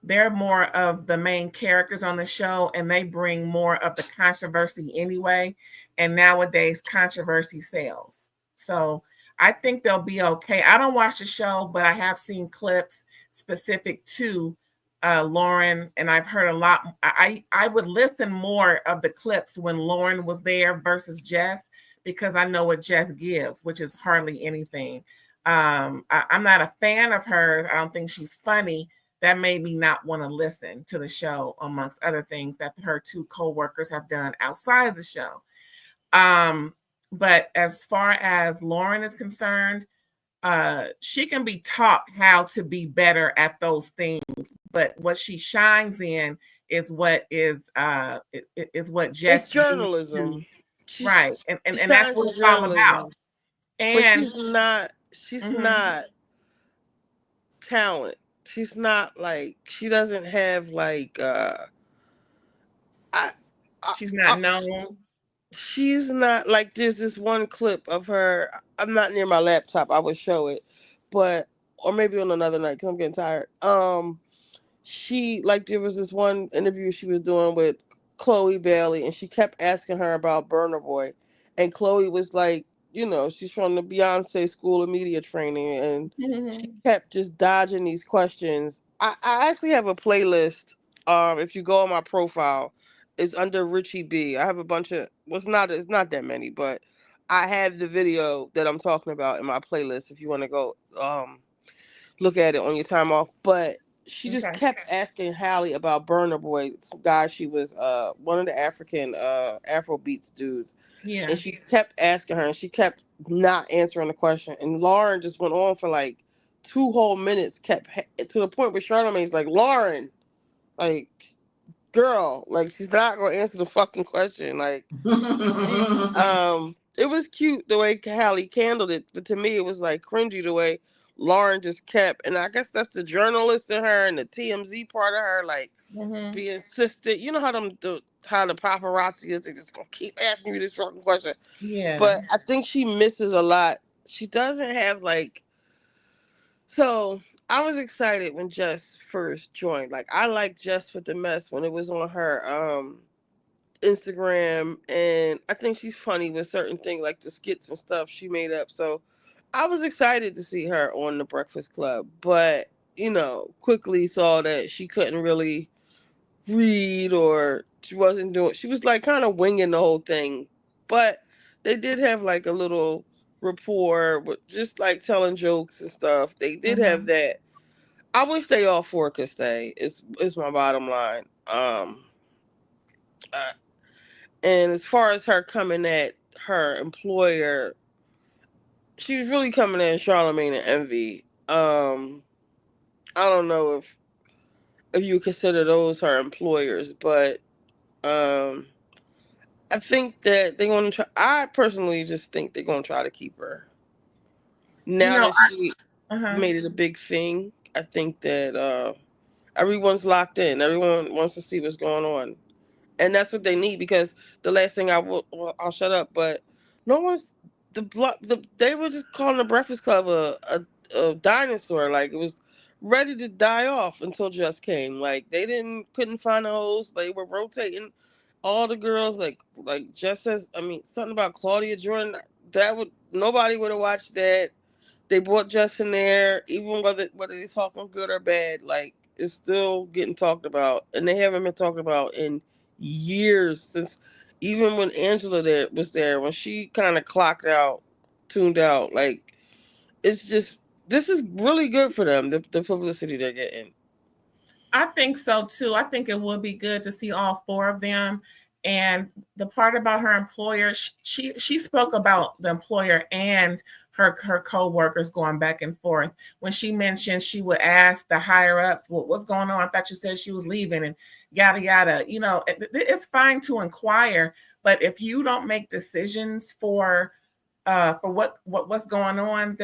They're more of the main characters on the show, and they bring more of the controversy anyway. And nowadays, controversy sells. So I think they'll be okay. I don't watch the show, but I have seen clips specific to Lauren, and I've heard a lot. I would listen more of the clips when Lauren was there versus Jess, because I know what Jess gives, which is hardly anything. I'm not a fan of hers. I don't think she's funny. That made me not want to listen to the show, amongst other things that her two co-workers have done outside of the show. Um, but as far as Lauren is concerned, she can be taught how to be better at those things, but what she shines in is what It's Jess brings to, journalism. right, She and that's shines what in it's all about. journalism, but And she's mhm, not talent. She's not like she doesn't have like I, I, she's I not known. she's not like there's this one clip of her. I'm not near my laptop. I would show it, but or maybe on another night because I'm getting tired. She like there was this one interview she was doing with Chloe Bailey, and she kept asking her about Burner Boy, and Chloe was like, she's from the Beyonce School of Media Training, and she kept just dodging these questions. I actually have a playlist. If you go on my profile, It's under Richie B. I have a bunch of it's not that many, but I have the video that I'm talking about in my playlist if you want to go look at it on your time off. But she just Okay. kept asking Hallie about Burner Boy, some guy she was one of the African Afro beats dudes. Yeah. And she kept asking her and she kept not answering the question. And Lauren just went on for like 2 whole minutes, to the point where Charlamagne's like, Lauren, like, girl, like she's not gonna answer the fucking question. Like she it was cute the way Hallie handled it, but to me it was like cringy the way Lauren just kept, and I guess that's the journalist in her and the TMZ part of her, like Hmm. being insistent. You know how how the paparazzi is, they just gonna keep asking you this fucking question. Yeah. But I think she misses a lot. She doesn't have like so I was excited when Jess first joined. Like I liked Jess with the mess when it was on her Instagram, and I think she's funny with certain things like the skits and stuff she made up. So I was excited to see her on the Breakfast Club, but quickly saw that she couldn't really read, or she wasn't doing. She was like kind of winging the whole thing, but they did have like a little rapport with just like telling jokes and stuff. They did have Hmm. that. I wish they all four could stay. It's my bottom line. Uh, And as far as her coming at her employer, she was really coming at Charlamagne and Envy. I don't know if you consider those her employers, but um, I think that they're going to try. I personally just think they're going to try to keep her You now know, that she uh-huh. made it a big thing. I think that everyone's locked in. Everyone wants to see what's going on. And that's what they need, because the last thing I'll shut up, but no one's they were just calling the Breakfast Club a dinosaur, like it was ready to die off until Just came. Like they couldn't find a host. They were rotating all the girls, like Just says, I mean, something about Claudia Jordan, that would nobody would have watched that. They brought Justin there, even whether they're talking good or bad, like it's still getting talked about, and they haven't been talked about in years, since even when Angela was there, when she kind of clocked out, tuned out. Like it's just this is really good for them, the publicity they're getting. I think so too. I think it would be good to see all four of them. And the part about her employer, she spoke about the employer and her co-workers going back and forth. When she mentioned she would ask the higher ups, what's going on? I thought you said she was leaving and yada yada. It's fine to inquire, but if you don't make decisions for what's going on,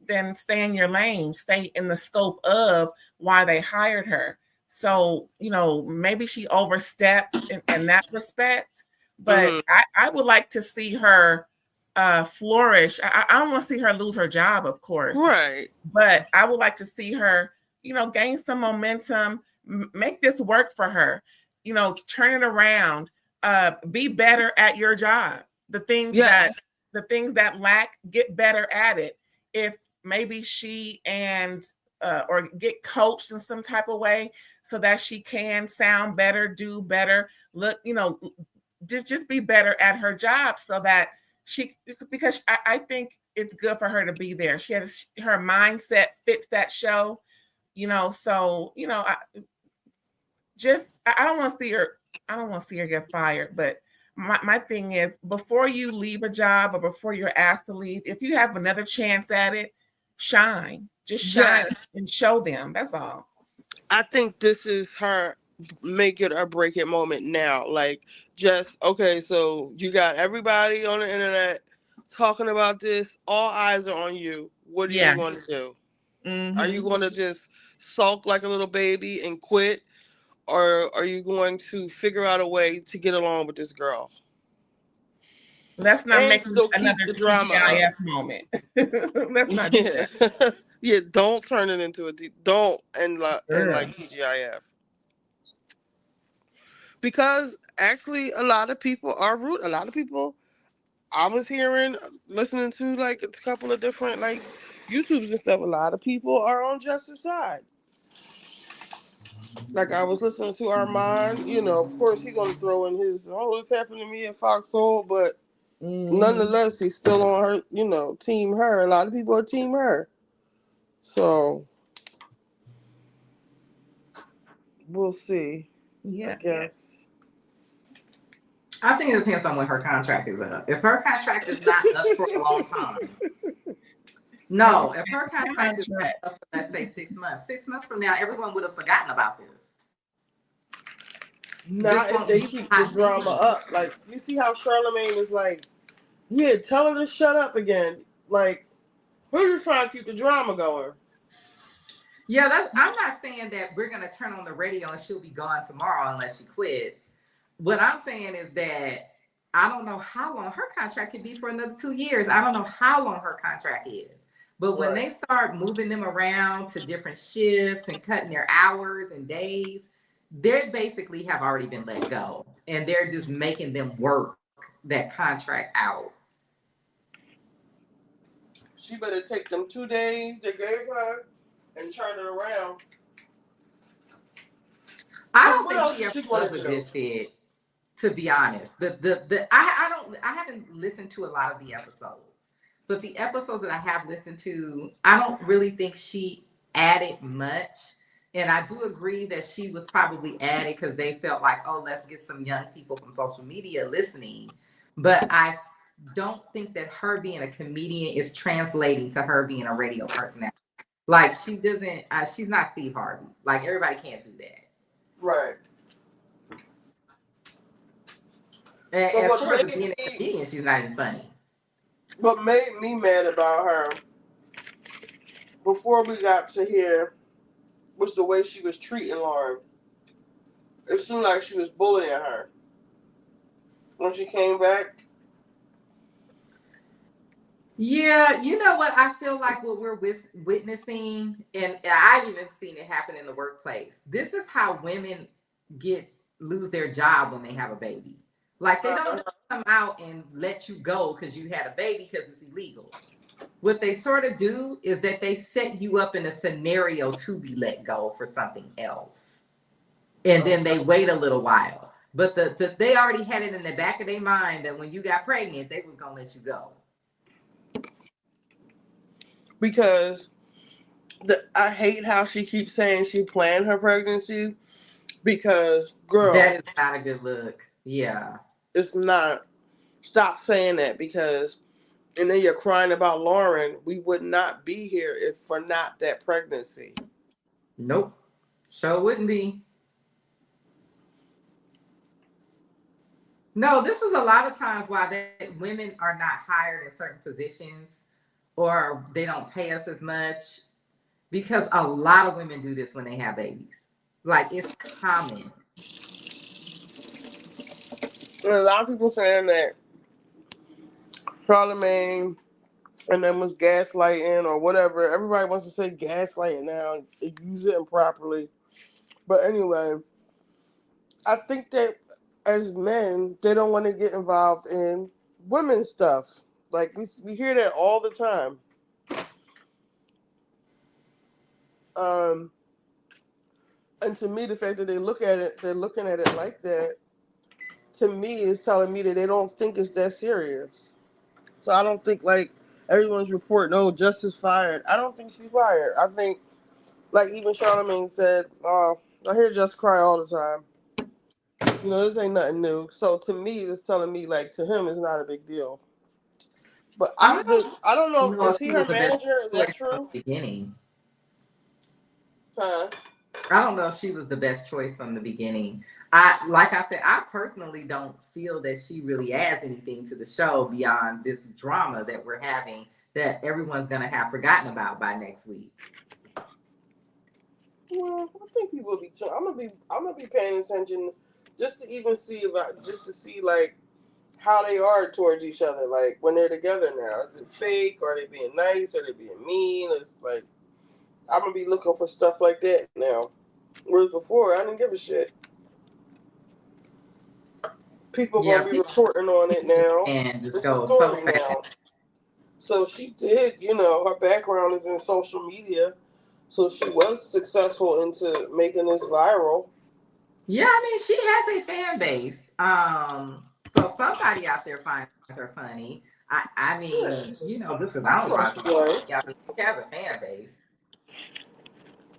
then stay in your lane, stay in the scope of why they hired her. So, maybe she overstepped in that respect, but Hmm. I would like to see her flourish. I don't want to see her lose her job, of course, Right. but I would like to see her, gain some momentum, make this work for her, turn it around, be better at your job. The things that Yes. the things that lack, get better at it. If maybe she and or get coached in some type of way so that she can sound better, do better, look, just be better at her job so that she, because I think it's good for her to be there. She has her mindset fits that show, so I don't want to see her. I don't want to see her get fired. But my thing is, before you leave a job or before you're asked to leave, if you have another chance at it, shine. Just shine Yes. and show them. That's all. I think this is her make it or break it moment now. Like, just okay, so you got everybody on the internet talking about this. All eyes are on you. What are you Yeah. going to do? Are you Mm-hmm. going to just sulk like a little baby and quit? Or are you going to figure out a way to get along with this girl Let's not and make still keep another the drama up? TGIF moment. Let's not do Yeah. that. Yeah, don't turn it into don't and Girl. like TGIF. Because actually a lot of people are rude. A lot of people I was hearing, listening to like a couple of different like YouTubes and stuff. A lot of people are on Justice side. Like I was listening to Armand, of course he gonna throw in his it's happened to me at Foxhole, but Mm-hmm. nonetheless he's still on her, team her. A lot of people are team her. So we'll see. I Yeah. guess. I think it depends on when her contract is up. If her contract is not up for a long time, no. If her contract is not up for, let's say, 6 months, 6 months from now, everyone would have forgotten about this. Not This if won't they be keep the hot drama news. up. Like you see how Charlemagne is like, yeah, tell her to shut up again. Like, who's just trying to keep the drama going? Yeah, I'm not saying that we're gonna turn on the radio and she'll be gone tomorrow unless she quits. What I'm saying is that I don't know how long her contract could be for another 2 years. I don't know how long her contract is. But when Right. they start moving them around to different shifts and cutting their hours and days, they basically have already been let go. And they're just making them work that contract out. She better take them 2 days they gave her and turn it around. I Cause don't what think else she is ever she was gonna a do? good fit, to be honest. I haven't listened to a lot of the episodes, but the episodes that I have listened to, I don't really think she added much. And I do agree that she was probably added because they felt like, oh, let's get some young people from social media listening. But I don't think that her being a comedian is translating to her being a radio personality. Like she doesn't, she's not Steve Harvey. Like everybody can't do that. Right. And But as what far as made being a me comedian, she's not even funny. what made me mad about her before we got to here was the way she was treating Lauren. It seemed like she was bullying her when she came back. Yeah, you know what? I feel like what we're witnessing, and I've even seen it happen in the workplace. This is how women get lose their job when they have a baby. Like they don't Uh, just come out and let you go because you had a baby because it's illegal. What they sort of do is that they set you up in a scenario to be let go for something else, and then they wait a little while. But they already had it in the back of their mind that when you got pregnant, they was gonna let you go. because I hate how she keeps saying she planned her pregnancy because, That girl, is not a good look. Yeah. it's not. Stop saying that because, and then you're crying about Lauren. We would not be here if for not that pregnancy. Nope. So it wouldn't be. No, this is a lot of times why women are not hired in certain positions or they don't pay us as much because a lot of women do this when they have babies. Like it's common. And a lot of people saying that Charlemagne and then was gaslighting or whatever. Everybody wants to say gaslighting now and use it improperly. But anyway, I think that as men, they don't want to get involved in women's stuff. Like we hear that all the time. Um, and to me, the fact that they're looking at it like that, to me, is telling me that they don't think it's that serious. So I don't think like everyone's reporting, oh, Justice fired. I don't think she's fired. I think, like even Charlamagne said, I hear Just cry all the time. This ain't nothing new. So to me, it's telling me like to him, it's not a big deal. But I I don't know. don't know Is if he she her was the best manager? Is that choice from true? the beginning. Huh? I don't know if she was the best choice from the beginning. Like I said, I personally don't feel that she really adds anything to the show beyond this drama that we're having that everyone's gonna have forgotten about by next week. Well, I think people will be. I'm gonna be paying attention just to even see about just to see like how they are towards each other. Like when they're together now, is it fake? Are they being nice? Are they being mean? It's like I'm gonna be looking for stuff like that now. Whereas before, I didn't give a shit. People Yeah, gonna be reporting on it now. and just It's a goes so story fast. now. So she did. Her background is in social media. So she was successful into making this viral. Yeah, I mean, she has a fan base. So somebody out there finds her funny. I Yeah, mean, you know, this is I I don't thought watch she much was. TV. I mean, she has a fan base.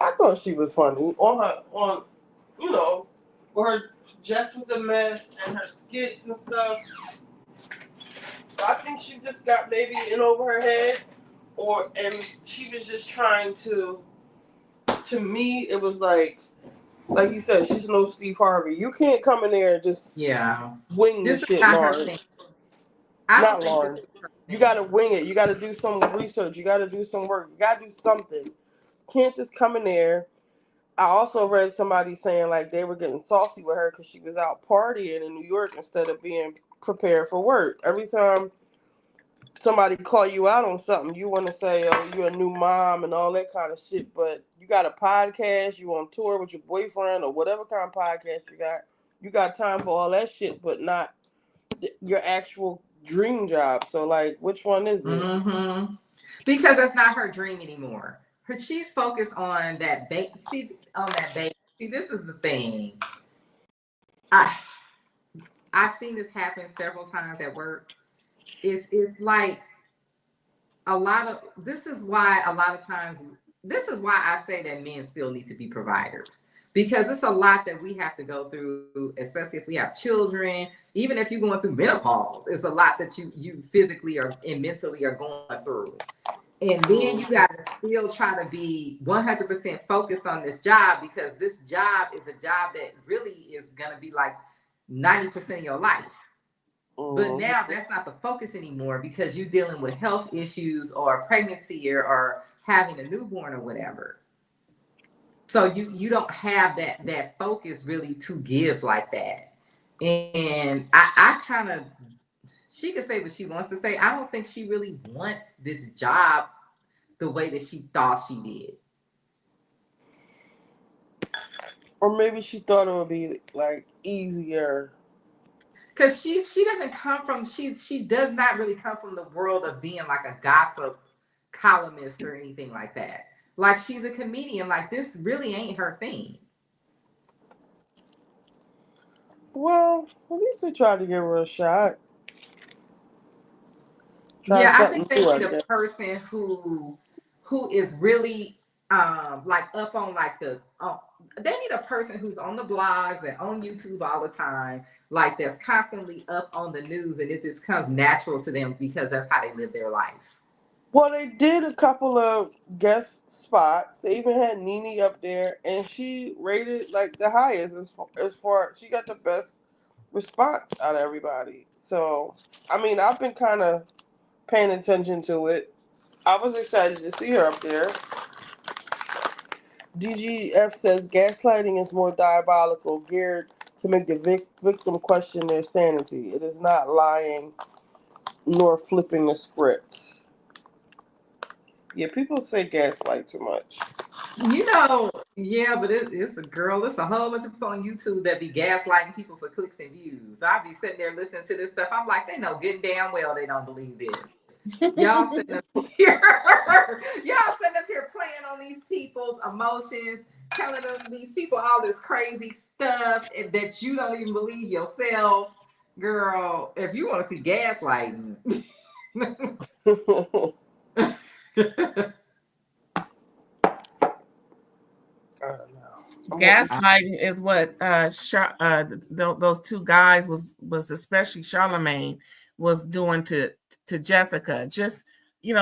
I thought she was funny on you know, with her just with the mess and her skits and stuff. I think she just got maybe in over her head, and she was just trying to. To me, it was like you said, she's no Steve Harvey. You can't come in there and just Yeah, wing the this is shit, not her Lauren. thing. I don't Not think this Lauren. is her You gotta thing. wing it. You gotta do some research. You gotta do some work. You gotta do something. Can't just come in there. I also read somebody saying like they were getting saucy with her because she was out partying in New York instead of being prepared for work. Every time somebody call you out on something, you want to say, "Oh, you're a new mom" and all that kind of shit. But you got a podcast, you on tour with your boyfriend or whatever kind of podcast you got. You got time for all that shit, but not your actual dream job. So like, which one is it? Mm-hmm. Because that's not her dream anymore. She's focused on that bake. See, on that bake. See, this is the thing. I I've seen this happen several times at work. It's like a lot of this is why a lot of times this is why I say that men still need to be providers because it's a lot that we have to go through, especially if we have children. Even if you're going through menopause, it's a lot that you physically or and mentally are going through. And then you got to still try to be 100% focused on this job because this job is a job that really is going to be like 90% of your life. But Mm-hmm. now that's not the focus anymore because you're dealing with health issues or pregnancy or having a newborn or whatever. So you don't have that focus really to give like that. And I kind of she could say what she wants to say. I don't think she really wants this job the way that she thought she did. Or maybe she thought it would be like easier. Because she doesn't come from she does not really come from the world of being like a gossip columnist or anything like that. Like she's a comedian. Like this really ain't her thing. Well, at least they tried to give her a shot. Try Yeah, I something think they new, I need a guess. person who is really like up on like the they need a person who's on the blogs and on YouTube all the time, like that's constantly up on the news and it just comes natural to them because that's how they live their life. Well, they did a couple of guest spots. They even had Nene up there, and she rated like the highest as far she got the best response out of everybody. So, I mean, I've been kind of paying attention to it. I was excited to see her up there. DGF says gaslighting is more diabolical, geared to make the victim question their sanity. It is not lying nor flipping the script. Yeah, people say gaslight too much. You know, yeah, but it's a girl. It's a whole bunch of people on YouTube that be gaslighting people for clicks and views. I be sitting there listening to this stuff. I'm like, they know good and damn well they don't believe this. Y'all sitting up here, y'all sitting up here playing on these people's emotions, telling them these people all this crazy stuff that you don't even believe yourself. Girl, if you want to see gaslighting, I don't know. Gaslighting is what those two guys was especially Charlemagne was doing to Jessica. Just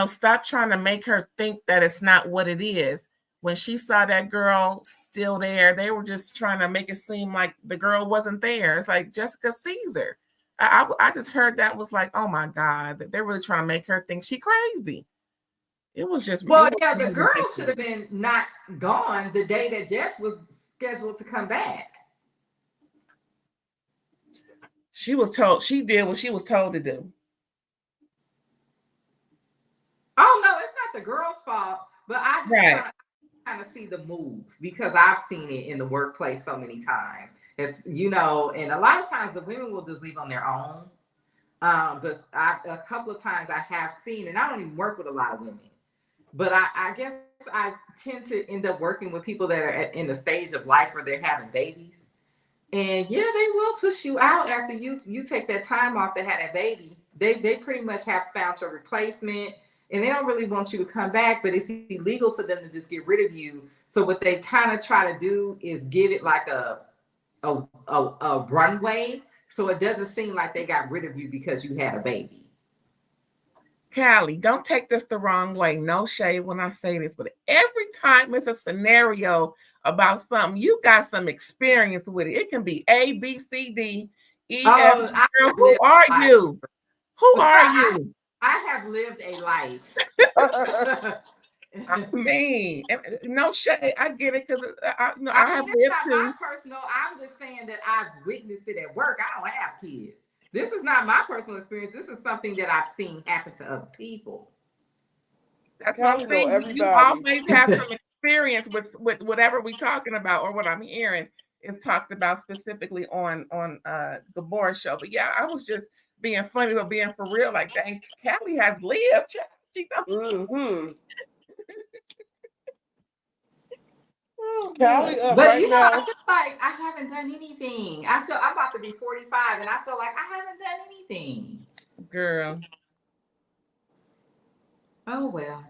stop trying to make her think that it's not what it is. When she saw that girl still there, they were just trying to make it seem like the girl wasn't there. It's like Jessica sees her. I just heard that was like, oh my God, that they're really trying to make her think she crazy. It well, was yeah, the really girl should ridiculous. have been not gone the day that Jess was scheduled to come back. She did what she was told to do. Oh no, it's not the girl's fault, but I just Right. kind of see the move because I've seen it in the workplace so many times. It's and a lot of times the women will just leave on their own. But a couple of times I have seen, and I don't even work with a lot of women. But I guess I tend to end up working with people that are in the stage of life where they're having babies. And yeah, they will push you out after you take that time off to have that baby. They pretty much have found your replacement, and they don't really want you to come back, but it's illegal for them to just get rid of you. So what they kind of try to do is give it like a runway, so it doesn't seem like they got rid of you because you had a baby. Callie, don't take this the wrong way. No shade when I say this, but every time it's a scenario about something, you got some experience with it. It can be A, B, C, D, E, F, Oh, G. I Girl, have who lived are a life. you? Who are you? I have lived a life. I mean, no shade. I get it because I I have mean, it's lived not my too. personal. I'm just saying that I've witnessed it at work. I don't have kids. This is not my personal experience. This is something that I've seen happen to other people. That's what I'm Callie know saying. You everybody. always have some experience with whatever we're talking about or what I'm hearing is talked about specifically on Gabora's show. But yeah, I was just being funny but being for real. Like, dang, Callie has lived. She Mm-hmm. oh Callie boy. up But right you know, I now. feel like I haven't done anything. I feel I'm about to be 45, and I feel like I haven't done anything. Girl. Oh well.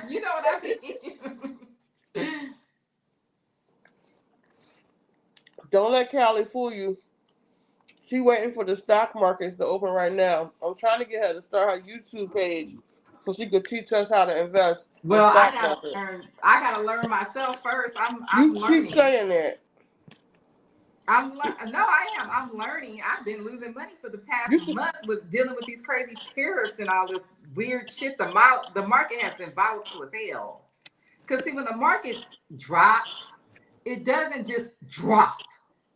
You know what I mean? Don't let Callie fool you. She waiting for the stock markets to open right now. I'm trying to get her to start her YouTube page so she could teach us how to invest in Well, stock market. I gotta learn myself first. I'm You keep learning. saying that. No, I am. I'm learning. I've been losing money for the past You should, month with dealing with these crazy tariffs and all this weird shit. The market has been volatile as hell. Cause see, when the market drops, it doesn't just drop.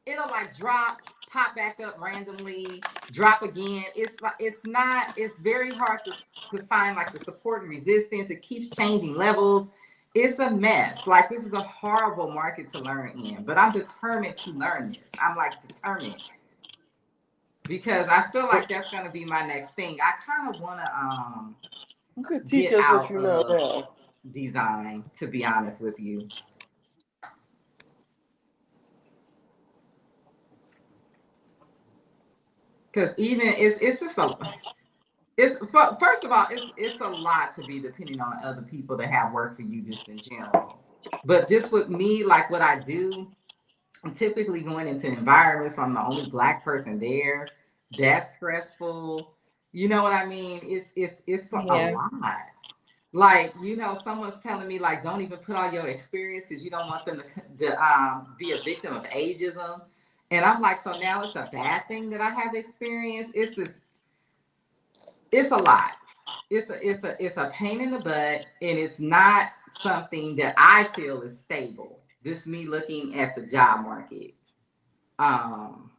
It'll like drop, pop back up randomly, drop again. It's like it's not. It's very hard to find like the support and resistance. It keeps changing levels. It's a mess. Like this is a horrible market to learn in. But I'm determined to learn this. I'm like determined because I feel like that's gonna be my next thing. I kind of wanna you could teach get us what out you know of now. design. To be honest with you. Because even it's just a it's first of all it's a lot to be depending on other people to have work for you just in general. But just with me, like what I do, I'm typically going into environments where I'm the only black person there. That's stressful. You know what I mean? It's a Yeah. lot. Like someone's telling me like don't even put all your experience because you don't want them to be a victim of ageism. And I'm like, so now it's a bad thing that I have experience. It's a lot. It's a pain in the butt, and it's not something that I feel is stable. This me looking at the job market. Um,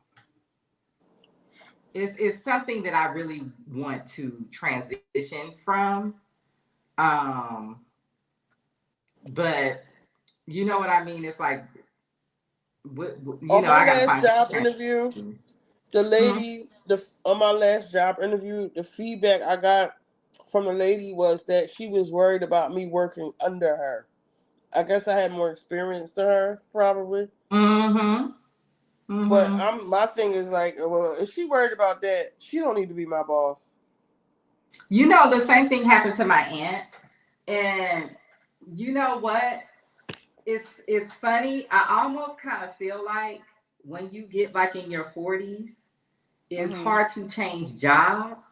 it's something that I really want to transition from. Um, but you know what I mean? It's like, On my I got to last find. job interview, the Mhm. lady, the on my last job interview, the feedback I got from the lady was that she was worried about me working under her. I guess I had more experience than her, probably. Mhm. But Mhm. my thing is like, well, if she worried about that, she don't need to be my boss. The same thing happened to my aunt, and you know what? It's funny. I almost kind of feel like when you get like in your 40s, it's Hmm. hard to change jobs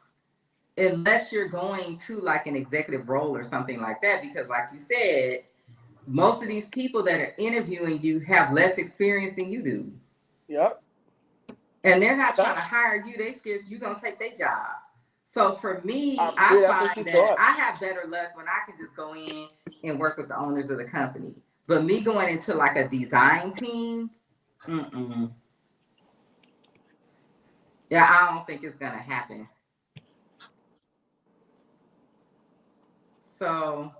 unless you're going to like an executive role or something like that. Because, like you said, most of these people that are interviewing you have less experience than you do, Yep. and they're not trying Yep. to hire you. They scared you're gonna take their job. So for me, I Yeah, that's what she find that thought. I have better luck when I can just go in and work with the owners of the company. But me going into like a design team, mm-mm. Yeah, I don't think it's gonna happen. So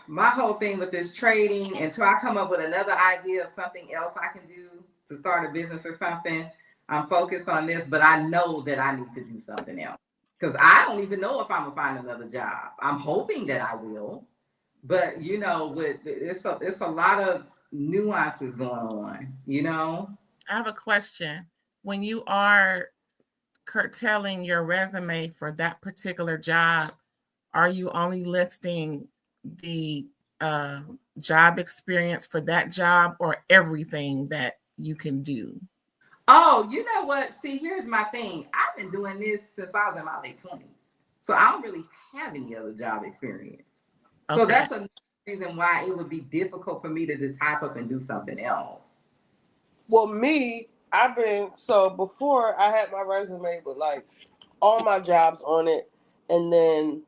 my whole thing with this trading until I come up with another idea of something else I can do to start a business or something, I'm focused on this, but I know that I need to do something else. Because I don't even know if I'm gonna find another job. I'm hoping that I will, but with it's a lot of nuances going on. I have a question. When you are curtailing your resume for that particular job, are you only listing the job experience for that job or everything that you can do? Oh, you know what? See, here's my thing. I've been doing this since I was in my late 20s. So I don't really have any other job experience. So Okay. that's a reason why it would be difficult for me to just hop up and do something else. Well, me, so before I had my resume with like all my jobs on it, and then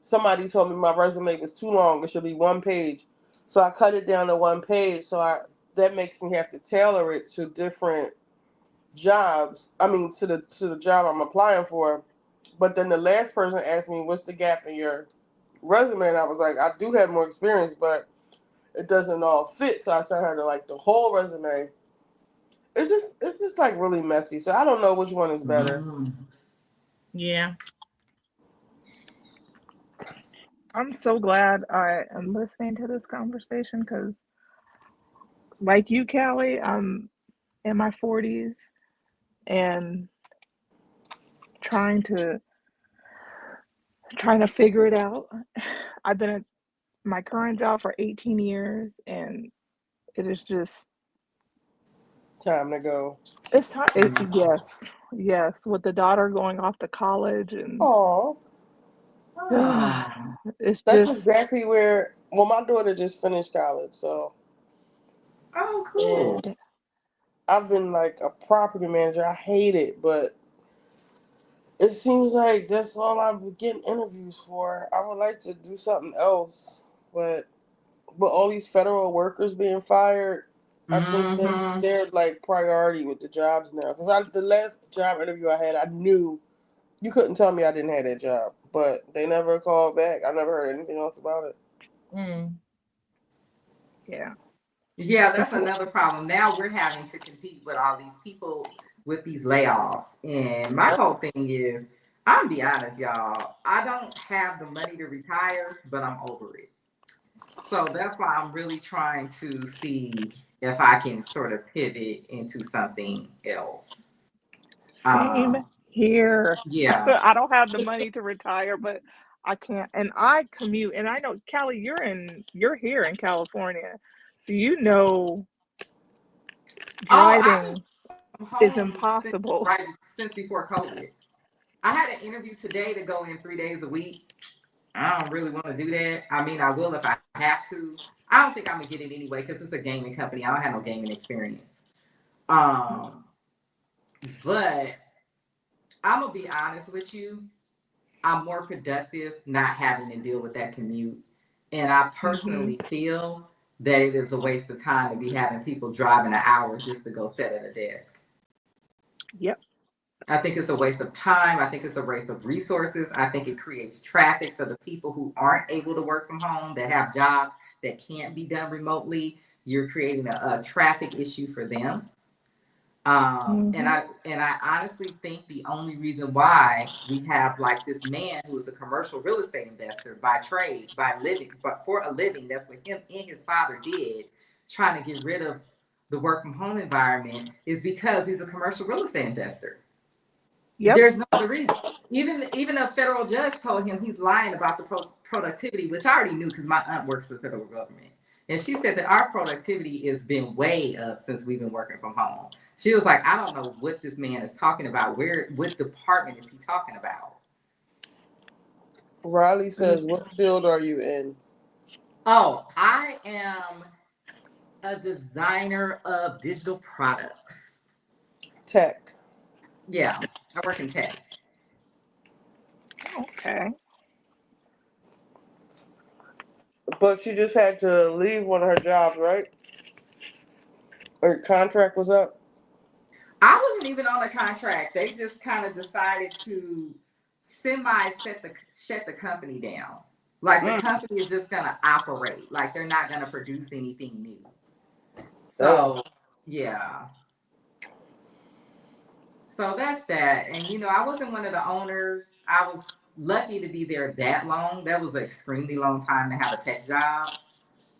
somebody told me my resume was too long. It should be one page. So I cut it down to one page. That makes me have to tailor it to different jobs. I mean, to the job I'm applying for. But then the last person asked me, "What's the gap in your resume?" And I was like, "I do have more experience, but it doesn't all fit." So I sent her to like the whole resume. It's just like really messy. So I don't know which one is better. Yeah. I'm so glad I am listening to this conversation because, like you, Callie, I'm in my 40s and trying to figure it out. I've been at my current job for 18 years, and it is just Time to go. it's time. Yes, yes, with the daughter going off to college, and Oh, Oh, it's that's just exactly where. Well, my daughter just finished college, so oh, cool. and I've been like a property manager. I hate it, but it seems like that's all I'm getting interviews for. I would like to do something else, but with all these federal workers being fired, I think that Mm-hmm. they're like priority with the jobs now. Because the last job interview I had, I knew you couldn't tell me I didn't have that job, but they never called back. I never heard anything else about it. Mm. yeah. Yeah, that's Before another problem. Now we're having to compete with all these people with these layoffs. And my whole thing is, I'll be honest, y'all, I don't have the money to retire, but I'm over it. So that's why I'm really trying to see if I can sort of pivot into something else. same Um, here. yeah. I don't have the money to retire, but I can't. And I commute, and I know, Callie, you're here in California, so Oh, I've been driving is home impossible. since before COVID. I had an interview today to go in 3 days a week. I don't really want to do that. I mean, I will if I have to. I don't think I'm gonna get it anyway because it's a gaming company. I don't have no gaming experience. Um, but I'm gonna be honest with you. I'm more productive not having to deal with that commute, and I Hmm. personally feel that it is a waste of time to be having people driving an hour just to go sit at a desk. Yep. I think it's a waste of time. I think it's a waste of resources. I think it creates traffic for the people who aren't able to work from home, that have jobs that can't be done remotely. You're creating a traffic issue for them. And Hmm. I honestly think the only reason why we have like this man who is a commercial real estate investor by trade, by living, but for a living, that's what him and his father did, trying to get rid of the work from home environment, is because he's a commercial real estate investor. Yep. There's no other reason. Even a federal judge told him he's lying about the productivity, which I already knew because my aunt works for the federal government, and she said that our productivity has been way up since we've been working from home. She was like, I don't know what this man is talking about. What department is he talking about? Riley says, "What field are you in?" Oh, I am a designer of digital products. Tech. Yeah, I work in tech. Okay. But she just had to leave one of her jobs, right? Her contract was up. I wasn't even on a contract. They just kind of decided to semi shut the company down. Like the Mm. company is just gonna operate. Like they're not gonna produce anything new. Damn. So yeah. So that's that. And I wasn't one of the owners. I was lucky to be there that long. That was an extremely long time to have a tech job,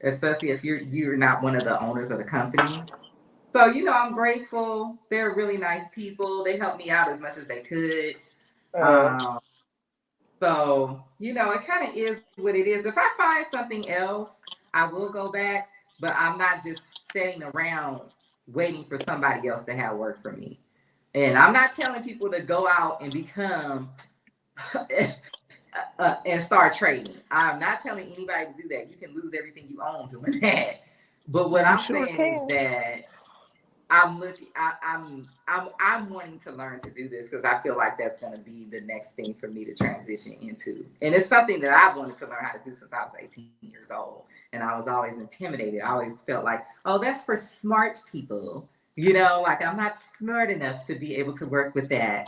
especially if you're not one of the owners of the company. So, I'm grateful. They're really nice people. They helped me out as much as they could. Uh, Um, so, it kind of is what it is. If I find something else, I will go back, but I'm not just sitting around waiting for somebody else to have work for me. And I'm not telling people to go out and become and start trading. I'm not telling anybody to do that. You can lose everything you own doing that. But what You I'm sure saying is can. that I'm looking. I'm wanting to learn to do this because I feel like that's going to be the next thing for me to transition into, and it's something that I've wanted to learn how to do since I was 18 years old, and I was always intimidated. I always felt like, oh, that's for smart people, like I'm not smart enough to be able to work with that.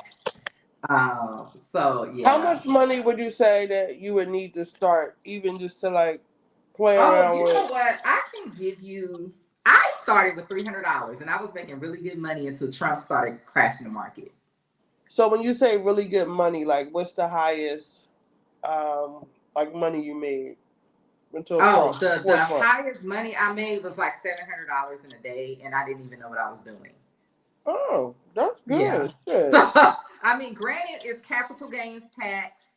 So how yeah. much money would you say that you would need to start, even just to like play Oh, around you know with? what? I can give you. I started with $300, and I was making really good money until Trump started crashing the market. So when you say really good money, like what's the highest, like money you made until Oh, Trump, the before Trump? highest money I made was like $700 in a day, and I didn't even know what I was doing. Oh, that's Yeah. good. Shit. So I mean, granted, it's capital gains tax,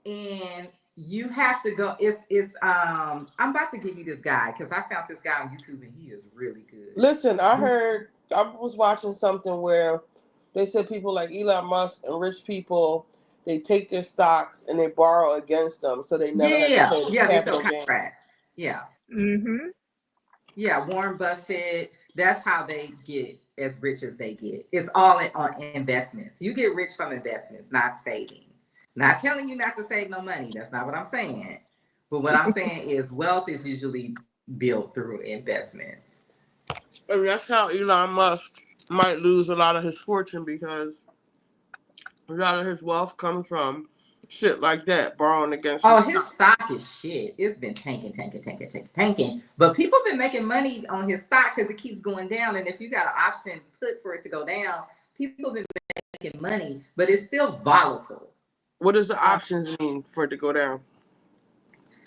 and you have to go. It's. I'm about to give you this guy because I found this guy on YouTube, and he is really good. Listen, I was watching something where they said people like Elon Musk and rich people, they take their stocks and they borrow against them, so they never have to Yeah, pay the yeah, they sell capital gain. contracts. Yeah. Mm-hmm. Yeah, Warren Buffett, that's how they get as rich as they get. It's all on investments. You get rich from investments, not saving. Not telling you not to save no money. That's not what I'm saying. But what I'm saying is wealth is usually built through investments. And that's how Elon Musk might lose a lot of his fortune, because a lot of his wealth comes from shit like that, borrowing against his Oh, his stock. stock is shit. It's been tanking, tanking, tanking, tanking, tanking. But people have been making money on his stock because it keeps going down. And if you got an option put for it to go down, people have been making money, but it's still volatile. What does the Um, options mean for it to go down?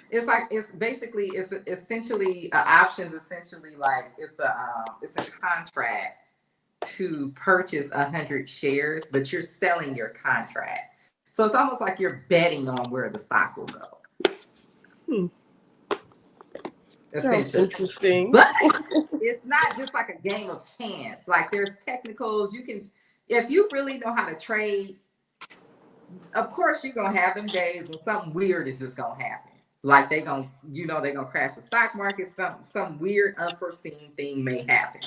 It's like it's basically it's essentially options. Essentially, like it's a contract to purchase 100 shares, but you're selling your contract. So it's almost like you're betting on where the stock will go. Hmm. Sounds Essentially, interesting. but it's not just like a game of chance. Like there's technicals you can, if you really know how to trade. Of course, you're gonna have them days when something weird is just gonna happen. Like they're gonna crash the stock market. Some weird, unforeseen thing may happen.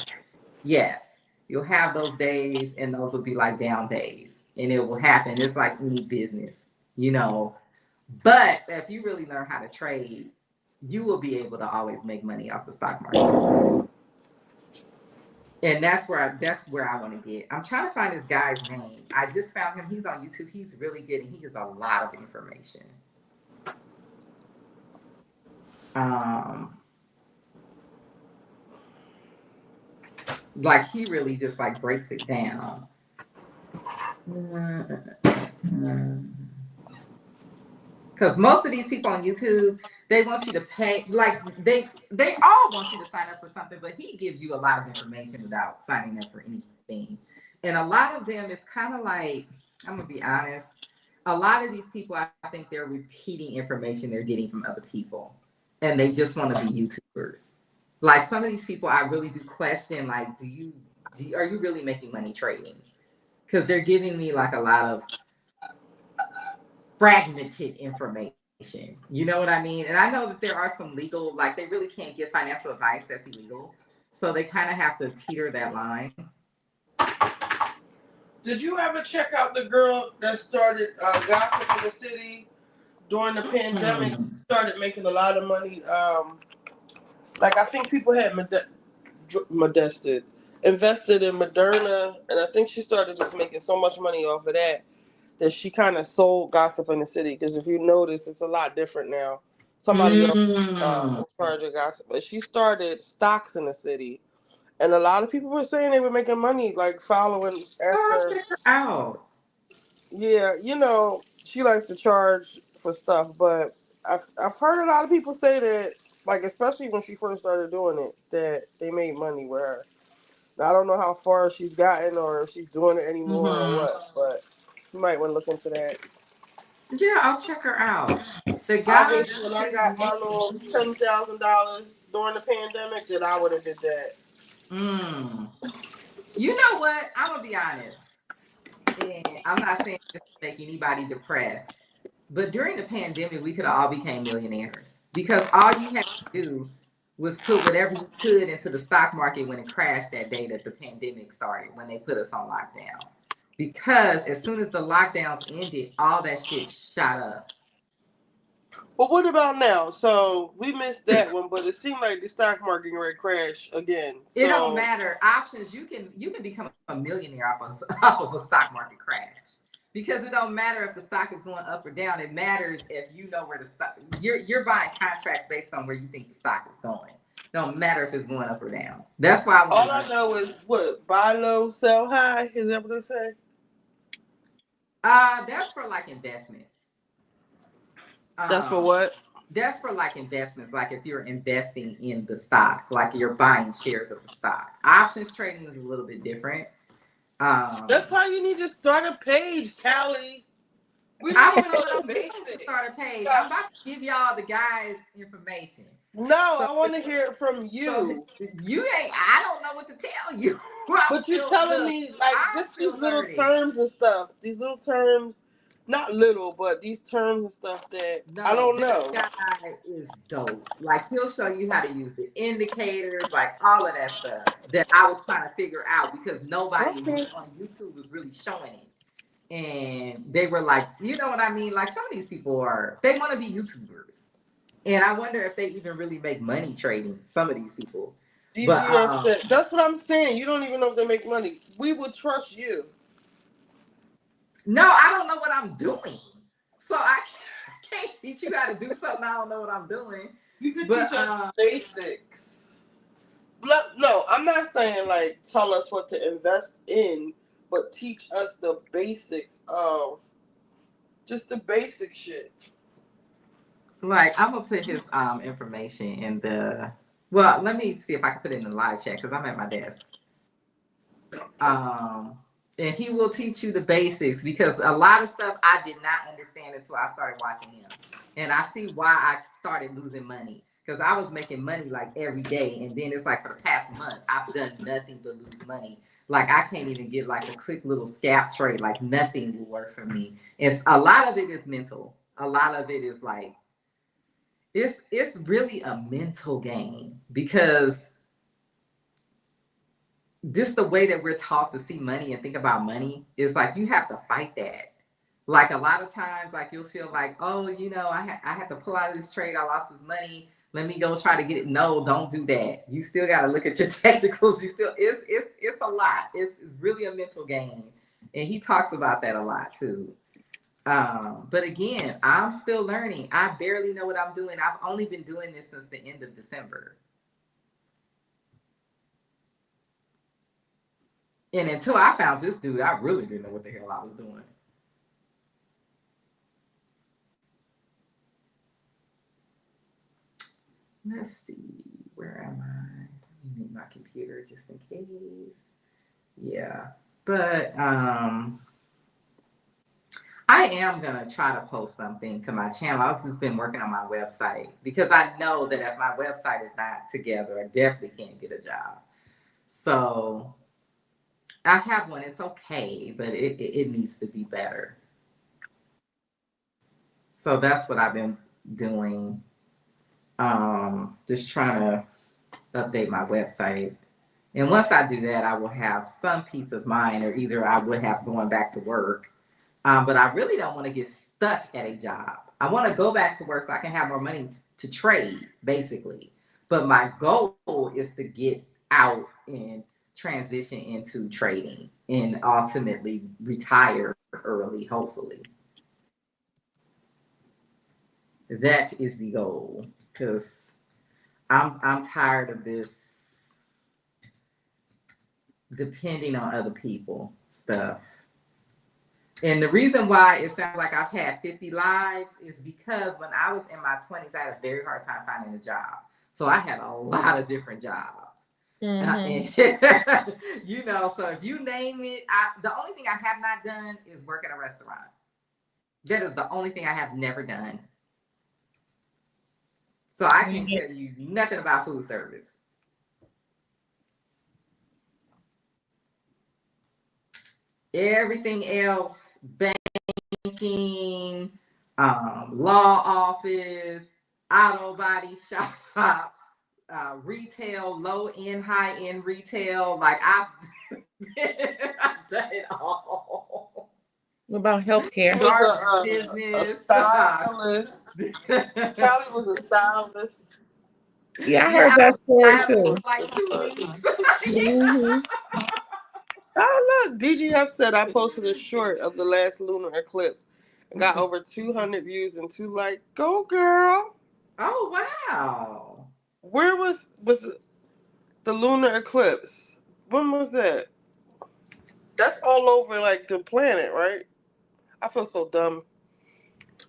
Yes, you'll have those days, and those will be like down days, and it will happen. It's like any business, you know. But if you really learn how to trade, you will be able to always make money off the stock market. And that's where I want to get. I'm trying to find this guy's name. I just found him. He's on YouTube. He's really good, and he gives a lot of information. Um, like he really just like breaks it down. Because most of these people on YouTube, they want you to pay. Like they all want you to sign up for something, but he gives you a lot of information without signing up for anything. And a lot of them is kind of like, I'm gonna be honest. A lot of these people, I think they're repeating information they're getting from other people, and they just want to be YouTubers. Like some of these people, I really do question. Like, are you really making money trading? Because they're giving me like a lot of fragmented information. You know what I mean? And I know that there are some legal, like they really can't give financial advice that's illegal. So they kind of have to teeter that line. Did you ever check out the girl that started gossip in the city during the pandemic? Started making a lot of money. Like I think people had modested, invested in Moderna, and I think she started just making so much money off of that she kind of sold gossip in the city. Because if you notice, it's a lot different now. Somebody else in charge of gossip, but she started stocks in the city, And a lot of people were saying they were making money, like following Oh, I'll after. check her out. Yeah, she likes to charge for stuff, but I've heard a lot of people say that, like especially when she first started doing it, that they made money with her. Now, I don't know how far she's gotten or if she's doing it anymore or Mm-hmm. what, but you might want to look into that. Yeah, I'll check her out. The I guy, wish when I his got name. my little $10,000 during the pandemic that I would have did that. Mm. You know what? I'm gonna be honest, and I'm not saying this to make anybody depressed, but during the pandemic, we could have all became millionaires because all you had to do was put whatever you could into the stock market when it crashed that day that the pandemic started, when they put us on lockdown. Because as soon as the lockdowns ended, all that shit shot up. But what about now? So we missed that one, but it seemed like the stock market rate crash again. It don't So matter. Options, you can become a millionaire off of a stock market crash. Because it don't matter if the stock is going up or down. It matters if you know where the stock you're buying contracts based on where you think the stock is going. It don't matter if it's going up or down. That's why I want to all learn. I know is what buy low, sell high. Is that what they say? That's for like investments. That's for Um, what? that's for like investments, like if you're investing in the stock, like you're buying shares of the stock. Options trading is a little bit different. Um, That's why you need to start a page, Callie. We don't I even will, know but the I'm going to start a basics. page. I'm about to give y'all the guys information. No, So, I want to hear it from so you. you ain't. I don't know what to tell you. I'm But you still telling look. me like I'm just these still little learning. terms and stuff. These little terms, not little, but these terms and stuff that I No, don't this know. guy is dope. Like he'll show you how to use the indicators, like all of that stuff that I was trying to figure out because nobody Okay. on YouTube was really showing it. And they were like, you know what I mean? Like some of these people they want to be YouTubers. And I wonder if they even really make money trading, some of these people. But DGS said that's what I'm saying. You don't even know if they make money. We would trust you. no, I don't know what I'm doing. So I can't teach you how to do something I don't know what I'm doing. You could But teach us the basics. No, I'm not saying like tell us what to invest in, but teach us the basics of just the basic shit. like I'm gonna put his information in the let me see if I can put it in the live chat because I'm at my desk. Um and he will teach you the basics because a lot of stuff I did not understand until I started watching him. And I see why I started losing money. Because I was making money like every day. And then it's like for the past month, I've done nothing but lose money. Like I can't even get like a quick little scalp trade. Like nothing will work for me. It's a lot of it is mental. A lot of it is like it's really a mental game because this the way that we're taught to see money and think about money is like you have to fight that. Like a lot of times, like you'll feel like, oh, I had to pull out of this trade. I lost this money. Let me go try to get it. No, don't do that. You still got to look at your technicals. You still, it's a lot. It's really a mental game, and he talks about that a lot too. But again, I'm still learning. I barely know what I'm doing. I've only been doing this since the end of December. And until I found this dude, I really didn't know what the hell I was doing. Let's see, where am I? Let me mute my computer just in case. Yeah, but I am gonna try to post something to my channel. I've just been working on my website because I know that if my website is not together, I definitely can't get a job. So I have one. It's okay, but it needs to be better. So that's what I've been doing. Just trying to update my website. And once I do that, I will have some peace of mind, or either I would have going back to work. But I really don't want to get stuck at a job. I want to go back to work so I can have more money to trade, basically. But my goal is to get out and transition into trading and ultimately retire early, hopefully. That is the goal because I'm tired of this depending on other people stuff. And the reason why it sounds like I've had 50 lives is because when I was in my 20s, I had a very hard time finding a job. So I had a lot of different jobs. And, you know, so if you name it, the only thing I have not done is work at a restaurant. That is the only thing I have never done. So I can tell you nothing about food service. Everything else, banking, law office, auto body shop, retail, low end, high end retail. Like I've done it all. What about healthcare? Was a stylist. Callie was a stylist. Yeah, I heard that story too. For like 2 weeks. Oh look, DGF said I posted a short of the last lunar eclipse and got over 200 views and 2 likes. Go girl! Oh wow! Where was the lunar eclipse? When was that? That's all over like the planet, right? I feel so dumb.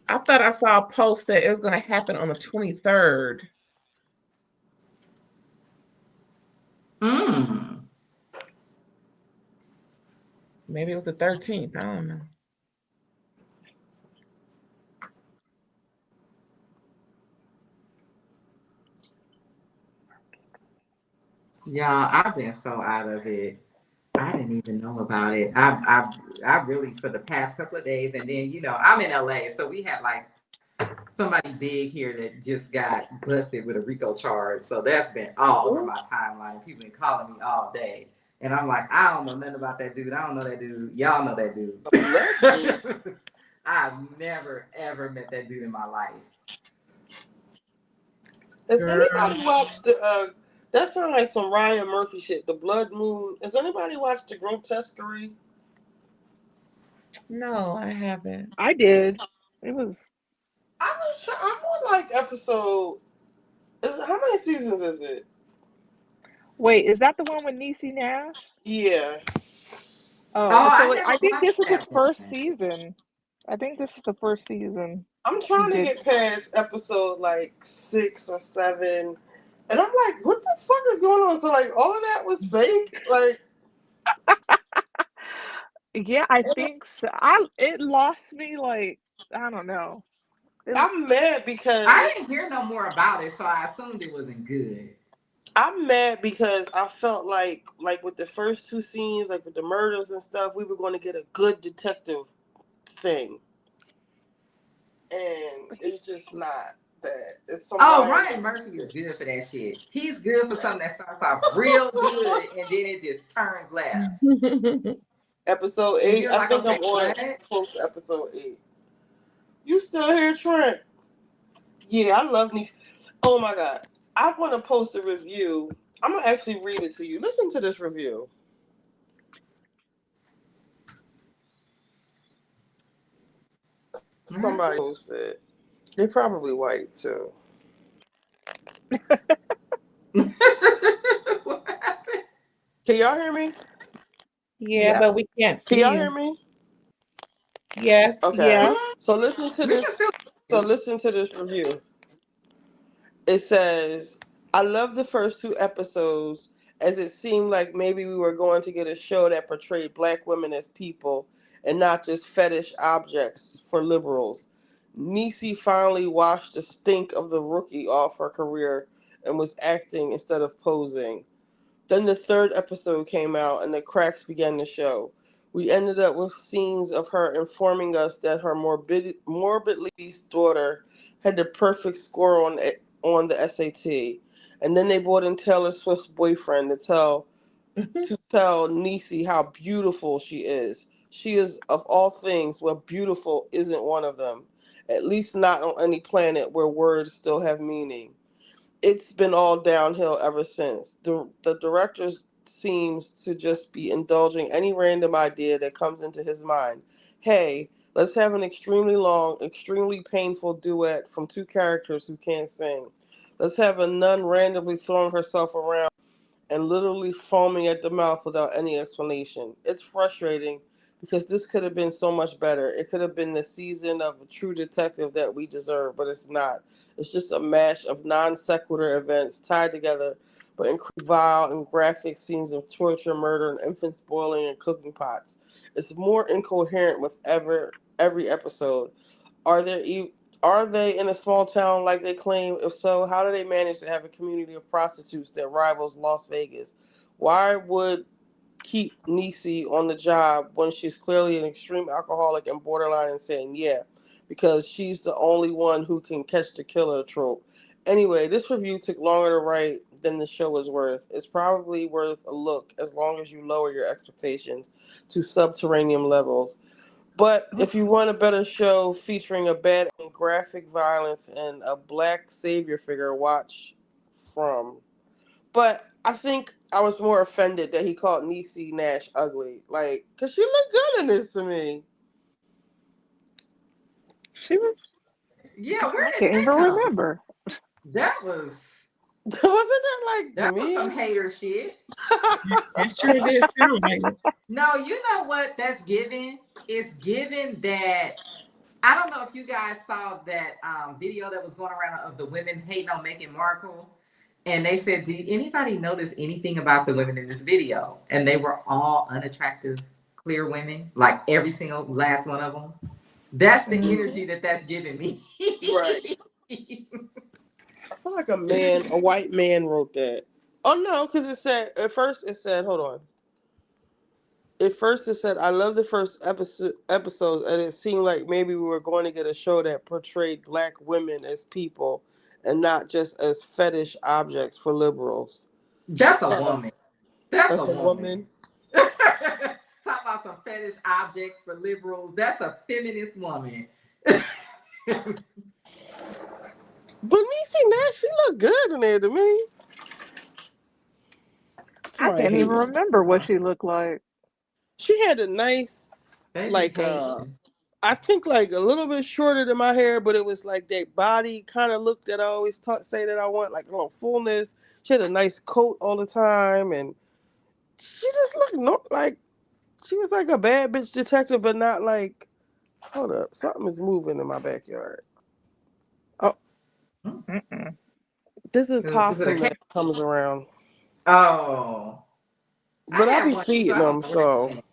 I thought I saw a post that it was going to happen on the 23rd. Maybe it was the 13th. I don't know. Y'all, I've been so out of it. I didn't even know about it. I really for the past couple of days, and then you know I'm in LA, so we have like somebody big here that just got busted with a RICO charge. So that's been all over my timeline. People been calling me all day, and I'm like, I don't know nothing about that dude. I don't know that dude. Y'all know that dude. I've never ever met that dude in my life. Has anybody watched the? That sounds like some Ryan Murphy shit. The Blood Moon. Has anybody watched the Grotesquerie? No, I haven't. I did. It was. I'm on like episode. How many seasons is it? Wait, is that the one with Niecy Nash? Yeah. Oh, so I think this is the first season. I think this is the first season. I'm trying to get past episode like 6 or 7, and I'm like, what the fuck is going on? So like, all of that was fake. Like, yeah, I think so. It lost me. Like, I don't know. I'm mad because I didn't hear no more about it, so I assumed it wasn't good. I'm mad because I felt like with the first 2 scenes, like with the murders and stuff, we were going to get a good detective thing, and it's just not that. It's some Ryan Murphy is good for that shit. He's good for something that starts off real good and then it just turns left. Episode 8. I think I'm on close to episode 8. You still here, Trent? Yeah, I love these. Oh my god. I want to post a review. I'm going to actually read it to you. Listen to this review. Somebody posted. They're probably white too. What happened? Can y'all hear me? Yeah, but we can't see. Can y'all hear me? Yes. Okay. Yeah. So listen to this. So listen to this review. It says, I love the first 2 episodes as it seemed like maybe we were going to get a show that portrayed black women as people and not just fetish objects for liberals. Niecy finally washed the stink of the rookie off her career and was acting instead of posing. Then the 3rd episode came out and the cracks began to show. We ended up with scenes of her informing us that her morbidly obese daughter had the perfect score on the SAT. And then they brought in Taylor Swift's boyfriend to tell Niecy how beautiful she is. She is, of all things, well, beautiful isn't one of them. At least not on any planet where words still have meaning. It's been all downhill ever since. The director seems to just be indulging any random idea that comes into his mind. Hey, let's have an extremely long, extremely painful duet from 2 characters who can't sing. Let's have a nun randomly throwing herself around and literally foaming at the mouth without any explanation. It's frustrating because this could have been so much better. It could have been the season of a true detective that we deserve, but it's not. It's just a mash of non sequitur events tied together but include vile and graphic scenes of torture, murder, and infants boiling in cooking pots. It's more incoherent with every episode. Are there are they in a small town like they claim? If so, how do they manage to have a community of prostitutes that rivals Las Vegas? Why would keep Niecy on the job when she's clearly an extreme alcoholic and borderline insane? Yeah, because she's the only one who can catch the killer trope. Anyway, this review took longer to write than the show is worth. It's probably worth a look as long as you lower your expectations to subterranean levels. But if you want a better show featuring a bad and graphic violence and a black savior figure, watch From. But I think I was more offended that he called Niecy Nash ugly. Like, because she looked good in this to me. She was. Yeah, where I did can't even that come from? remember. That was Wasn't that like that was some me? hater shit. It sure did sound like it. No, you know what that's given? It's given that I don't know if you guys saw that video that was going around of the women hating on Meghan Markle. And they said, did anybody notice anything about the women in this video? And they were all unattractive, clear women, like every single last one of them. That's the energy that's giving me. Right. I feel like a white man wrote that. Oh no, because it said, hold on. At first it said, I love the first episodes, and it seemed like maybe we were going to get a show that portrayed black women as people and not just as fetish objects for liberals. That's a Uh-uh. woman. That's a That's a woman. woman. Talk about some fetish objects for liberals. That's a feminist woman. But Niecy Nash, she looked good in there to me. I Somebody can't even hating. remember what she looked like. She had a nice, They be like, hating. I think like a little bit shorter than my hair, but it was like that body kind of look that I always say that I want, like a little fullness. She had a nice coat all the time, and she just looked like she was like a bad bitch detective, but not like. Hold up, something is moving in my backyard. Oh. Hmm? Mm-mm. This is Is it a possum cat? that comes around, Oh, I but I have be one too. feeding I don't him, know where it so went.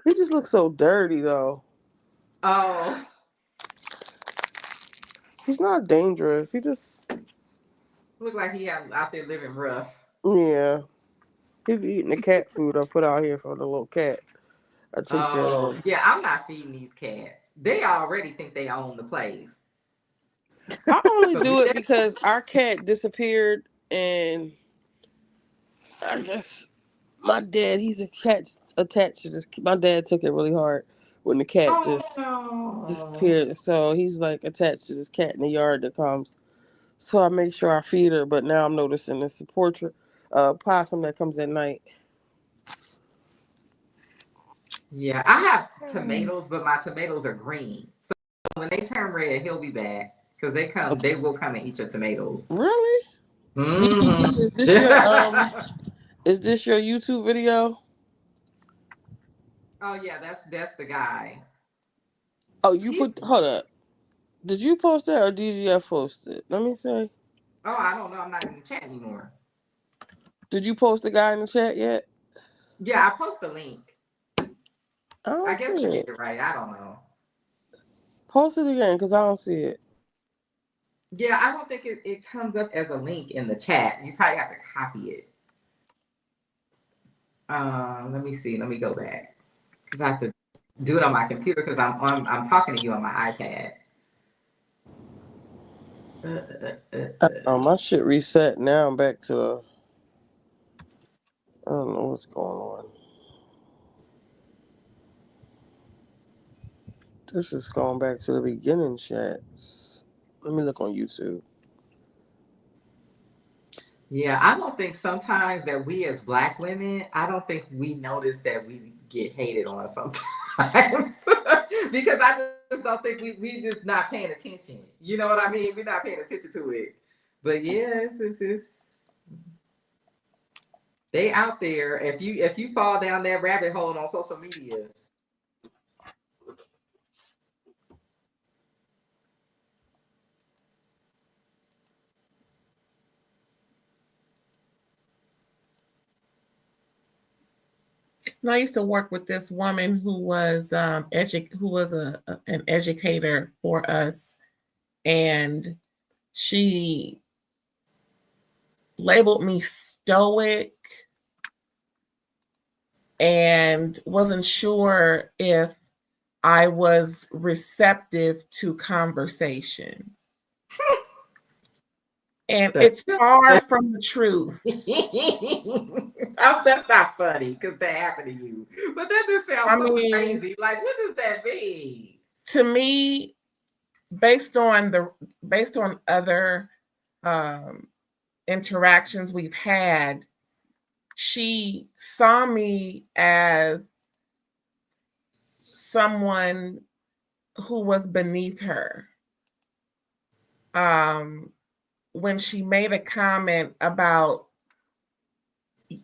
he just looks so dirty though. Oh, He's not dangerous. He just look like he out there living rough. yeah. He be eating the cat food I put out here for the little cat. I take care of Oh, him. yeah, I'm not feeding these cats. They already think they own the place. I only So do leave it that. because our cat disappeared, and I guess my dad, he's a cat attached to this. My dad took it really hard when the cat Oh just no. disappeared. So he's like attached to this cat in the yard that comes. So I make sure I feed her, but now I'm noticing it's a portrait possum that comes at night. Yeah, I have tomatoes, but my tomatoes are green. So when they turn red, he'll be back because they will come and eat your tomatoes. Really? Hmm. DDE, is this your YouTube video? Oh yeah, that's the guy. Oh, you He's put hold up. Did you post that or DGF post it? Let me see. oh, I don't know. I'm not in the chat anymore. Did you post the guy in the chat yet? Yeah, I post the link. I I don't see guess I did it. it right. I don't know. Post it again because I don't see it. Yeah, I don't think it comes up as a link in the chat. You probably have to copy it. Let me see. Let me go back because I have to do it on my computer because I'm talking to you on my iPad. My shit reset now. I'm back to the. I don't know what's going on. This is going back to the beginning chats. Let me look on YouTube. Yeah, I don't think sometimes that we as Black women, I don't think we notice that we get hated on sometimes because I just don't think we just not paying attention. You know what I mean? We're not paying attention to it. But yeah, it's They out there. If you fall down that rabbit hole on social media. And I used to work with this woman who was an educator for us, and she labeled me stoic and wasn't sure if I was receptive to conversation. And it's far from the truth. That's not funny because that happened to you. But that just sounds crazy. Like, what does that mean? To me, based on other interactions we've had, she saw me as someone who was beneath her. When she made a comment about,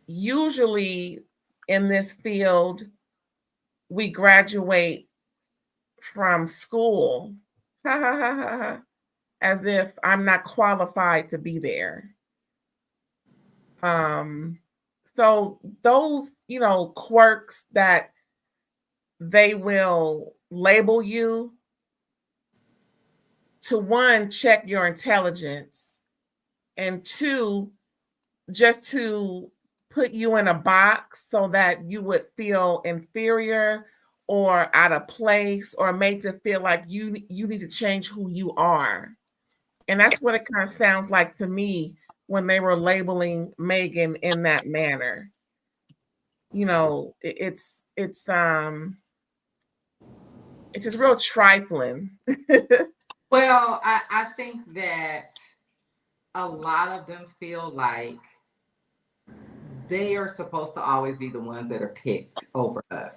usually in this field, we graduate from school as if I'm not qualified to be there. So those, quirks that they will label you, to one, check your intelligence, and two, just to put you in a box so that you would feel inferior or out of place, or made to feel like you need to change who you are. And that's what it kind of sounds like to me when they were labeling Megan in that manner. It's just real trifling. Well, I think that a lot of them feel like they are supposed to always be the ones that are picked over us.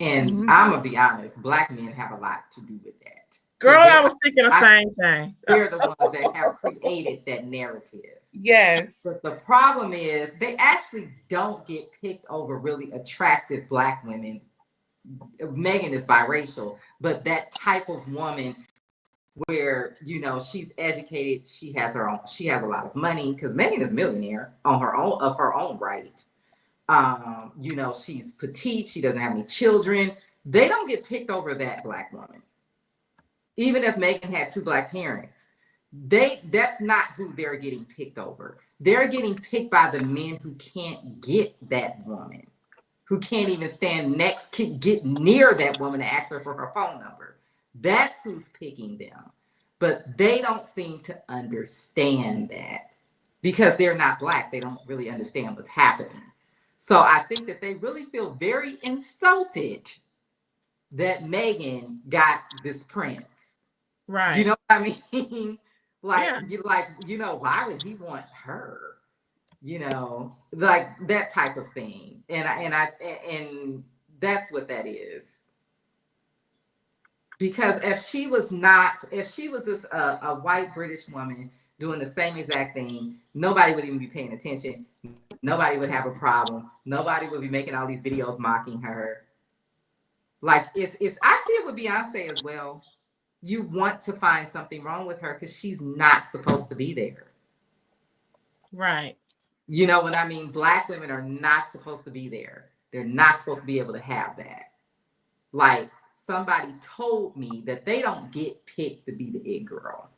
And I'm going to be honest, Black men have a lot to do with that. Girl, I was thinking the same thing. They're the ones that have created that narrative. Yes. But the problem is they actually don't get picked over really attractive Black women. Megan is biracial, but that type of woman where, she's educated, she has a lot of money, because Megan is a millionaire of her own right. She's petite, she doesn't have any children. They don't get picked over that Black woman. Even if Megan had 2 Black parents, that's not who they're getting picked over. They're getting picked by the men who can't get that woman, who can't even get near that woman to ask her for her phone number. That's who's picking them. But they don't seem to understand that because they're not Black. They don't really understand what's happening. So I think that they really feel very insulted that Megan got this prince. Right. You know what I mean? Why would he want her? Like that type of thing. And that's what that is. Because if she was just a white British woman doing the same exact thing, nobody would even be paying attention. Nobody would have a problem. Nobody would be making all these videos mocking her. Like I see it with Beyonce as well. You want to find something wrong with her because she's not supposed to be there. Right. You know what I mean? Black women are not supposed to be there. They're not supposed to be able to have that. Like, somebody told me that they don't get picked to be the it girl.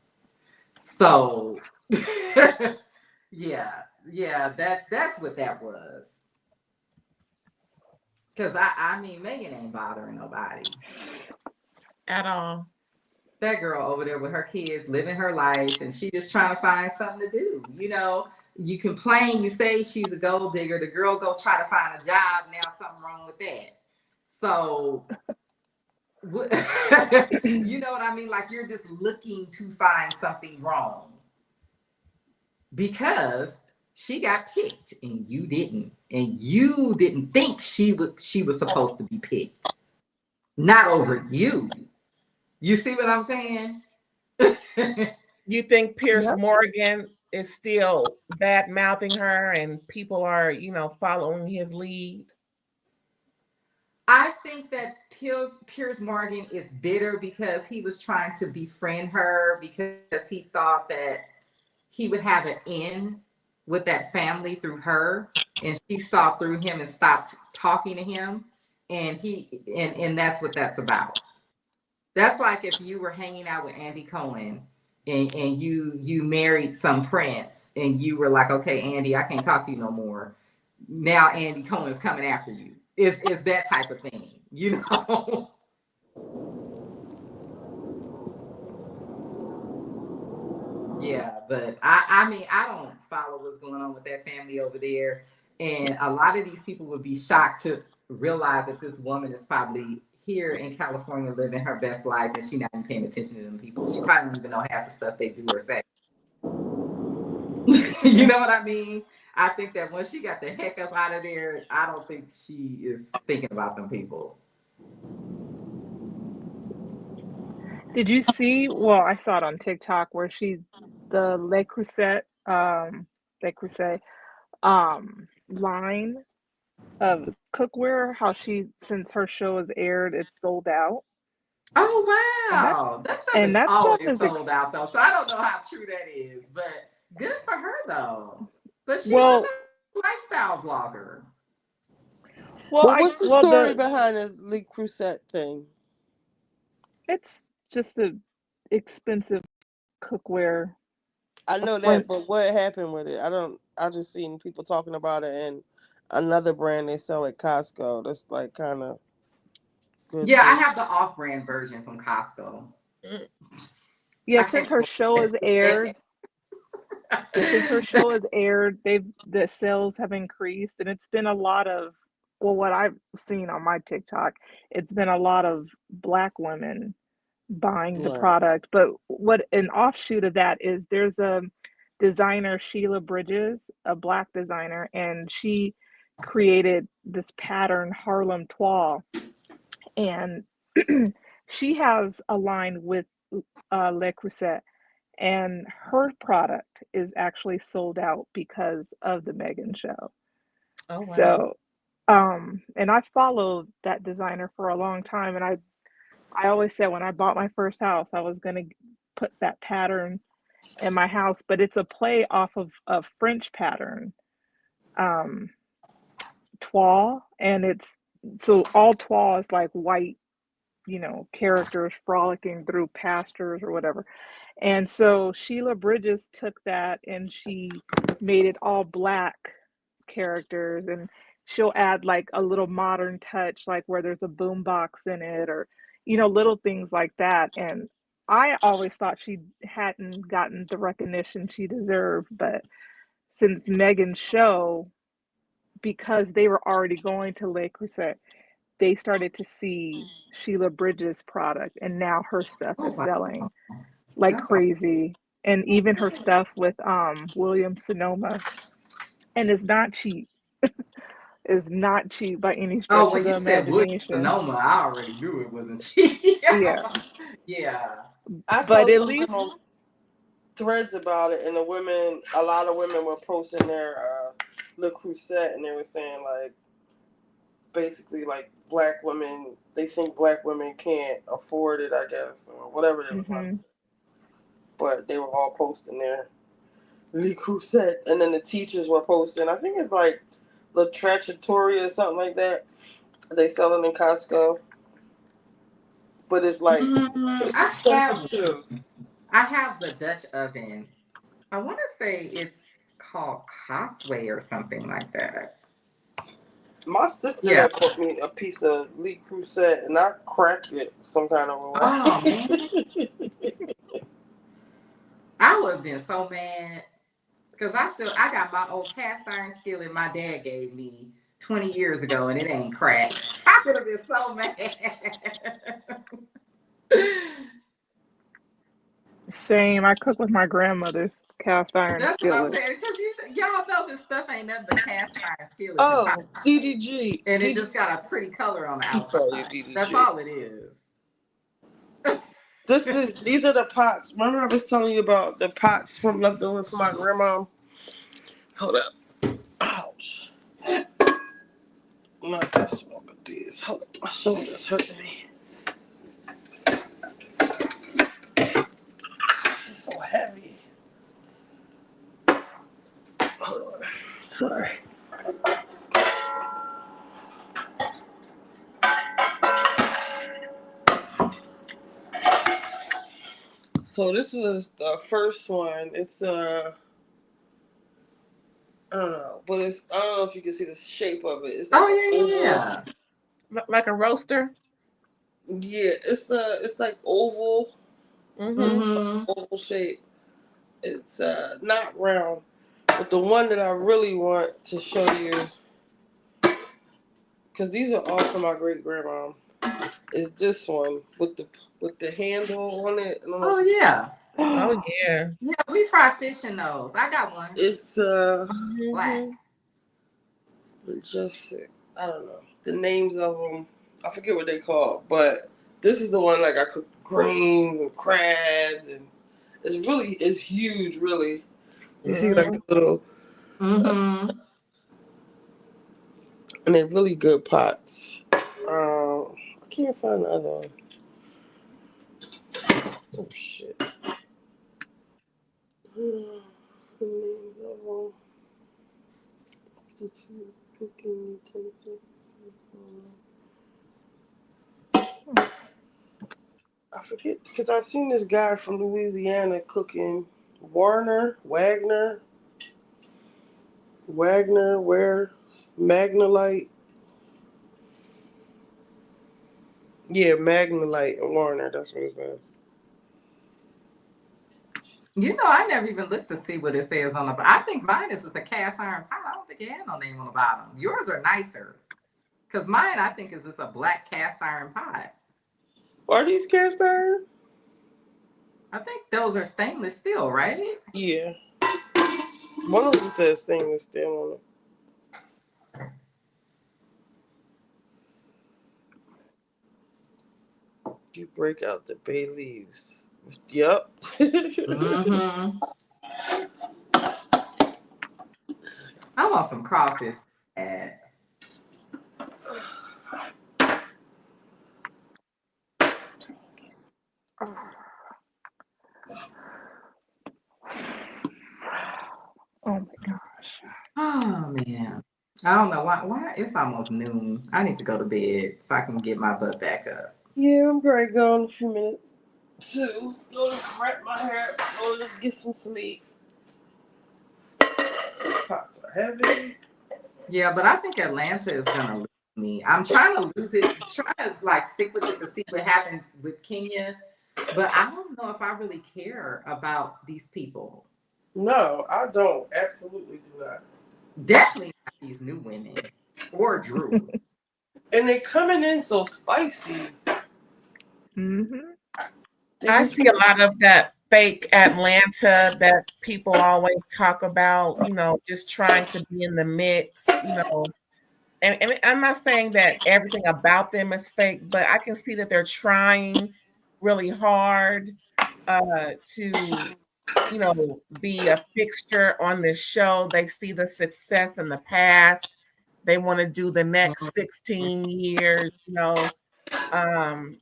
So, yeah, that's what that was. Because, I mean, Megan ain't bothering nobody. At all. That girl over there with her kids living her life, and she just trying to find something to do. You complain, you say she's a gold digger. The girl go try to find a job. Now something wrong with that. So, you know what I mean? Like, you're just looking to find something wrong because she got picked and you didn't. And you didn't think she was supposed to be picked. Not over you. You see what I'm saying? You think Pierce Morgan is still bad mouthing her and people are, following his lead? I think that Piers Morgan is bitter because he was trying to befriend her because he thought that he would have an in with that family through her, and she saw through him and stopped talking to him, and that's what that's about. That's like if you were hanging out with Andy Cohen and you married some prince and you were like, okay, Andy, I can't talk to you no more. Now Andy Cohen's coming after you. Is that type of thing, you know? Yeah, but I mean, I don't follow what's going on with that family over there. And a lot of these people would be shocked to realize that this woman is probably here in California living her best life and she's not even paying attention to them people. She probably don't even know half the stuff they do or say. You know what I mean? I think that once she got the heck up out of there, I don't think she is thinking about them people. Did you see? Well, I saw it on TikTok where the Le Creuset line of cookware. How since her show has aired, it's sold out, Oh and wow, that stuff is that stuff always is sold out though. So I don't know how true that is, but good for her though. But she was well, a lifestyle blogger. well, But what's the story behind this Le Creuset thing? it's just a expensive cookware, I a know that, French. but what happened with it? I just seen people talking about it and another brand they sell at Costco. That's like kind of good Yeah, I too. have the off-brand version from Costco. Yeah, I can't since her show has aired, the sales have increased, and it's been a lot of, well, what I've seen on my TikTok, it's been a lot of Black women buying the Right. product. But what an offshoot of that is, there's a designer, Sheila Bridges, a Black designer, and she created this pattern, Harlem Toile, and she has a line with Le Creuset, and her product is actually sold out because of the Megan show. Oh wow. So, and I followed that designer for a long time, and I always said when I bought my first house, I was going to put that pattern in my house, but it's a play off of a French pattern, um, toile, and it's so all toile is like white, characters frolicking through pastures or whatever. And so Sheila Bridges took that and she made it all Black characters, and she'll add like a little modern touch, like where there's a boombox in it, or little things like that. And I always thought she hadn't gotten the recognition she deserved, but since Megan's show, because they were already going to Le Creuset, they started to see Sheila Bridges' product, and now her stuff oh is wow. selling like Okay. crazy. And even her stuff with William Sonoma, and it's not cheap. Is not cheap by any Oh, stretch of when the you said William imagination. Sonoma, I already knew it wasn't cheap. Yeah, Yeah. I but saw at something least, on threads about it, and a lot of women were posting their Le Creuset, and they were saying like basically like Black women, they think Black women can't afford it, I guess, or whatever they were trying to hmm say. But they were all posting their Le Creuset, and then the teachers were posting. I think it's like La Trattoria or something like that. They sell it in Costco, but it's like it's I expensive have too. I have the Dutch oven. I want to say it's called Cosway or something like that. My sister Yeah. had bought me a piece of Le Creuset, and I cracked it some kind of a Oh man, way. I would have been so mad because I got my old cast iron skillet my dad gave me 20 years ago, and it ain't cracked. I would have been so mad. same. I cook with my grandmother's cast iron That's what I'm skillet. saying. Because y'all know this stuff ain't nothing but cast iron skillets and pot, Oh, DDG, and it DDG. just got a pretty color on the He called you outside. That's DDG. all it is. These are the pots. Remember I was telling you about the pots from leftover from my grandma? Hold up. Ouch. Not this one, but these. Hold up. My shoulder's hurting me. It's so heavy. Hold on. Sorry. So this was the first one. It's I don't know, but it's I don't know if you can see the shape of it. It's like yeah. Like a roaster. Yeah, it's like oval, Mm-hmm. oval shape. It's not round, but the one that I really want to show you, because these are all from my great grandma, is this one with the handle on it. I don't know Oh if you- yeah. Oh yeah. Yeah, we fry fish in those. I got one. It's Black. just I don't know the names of them. I forget what they call, but this is the one like I cook greens and crabs and it's huge really. You see like the little Mm-hmm. and they're really good pots. I can't find the other one. Oh shit. The names of them. Cooking utensils. I forget because I seen this guy from Louisiana cooking Wagner, where Magnolite. Yeah, Magnolite and Warner. That's what it says. You know, I never even looked to see what it says on the bottom. I think mine is a cast iron pot. I don't think it had no name on the bottom. Yours are nicer. Because mine, I think, is just a black cast iron pot. Are these cast iron? I think those are stainless steel, right? Yeah. One of them says stainless steel on it. You break out the bay leaves. Yep. Mm-hmm. I want some crawfish. Oh my god. Oh man. I don't know why it's almost noon. I need to go to bed so I can get my butt back up. Yeah, I'm probably gone in a few minutes. To go to wrap my hair, go to get some sleep. These pots are heavy. Yeah, but I think Atlanta is gonna lose me. I'm trying to lose it, try to like stick with it to see what happened with Kenya. But I don't know if I really care about these people. No, I don't. Absolutely do not. Definitely not these new women or Drew. And they coming in so spicy. Mm-hmm. They I just see a lot of that fake Atlanta that people always talk about, just trying to be in the mix. And I'm not saying that everything about them is fake, but I can see that they're trying really hard to, be a fixture on this show. They see the success in the past. They want to do the next 16 years. Um,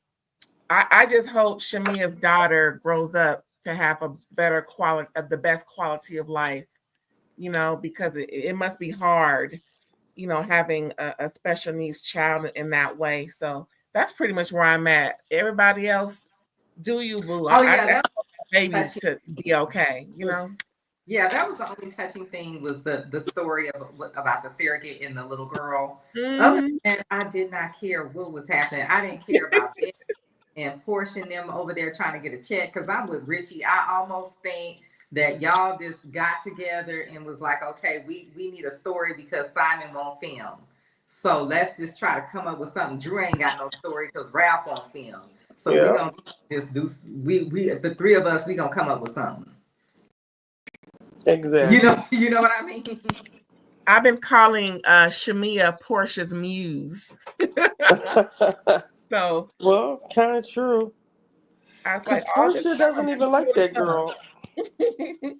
I just hope Shamia's daughter grows up to have a better quality, the best quality of life, because it must be hard, having a special needs child in that way. So that's pretty much where I'm at. Everybody else, do you, boo? Oh yeah, I that baby was to be okay. Yeah, that was the only touching thing was the story about the surrogate and the little girl. Other Mhm. than that, I did not care what was happening. I didn't care about it and portion them over there trying to get a check because I'm with Richie. I almost think that y'all just got together and was like, okay, we need a story because Simon won't film. So let's just try to come up with something. Drew ain't got no story because Ralph won't film. So we yeah, gonna just do we the three of us, we gonna come up with something. exactly. You know what I mean? I've been calling Shamia Portia's muse. So Well, it's kind of true. I was Because like, all this Portia time doesn't you even like doing that girl. something.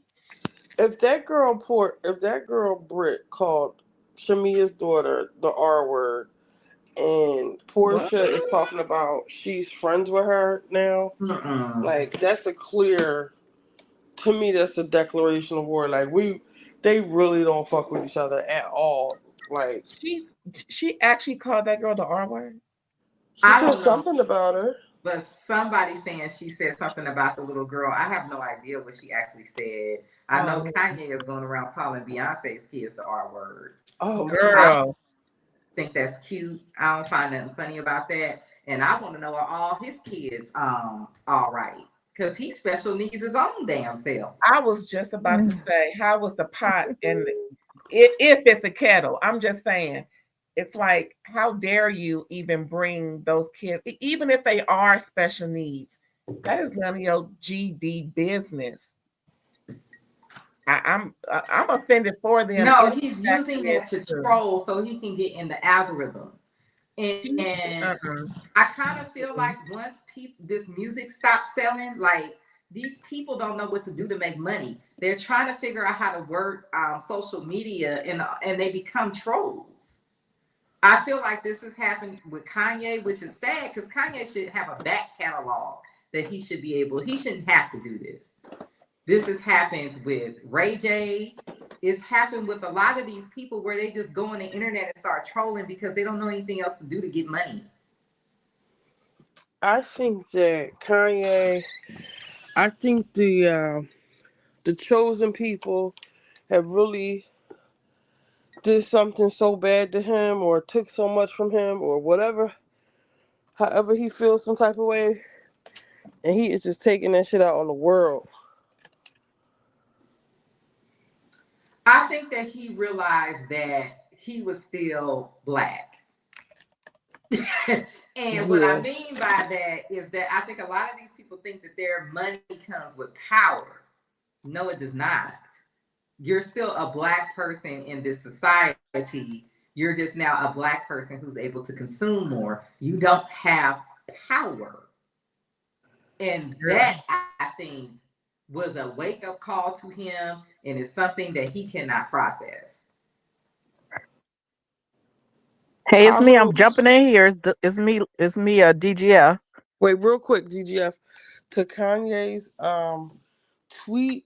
If that girl Britt called Shamia's daughter the R word, and What? Portia is talking about she's friends with her now, Mm-mm. like that's a clear. To me, that's a declaration of war. Like they really don't fuck with each other at all. Like She she actually called that girl the R word. she I said don't know, something about her. but somebody saying she said something about the little girl. I have no idea what she actually said. I know Um, Kanye is going around calling Beyonce's kids the R word. I Man. girl, think that's cute. I don't find nothing funny about that. And I want to know are all his kids all right? Because he special needs his own damn self. I was just about to say, how was the pot and if it's the kettle? I'm just saying, it's like, how dare you even bring those kids, even if they are special needs? That is none of your GD business. I'm offended for them No, if he's that using is that to true. troll so he can get in the algorithms. And Uh-uh. I kind of feel like once this music stops selling, like these people don't know what to do to make money. They're trying to figure out how to work social media, and they become trolls. I feel like this has happened with Kanye, which is sad because Kanye should have a back catalog that he should be able. He shouldn't have to do this. This has happened with Ray J. It's happened with a lot of these people where they just go on the internet and start trolling because they don't know anything else to do to get money. I think that Kanye. I think the chosen people have really did something so bad to him or took so much from him or whatever. However he feels some type of way, and he is just taking that shit out on the world. I think that he realized that he was still black. And what I Yeah. mean by that is that I think a lot of these people think that their money comes with power. No, it does not. You're still a black person in this society. You're just now a black person who's able to consume more. You don't have power. And Girl. that, I think, was a wake up call to him, and it's something that he cannot process. Hey, it's I me. I'm wrote. jumping in here. It's me, DGF. Wait, real quick, GGF, to Kanye's tweet.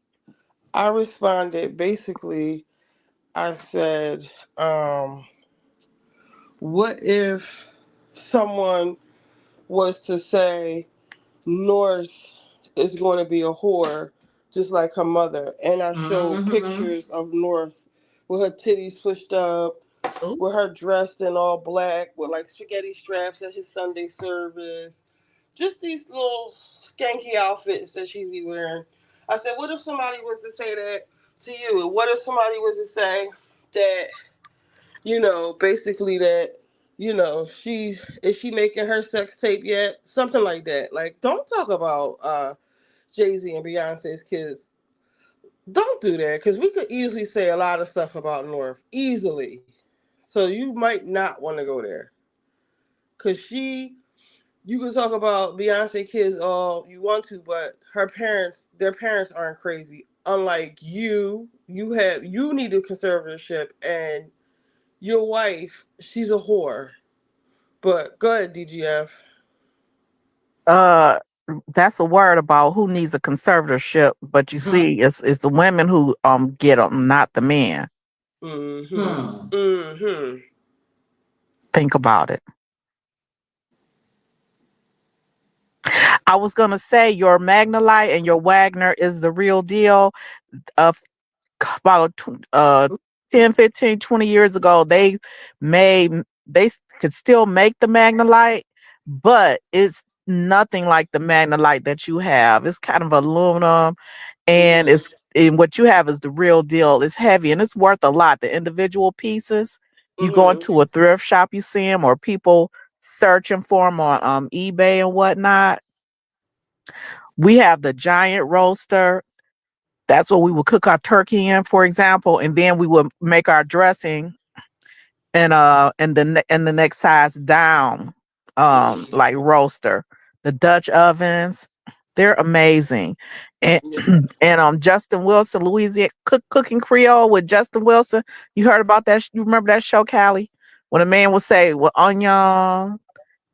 I responded basically. I said, "What if someone was to say North is going to be a whore, just like her mother?" And I showed Mm-hmm. pictures of North with her titties pushed up, Ooh. with her dressed in all black with like spaghetti straps at his Sunday service. Just these little skanky outfits that she be wearing. I said, what if somebody was to say that to you? And what if somebody was to say that, basically that, she is she making her sex tape yet? Something like that. Like, don't talk about Jay-Z and Beyonce's kids. Don't do that, because we could easily say a lot of stuff about North. Easily. So you might not want to go there. Cause you can talk about Beyonce kids all you want to, but their parents aren't crazy. Unlike you need a conservatorship, and your wife, she's a whore. But go ahead, DGF. Uh, that's a word about who needs a conservatorship. But you see, it's the women who get them, not the men. Mm-hmm. Hmm. Mm-hmm. Think about it. I was gonna say your Magnolite and your Wagner is the real deal. Of about 10, 15, 20 years ago, made could still make the Magnolite, but it's nothing like the Magnolite that you have. It's kind of aluminum, and Mm-hmm. and what you have is the real deal. It's heavy and it's worth a lot. The individual pieces, you go Mm-hmm. into a thrift shop, you see them, or people searching for them on eBay and whatnot. We have the giant roaster. That's what we would cook our turkey in, for example, and then we would make our dressing and the next size down, Mm-hmm. like roaster. The Dutch ovens. They're amazing. And Yeah. and Justin Wilson, Louisiana Cooking Creole with Justin Wilson. You heard about that? You remember that show, Callie? When a man would say, "Well, onion,"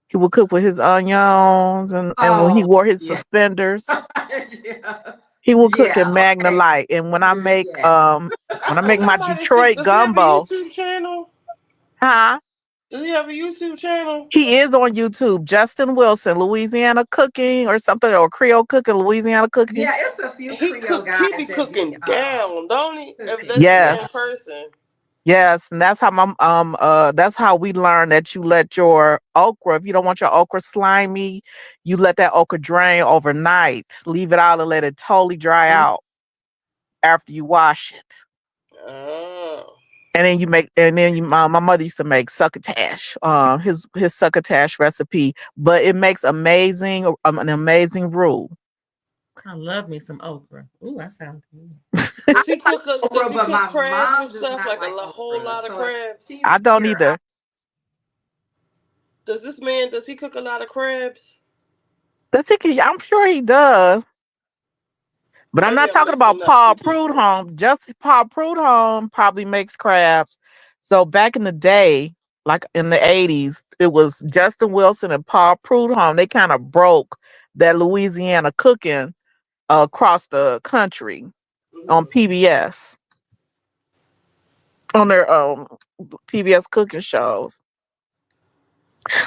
he would cook with his onions, and when he Oh, wore his yeah. suspenders, Yeah. he would cook in Yeah, Magna okay. Light. And Yeah. when I I make my know about this shit. Detroit Does he have a gumbo, YouTube channel? huh? Does he have a YouTube channel? He is on YouTube. Justin Wilson, Louisiana Cooking or something, or Creole Cooking, Louisiana Cooking. Yeah, it's a few He Creole cook. He guys be that be cooking down, don't he? If cooking. that's the Yeah. Yes. same person. Yes, and that's how we learn that you let your okra, if you don't want your okra slimy, you let that okra drain overnight. Leave it out and let it totally dry out after you wash it. Oh. And then my mother used to make succotash, his succotash recipe, but it makes an amazing roux. I love me some okra. Ooh, that sounds good. Does he cook? Does Okra, he but cook my crabs and mom does stuff not like a like whole okra. lot of So if crabs? she's I don't here, either. Does this man? Does he cook a lot of crabs? I'm sure he does. But I'm Maybe not I'm talking mixing about up Paul two people. Prudhomme. Just Paul Prudhomme probably makes crabs. So back in the day, like in the 80s, it was Justin Wilson and Paul Prudhomme. They kind of broke that Louisiana cooking across the country on Mhm. PBS, on their PBS cooking shows.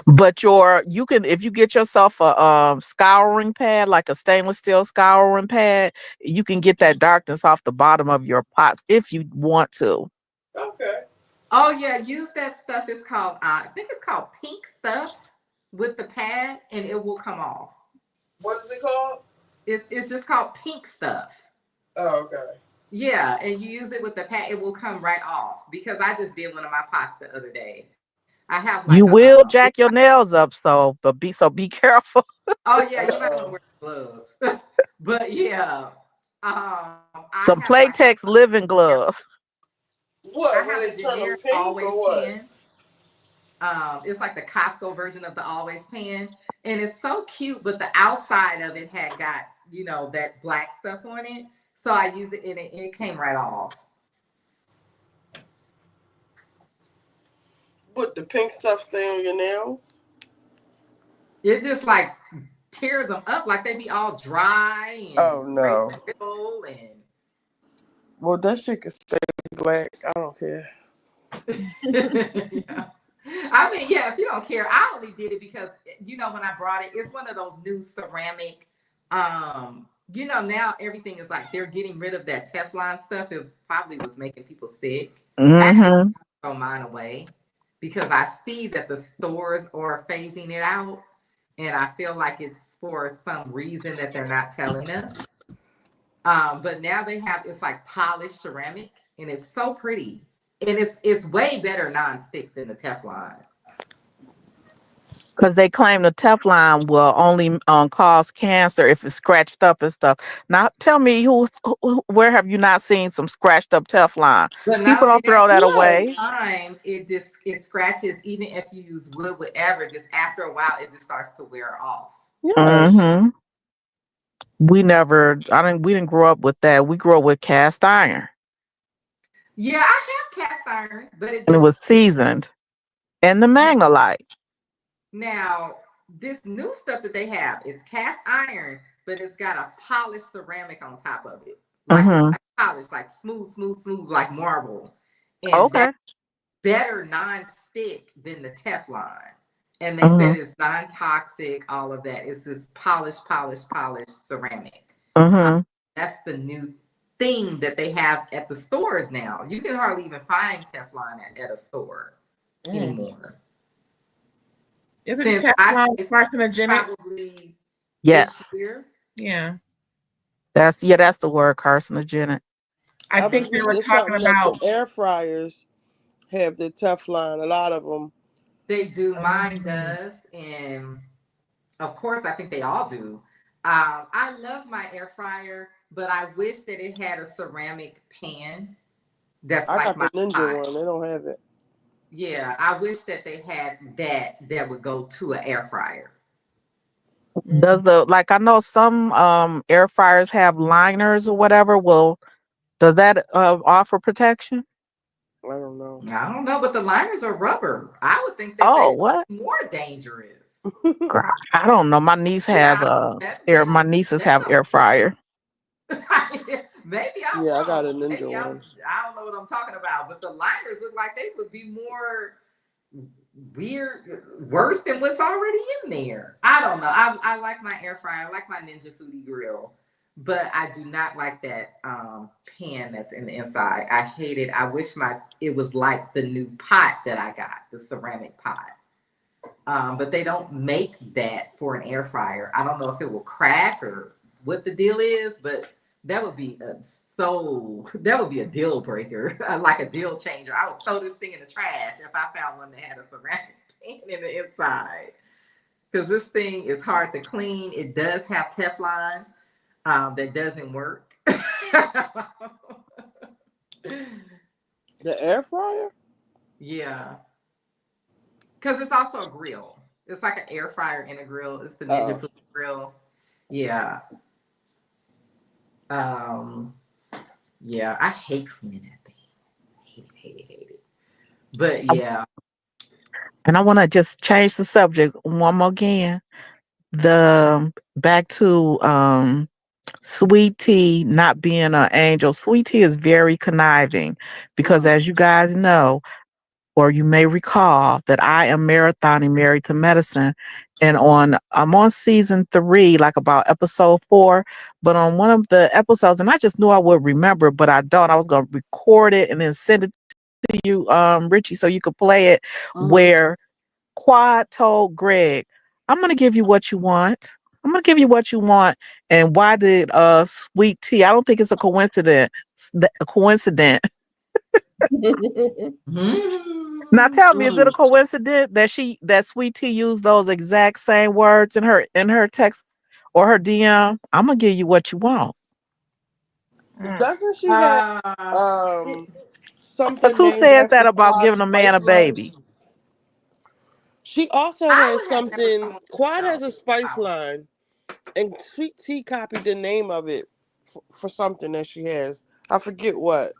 But you can, if you get yourself a scouring pad, like a stainless steel scouring pad, you can get that darkness off the bottom of your pots if you want to. Okay. oh yeah, use that stuff. It's called I think it's called pink stuff with the pad, and it will come off. What is it called? It's just called pink stuff. Oh, okay. Yeah, and you use it with the pad, it will come right off. Because I just did one of my pots the other day. I have like You a will it's jack your nails up, so be careful. oh yeah, you might want to Uh-oh. wear gloves. But yeah, I Some have like Playtex living gloves. I What? Will have they a turn them generic pink always or what? pan. It's like the Costco version of the always pan, and it's so cute. But the outside of it had got that black stuff on it, so I use it and it came right off. Would the pink stuff stay on your nails? It just like tears them up, like they be all dry and Oh breaks no. the nipple and. Well, that shit can stay black. I don't care. Yeah. I mean, yeah, if you don't care, I only did it because when I brought it, it's one of those new ceramic. Now everything is like they're getting rid of that Teflon stuff. It probably was making people sick. Actually, Mm-hmm. throw mine away because I see that the stores are phasing it out, and I feel like it's for some reason that they're not telling us. But now it's like polished ceramic, and it's so pretty, and it's way better nonstick than the Teflon. Because they claim the Teflon will only cause cancer if it's scratched up and stuff. Now, tell me, where have you not seen some scratched up Teflon? But not People only don't that, throw that What? away. time it scratches. Even if you use wood, whatever, just after a while, it just starts to wear off. Yes. Hmm. We didn't grow up with that. We grew up with cast iron, Yeah, I have cast iron, but it and it just was seasoned, and the Magnolite. now this new stuff that they have, it's cast iron, but it's got a polished ceramic on top of it. Like it's Hmm. like polished, like smooth, smooth, smooth, like marble. And Okay. that's better non-stick than the Teflon. And they Hmm. said it's non-toxic, all of that. It's this polished, polished, polished ceramic. Uh, Hmm. that's the new thing that they have at the stores now. You can hardly even find Teflon at a store Mm. anymore. Isn't Since I Teflon say carcinogenic? probably this Yes, year. Yeah. that's the word, carcinogenic. I I think was they were reading talking something that the about air fryers have the Teflon. A lot of them. They do, mine um, does, and of course, I think they all do. I love my air fryer, but I wish that it had a ceramic pan that's I like got the my Ninja pot. one. They don't have it. Yeah, I wish that they had that would go to an air fryer. Does the like I know some air fryers have liners or whatever. Well, does that offer protection? I don't know. I don't know, but the liners are rubber. I would think that Oh, they would what? be more dangerous. Girl, I don't know. My niece has Yeah, air. My nieces that have air fryer. maybe I'm Yeah, I got a wrong. ninja Maybe one. I don't know what I'm talking about. But the liners look like they would be more weird, worse than what's already in there. I don't know. I like my air fryer. I like my Ninja Foodie grill, but I do not like that pan that's in the inside. I hate it. I wish it was like the new pot that I got, the ceramic pot. But they don't make that for an air fryer. I don't know if it will crack or what the deal is, but that would be that would be a deal breaker, like a deal changer. I would throw this thing in the trash if I found one that had a ceramic pan in the inside, because this thing is hard to clean. It does have Teflon that doesn't work. The air fryer? Yeah, because it's also a grill. It's like an air fryer and a grill. It's the Ninja Oh. Food grill. Yeah. Um, yeah, I hate cleaning that thing. Hate it. But yeah. And I want to just change the subject one more again. The back to Sweet Tea not being an angel. Sweet Tea is very conniving because, Mm. as you guys know, or you may recall, that I am marathoning Married to Medicine, and I'm on season 3, like about episode 4. But on one of the episodes, and I just knew I would remember, but I don't. I was gonna record it and then send it to you, Richie, so you could play it. Mm. Where Quad told Greg, "I'm gonna give you what you want. I'm gonna give you what you want." And why did Sweet Tea? I don't think it's a coincidence. A coincidence. Now tell me, is it a Mm. coincidence that Sweet Tea used those exact same words in her text or her DM? I'm gonna give you what you want. Doesn't she have Uh, um Cause something who named says that after about Quad giving a man a Spice Line? baby? She also I has would have never something. thought Quad so. has a spice Wow. line, and Sweet Tea copied the name of it for something that she has. I forget what.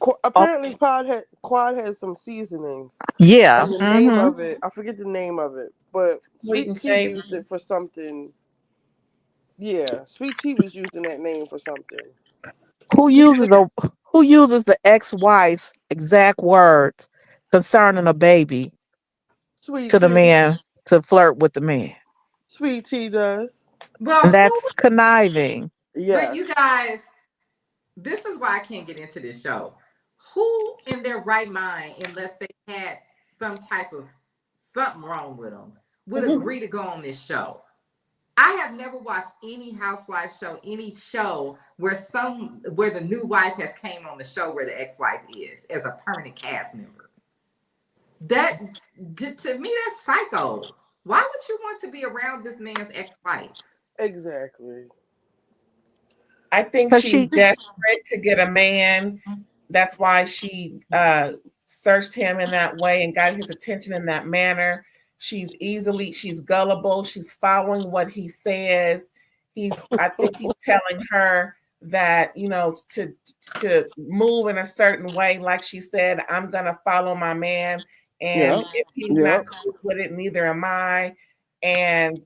Oh, Apparently, Quad has some seasonings, yeah. and the name Mm-hmm. of it, I forget the name of it, but Sweet Sweet and Tea savory. used it for something. Yeah, Sweet Tea was using that name for something. Who uses the ex-wife's exact words concerning a baby Sweet to the Tea. man to flirt with the man? Sweet Tea does. Well, And who? that's conniving. But Yes. you guys, this is why I can't get into this show. Who in their right mind, unless they had some type of something wrong with them, would agree to go on this show? I have never watched any housewife show, any show where the new wife has came on the show where the ex-wife is as a permanent cast member. That to me, that's psycho. Why would you want to be around this man's ex-wife? Exactly. I think Cause she's she desperate to get a man. That's why she searched him in that way and got his attention in that manner. She's gullible. She's following what he says. I think he's telling her that, to move in a certain way. Like she said, I'm going to follow my man. Yep. And if he's not Yep. cool with it, neither am I. And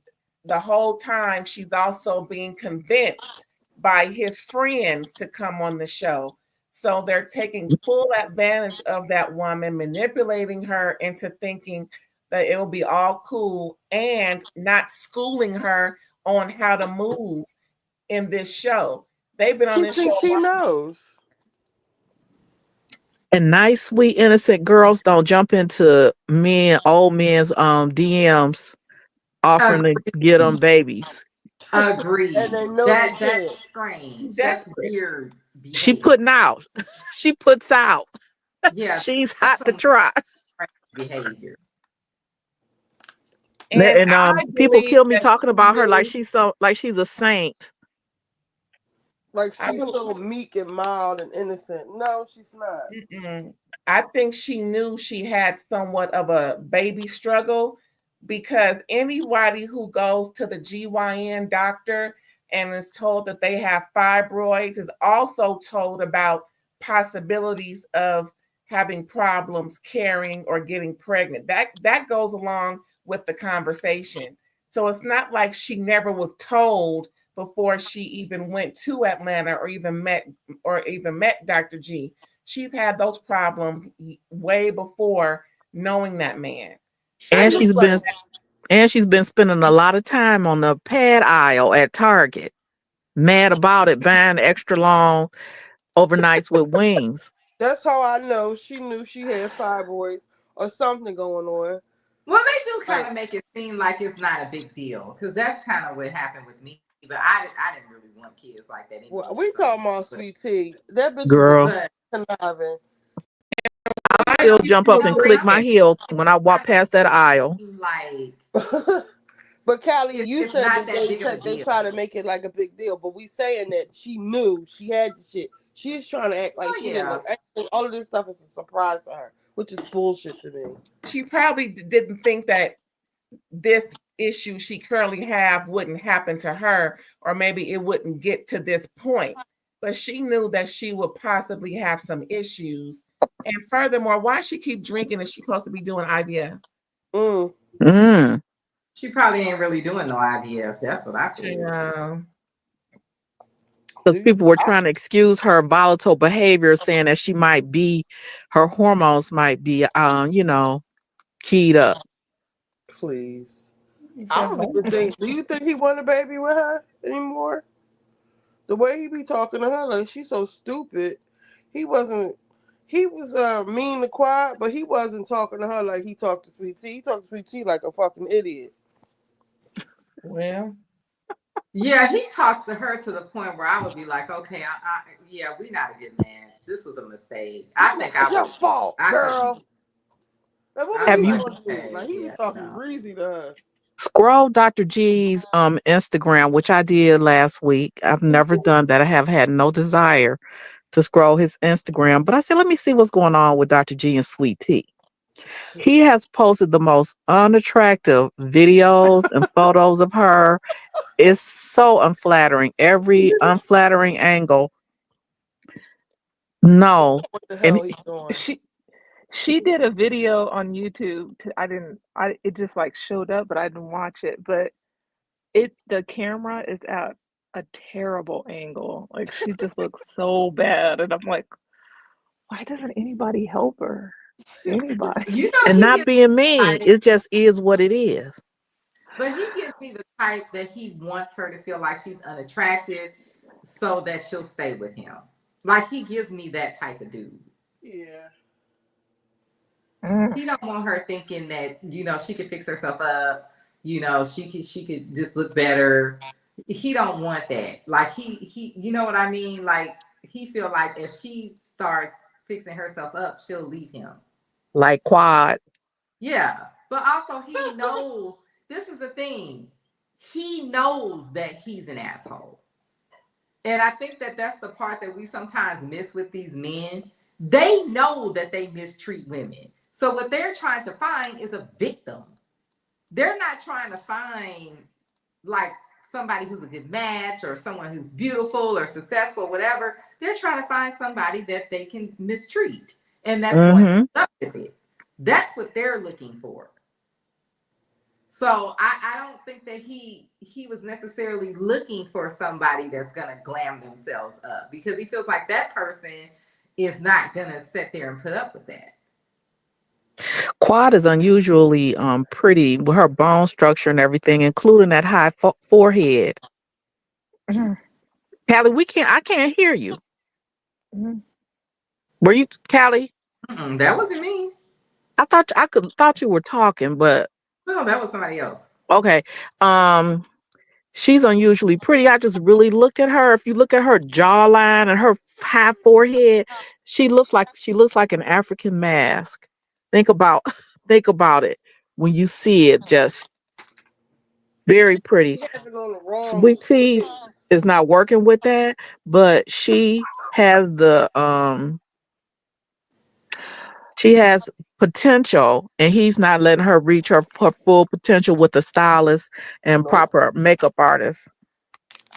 the whole time she's also being convinced by his friends to come on the show. So they're taking full advantage of that woman, manipulating her into thinking that it will be all cool and not schooling her on how to move in this show. They've been on She this show thinks she knows. and nice, sweet, innocent girls don't jump into old men's DMs offering to get them Agreed. babies. And Agreed. they know they That's can't. strange. That's desperate. weird She behavior. putting out. She puts out. Yeah, She's that's hot to some try. strange behavior. And And I people believe kill me that talking she about her knew. like she's a saint. Like I she's believe, so meek and mild and innocent. No, she's not. I think she knew she had somewhat of a baby struggle because anybody who goes to the GYN doctor and is told that they have fibroids is also told about possibilities of having problems carrying or getting pregnant. That goes along with the conversation. So it's not like she never was told before she even went to Atlanta or even met Dr. G. She's had those problems way before knowing that man. She I And just knew she's like been and she's been spending a lot of time on the pad aisle at Target. Mad about it, buying extra long overnights with wings. that's how I know she knew she had fibroids or something going on. Well, they do kind Like, of make it seem like it's not a big deal because that's kind of what happened with me. But I didn't really want kids like that anyway. well, we So, talking about but Sweet Tea. That bitch is a Girl, but conniving. I I still don't jump up know. and But click I'm my just heels when I walk trying to past that aisle. seem like But Callie, you it's said not that that big of a they deal. try to make it like a big deal, but we saying that she knew she had the shit. She's trying to act like Oh she didn't yeah. know. All of this stuff is a surprise to her, which is bullshit to me. she probably didn't think that this issue she currently have wouldn't happen to her, or maybe it wouldn't get to this point. But she knew that she would possibly have some issues. And furthermore, why she keep drinking if she's supposed to be doing IVF? Mm. Mm. She probably ain't really doing no IVF. That's what I feel. Yeah. Because Do you? people were trying to excuse her volatile behavior, saying that she might be, her hormones might be, keyed up. Please. He I sounds don't like even think. Do you think he want a baby with her anymore? The way he be talking to her, like she's so stupid. He wasn't. He was mean and quiet, but he wasn't talking to her like he talked to Sweet Tea. He talked to Sweet Tea like a fucking idiot. well. Yeah, he talks to her to the point where I would be like, okay, yeah, we not a good match. This was a mistake. I think It's I your would, fault, I girl. couldn't. Like, what was I'd Have be he you like, gonna do? okay, Like, he was yeah, talking no. greasy to her. scroll Dr. G's Instagram, which I did last week? I've never done that. I have had no desire to scroll his Instagram, but I said, let me see what's going on with Dr. G and Sweet Tea. He has posted the most unattractive videos and photos of her. It's so unflattering. Every unflattering angle. No. What the And hell he doing? She did a video on YouTube. I it just like showed up, but I didn't watch it. But the camera is at a terrible angle. Like she just looks so bad, and I'm like, why doesn't anybody help her? Anybody? You know, and he not gives being me mean. like, It just is what it is. but he gives me the type that he wants her to feel like she's unattractive, so that she'll stay with him. Like he gives me that type of dude. Yeah. Mm. He don't want her thinking that she could fix herself up. She could just look better. He don't want that. Like he you know what I mean? Like he feel like if she starts fixing herself up, she'll leave him. Like Quad. Yeah, but also he knows this is the thing. He knows that he's an asshole. And I think that that's the part that we sometimes miss with these men. They know that they mistreat women. So what they're trying to find is a victim. They're not trying to find like somebody who's a good match or someone who's beautiful or successful, whatever. They're trying to find somebody that they can mistreat. And that's going to Mm-hmm. put up with it. That's what they're looking for. So I don't think that he was necessarily looking for somebody that's gonna glam themselves up because he feels like that person is not gonna sit there and put up with that. Quad is unusually pretty with her bone structure and everything, including that high forehead. Mm. Callie, I can't hear you. Mm. Were you, Callie? That wasn't me. Thought you were talking, but No, that was somebody else. okay. Um, she's unusually pretty. I just really looked at her. If you look at her jawline and her high forehead, she looks like an African mask. Think about think about it when you see it. Just very pretty. He have it on the wrong Sweet Tea wigs. is not working with that, but she has the She has potential, and he's not letting her reach her full potential with a stylist and Nope. proper makeup artist.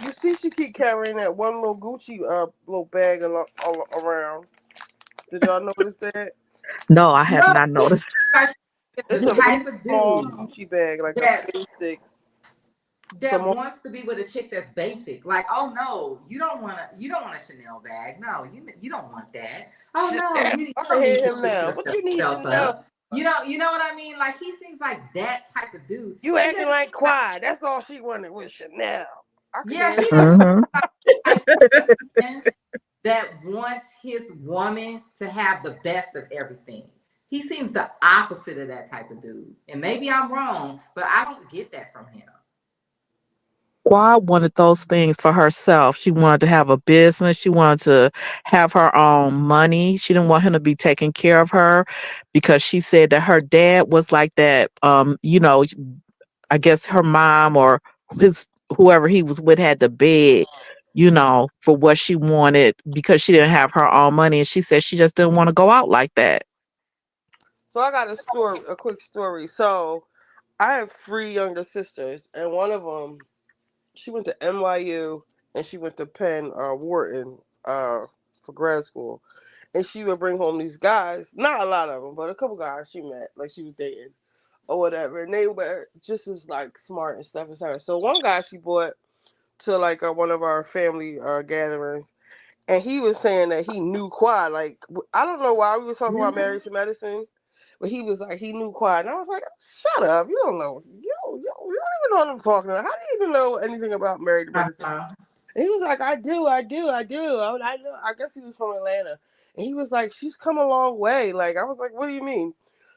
You see, she keep carrying that one little Gucci little bag all around. Did y'all notice that? No, I have No, not he noticed. like the It's a type very of small dude Gucci bag, like a that basic. that Some wants to be with a chick that's basic. Like, oh no, you don't want a Chanel bag. No, you don't want that. Oh no, you I can don't need hear to him fix now. What you need yourself Chanel? up. You know what I mean? Like he seems like that type of dude. You He acting doesn't like seem like quiet. That's all she wanted was Chanel. I can yeah, hear he him. doesn't Hmm. seem like the type of man that wants his woman to have the best of everything. He seems the opposite of that type of dude. And maybe I'm wrong, but I don't get that from him. Quad wanted those things for herself. She wanted to have a business. She wanted to have her own money. She didn't want him to be taking care of her because she said that her dad was like that. I guess her mom or his whoever he was with had to beg, for what she wanted because she didn't have her own money. And she said she just didn't want to go out like that. So I got a quick story. So I have three younger sisters, and one of them, she went to NYU and she went to Penn Wharton for grad school, and she would bring home these guys. Not a lot of them, but a couple guys she met, like she was dating or whatever, and they were just as like smart and stuff as her. So one guy she brought to like one of our family gatherings, and he was saying that he knew Quad. Like I don't know why we were talking about Mhm. marriage to medicine, but he was like he knew Quad, and I was like, shut up, you don't know, you don't even know what I'm talking about. How do you even know anything about married to medicine? Uh-huh. And he was like, I know. I guess he was from Atlanta, and he was like, she's come a long way. Like I was like, what do you mean?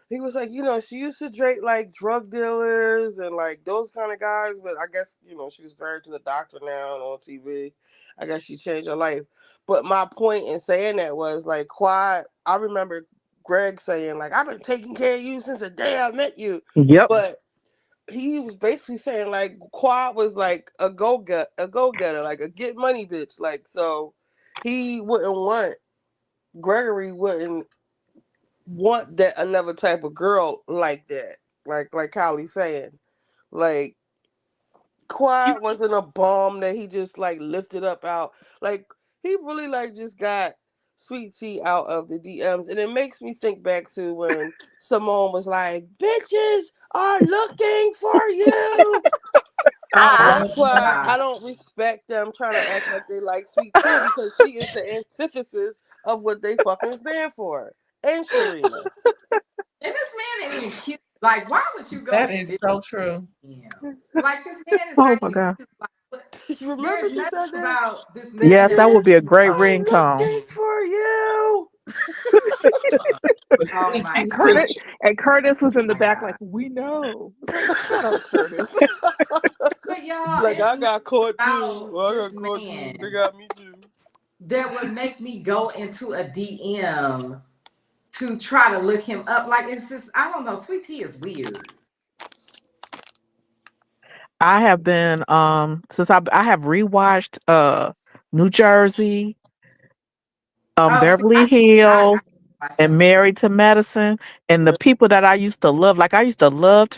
He was like, she used to date like drug dealers and like those kind of guys, but I guess she was married to a doctor now and on TV. I guess she changed her life. But my point in saying that was like, Quad. I remember Greg saying like, I've been taking care of you since the day I met you, Yep. but he was basically saying like Quad was like a go getter, like a get money bitch, like so he wouldn't want Gregory wouldn't want that another type of girl like that. Like Kylie's saying. Like Quad wasn't a bomb that he just like lifted up out. Like he really like just got Sweet Tea out of the DMs. And it makes me think back to when Simone was like, bitches are looking for you. Oh That's why God. I don't respect them trying to act like they like Sweet Tea because she is the antithesis of what they fucking stand for. And Sharina. And this man ain't even cute. Like, why would you go That in is this so true. him? Like this man is Oh not my even God. cute. Like, what? Remember There's she nothing said that? about this man Yes, that that Bitches would be a makes me great go. are ringtone. looking for you. The Oh sweet my tea And God. Curtis preach. and Curtis was Oh in the my back like, God. we know. It's like, shut up, Curtis. But y'all, Like it's I nothing got caught too. about I this got caught too. They man got me too. that would make me go into a DM to try to look him up. Like it's just, I don't know. Sweet Tea is weird. I have been since I have rewatched New Jersey, Oh, see, Beverly I Hills, watch them and too. Married to Medicine, and the people that I used to love, like I used to love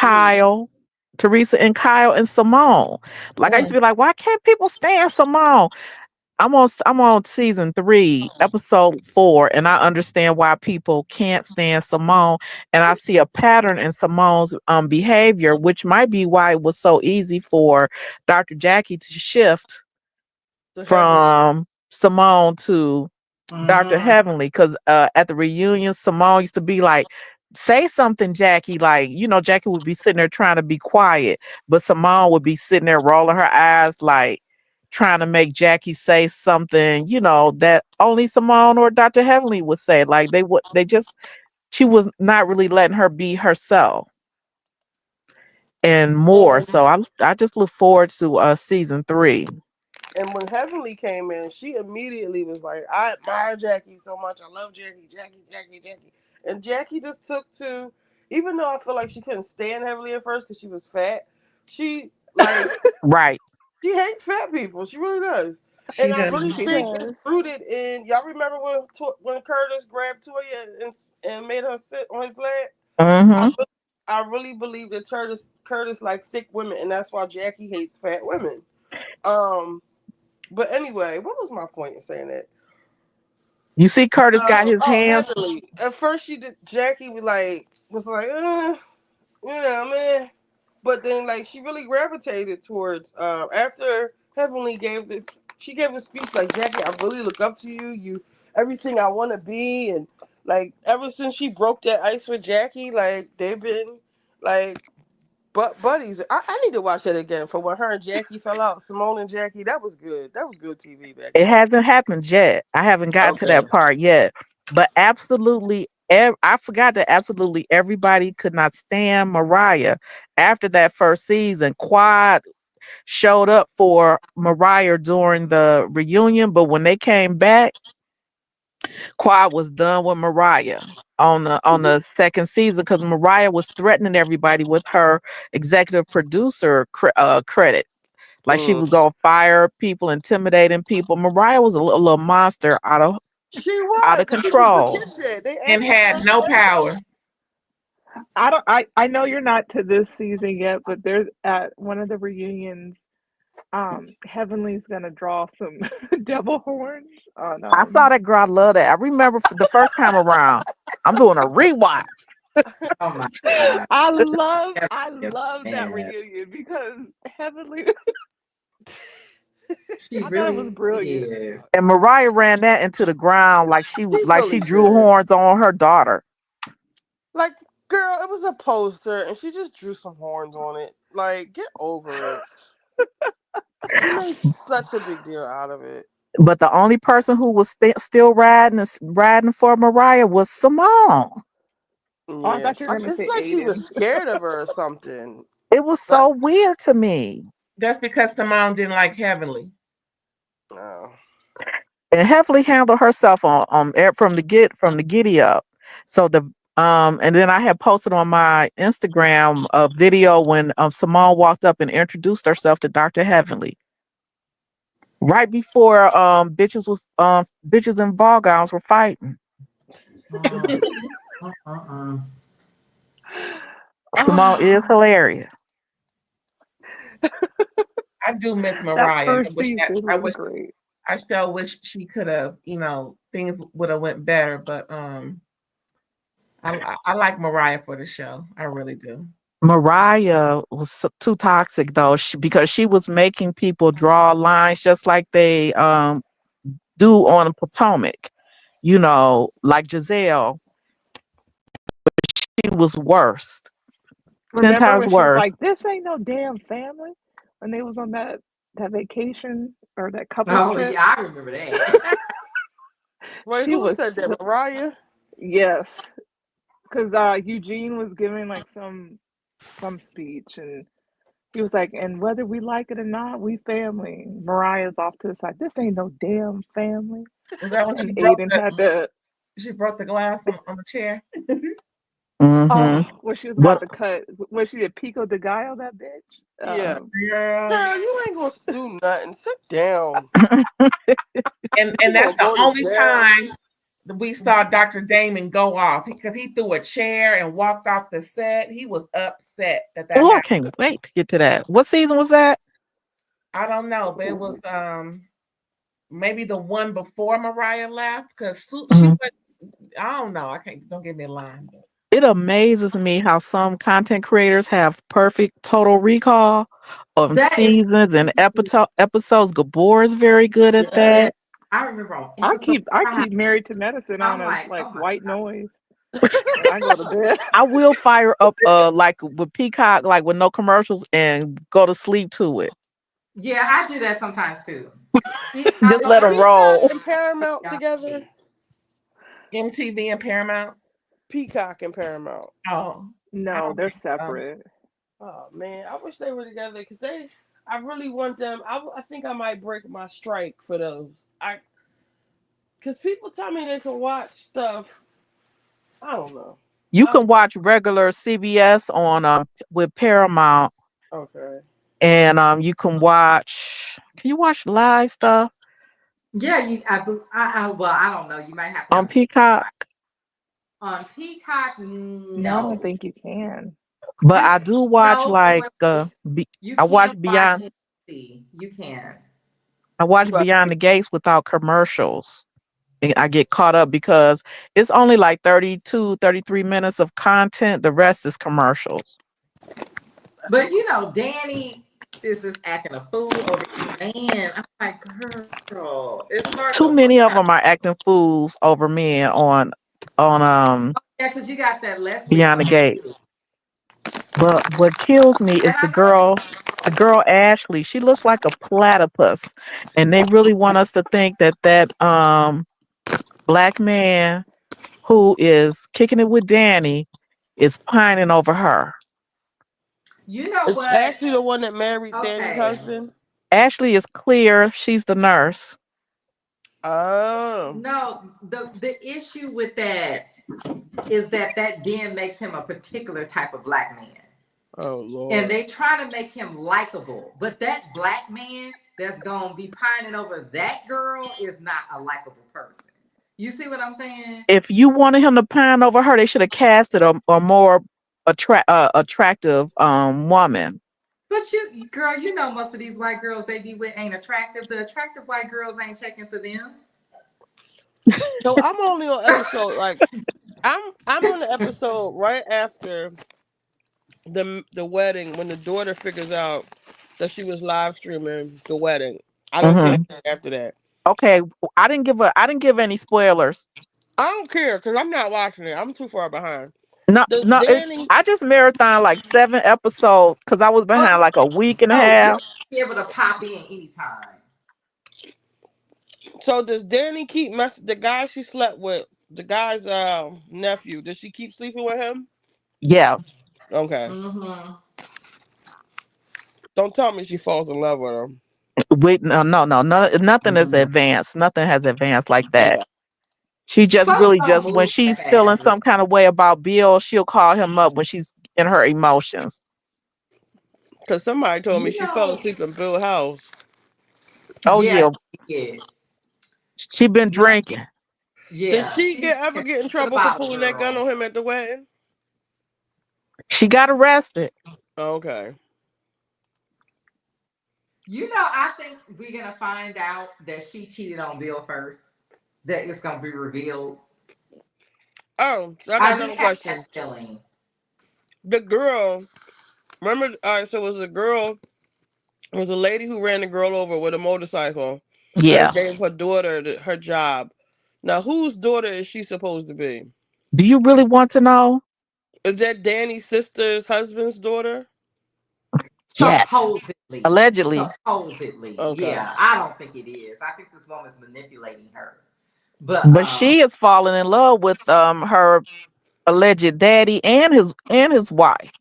Mm. Kyle, Teresa and Kyle and Simone. Like I used to Mm. be like, why can't people stand Simone? I'm on season 3, episode 4, and I understand why people can't stand Simone. And I see a pattern in Simone's behavior, which might be why it was so easy for Dr. Jackie to shift The heaven. from Simone to Dr. Mm-hmm. Heavenly. Because at the reunion, Simone used to be like, say something, Jackie. Like, Jackie would be sitting there trying to be quiet, but Simone would be sitting there rolling her eyes, like trying to make Jackie say something, that only Simone or Dr. Heavenly would say. Like she was not really letting her be herself and more. And So I just look forward to season 3. and when Heavenly came in, she immediately was like, I admire Jackie so much. I love Jackie, Jackie. And Jackie just took to, even though I feel like she couldn't stand Heavenly at first because she was fat, she like Right. she hates fat people. She really does. And She I does. really She think it's does. rooted in y'all remember when Curtis grabbed Toya and made her sit on his leg. I Mm-hmm. really, I really believe that Curtis like thick women, and that's why Jackie hates fat women. Um, but anyway, what was my point in saying that? You see, Curtis got his Oh, hands. Heavenly. At first, she did. Jackie was like, yeah, man. But then, like, she really gravitated towards after Heavenly gave this. She gave a speech like, Jackie, I really look up to you. You everything I want to be, and like ever since she broke that ice with Jackie, like they've been like buddies. I need to watch that again for when her and Jackie fell out. Simone and Jackie, that was good. That was good TV back It then. hasn't happened yet. I haven't gotten to Okay. that part yet. But absolutely, I forgot that absolutely everybody could not stand Mariah after that first season. Quad showed up for Mariah during the reunion, but when they came back, Quad was done with Mariah on the second season because Mariah was threatening everybody with her executive producer credit. Like she Mm. was gonna fire people, intimidating people. Mariah was a little monster She out of was, and people control. forget that they And act like had her no forever. power. I don't. I know you're not to this season yet, but there's at one of the reunions. Heavenly's gonna draw some devil horns on I saw that girl. I love that. I remember the first time around. I'm doing a rewatch. Oh my God. I love that Man, reunion because Heavenly. she I thought it was really brilliant. is. And Mariah ran that into the ground She like she really drew did. horns on her daughter. Like, girl, it was a poster, and she just drew some horns on it. Like, get over it. You made such a big deal out of it. But the only person who was still riding for Mariah was Simone. Oh, I Yeah, thought you were gonna it's say like she Aiden. was scared of her or something. It was That so weird to me. That's because the mom didn't like Heavenly. no. And heavily handled herself from the giddy up. So and then I had posted on my Instagram a video when Simone walked up and introduced herself to Dr. Heavenly. Right before bitches in ball gowns were fighting. Oh, uh-uh. Simone is Oh, hilarious. I do miss that Mariah. first season was great. I sure wish she could have, things would have went better, but I like Mariah for the show. I really do. Mariah was too toxic though, because she was making people draw lines just like they do on Potomac. Like Giselle, she was worse, 10 Remember times when she was worse. like, "This ain't no damn family," when they was on that vacation or that couples Oh trip. yeah, I remember that. Wait, She who was said that? Mariah? yes, because Eugene was giving like some speech, and he was like, "And whether we like it or not, we family." Mariah's off to the side. This ain't no damn family. Was that when And Aiden had to. she broke the glass on the chair? Hmm. Oh, when she was about But to cut, when she did Pico de Gallo, that bitch. Yeah. Girl. Girl, you ain't gonna do nothing. Sit down. You And that's gonna the go to only jail. time that we saw Dr. Damon go off because he threw a chair and walked off the set. He was upset that oh, I happened. can't wait to get to that. What season was that? I don't know, but it was maybe the one before Mariah left because she Mhm. went. I don't know. I can't. Don't give me a line. It amazes me how some content creators have perfect total recall of That is, seasons and episodes. Gabor is very good at Yeah. yeah. that. I remember on I episode keep I 5. keep Married to Medicine on I'm as like, like oh my white God. noise when I go to bed. I will fire up like with Peacock, like with no commercials, and go to sleep to it. Yeah, I do that sometimes too. I Just love let Is them Peacock roll. and Paramount y'all together? hates. MTV and Paramount. Peacock and Paramount. Oh, I No, don't they're think so. separate. Oh man, I wish they were together because they. I really want them. I think I might break my strike for those. Because people tell me they can watch stuff. I don't know. You I can watch regular CBS on with Paramount, okay. and you can watch. Can you watch live stuff? Yeah, well, I don't know. You might have to on have a Peacock. on Peacock. No, I don't No, think you can. But I just do watch no. like Wait, wait. You I can watch watch Beyond NBC. You can. I watch Right. Beyond the Gates without commercials. And I get caught up because it's only like 32, 33 minutes of content. The rest is commercials. That's a But you know, Danny is just acting a fool over his man. I'm like, girl, it's hard Too to many of watch. them are acting fools over men on Yeah, because you got that Leslie Beyond the one too. Gates. But what kills me is And I know it's the girl Ashley. She looks like a platypus, and they really want us to think that black man who is kicking it with Danny is pining over her. you know It's what? actually the one that married Danny's Okay. husband. Ashley is clear. She's the nurse. Oh. No, the issue with that is that then makes him a particular type of black man. Oh And Lord. they try to make him likable. But that black man that's gonna be pining over that girl is not a likable person. You see what I'm saying? If you wanted him to pine over her, they should have casted a more attractive woman. But you, girl, you know most of these white girls they be with ain't attractive. The attractive white girls ain't checking for them. So I'm only on episode like I'm on the episode right after the wedding when the daughter figures out that she was live streaming the wedding. I don't see Hmm. anything after that. Okay, I didn't give any spoilers. I don't care because I'm not watching it. I'm too far behind. No, Does no, Danny? I just marathon like 7 episodes because I was Oh, behind like a week and a oh, you'll half. be able to pop in anytime. So does Danny keep the guy she slept with? The guy's nephew. Does she keep sleeping with him? Yeah, Okay. Mm-hmm. Don't tell me she falls in love with him. wait, no, nothing is advanced. Nothing has advanced like that. Okay. She just Some really don't just when move that she's feeling fast. some kind of way about Bill, she'll call him up when she's in her emotions. Because somebody told me You she fell know, asleep in Bill house. Oh yeah, yeah, she did. she been No, drinking. Did yeah, she she's ever been get in to the trouble for bottle, pulling that gun girl. on him at the wedding? She got arrested. Okay. You know, I think we're gonna find out that she cheated on Bill first. That it's gonna be revealed. Oh, so I got I just another have that question. feeling. The girl, remember? All right, so it was a girl. It was a lady who ran the girl over with a motorcycle, and it Yeah. gave her daughter her job. Now, whose daughter is she supposed to be? Do you really want to know? Is that Danny's sister's husband's daughter? Yes. Supposedly, Allegedly. supposedly, Okay. yeah. I don't think it is. I think this woman's manipulating her. But But she is falling in love with her alleged daddy and his wife.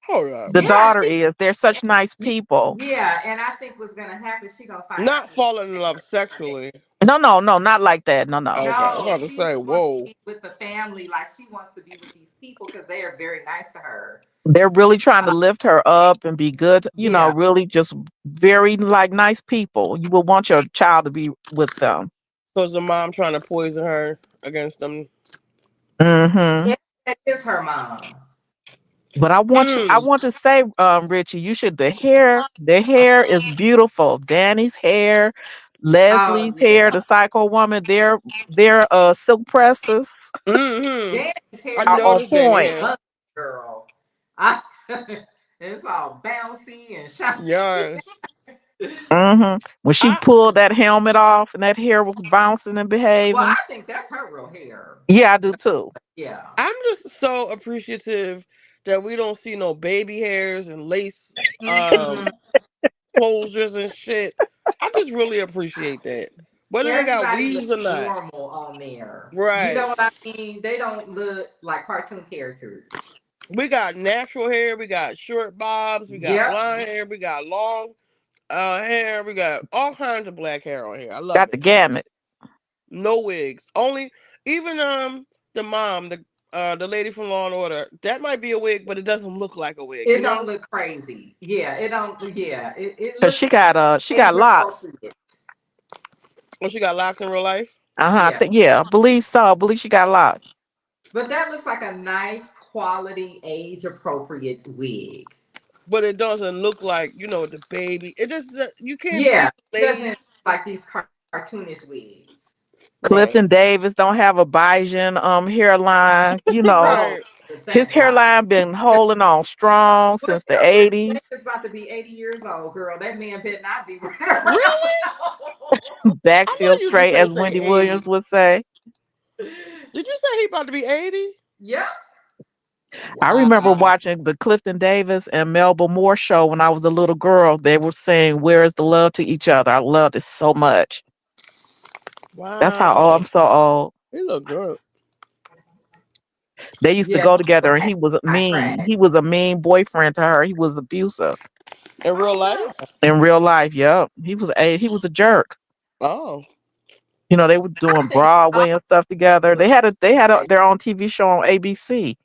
Hold up. The yeah, daughter is. They're such nice y- people. yeah, and I think what's gonna happen, she gonna find out Not who falling in love sexually. No, not like that. No, no. Okay, I'm No, about to she say, just wants to whoa. be with the family. Like she wants to be with these people because they are very nice to her. They're really trying to Uh, lift her up and be good, yeah, really just very like nice people. You would want your child to be with them. So is the mom trying to poison her against them? Hmm. it is her mom. But I Mm. want to say, Richie, you should the hair is beautiful. Danny's hair, Oh Leslie's hair, yeah, the psycho woman, their silk presses Mm-hmm. Danny's I hair are makes on noticed Danny me point. hair. love the girl. I, it's all bouncy and shiny. Yes. When she I pulled that helmet off and that hair was bouncing and Well, I behaving. think that's her real hair. Yeah, I do too. Yeah. I'm just so appreciative that we don't see no baby hairs and lace Mhm. closures and shit. I just really appreciate that. Whether they got Everybody weaves looks or not. normal on there. You Right. know what I mean? They don't look like cartoon characters. We got natural hair, we got short bobs, we got Yep. blonde hair, we got long hair, we got all kinds of black hair on here. I love Got the it. gamut. No wigs. Only even the mom, the lady from Law and Order, that might be a wig, but it doesn't look like a wig, It you don't know? look crazy. Yeah, it don't. Yeah, it Cause looks she got age locks. appropriate. Oh, she got locked in real life? Uh-huh. I Yeah. think, yeah, I believe so. I believe she got lots. But that looks like a nice quality age appropriate wig. But it doesn't look like, the baby. It just, you can't see Yeah, the it doesn't lace. like these cartoonish wigs. Right. Clifton Davis don't have a Bayesian hairline. Oh, Right. His thank God. hairline been holding on strong But since the Clifton 80s. Davis about to be 80 years old, girl. That man better not be running around Really? with Back I still know you just straight, say as say Wendy 80. Williams would say. no. Did you say he about to be 80? Yep. I remember Wow. watching the Clifton Davis and Melba Moore show when I was a little girl. They were saying, "Where is the love to each other?" I loved it so much. That's how old Wow. I'm so old. He look good. They used to Yeah, go he was together, and he acting was hot mean. trash. He was a mean boyfriend to her. He was abusive In real Oh no. life? in real life. Yep, he was a jerk. Oh. They were I doing think all Broadway and stuff together. was Their own TV show on ABC.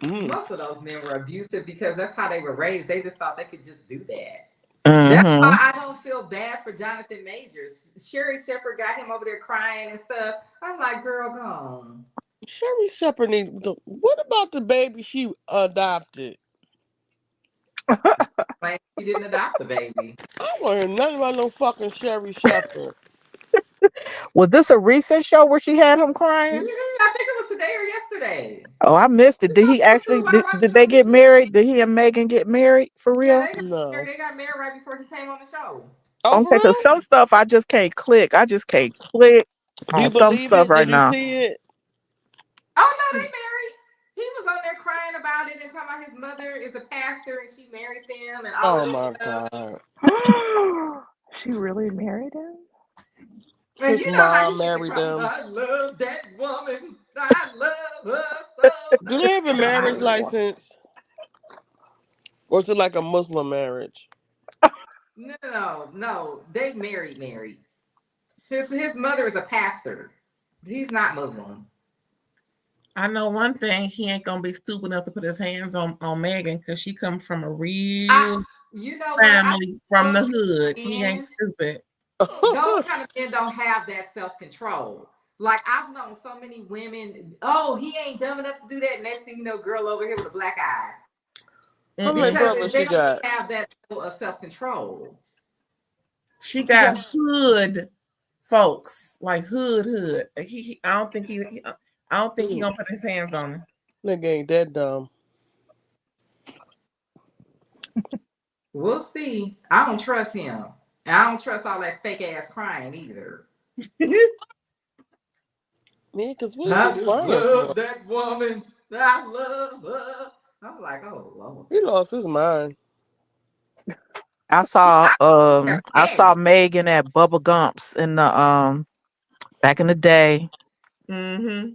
Mm. most of those men were abusive because that's how they were raised. They just thought they could just do that. That's Hmm. why I don't feel bad for Jonathan Majors. Sherry Shepherd got him over there crying and stuff. I'm like, girl, gone. Sherry Shepherd need. What about the baby she adopted? Like she didn't adopt the baby. I don't want to hear nothing about no fucking Sherry Shepherd. Was this a recent show where she had him crying? I think it was today or yesterday. Oh, I missed it. It's Did on he actually? YouTube. I Did, watched did it they on get YouTube. married? Did he and Megan get married for Yeah, real? they got married. No. They got married right before he came on the show. Oh, for Okay, because real? some stuff I just can't click. I just can't click Do on you some believe stuff it? right Did you now. see it? Oh no, they married. He was on there crying about it and talking about his mother is a pastor and she married them and all of Oh this my stuff. God. She really married him? And His you know how mom he get the married cry, them. I love that woman. I love her so. Do they have a You know how marriage he is. No. license? Or is it like a Muslim marriage? No. They married. His mother is a pastor. He's not Muslim. I know one thing, he ain't gonna be stupid enough to put his hands on Megan because she comes from a I real you know what? I family from the those hood. He ain't men, stupid. those kind of men don't have that self-control. Like I've known so many women, oh, he ain't dumb enough to do that. Next thing you know, girl over here with a black eye. How many Mm-mm. Because brothers they she don't got? have that level of self-control. She She got got hood folks, like hood. I don't think I don't think he Mm, gonna put his hands on her. nigga ain't that dumb. we'll see. I don't trust him. And I don't trust all that fake ass crying either. Yeah, because what is he I crying love for? that woman. I love her. I'm like, oh Lord. He lost his mind. I saw I um they're I saw married. Megan at Bubba Gump's in the back in the day Mm-hmm.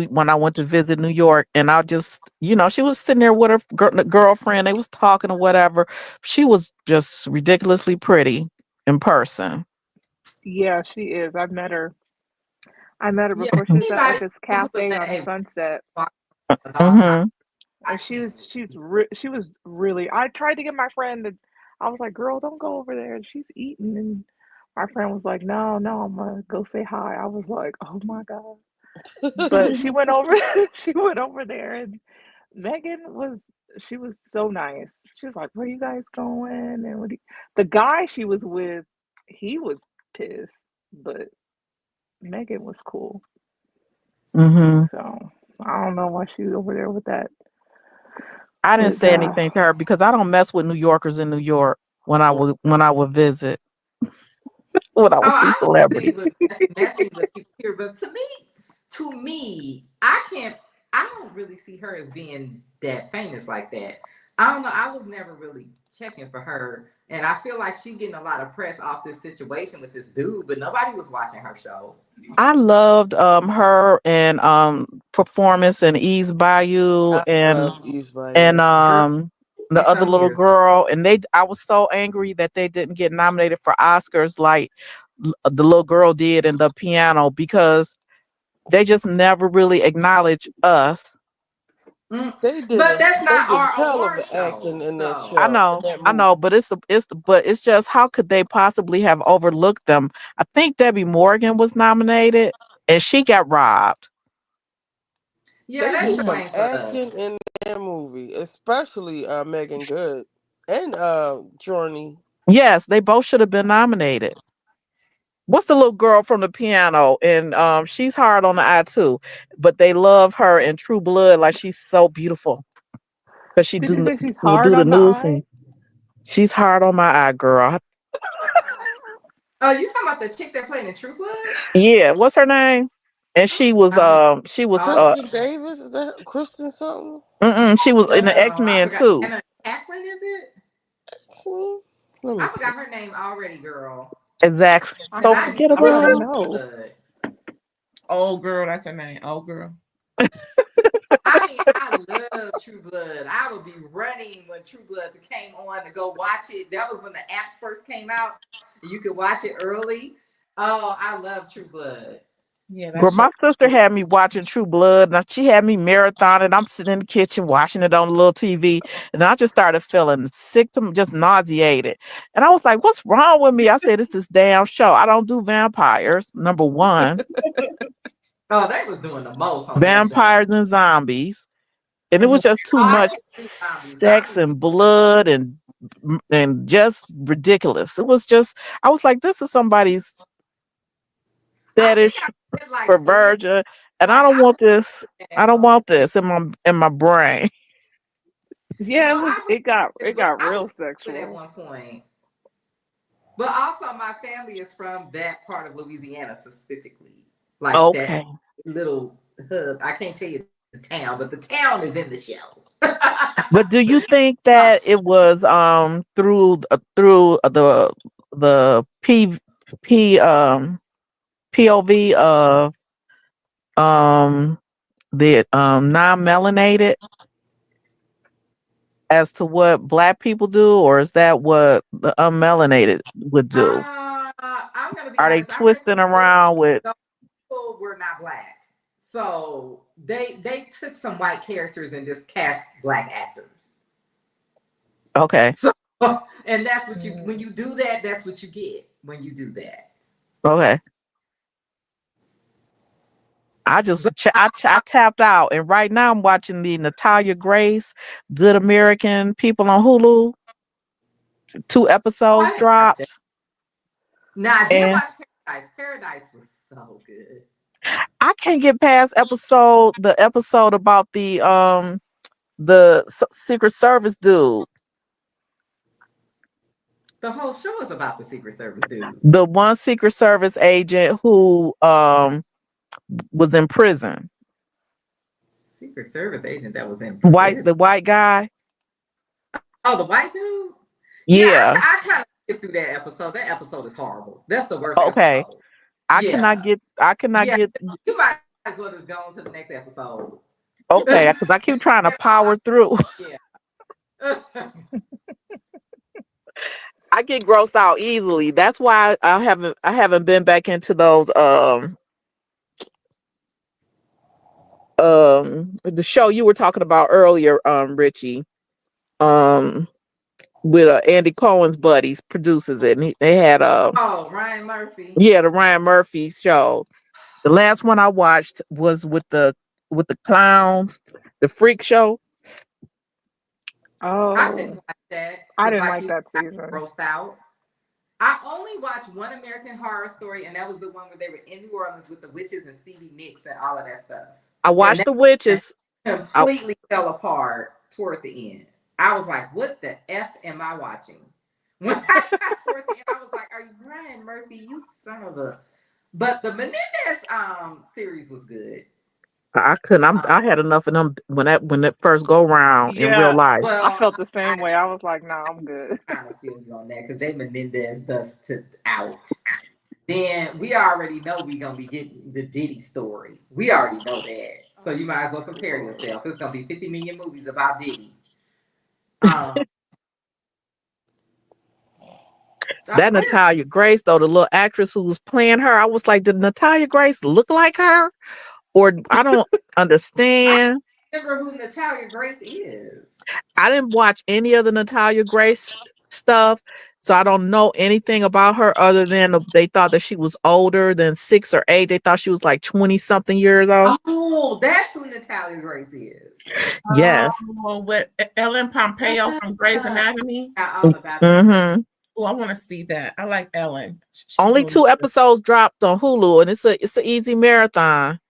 when I went to visit New York, and I just she was sitting there with her girlfriend. They was talking or whatever. She was just ridiculously pretty in person. Yeah, she is. I've met her. I met her Yeah, before. She was at like anybody this who was cafe at on a Sunset, dog house Hmm. and like him. she was really. I tried to get my friend to. I was like, "Girl, don't go over there. She's eating." And my friend was like, "No, no, I'm gonna go say hi." I was like, "Oh my god!" But she went over. She went over there, and Megan was. She was so nice. She was like, "Where you guys going?" And the guy she was with, he was pissed, but Megan was cool. Hmm. So I don't know why she's over there I didn't with say anything to her because I don't mess with New Yorkers in New York when I would visit, when I Oh, would see I don't see celebrities. with messing with people here, but to me, I can't. I don't really see her as being that famous like that. I don't know. I was never really checking for her, and I feel like she getting a lot of press off this situation with this dude, but nobody was watching her show. I loved her and performance and Ease Bayou I and love East and Bayou. Girl, the other some little years. girl, and I was so angry that they didn't get nominated for Oscars like the little girl did in the piano, because they just never really acknowledge us Mm. They did But a that's they not did our hell of award an acting show. in that I So show, in know, that I know, movie. but but it's just how could they possibly have overlooked them? I think Debbie Morgan was nominated and she got robbed. yeah, They that did show some ain't for us. acting in that movie, especially Megan Good and Journey. Yes, they both should have been nominated. What's the little girl from the piano? And she's hard on the eye too, but they love her in True Blood like she's so beautiful because Did you say she's will hard do the on the news eye? and she's hard on my eye, girl. Oh, you talking about the chick that played in True Blood? Yeah, what's her name? And I don't she was know. Kristen Davis, is that Kristen something? she was in the No, I X-Men forgot. too. Anna Paquin, is it? Hmm, let me I see. forgot her name already, girl. Exactly. And So I used to I don't love even forgettable. True know. Blood. Old girl, that's her name. Old girl. I mean, I love True Blood. I would be running when True Blood came on to go watch it. That was when the apps first came out. You could watch it early. Oh, I love True Blood. Yeah, that Girl, show. my sister had me watching True Blood. Now she had me marathoning. I'm sitting in the kitchen watching it on the little TV, and I just started feeling sick, to just nauseated. And I was like, "What's wrong with me?" I said, "It's this damn show. I don't do vampires. Number one, Oh, they was doing the most on that show. vampires and zombies, and it was just Oh, too I much can't do zombies. sex Zombies is and blood and just ridiculous. It was just, I was like, this is somebody's I think fetish I did like three. perversion, and I Like don't I want this. at I don't one want point. this in my brain. Yeah, No, I was it but got I was real good at sexual. one point. But also my family is from that part of Louisiana specifically. Like that Okay. little hub. I can't tell you the town, but the town is in the show. But do you think Uh, that it was through the P POV of um the non-melanated as to what black people do, or is that what the unmelanated would do? I'm gonna be Are they honest. I read twisting the book. around with Those people were not black, so they took some white characters and just cast black actors. okay, So, and that's what you when you do that, that's what you get when you do that. okay. But I tapped out, and right now I'm watching the Natalia Grace Good American People on Hulu. Two oh, I episodes didn't watch that. dropped, Now I did and watch Paradise. Paradise was so good. I can't get past the episode about the Secret Service dude, The whole show is about the Secret Service dude. the one Secret Service agent who was in prison. Secret Service agent that was in White, prison. the white guy. Oh, the white dude. Yeah, Yeah. I kind of skipped through that episode. That episode is horrible. That's the worst Okay. episode. I cannot Yeah, get. I cannot yeah. get. You might as well just go on to the next episode. Okay, because I keep trying to power through. Yeah. I get grossed out easily. That's why I haven't been back into those the show you were talking about earlier, Richie. Um with Andy Cohen's buddies produces it. And they had Oh, Ryan Murphy. yeah, the Ryan Murphy show. The last one I watched was with the clowns, the freak show. I didn't Oh, watch that I because, didn't like like you that said, I season. was grossed out. I only watched one American Horror Story, and that was the one where they were in New Orleans with the witches and Stevie Nicks and all of that stuff. I And watched that the witches. I, completely fell apart toward the end. I was like, what the F am I watching? When I got toward the end, I was like, are you Brian Murphy? You son of a. But the Menendez series was good. I couldn't. Um, I had enough of them when that first go round in real Yeah, life. I well, felt the same I way. I was like, nah, I'm good. kind of feel you on that because they Menendez dust to out. Then we already know we're gonna be getting the Diddy story. We already know that. So you might as well prepare yourself. It's gonna be 50 million movies about Diddy. Um, That where Natalia Grace, though, the little actress who was playing her, I was like, did Natalia Grace look like her? Or I don't I understand. remember who Natalia Grace is. I didn't watch any of the Natalia Grace stuff, so I don't know anything about her other than they thought that she was older than 6 or 8. They thought she was like 20 something years old. Oh, that's who Natalia Grace is. Yes. With Ellen Pompeo from Grey's Ah, Anatomy. I all about that. Hmm. Oh, I want to see that. I like Ellen. She's Only really 2 good. episodes dropped on Hulu, and it's an easy marathon.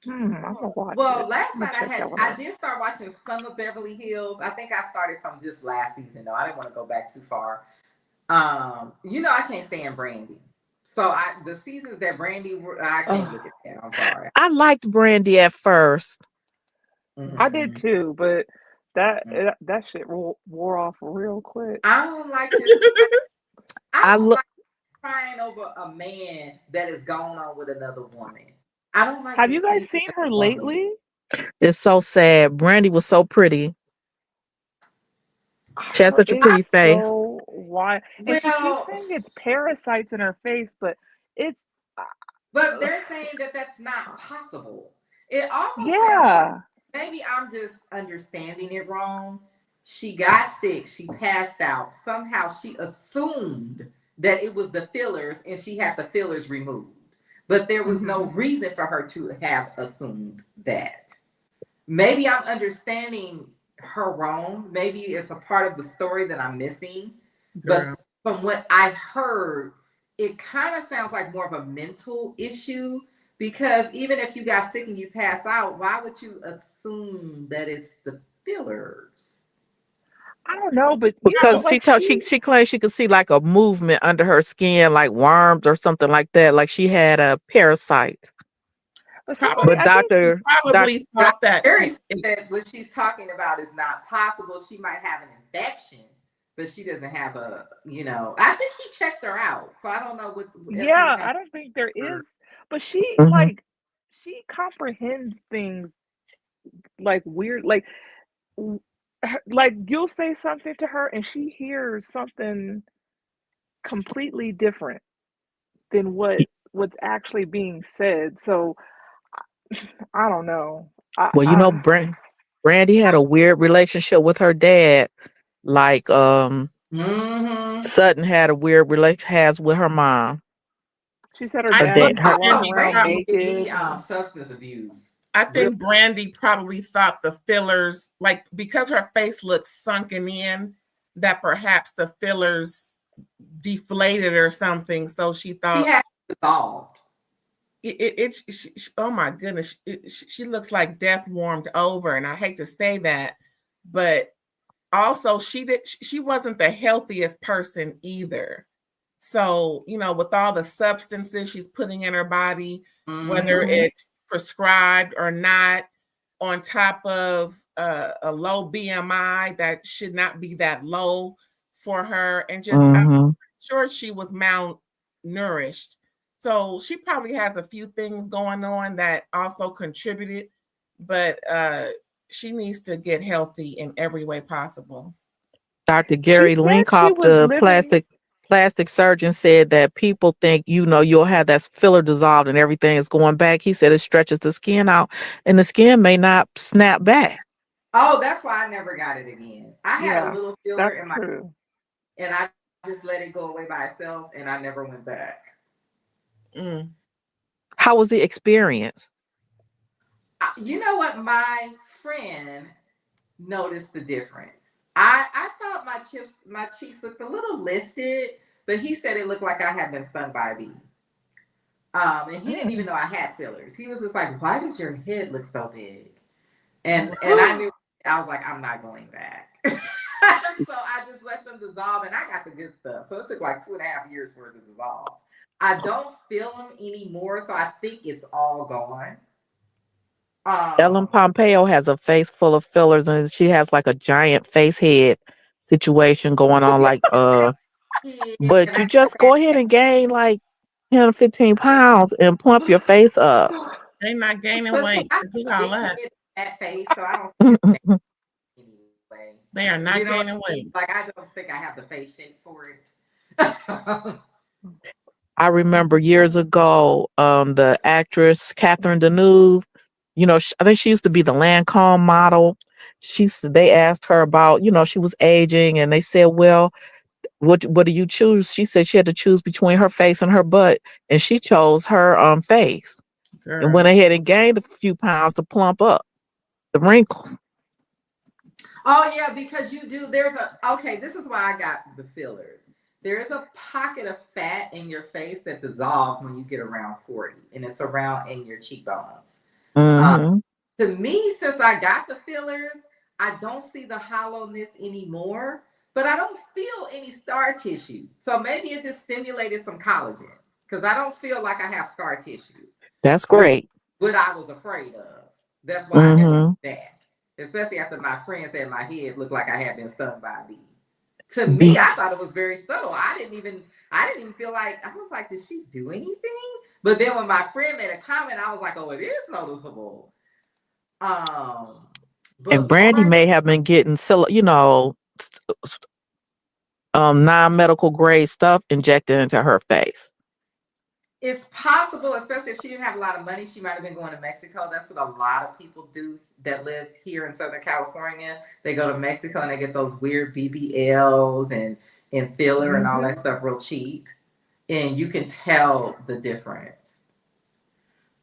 I'm gonna watch Well, it. last I'm gonna night check that one I out. did start watching some of Beverly Hills. I think I started from just last season though. I didn't want to go back too far. I can't stand Brandy. So the seasons that Brandy I can't Ugh, look at that. I'm sorry. I liked Brandy at first. I did Mm-mm. too, but that shit wore off real quick. I don't like this. I I don't look like crying over a man that is gone on with another woman. I don't like Have to you guys see seen a her woman. lately? It's so sad. Brandy was so pretty. She has Her such a is pretty face. so wide, and she keeps Well, saying it's parasites in her face, but it's but they're saying that that's not possible. It almost sounds like yeah. maybe I'm just understanding it wrong. She got sick, she passed out. Somehow she assumed that it was the fillers and she had the fillers removed. But there was no Hmm. reason for her to have assumed that. Maybe I'm understanding her wrong. Maybe it's a part of the story that I'm missing. But Girl. from what I heard, it kind of sounds like more of a mental issue because even if you got sick and you pass out, why would you assume that it's the fillers? I don't know, but Because like she claims she could see like a movement under her skin, like worms or something like that, like she had a parasite. but somebody, Probably But I think she Doc, probably Dr. thought that Jerry said what she's talking about is not possible. She might have an infection, but she doesn't have I think he checked her out. So I don't know if he's yeah, saying I don't think there is, but she mhm. like she comprehends things like weird, like like you'll say something to her and she hears something completely different than what's actually being said. So I don't know. Well, Brandy had a weird relationship with her dad, like mm-hmm. Sutton had a weird relation has with her mom. She said her I Her dad dad, think used to her walk Brandy around probably naked and Substance abuse. I Real. think Brandy probably thought the fillers, like because her face looked sunken in, that perhaps the fillers deflated or something. So she She thought had dissolved. oh my goodness, she looks like death warmed over, and I hate to say that, but also she wasn't the healthiest person either. So, with all the substances she's putting in her body, whether Mm-hmm. it's prescribed or not, on top of a low BMI that should not be that low for her, and just I'm mhm. sure she was malnourished. So she probably has a few things going on that also contributed, but she needs to get healthy in every way possible. Dr. she Gary said she Linkoff, was the living. plastic surgeon, said that people think you'll have that filler dissolved and everything is going back. He said it stretches the skin out, and the skin may not snap back. Oh, that's why I never got it again. I had a Yeah, little filler that's in my true. and I just let it go away by itself and I never went back. Mm. How was the experience? You know what? My friend noticed the difference. I thought my cheeks looked a little lifted, but he said it looked like I had been stung by a bee. And he didn't even Mm. know I had fillers. He was just like, "Why does your head look so big?" And I knew I was like, "I'm not going back." So I just let them dissolve, and I got the good stuff. So it took like 2.5 years for it to dissolve. I don't feel them anymore, so I think it's all gone. Ellen Um, Pompeo has a face full of fillers, and she has like a giant face head situation going on. Like, yeah, but and you I just had go ahead and gain like 10 or 15 pounds and plump your face up. They're not gaining but see, weight. I have Forget a all big that. head, fat face, so I don't feel bad anyway. They are You not know, gaining weight. like I don't think I have the face shape for it. I remember years ago, the actress Catherine Deneuve. I think she used to be the Lancome model. They asked her about, she was aging, and they said, well, what do you choose? She said she had to choose between her face and her butt, and she chose her face, and went Girl. ahead and gained a few pounds to plump up the wrinkles. Oh yeah, because you do. Okay. This is why I got the fillers. There is a pocket of fat in your face that dissolves when you get around 40, and it's around in your cheekbones. Um, Mm-hmm. to me, since I got the fillers, I don't see the hollowness anymore, but I don't feel any scar tissue. So maybe it just stimulated some collagen because I don't feel like I have scar tissue, That's which great. what I was afraid of. That's why I never went Mm-hmm. back, especially after my friend said my head looked like I had been stung by a bee. To me, Be I thought it was very subtle. I didn't even feel like, I was like, did she do anything? But then when my friend made a comment, I was like, oh, it is noticeable. Um, and but Brandy Lauren, may have been getting non-medical grade stuff injected into her face. it's possible, especially if she didn't have a lot of money, she might have been going to Mexico. That's what a lot of people do that live here in Southern California. They go to Mexico and they get those weird BBLs and filler and all that stuff real cheap. And you can tell the difference.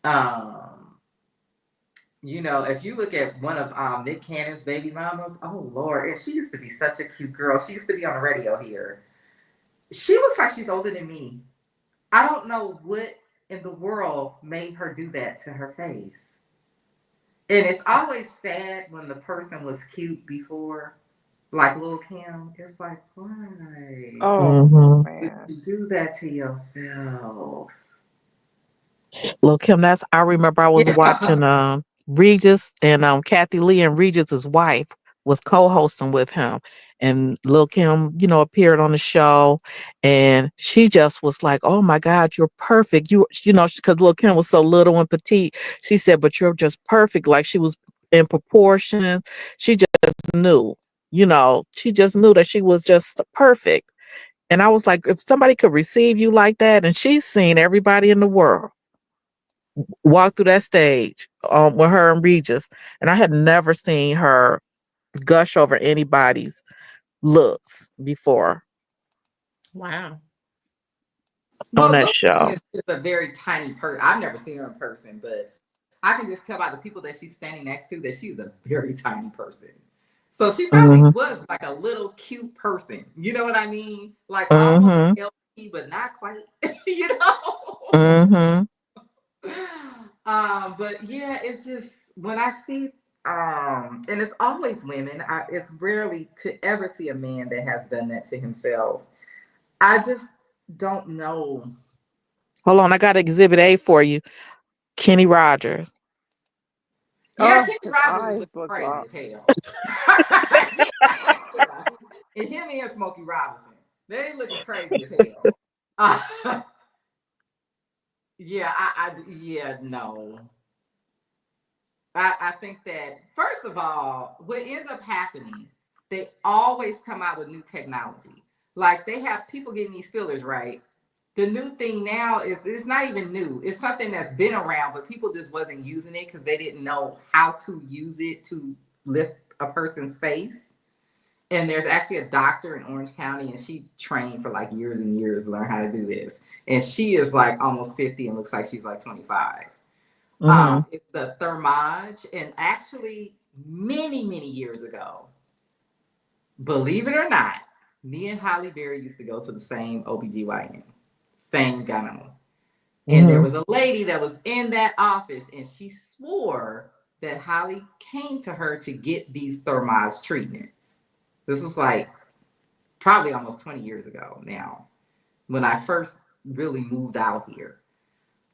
Um, if you look at one of Nick Cannon's baby mamas, oh Lord, and she used to be such a cute girl. She used to be on the radio here. She looks like she's older than me. I don't know what in the world made her do that to her face. And it's always sad when the person was cute before, like Lil Kim. It's like, why Oh Mm-hmm. would man. you do that to yourself? Look, Kim, I remember I was Yeah. watching Regis, and Kathy Lee and Regis's wife was co-hosting with him. And Lil Kim, appeared on the show, and she just was like, "Oh my God, you're perfect." Because Lil Kim was so little and petite. She said, "But you're just perfect." Like she was in proportion. She just knew, she just knew that she was just perfect. And I was like, if somebody could receive you like that, and she's seen everybody in the world walk through that stage with her and Regis, and I had never seen her gush over anybody's looks before Wow. on Well, that Lil Kim show. is just a very tiny person. I've never seen her in person, but I can just tell by the people that she's standing next to that she's a very tiny person. So she probably Mm-hmm. was like a little cute person. You know what I mean? Like almost Mm-hmm. LP, but not quite. you know? Mm-hmm. But yeah, it's just when I see and it's always women. It's rarely to ever see a man that has done that to himself. I just don't know. Hold on, I got Exhibit A for you. Kenny Rogers. Yeah, Oh, Kenny his Rogers is eyes looking look crazy rough. as hell. Yeah. And him and Smokey Robinson, they looking crazy as hell. Uh, yeah, no. I think that first of all, what ends up happening, they always come out with new technology. Like they have people getting these fillers, right? The new thing now is it's not even new. It's something that's been around, but people just wasn't using it because they didn't know how to use it to lift a person's face. And there's actually a doctor in Orange County, and she trained for like years and years to learn how to do this. And she is like almost 50 and looks like she's like 25. Mm-hmm. It's the Thermage, and actually, many, many years ago, believe it or not, me and Holly Berry used to go to the same OBGYN, same gyno. And there Mm-hmm. was a lady that was in that office, and she swore that Holly came to her to get these Thermage treatments. This was like probably almost 20 years ago now, when I first really moved out here.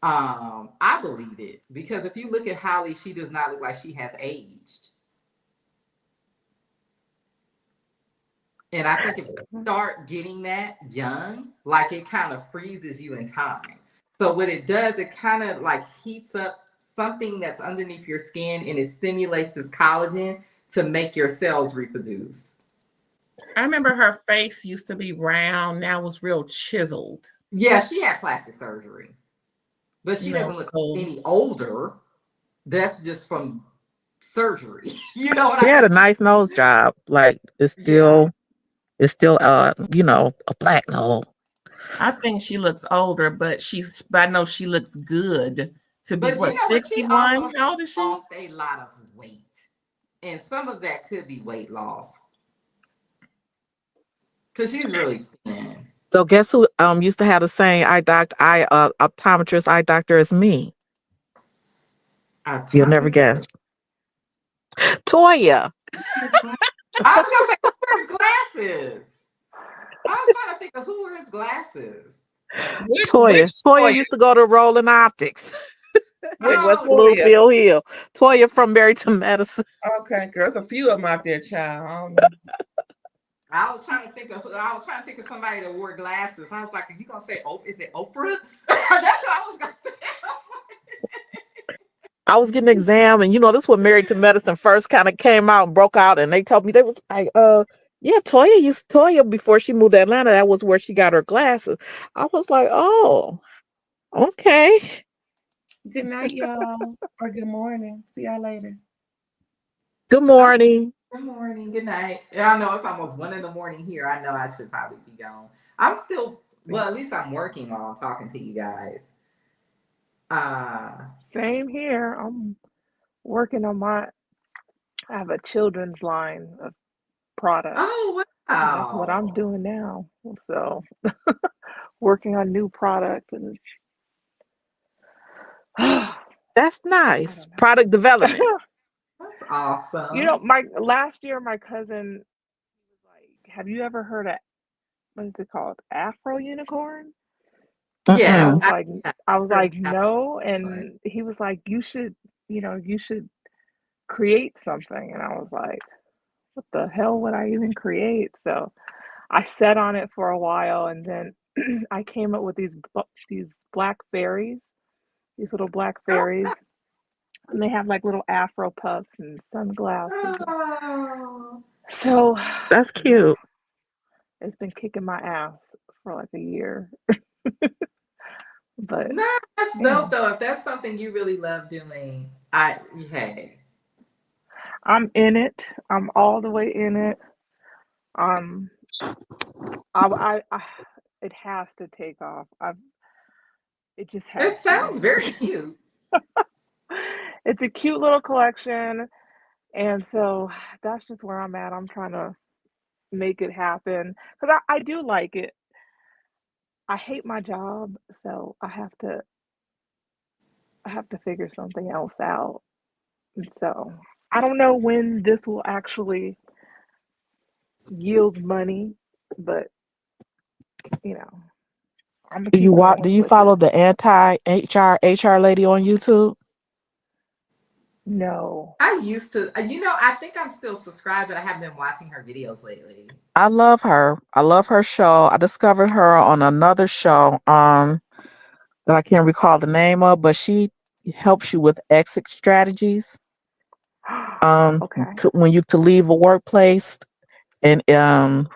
I believe it because if you look at Holly, she does not look like she has aged. And I think if you start getting that young, like it kind of freezes you in time. So what it does, it kind of like heats up something that's underneath your skin and it stimulates this collagen to make your cells reproduce. I remember her face used to be round, now it's real chiseled. Yeah, she had plastic surgery, but she You know, doesn't look so any older. That's just from surgery. You know what She I had a mean? nice nose job. Like Yeah. it's still a black nose. I think she looks older, but I know she looks good to be But you what, know what? She also 61? How old is she? lost a lot of weight. And some of that could be weight loss. Because she's really thin. So guess who used to have the same optometrist eye doctor as me? You'll never Optometrist. guess. Toya. I was gonna say, who wears glasses? I was trying to think of who wears glasses. Toya. Which Toya Toya? used to go to Rolling Optics in Which West Oh, Toya? Bloomfield Hill. Toya from Married to Medicine. Okay, girl, there's a few of them out there, child. I don't know. I was trying to think of somebody that wore glasses. I was like, are you gonna say, oh, is it Oprah? That's what I was gonna say. I was getting an exam, and this when Married to Medicine first kind of came out and broke out, and they told me they was like, yeah, Toya before she moved to Atlanta, that was where she got her glasses. I was like, oh, okay. Good night, y'all. Or good morning. See y'all later. Good Oh, morning. good morning, good night. Yeah, I know it's almost 1 in the morning here. I know I should probably be gone. I'm still, well, at least I'm working while I'm talking to you guys. Uh Same here. I'm working on my. I have a children's line of products, oh and that's what I'm wow. doing now. So working on new products, and I That's nice. don't Product development. know. That's awesome. My last year, my cousin was like, "Have you ever heard of what is it called, Afro Unicorn?" And Yes, Mm-mm. I was heard like, that no. one. And he was like, you should create something. And I was like, what the hell would I even create? So I sat on it for a while, and then I came up with these black fairies, these little black fairies, and they have like little afro puffs and sunglasses. Oh, So That's yeah, cute. it's been kicking my ass for like a year, but no, that's yeah, dope though. If that's something you really love doing, I hey. I'm in it. I'm all the way in it. Um, I it has to take off. It just has It to. sounds very cute. It's a cute little collection, and so that's just where I'm at. I'm trying to make it happen because I do like it. I hate my job, so I have to figure something else out. And so I don't know when this will actually yield money, but you know, I'm gonna keep Do going you with follow it. the anti HR lady on YouTube? No. I used to, I think I'm still subscribed, but I haven't been watching her videos lately. I love her. I love her show. I discovered her on another show that I can't recall the name of, but she helps you with exit strategies. Okay. When you to leave a workplace and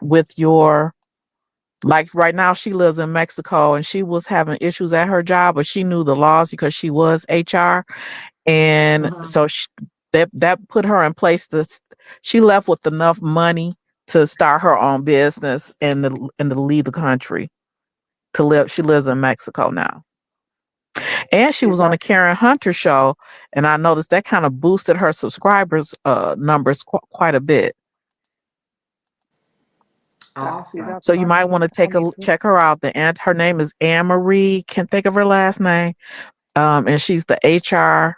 with your like right now she lives in Mexico and she was having issues at her job, but she knew the laws because she was HR, and Mhm. so that put her in place she left with enough money to start her own business and to leave the country to live. She lives in Mexico now. And she was on the Karen Hunter show, and I noticed that kind of boosted her subscribers numbers quite a bit. See, Awesome. So you might want to I need to. check her out. Her name is Anne Marie. Can't think of her last name. And she's the HR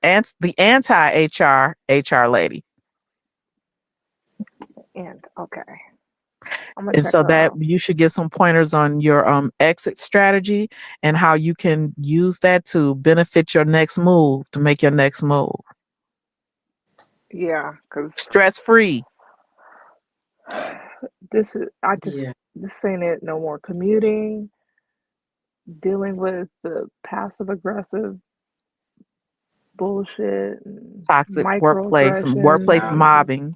and the anti HR lady. And okay, I'm gonna And check so her that out. you should get some pointers on your exit strategy and how you can use that to benefit your next move, to make your next move Yeah, because stress free. Yeah. this ain't it no more. Commuting, dealing with the passive aggressive bullshit and Toxic workplace and microaggressions workplace and mobbing.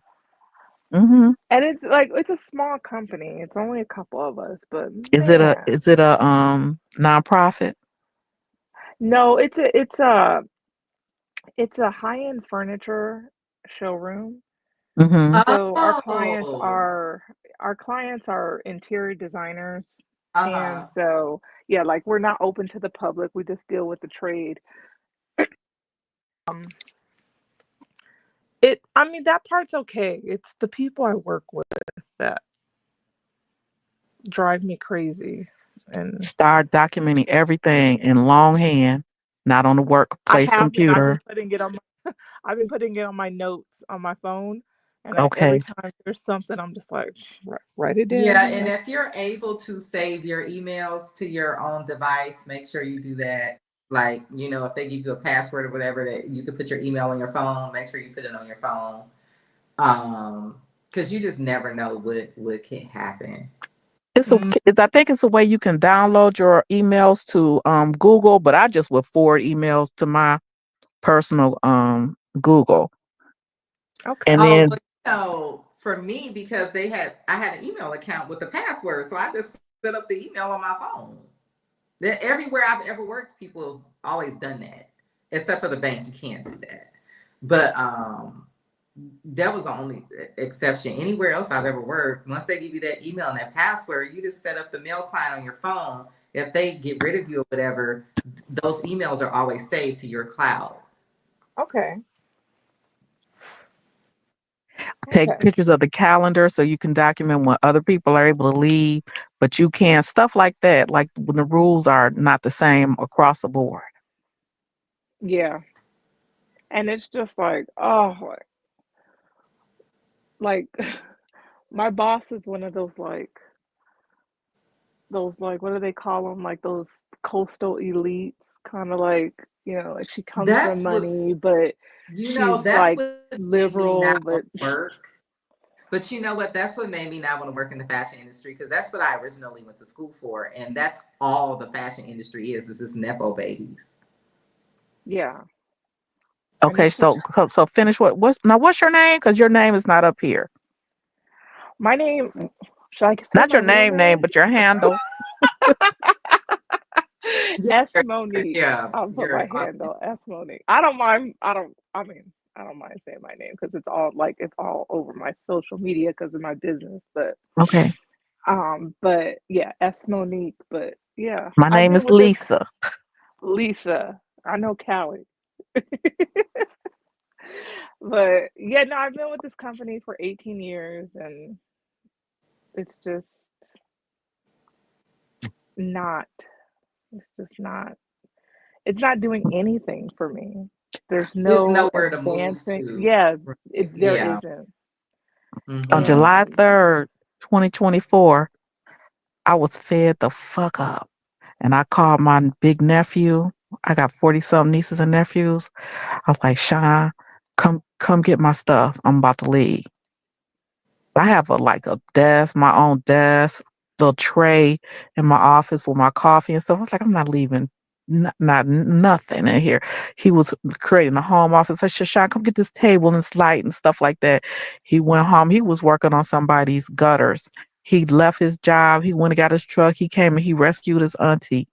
Hmm. it's like it's a small company. It's only a couple of us, but man, Is it a nonprofit? no, it's a It's a high-end furniture showroom. Mm-hmm. So Oh, our clients are interior designers, and uh-huh. so yeah, like we're not open to the public. We just deal with the trade. Um, I mean, that part's okay. It's the people I work with that drive me crazy. And Start documenting everything in longhand, not on the I workplace have been, computer. I've been putting it on my notes on my phone, and every Okay. time there's something, I'm just like, write it Yeah, down. and if you're able to save your emails to your own device, make sure you do that. Like, if they give you a password or whatever, that you could put your email on your phone, make sure you put it on your phone. Because you just never know what can happen. Mm, I think it's a way you can download your emails to Google, but I just would forward emails to my personal Google. okay. And Oh, well, then for me, because I had an email account with the password, so I just set up the email on my phone. Everywhere I've ever worked, people have always done that, except for the bank. You can't do that. But that was the only exception. Anywhere else I've ever worked, once they give you that email and that password, you just set up the mail client on your phone. If they get rid of you or whatever, those emails are always saved to your cloud. Okay. take Okay. pictures of the calendar so you can document when other people are able to leave, but you can't, stuff like that, like when the rules are not the same across the board. Yeah. And it's just like, oh, like my boss is one of those, what do they call them? Like those coastal elites, kind of like, like she comes from That's what's, money, but she's that's like what made me not liberal, want but to work. But you know what? That's what made me not want to work in the fashion industry, because that's what I originally went to school for, and that's all the fashion industry is this nepo babies. yeah. And Okay, it's just so finish what's your name? Because your name is not up here. my name. Should I say Not my your real name, name? but your handle. Yeah, S Monique. yeah, I'll put you're my handle S Monique. I don't mind. I don't. I mean, I don't mind saying my name because it's all over my social media because of my business. Okay. But yeah, S Monique. But yeah, My I've name been is with this Lisa. Lisa. I know Callie. But yeah, no, I've been with this company for 18 years, and it's just not. It's just not. It's not doing anything for me. There's it's no nowhere to move advancing. to. Yeah, Right. there Yeah. isn't. On Mm-hmm. July And 3rd, 2024, I was fed the fuck up. And I called my big nephew. I got 40 something nieces and nephews. I was like, Sean, come get my stuff. I'm about to leave. I have a desk, my own desk, little tray in my office with my coffee and stuff. I was like, I'm not leaving not nothing in here. He was creating a home office. I said, Sean, come get this table and this light and stuff like that. He went home. He was working on somebody's gutters. He left his job. He went and got his truck. He came and he rescued his auntie.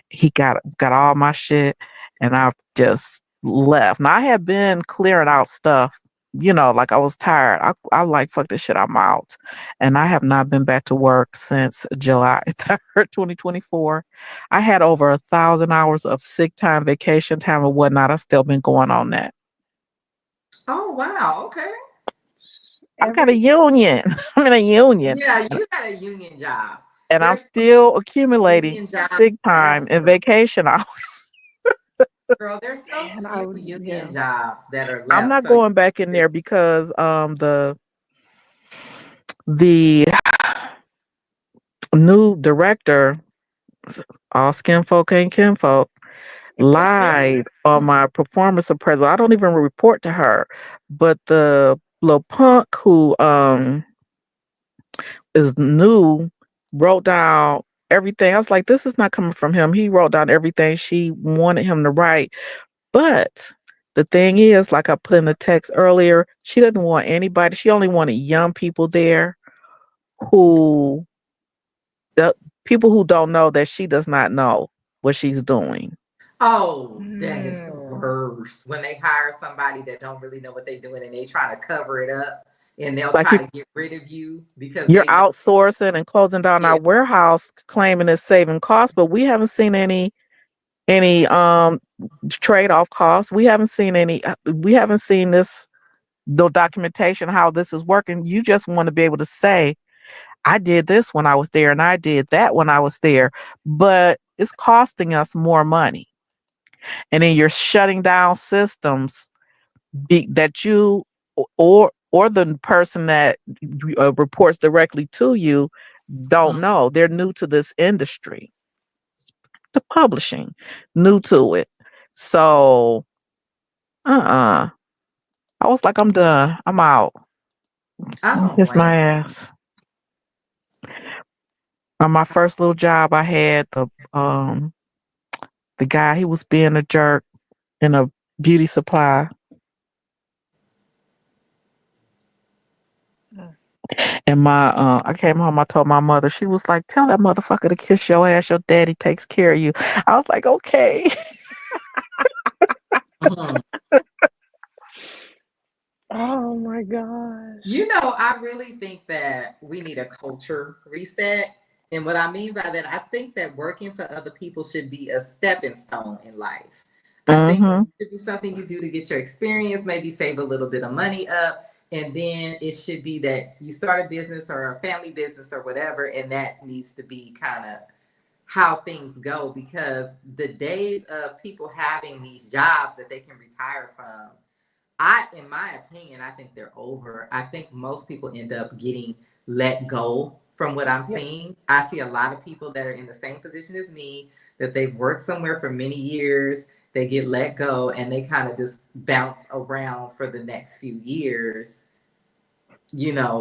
He got all my shit, and I just left. Now I had been clearing out stuff, like I was tired. I like fuck this shit, I'm out. And I have not been back to work since July 3rd, 2024. I had over 1,000 hours of sick time, vacation time, and whatnot. I still been going on that. Oh wow. Okay. I got a every union. I'm in a union, Yeah, you got a union job. and I'm There's so still many accumulating union jobs sick time and ever. vacation hours. Girl, there's so man, I few would yeah. union jobs that are I'm left. not So going back in there because the new director, all skin folk ain't kinfolk, lied on my performance appraisal. I don't even report to her, but the little punk who is new wrote down everything. I was like, this is not coming from him. He wrote down everything she wanted him to write. But the thing is, like I put in the text earlier, she didn't want anybody. She only wanted young people there who the people who don't know that she does not know what she's doing. oh, that is the Mm, worst when they hire somebody that don't really know what they're doing and they try to cover it up and they'll Like try to get rid of you because you're they know. outsourcing and closing down Yeah. our warehouse, claiming it's saving costs, but we haven't seen any trade off costs. We haven't seen any. We haven't seen this no documentation how this is working. You just want to be able to say, I did this when I was there and I did that when I was there, but it's costing us more money. And then you're shutting down systems that you or the person that reports directly to you don't know. They're new to this industry, the publishing, new to it. So, I was like, I'm done. I'm out. I don't Kiss blame. my ass. On my first little job, I had the guy. He was being a jerk in a beauty supply, and I came home. I told my mother. She was like, "Tell that motherfucker to kiss your ass. Your daddy takes care of you." I was like, "Okay." Mhm. Oh my gosh. You know, I really think that we need a culture reset. And what I mean by that, I think that working for other people should be a stepping stone in life. I think Hmm. it should be something you do to get your experience, maybe save a little bit of money up. And then it should be that you start a business or a family business or whatever. And that needs to be kind of how things go because the days of people having these jobs that they can retire from, in my opinion, I think they're over. I think most people end up getting let go from what I'm Yep. seeing. I see a lot of people that are in the same position as me, that they've worked somewhere for many years, they get let go, and they kind of just bounce around for the next few years,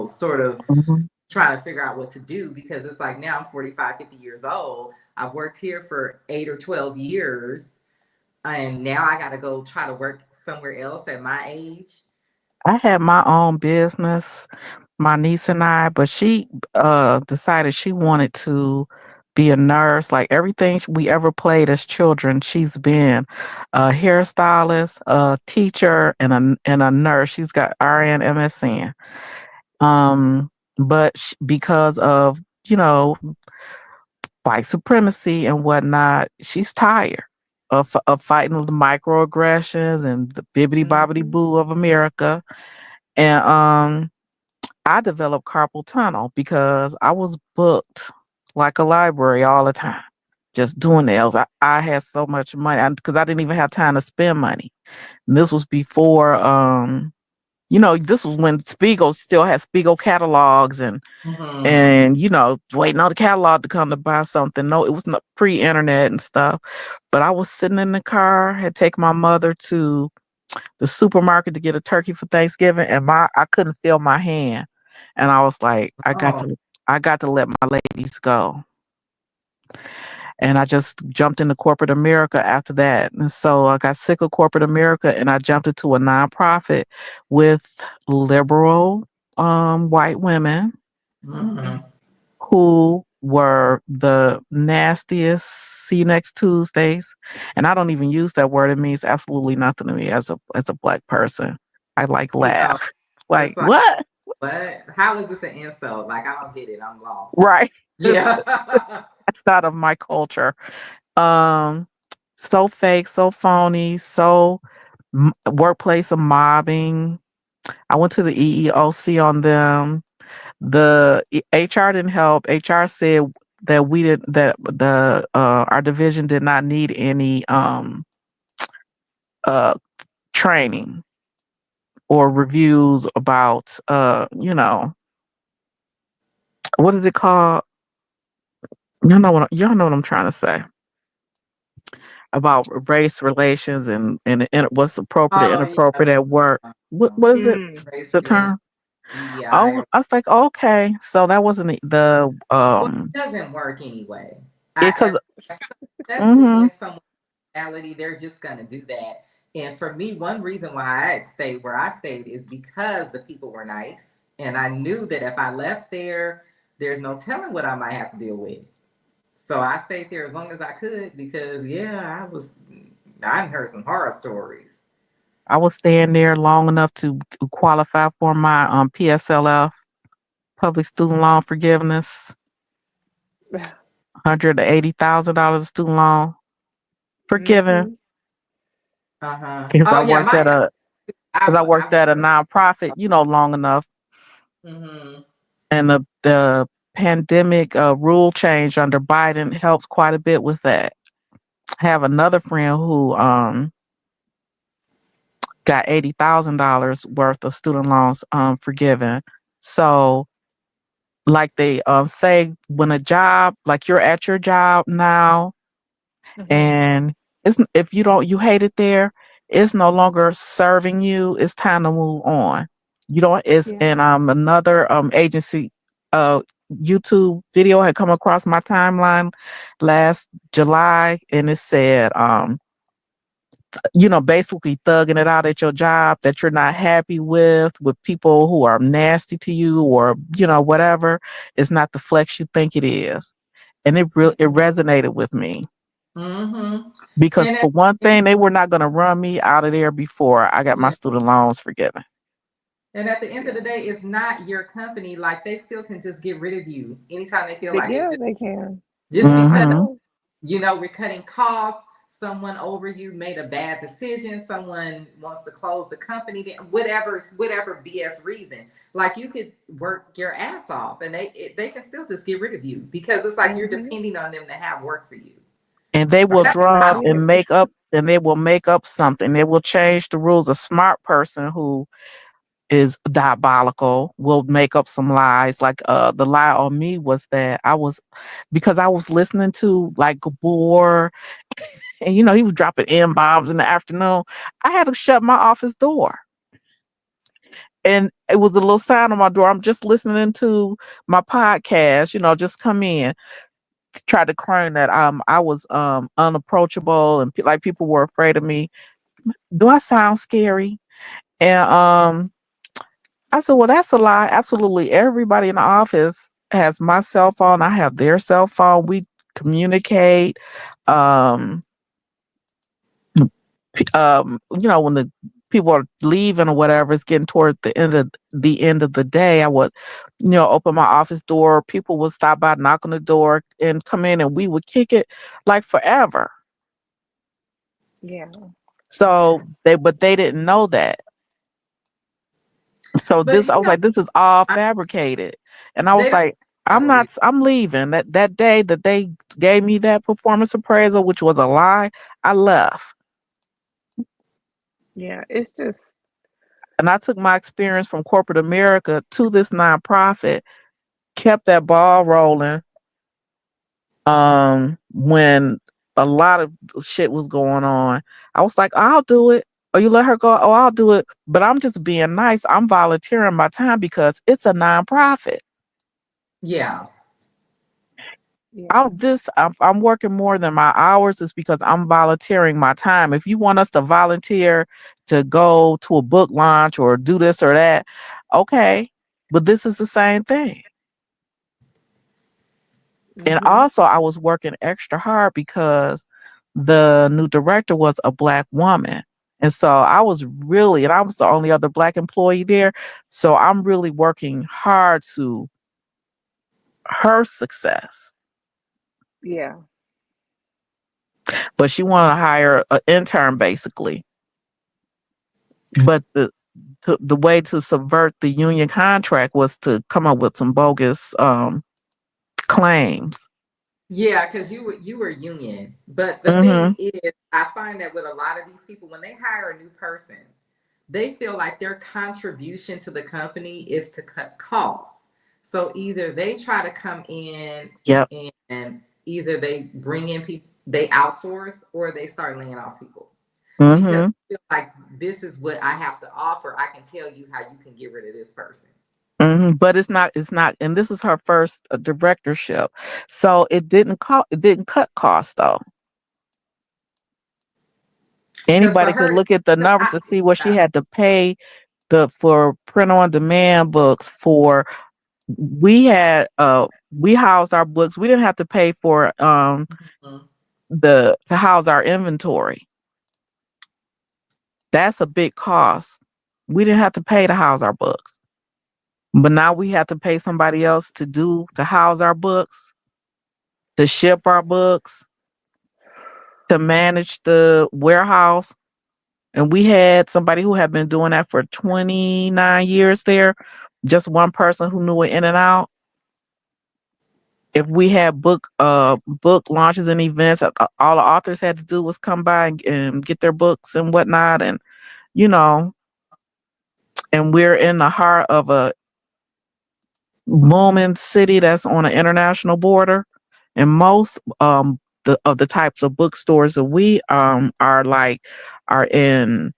sort of Hmm. trying to figure out what to do because it's like now I'm 45, 50 years old. I've worked here for 8 or 12 years, and now I got to go try to work somewhere else at my age. I had my own business, my niece and I, but she decided she wanted to be a nurse. Like everything we ever played as children, she's been a hairstylist, a teacher, and a nurse. She's got RN, MSN. But because of white supremacy and whatnot, she's tired of fighting with the microaggressions and the bibbity bobbity Mhm. boo of America. And I developed carpal tunnel because I was booked like a library all the time, just doing nails. I had so much money because I didn't even have time to spend money. And this was before, this was when Spiegel still had Spiegel catalogs Mhm. and waiting on the catalog to come to buy something. No, it was not pre-internet and stuff. But I was sitting in the car, had taken my mother to the supermarket to get a turkey for Thanksgiving, and I couldn't feel my hand, and I was like, Oh. I got to let my ladies go, and I just jumped into corporate America after that, and so I got sick of corporate America, and I jumped into a nonprofit with liberal white women Mhm. who were the nastiest. See you next Tuesdays, and I don't even use that word. It means absolutely nothing to me as a black person. I like You know, laugh. it's Like like, what? what? How is this an insult? Like, I don't get it. I'm lost. Right? Yeah. That's not of my culture. Um, so fake, so phony, so workplace of mobbing. I went to the EEOC on them. The HR didn't help. HR said that we did that the our division did not need any uh training or reviews about what is it called? Y'all know what I'm trying to say about race relations and what's appropriate and Oh, yeah. inappropriate at work. What is it? Mm. Race The relations, term? DEI. Oh, I was like, okay, so that wasn't the Well, it doesn't work anyway. because If that's mm-hmm, within someone's reality, they're just going to do that. And for me, one reason why I stayed where I stayed is because the people were nice. And I knew that if I left there, there's no telling what I might have to deal with. So I stayed there as long as I could because, yeah, I was. I heard some horror stories. I was staying there long enough to qualify for my PSLF, public student loan forgiveness, $180,000 student loan forgiven Mm-hmm. Uh-huh. because Oh yeah, my I I worked at a nonprofit, long enough, mm-hmm. and the pandemic rule change under Biden helped quite a bit with that. I have another friend who got $80,000 worth of student loans forgiven. So like they say when a job, like you're at your job now Mm-hmm. and it's if you hate it there, it's no longer serving you, it's time to move on. You don't it's Yeah. and another agency uh YouTube video had come across my timeline last July, and it said basically thugging it out at your job that you're not happy with people who are nasty to you, or whatever, is not the flex you think it is. And it resonated with me Mm-hmm. because And for one thing, they were not going to run me out of there before I got my yeah. student loans forgiven. And at the end of Yeah. the day, it's not your company. Like they still can just get rid of you anytime they feel like it. Yeah, they can. Just They because Hmm. sure. we're cutting costs. Someone over you made a bad decision. Someone wants to close the company. Whatever BS reason. Like you could work your ass off, and they can still just get rid of you because it's like you're Mm-hmm. depending on them to have work for you. And they Like will that's draw up how. Yeah. something. They will change the rules. A smart person who is diabolical will make up some lies. Like the lie on me was that because I was listening to like Gabor, and he was dropping M bombs in the afternoon. I had to shut my office door, and it was a little sign on my door. I'm just listening to my podcast. Just come in. Tried to claim that I was unapproachable, and like people were afraid of me. Do I sound scary? And I said, well, that's a lie. Absolutely. Everybody in the office has my cell phone. I have their cell phone. We communicate. Um, when the people are leaving or whatever, it's getting towards the end of the day. I would, open my office door. People would stop by, knock on the door, and come in, and we would kick it like forever. Yeah. But they didn't know that. So But I was like, this is all I, fabricated. And I they was don't like, fabric. I'm leaving. That day that they gave me that performance appraisal, which was a lie, I left. Yeah. It's just. And I took my experience from corporate America to this nonprofit, kept that ball rolling. When a lot of shit was going on, I was like, I'll do it. Or you let her go, oh, I'll do it. But I'm just being nice. I'm volunteering my time because it's a nonprofit. Yeah. Yeah. I'm working more than my hours is because I'm volunteering my time. If you want us to volunteer to go to a book launch or do this or that, okay. But this is the same thing. And Mm-hmm. also I was working extra hard because the new director was a Black woman. And so I was the only other Black employee there. So I'm really working hard to her success. Yeah. But she wanted to hire an intern basically. But the way to subvert the union contract was to come up with some bogus claims. Yeah, because you were union. But the thing Hmm. is, I find that with a lot of these people, when they hire a new person, they feel like their contribution to the company is to cut costs. So either they try to come in Yep. and either they bring in people, they outsource, or they start laying off people because Hmm. they feel like this is what I have to offer. I can tell you how you can get rid of this person. But it's not. It's not. And this is her first directorship, so it didn't cost. It didn't cut costs though. Because for Anybody could her, look at the the numbers to see what she had to pay for print on demand books for. We housed our books. We didn't have to pay for Mhm. to house our inventory. That's a big cost. We didn't have to pay to house our books, but now we have to pay somebody else to house our books, to ship our books, to manage the warehouse. And we had somebody who had been doing that for 29 years there, just one person who knew it in and out. If we had book launches and events, all the authors had to do was come by and get their books and whatnot. And you know, and we're in the heart of a booming city that's on an international border. And most of the types of bookstores that we are in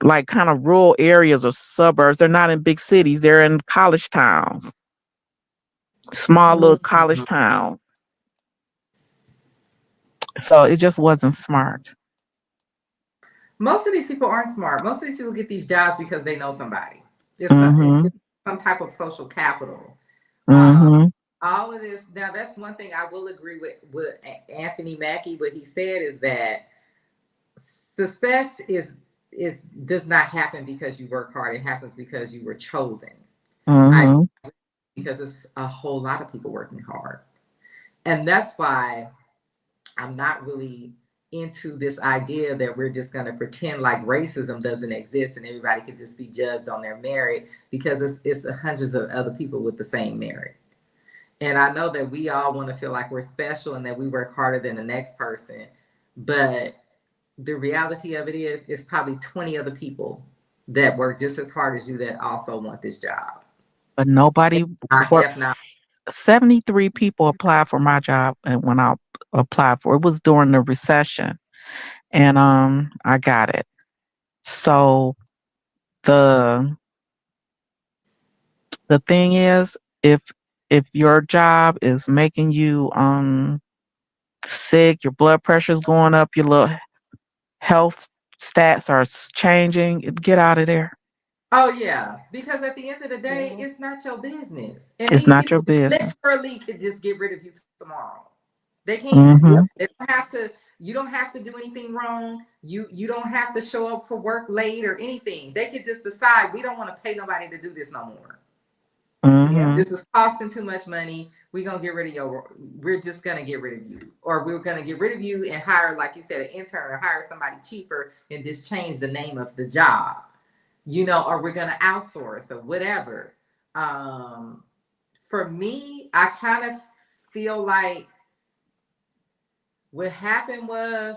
like kind of rural areas or suburbs. They're not in big cities. They're in college towns, small little college Mhm. towns. So it just wasn't smart. Most of these people aren't smart. Most of these people get these jobs because they know somebody. Mm-hmm. It's some type of social capital. Um, Mm-hmm. all of this. Now, that's one thing I will agree with Anthony Mackie. What he said is that success is does not happen because you work hard. It happens because you were chosen. I Mm-hmm. because it's a whole lot of people working hard, and that's why I'm not really into this idea that we're just going to pretend like racism doesn't exist and everybody could just be judged on their merit because it's hundreds of other people with the same merit. And I know that we all want to feel like we're special and that we work harder than the next person, but the reality of it is it's probably 20 other people that work just as hard as you that also want this job. But nobody If not, works. 73 people applied for my job, and when I applied for it was during the recession, and I got it. So the the thing is, if your job is making you sick, your blood pressure is going up, your little health stats are changing, get out of there. oh yeah, because at the end of the day, it's not your business. And It's these not your people business. literally could just get rid of you tomorrow. They can. Mm-hmm. They don't have to. You don't have to do anything wrong. You don't have to show up for work late or anything. They could just decide we don't want to pay nobody to do this no more. Mm-hmm. This is costing too much money. We're gonna get rid of your. We're just gonna get rid of you, or we're gonna get rid of you and hire, like you said, an intern or hire somebody cheaper and just change the name of the job. Or we're gonna outsource or whatever. Um, for me, I kind of feel like what happened was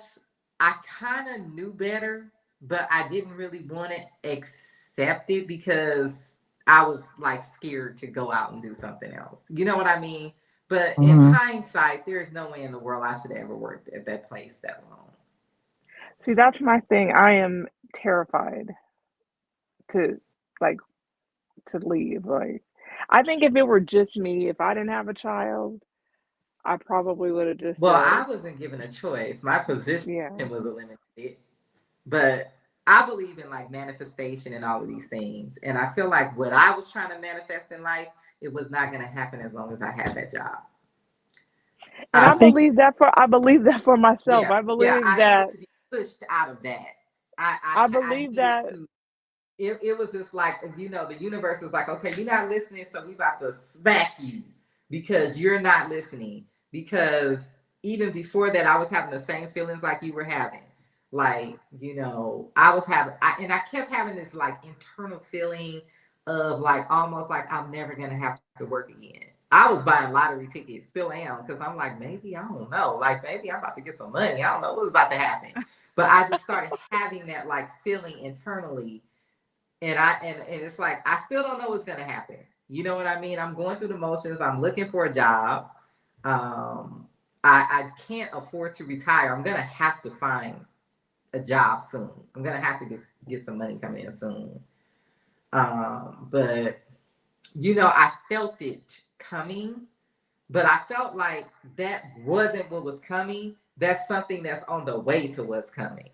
I kind of knew better, but I didn't really want to accept it because I was like scared to go out and do something else. You know what I mean? But in Mm-hmm. hindsight, there is no way in the world I should have ever worked at that place that long. See, that's my thing. I am terrified to like to leave. Like, I think if it were just me, if I didn't have a child, I probably would have just Well, I said, wasn't given a choice. My position yeah. was eliminated. But I believe in like manifestation and all of these things. And I feel like what I was trying to manifest in life, it was not going to happen as long as I had that job. And Uh, I think. I believe that for myself. yeah, I yeah, believe I needed that to be pushed out of that. I, I I believe needed that to. It was just like, the universe was like, okay, you're not listening, so we about to smack you because you're not listening. Because even before that, I was having the same feelings like you were having. Like, I was and I kept having this like internal feeling of like almost like I'm never gonna have to work again. I was buying lottery tickets, still am, because I'm like, maybe I don't know, like maybe I'm about to get some money. I don't know what's about to happen. But I just started having that like feeling internally, and it's like I still don't know what's gonna happen. You know what I mean? I'm going through the motions. I'm looking for a job. I can't afford to retire. I'm gonna have to find a job soon. I'm gonna have to get some money coming in soon. But I felt it coming, but I felt like that wasn't what was coming. That's something that's on the way to what's coming.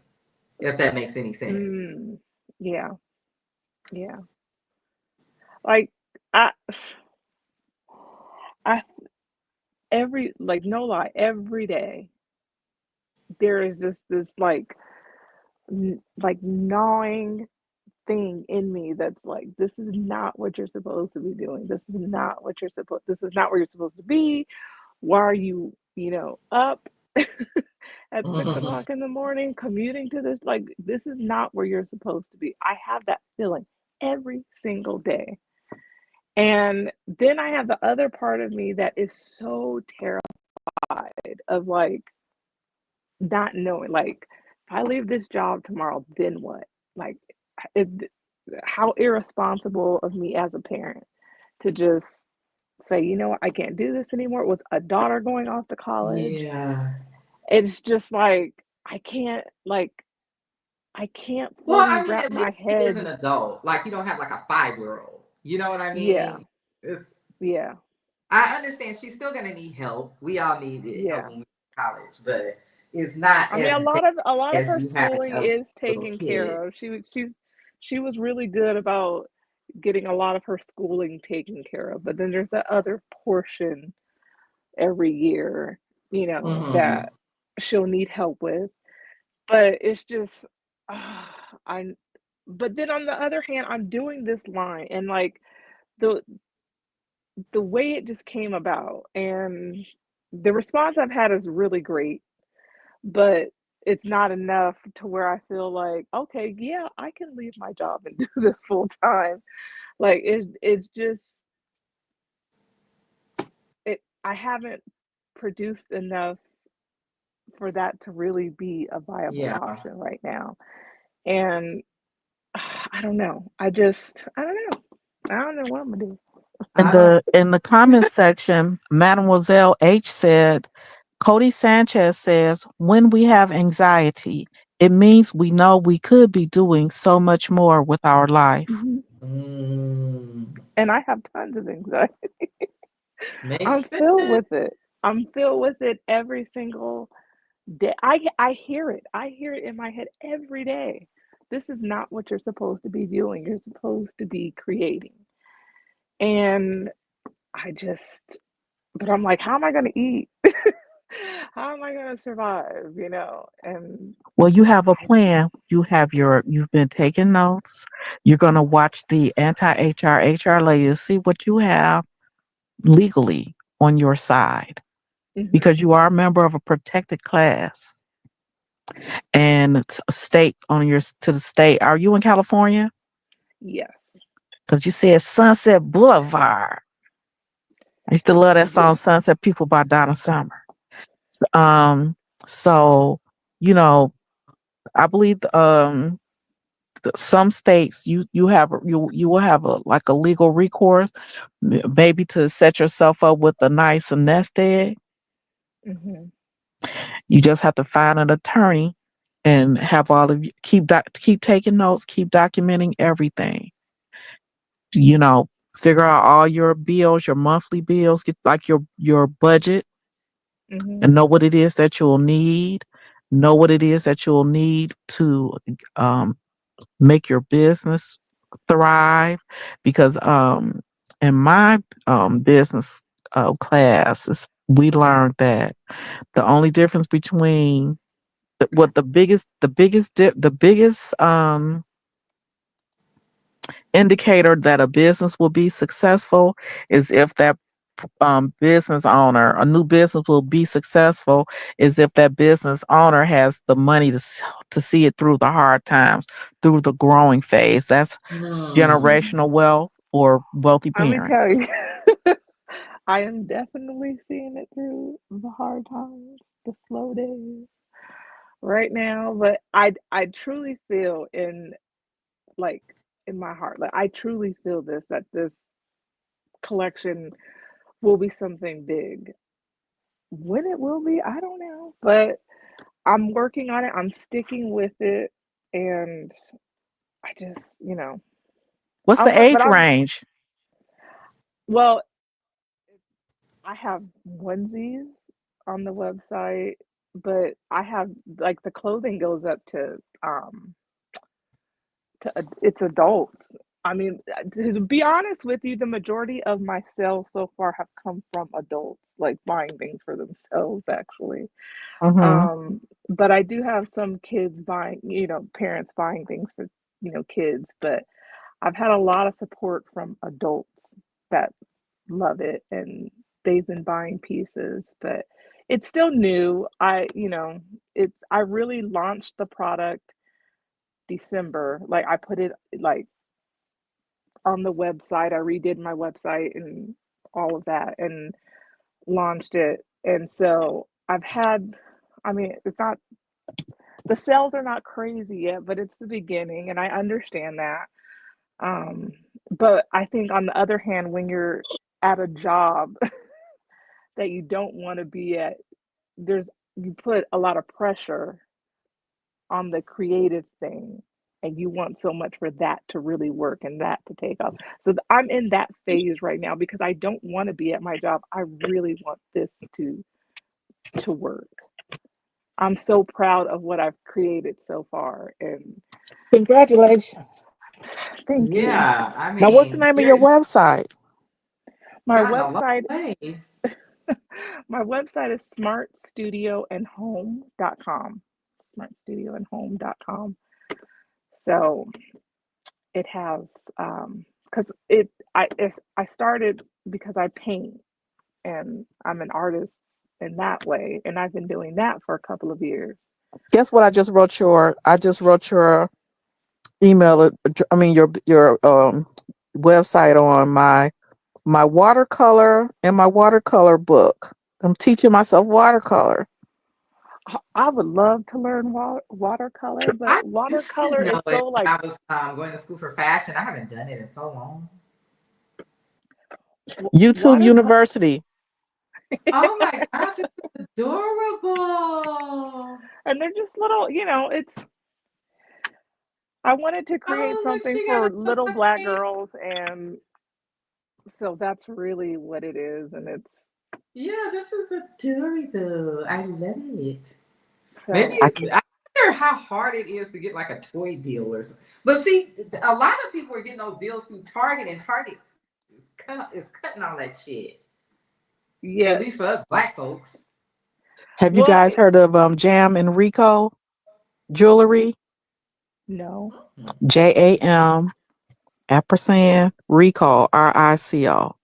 If that makes any sense. mm, yeah, yeah. Like I I every like no lie, every day there is just this like like gnawing thing in me that's like, this is not what you're supposed to be doing. This is not where you're supposed to be. Why are you, up at 6 o'clock in the morning commuting to this? Like, this is not where you're supposed to be. I have that feeling every single day. And then I have the other part of me that is so terrified of like not knowing, like, if I leave this job tomorrow, then what? Like, it, how irresponsible of me as a parent to just say, you know what, I can't do this anymore with a daughter going off to college. Yeah. It's just like, I can't Well, fully I mean, wrap at least my she is head. an adult. Like you don't have like a 5-year-old. You know what I Yeah, mean? It's yeah, I understand she's still gonna need help. We all need help yeah. when we're in college, but it's not I mean, as bad a lot of as her you having schooling a is little taken kid. care of. She was really good about getting a lot of her schooling taken care of. But then there's that other portion every year, Hmm. that she'll need help with. But it's just, I. But then on the other hand, I'm doing this line, and like the the way it just came about, and the response I've had is really great, but it's not enough to where I feel like, okay, yeah, I can leave my job and do this full time. Like, it's just, I haven't produced enough for that to really be a viable Yeah. option right now. And I don't know. I don't know. I don't know what I'm gonna do. I don't. In the comments section, Mademoiselle H said, Cody Sanchez says, when we have anxiety, it means we know we could be doing so much more with our life. Hmm. Mm, And I have tons of anxiety. I'm makes filled sense. with it. I'm filled with it every single day. I hear it. I hear it in my head every day. This is not what you're supposed to be doing. You're supposed to be creating. And I just, but I'm like, how am I going to eat? How am I going to survive? And Well, you have a I, plan. You've been taking notes. You're going to watch the anti-HR lady to see what you have legally on your side hmm, because you are a member of a protected class and a state on your to the state. Are you in California? yes. Because you said Sunset Boulevard. I used to love that Yeah. song Sunset People by Donna Summer. Um, so you know, I believe some states you will have a like a legal recourse, maybe to set yourself up with a nice nest egg. Hmm. You just have to find an attorney and have all of you keep taking notes, keep documenting everything. You know, figure out all your bills, your monthly bills, get like your budget, Hmm. and know what it is that you'll need. Know what it is that you'll need to um, make your business thrive. Because in my business classes, we learned that the only difference between what the biggest indicator that a business will be successful is if that business owner, a new business will be successful is if that business owner has the money to see it through the hard times, through the growing phase. That's Mm. generational wealth or wealthy Let me tell parents. you, I am definitely seeing it through the hard times, the slow days right now. But I truly feel like in my heart, like I truly feel that this collection will be something big. When it will be, I don't know, but I'm working on it. I'm sticking with it, and I just, What's the but age I'm range? well. I have onesies on the website, but I have like the clothing goes up to it's adults. I mean, to be honest with you, the majority of my sales so far have come from adults, like buying things for themselves, actually. Hmm. Um, but I do have some kids buying, parents buying things for, kids, but I've had a lot of support from adults that love it and they've been buying pieces, but it's still new. I really launched the product December. Like I put it like on the website. I redid my website and all of that and launched it. And so it's not, the sales are not crazy yet, but it's the beginning and I understand that. Um, but I think on the other hand, when you're at a job that you don't want to be at, there's you put a lot of pressure on the creative thing and you want so much for that to really work and that to take off. So I'm in that phase right now because I don't want to be at my job. I really want this to work. I'm so proud of what I've created so far and Congratulations. thank you. Yeah, I Now, what's the mean, name of your you're website? My gotten a long website way. my website is smartstudioandhome.com. Smartstudioandhome.com. So it has because I started because I paint and I'm an artist in that way and I've been doing that for a couple of years. Guess what? I just wrote your email. I mean your website on my watercolor and my watercolor book. I'm teaching myself watercolor. I would love to learn watercolor, I but used to watercolor know is it so when like I was going to school for fashion. I haven't done it in so long. YouTube watercolor. University. Oh my God, this is adorable. And they're just little, it's I wanted to create Oh, look, something she got for a little black cupcake. girls and so that's really what it is and it's Yeah, this is adorable. I love it. Maybe so I I wonder how hard it is to get like a toy deal or something. But see, a lot of people are getting those deals through Target, and Target is cutting all that shit. At yes. least for us black folks. Have you Well, guys heard of Jam and Rico jewelry? no. Mm. JAM ampersand Rico RICO.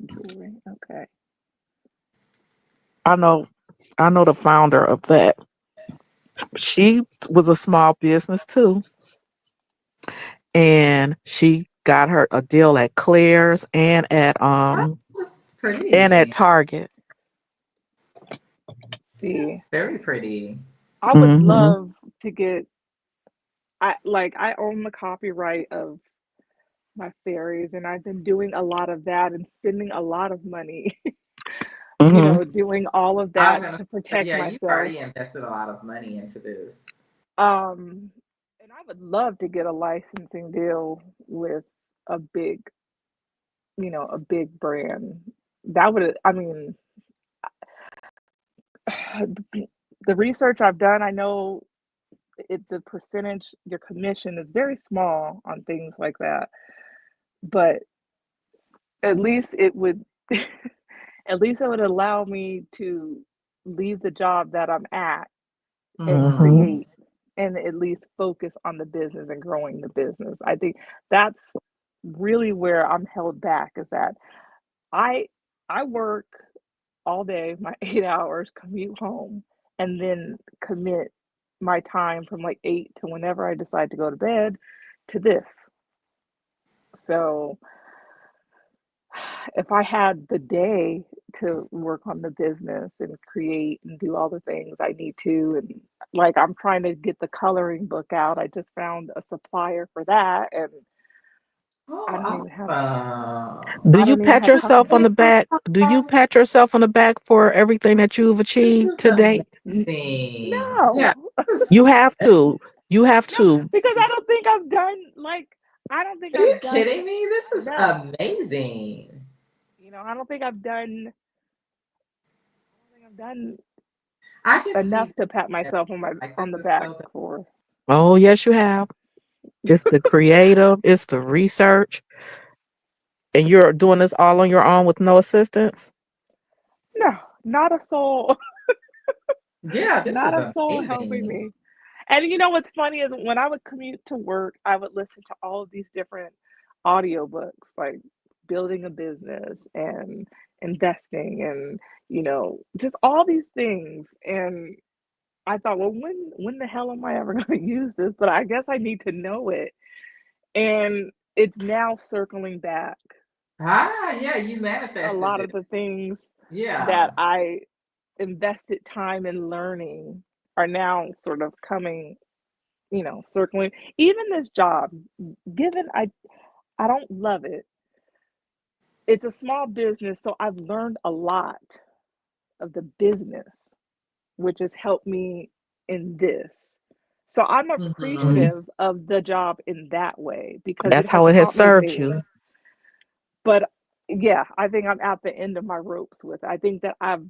Jewelry. Okay. I know I know the founder of that. She was a small business too. And she got her a deal at Claire's Oh, this is and at pretty. Target. See. It's very pretty. I would Hmm. love to get I own the copyright of my fairies and I've been doing a lot of that and spending a lot of money, Hmm. doing all of I was that gonna to say, protect yeah, you've myself. already invested a lot of money into this. And I would love to get a licensing deal with a big, a big brand. That would, I mean, the research I've done, I know the percentage, your commission is very small on things like that, but at least it would, at least it would allow me to leave the job that I'm at and Mm-hmm. Hmm. create and at least focus on the business and growing the business. I think that's really where I'm held back is that I I work all day, my 8 hours, commute home, and then commit my time from like 8 to whenever I decide to go to bed to this. So if I had the day to work on the business and create and do all the things I need to, and like I'm trying to get the coloring book out, I just found a supplier for that, and I don't Oh, even have Do I you don't even pat have yourself on copyright. the back? Do you pat yourself on the back for everything that you've this achieved is to date? amazing. Yeah, No, this is You so have to. You have no, to. because I don't think I've done like I don't think Are you I've done kidding me? This is enough. amazing. I don't think I've done. I don't think I've done I can enough see to pat that. myself Like this on the is back so for. Oh, yes, you have. It's the creative, it's the research, and you're doing this all on your own with no assistance. No, not a soul. Yeah, this Not is a soul helping amazing. me. And you know what's funny is when I would commute to work, I would listen to all of these different audiobooks, like building a business and investing and, just all these things. And I thought, well, when the hell am I ever going to use this? But I guess I need to know it. And it's now circling back. Ah, yeah, you A manifested lot it. of the things that Yeah. I invested time in learning are now sort of coming, circling. Even this job, given I don't love it. It's a small business, so I've learned a lot of the business, which has helped me in this. So I'm Hmm. appreciative of the job in that way because it That's has how it has taught me served things. you. But yeah, I think I'm at the end of my ropes with it. I think that I've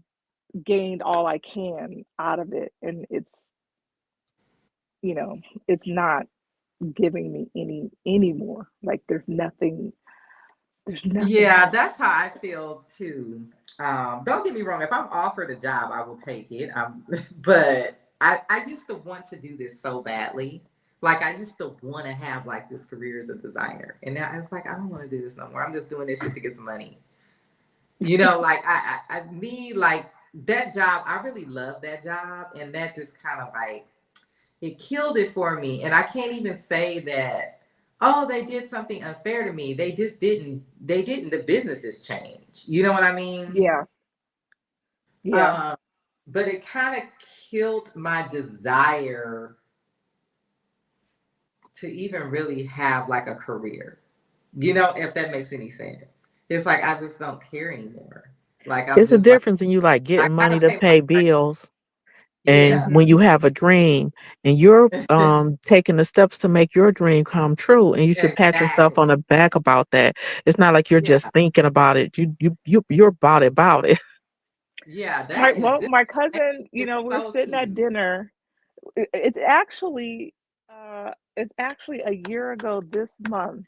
gained all I can out of it, and you know, it's not giving me any more. Like there's nothing Yeah, else. that's how I feel too. Don't get me wrong. If I'm offered a job, I will take it. But I used to want to do this so badly. Like I used to want to have like this career as a designer, and now it's like I don't want to do this no more. I'm just doing this shit to get some money. Like I need like that job. I really love that job, and that just kind of like it killed it for me. And I can't even say that, oh, they did something unfair to me. They just didn't. They didn't. The businesses change. You know what I mean? Yeah, yeah, Um, but it kind of killed my desire to even really have like a career. If that makes any sense. It's like I just don't care anymore. Like I'm It's a just like difference in you like I getting money gotta to pay my pay rent. bills and Yeah. when hmm you have a dream and you're taking the steps to make your dream come true, and you should pat yourself on Exactly. the back about that. It's not like you're just Yeah. thinking about it. You're about it. Yeah. My That is well, this my makes cousin, it we're so sitting at key. dinner. It's actually a year ago this month.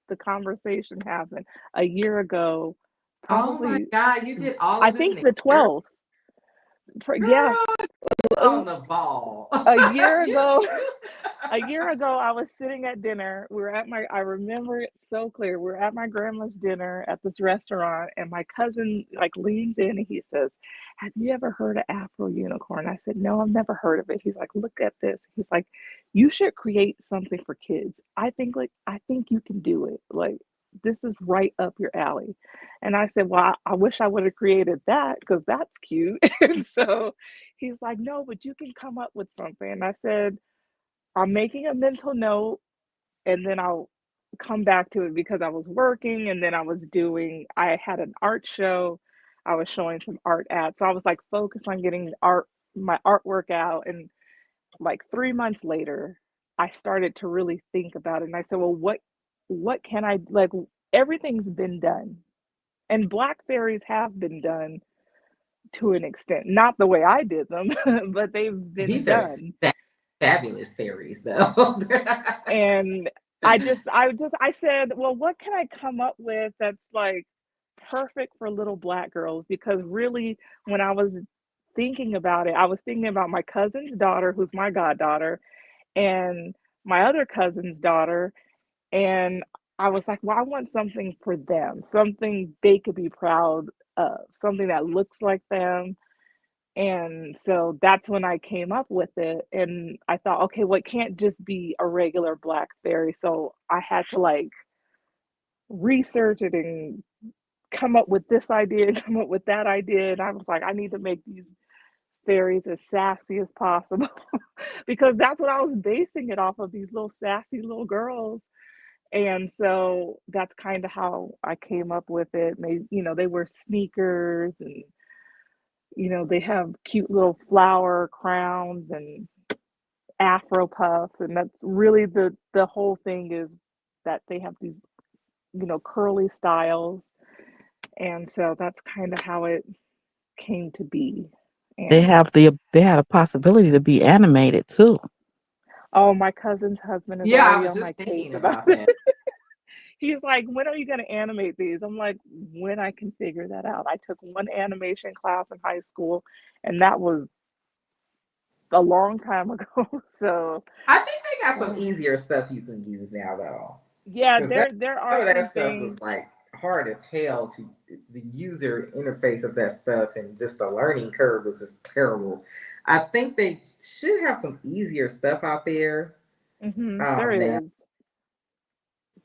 The conversation happened a year ago, Oh my probably. God, you did all I of this in think a the year? 12th. Yes, Girl, on the ball. a year you, ago. you. A year ago, I was sitting at dinner. I remember it so clear. We were at my grandma's dinner at this restaurant, and my cousin like leans in and he says, "Have you ever heard of Afro Unicorn?" I said, "No, I've never heard of it." He's like, "Look at this." He's like, "You should create something for kids. I think you can do it. Like, this is right up your alley." And I said, "Well, I wish I would have created that because that's cute." And so he's like, "No, but you can come up with something." And I said, I'm making a mental note and then I'll come back to it because I was working and then I had an art show. I was showing some art ads. So I was like focused on getting my artwork out. And like 3 months later, I started to really think about it. And I said, well, what can I like? Everything's been done. And black fairies have been done to an extent. Not the way I did them, but they've been These are done. fabulous fairies, though. And I said, well, what can I come up with that's like perfect for little black girls? Because really, when I was thinking about it, I was thinking about my cousin's daughter, who's my goddaughter, and my other cousin's daughter. And I was like, well, I want something for them, something they could be proud of, something that looks like them. And so that's when I came up with it. And I thought, okay, well, it can't just be a regular black fairy. So I had to like research it and come up with this idea, come up with that idea. And I was like, I need to make these fairies as sassy as possible because that's what I was basing it off of, these little sassy little girls. And so that's kind of how I came up with it. And they wear sneakers and, they have cute little flower crowns and afro puffs, and that's really the whole thing is that they have these curly styles, and so that's kind of how it came to be. And They had a possibility to be animated too. oh, my cousin's husband is Yeah, I already was on my just case thinking about about it. that. He's like, when are you going to animate these? I'm like, when I can figure that out. I took one animation class in high school, and that was a long time ago. So I think they got some uh, easier stuff you can use now, though. yeah, Because that there some are of some that stuff was things. like hard as hell to the user interface of that stuff, and just the learning curve was just terrible. I think they should have some easier stuff out there There now. is,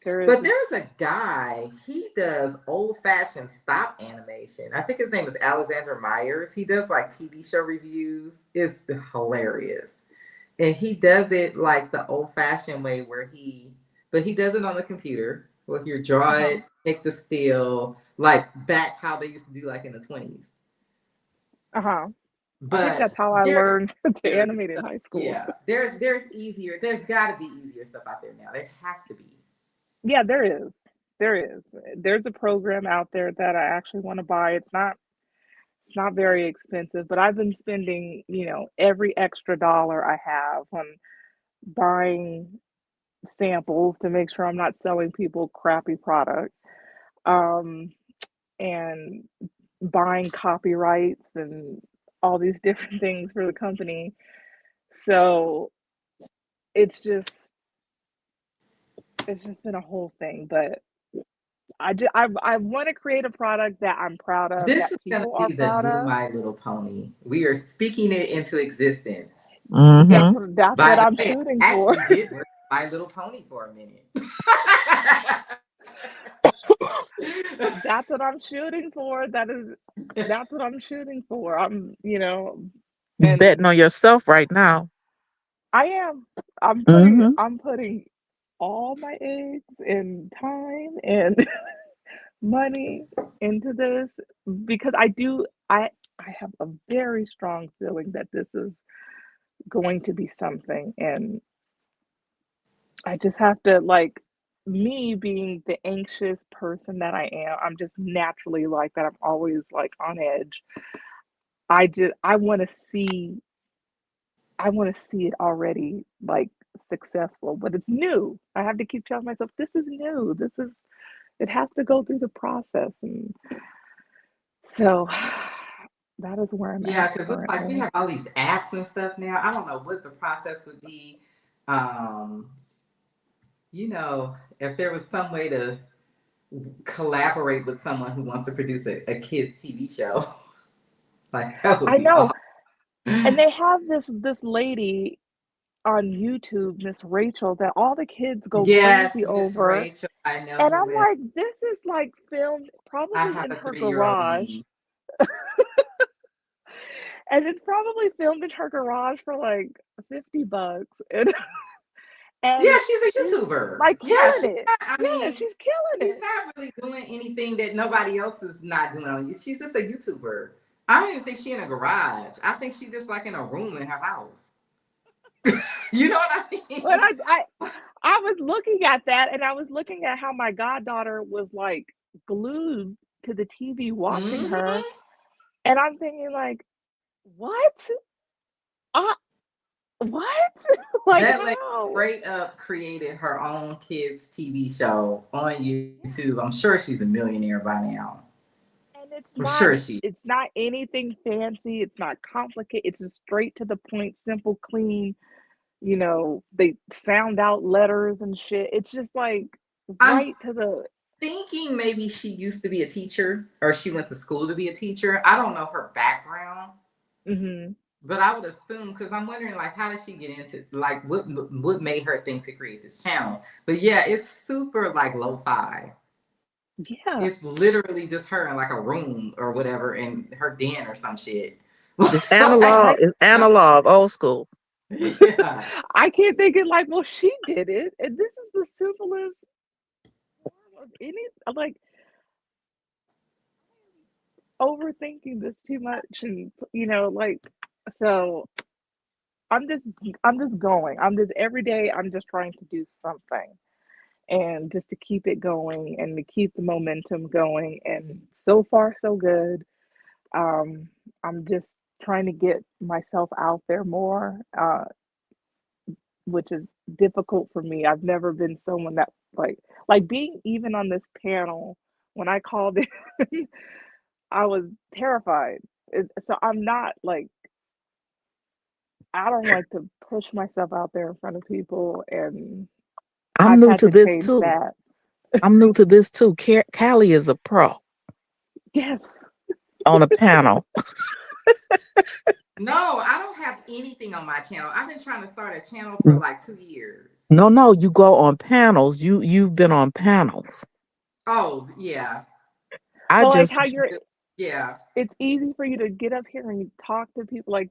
there is. But there's a guy, he does old fashioned stop animation. I think his name is Alexander Myers. He does like TV show reviews. It's hilarious. And he does it like the old fashioned way but he does it on the computer. Well, you draw Uh huh. it, take the still, like back how they used to do like in the 20s. Uh huh. I think But that's how I there's learned to easier animate in stuff. high school. Yeah, there's easier. There's got to be easier stuff out there now. There has to be. Yeah, there is. There is. There's a program out there that I actually want to buy. It's not very expensive, but I've been spending, every extra dollar I have on buying samples to make sure I'm not selling people crappy product. Um, and buying copyrights and all these different things for the company. So it's just it's just been a whole thing, but I want to create a product that I'm proud of, This that is going to people are be the proud new of. My Little Pony. We are speaking it into existence. That's Mm-hmm. that's what By the I'm way, shooting I for. actually did work with My Little Pony for a minute. That's what I'm shooting for. That's what I'm shooting for. You And betting on yourself right now. I am. Mm-hmm. I'm putting all my eggs and time and money into this because I have a very strong feeling that this is going to be something, and I just have to, like, me being the anxious person that I am, I'm just naturally like that. I'm always like on edge. I want to see it already, like, successful, but it's new. I have to keep telling myself this is new. It has to go through the process, and so that is where I'm Yeah, at because it's like we currently. have all these apps and stuff now. I don't know what the process would be. Um, if there was some way to collaborate with someone who wants to produce a kids TV show, like that would I be know. awesome. And they have this lady on YouTube, Miss Rachel, that all the kids go Yes, crazy Miss over. Rachel, I know And who I'm it is. like, this is like filmed I probably have in a her 3-year-old garage. niece. And it's probably filmed in her garage for like $50. And Yeah, and she's a she's YouTuber. like Yeah, killing she's it. not, I Yeah, mean, she's killing she's it. not really doing anything that nobody else is not doing on you. She's just a YouTuber. I don't even think she's in a garage. I think she's just like in a room in her house. You know what I But mean? I was looking at that and I was looking at how my goddaughter was like glued to the TV watching her. Hmm. And I'm thinking like, what? Uh, what? Like That lady how? straight up created her own kids TV show on YouTube. I'm sure she's a millionaire by now. And I'm sure she. it's not anything fancy, it's not complicated, it's just straight to the point, simple, clean, they sound out letters and shit. It's just like I'm right to the thinking maybe she used to be a teacher or she went to school to be a teacher. I don't know her background, mhm. but I would assume because I'm wondering like how did she get into like what made her think to create this channel? But yeah, it's super like lo-fi. Yeah. It's literally just her in like a room or whatever in her den or some shit. It's Like, analog. I It's analog, old school. yeah. I can't think it like, well, she did it, and this is the simplest form of any like overthinking this too much, and like so I'm just I'm just going. I'm just every day I'm just trying to do something and just to keep it going and to keep the momentum going, and so far so good. Um I'm just trying to get myself out there more, which is difficult for me. I've never been someone that like being even on this panel when I called in, I was terrified. So I'm not like I don't like to push myself out there in front of people, and I'm I've new had to to this change too. that. I'm new to this too. Callie is a pro Yes. on a panel. No, I don't have anything on my channel. I've been trying to start a channel for like 2 years. No, no, you go on panels. You've been on panels. Oh, yeah. I But like just how you're, Yeah. it's easy for you to get up here and talk to people. Like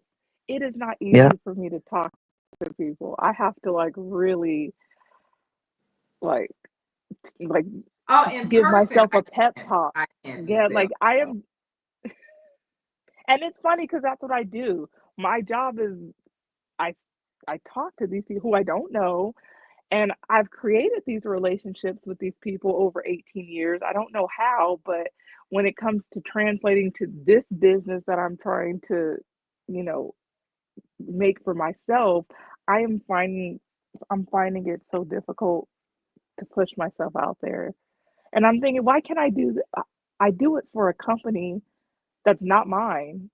it is not yeah. easy for me to talk to people. I have to like really like like Oh, in give person, myself a pep talk. I can't do Yeah, like sales. I am, and it's funny because that's what I do. My job is I I talk to these people who I don't know, and I've created these relationships with these people over 18 years. I don't know how, but when it comes to translating to this business that I'm trying to, you know, make for myself, I am finding I'm finding it so difficult to push myself out there. And I'm thinking, why can't I do I do it for a company that's not mine.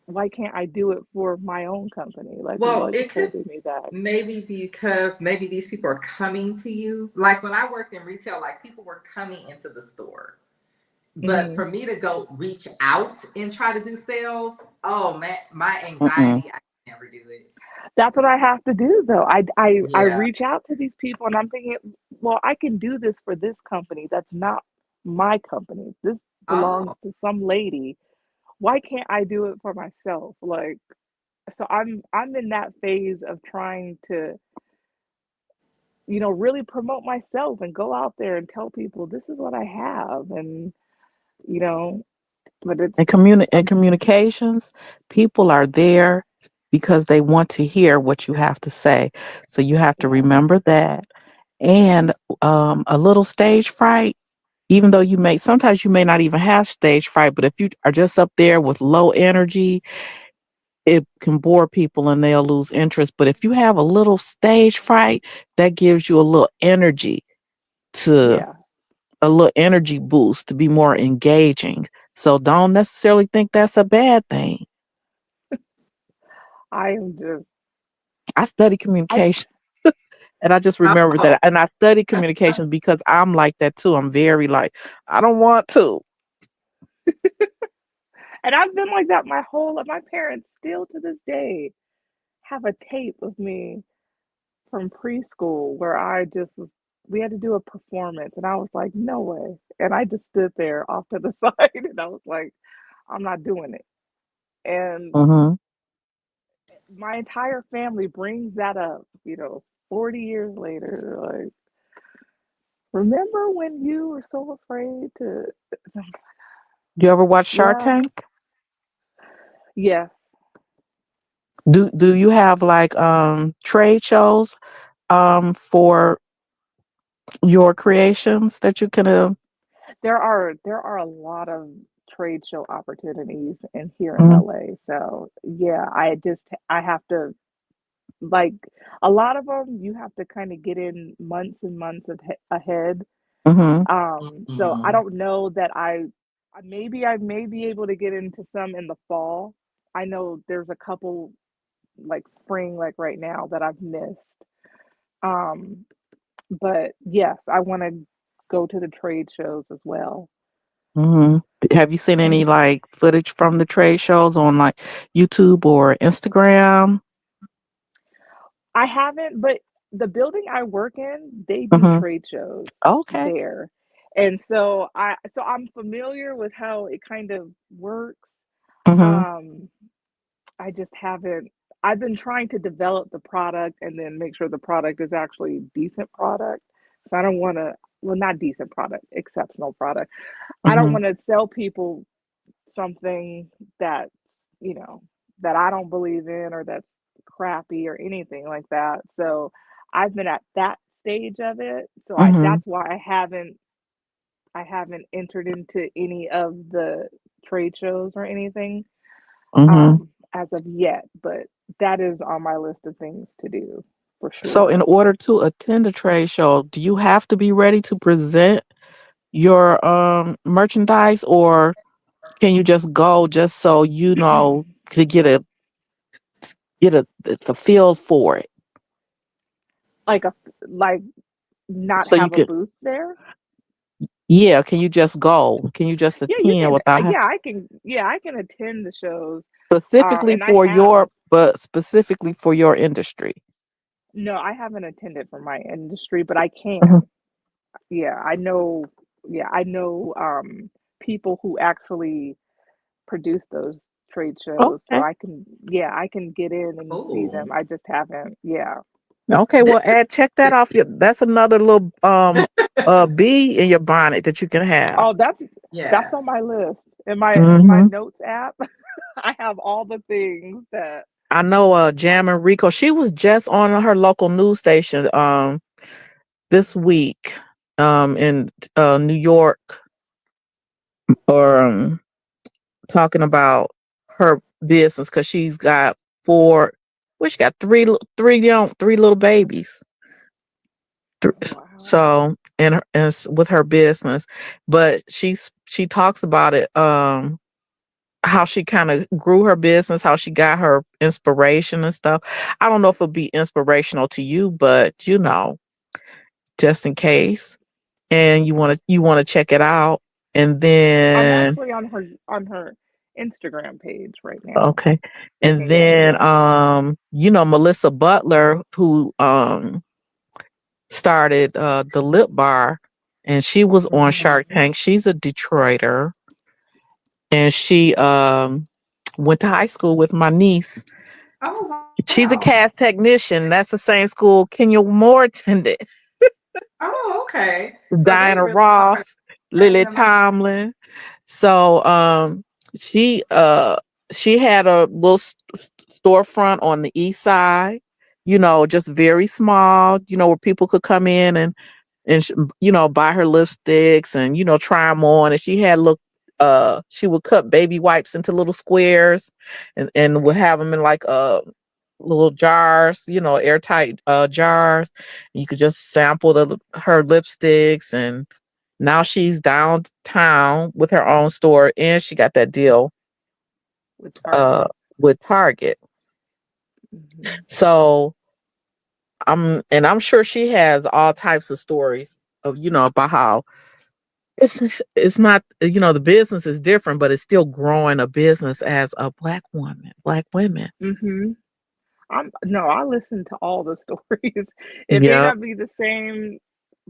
Why can't I do it for my own company? Like, Well, what's it could holding me back? maybe because maybe these people are coming to you. Like when I worked in retail, like people were coming into the store. But Hmm. for me to go reach out and try to do sales, oh man, my Mm-mm. anxiety, I can never do it. That's what I have to do, though. I Yeah. reach out to these people, and I'm thinking, well, I can do this for this company. That's not my company. This belongs Oh, to some lady. Why can't I do it for myself? Like, so I'm in that phase of trying to, really promote myself and go out there and tell people this is what I have, and you know, but it's And in um, communications, people are there because they want to hear what you have to say. So you have to yeah, remember that. And a little stage fright, even though sometimes you may not even have stage fright, but if you are just up there with low energy, it can bore people and they'll lose interest. But if you have a little stage fright, that gives you to yeah. a little energy boost to be more engaging. So don't necessarily think that's a bad thing. I am just I study I communication and I just remember oh, that. And I study communication because I'm like that too. I'm very like, I don't want to. and I've been like that my whole life. My parents still to this day have a tape of me from preschool where we had to do a performance, and I was like, no way. And I just stood there off to the side, and I was like, I'm not doing it. And Hmm. my entire family brings that up, 40 years later. Like, remember when you were so afraid to? You ever watch Shark Yeah, Tank? yes. Do you have like trade shows for your creations that you can There are a lot of trade show opportunities in here in mhm, LA. So yeah, I have to like a lot of them. You have to kind of get in months and months ahead. mhm, So I mm, don't know that I may be able to get into some in the fall. I know there's a couple like spring, like right now, that I've missed. Um, but yes, I want to go to the trade shows as well. mhm. Have you seen any And like footage from the trade shows on like YouTube or Instagram? I haven't, but the building I work in, they do Mhm. trade shows Okay. there. And so I'm familiar with how it kind of works. Mhm. Um, I just haven't I've been trying to develop the product and then make sure the product is actually decent product. So I don't want to, well, not decent product, exceptional product. I don't Mhm. want to sell people something that, you know, that I don't believe in or that's crappy or anything like that. So I've been at that stage of it. So Mhm. that's why I haven't entered into any of the trade shows or anything Mhm. as of yet, but that is on my list of things to do for So in sure. order to attend a trade show, do you have to be ready to present your merchandise, or can you just go just so you know to get get the feel for it, Like a like not so you have a can. booth there. Yeah, can you just go? Can you just Yeah, you attend can. without Yeah, I can. Yeah, I can attend the shows. specifically And I for have. your, but specifically for your industry? No, I haven't attended for my industry, but I Mhm. can. Yeah, I know. Yeah, I know people who actually produce those trade shows, so Okay. I can. Yeah, I can get in and see Oh, them. I just haven't. Yeah. Okay, this well, add check that is off. That's another little bee in your bonnet that you can have. Oh, that's yeah. on my list in my Hmm. notes app. I have all the things that. I know Jam and Rico, she was just on her local news station this week in New York, or talking about her business, because she's got four, well, she got three little babies. Oh wow. So, with her business, but she talks about it, how she kind of grew her business, how she got her inspiration and stuff. I don't know if it'll be inspirational to you, but just in case, and you want to check it out, and I'm then actually on her Instagram page right now, okay, and looking at then it. Melissa Butler, who started the Lip Bar, and she was on Shark Mhm. Tank. She's a Detroiter, and she went to high school with my niece. Oh She's a wow. cast technician. That's the same school Kenya Moore attended. Oh, okay. So they Diana really are Ross, letting Lily them out. Tomlin. So she she had a little storefront on the east side, just very small, where people could come in and buy her lipsticks and try them on. And she had she would cut baby wipes into little squares, and would have them in like little jars, airtight jars. You could just sample her lipsticks. And now she's downtown with her own store, and she got that deal With uh Target. with Target. Hmm. So I'm sure she has all types of stories of about how it's not, the business is different, but it's still growing a business as a black women. Hmm. No, I listen to all the stories. It may Yep. not be the same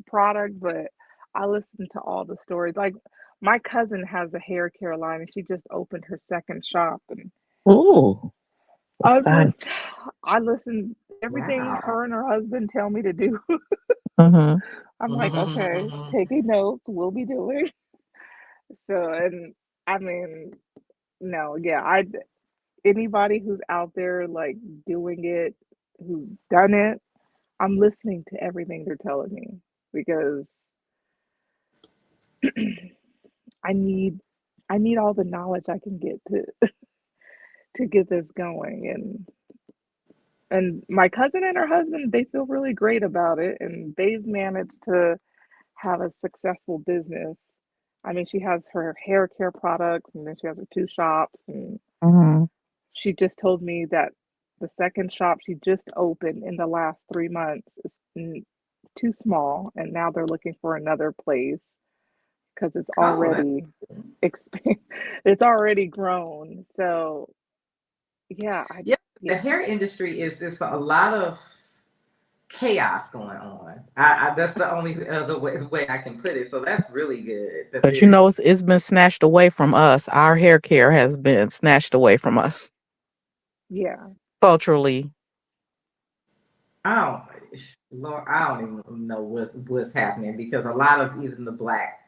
product, but I listen to all the stories. Like my cousin has a hair care line, and she just opened her second shop, and Ooh, I just exciting. I listen everything Wow. her and her husband tell me to do. Hmm. I'm like, okay, Mhm. taking notes, we'll be doing. So, and I mean, no, yeah, anybody who's out there like doing it, who's done it, I'm listening to everything they're telling me because I need I need all the knowledge I can get to get this going. And my cousin and her husband, they feel really great about it, and they've managed to have a successful business. I mean, she has her hair care products, and then she has her two shops, and Hmm. she just told me that the second shop she just opened in the last 3 months is too small, and now they're looking for another place because it's Oh, that's already expand, it's already grown. So yeah, yeah. The yeah, hair industry is a lot of chaos going on. I that's the only other way I can put it. So that's really good that But they're. it's been snatched away from us. Our hair care has been snatched away from us yeah, culturally. I don't, Lord, I don't even know what's happening because a lot of even the black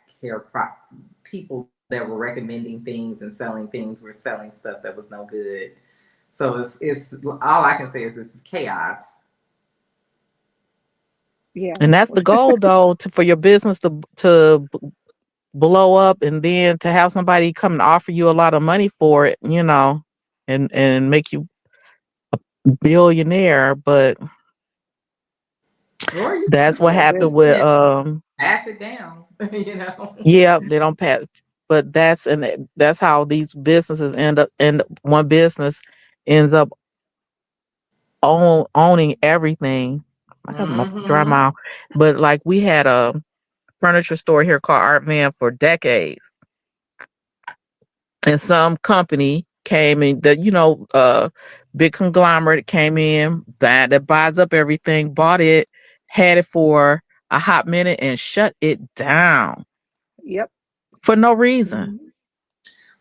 people that were recommending things and selling things were selling stuff that was no good. So it's all I can say is it's chaos. yeah. And that's the goal, though, for your business to blow up, and then to have somebody come and offer you a lot of money for it, and make you billionaire. But Or you can that's what Yeah, happened with and pass it down, you know. yeah, they don't pass. But that's how these businesses end up, and one business ends up owning everything. I got my dry Mm-hmm. mouth. But like we had a furniture store here called Art Van for decades. And some company came in big conglomerate came in, that buys up everything, bought it, had it for a hot minute and shut it down Yep. for no reason. Mhm.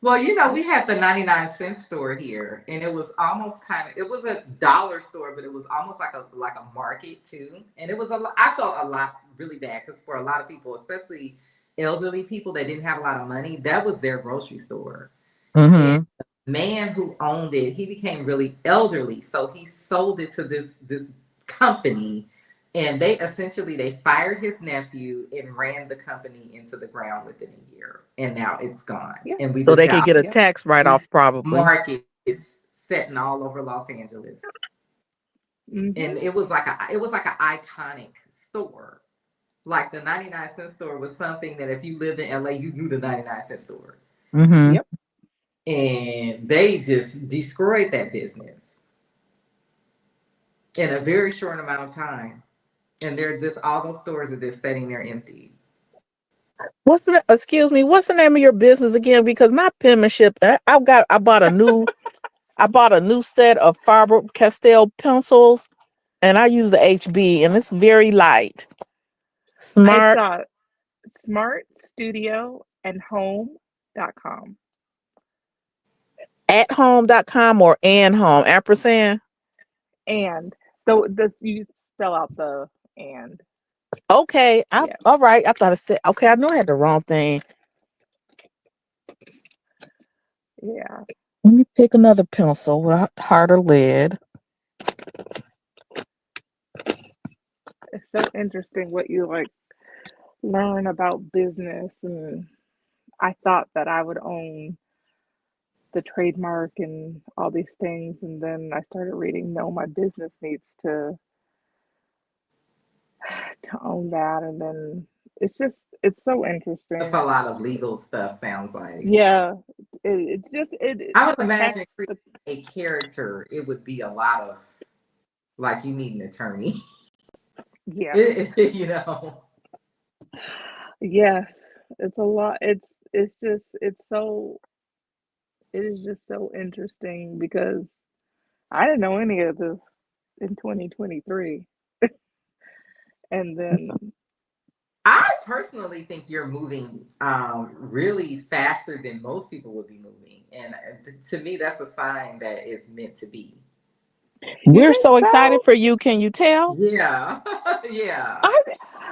Well, we had the 99-cent store here, and it was almost it was a dollar store, but it was almost like a market too. And it was I felt a lot really bad because for a lot of people, especially elderly people that didn't have a lot of money, that was their grocery store. And Mm-hmm. the man who owned it, he became really elderly, so he sold it to this company, and they fired his nephew and ran the company into the ground within a year, and now it's gone. Yeah. And we So just they could have get a Yep. tax write these off probably. markets setting all over Los Angeles, Mhm. and it was like an iconic store. Like the 99-cent store was something that if you lived in LA, you knew the 99-cent store. Mm-hmm. Yep. And they just destroyed that business in a very short amount of time. And they're just all those stores are just sitting there empty. Excuse me, what's the name of your business again? Because my penmanship, I bought a new set of Faber Castell pencils and I use the HB and it's very light. It's Smart Smart Studio and Home.com. at home.com or and home ampersand. And so you spell out the and. Okay. Yeah. All right. I thought it said, okay. I knew I had the wrong thing. Yeah. Let me pick another pencil with a harder lead. It's so interesting what you like learn about business, and I thought that I would own the trademark and all these things, and then I started reading no, my business needs to own that, and then it's so That's a interesting. lot of legal stuff, sounds like. Yeah, it I would imagine protects the. creating a character, it would be a lot of, like, you need an attorney. Yeah. you know. Yes, it's a lot. It's just it's so it is just so interesting because I didn't know any of this in 2023. And then I personally think you're moving really faster than most people would be moving. And to me, that's a sign that it's meant to be. you We're think so excited so? for you. Can you tell? Yeah. yeah. I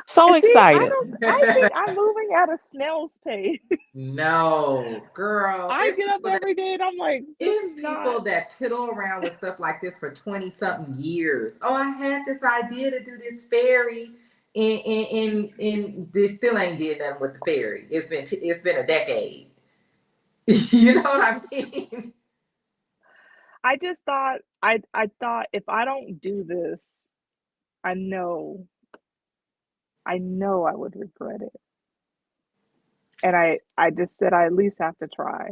So see. I excited. don't. I think I'm moving at a snail's pace. No, girl. I get up every day and I'm like, this is It's not. people that piddle around with stuff like this for 20 something years. Oh, I had this idea to do this fairy, and they still ain't did nothing with the fairy. It's been a decade. you know what I mean? I just thought I thought if I don't do this, I know I would regret it. And I just said I at least have to try.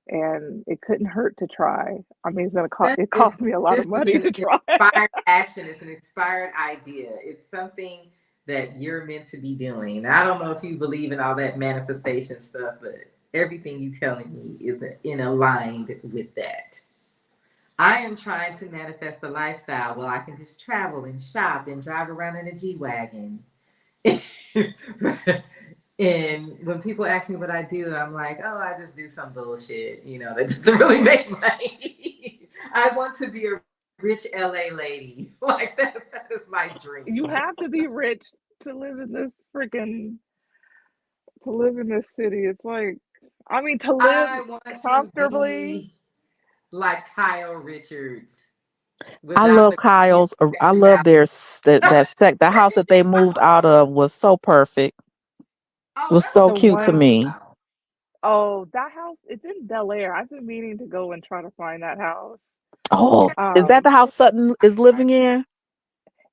And it couldn't hurt to try. I mean, That it is cost me a lot this of is money an to try. inspired action. It's an inspired idea. It's something that you're meant to be doing. And I don't know if you believe in all that manifestation stuff, but everything you're telling me is in aligned with that. I am trying to manifest a lifestyle where I can just travel and shop and drive around in a G wagon. And when people ask me what I do, I'm like, oh, I just do some bullshit, that doesn't really make money. I want to be a rich LA lady. Like that is my You dream. have to be rich to live in this freaking to live in this city. It's like, I mean, to live I want to comfortably. be like Kyle Richards I without love the crazy Kyle's. I love sexuality. the house that they moved out of was so perfect. Oh, Was that was so The a cute to one, beautiful me. house. oh, that house, it's in Bel Air. I've been meaning to go and try to find that house. Oh, is that Um, the house Sutton is living in?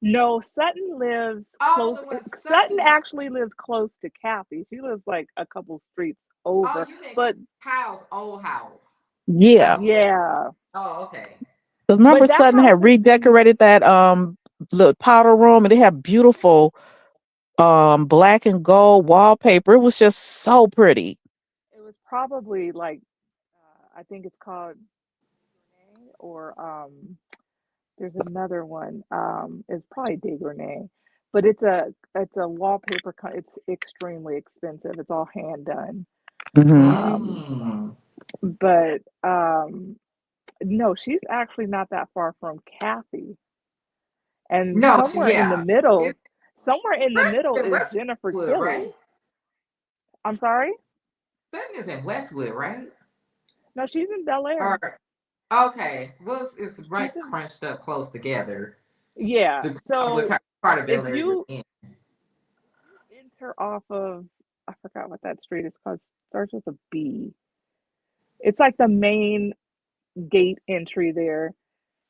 no, Sutton lives Oh, close. the one Sutton Sutton. actually lives close to Kathy. She lives like a couple streets Oh, over. you meant But Kyle's old house. Yeah. That one. yeah, Oh, okay. Because But remember that Sutton house had is redecorated that little powder room, and they had beautiful black and gold wallpaper. It was just so pretty. it was probably like I think it's called Gournay or there's another one. It's probably Degournay, but it's a wallpaper. It's extremely expensive. It's all hand done. Hmm. Um, Mm. but no, she's actually not that far from Kathy, and No, yeah. It's somewhere in the middle in is Jennifer Westwood, right? Tilly. I'm sorry. Sutton is in Westwood, right? No, she's in Bel Air. Or okay, well, it's She's right in crunched up close together. yeah. The what So part of if Bel Air you're you in? enter off of I forgot what that street is called. Starts with a B. It's like the main gate entry there,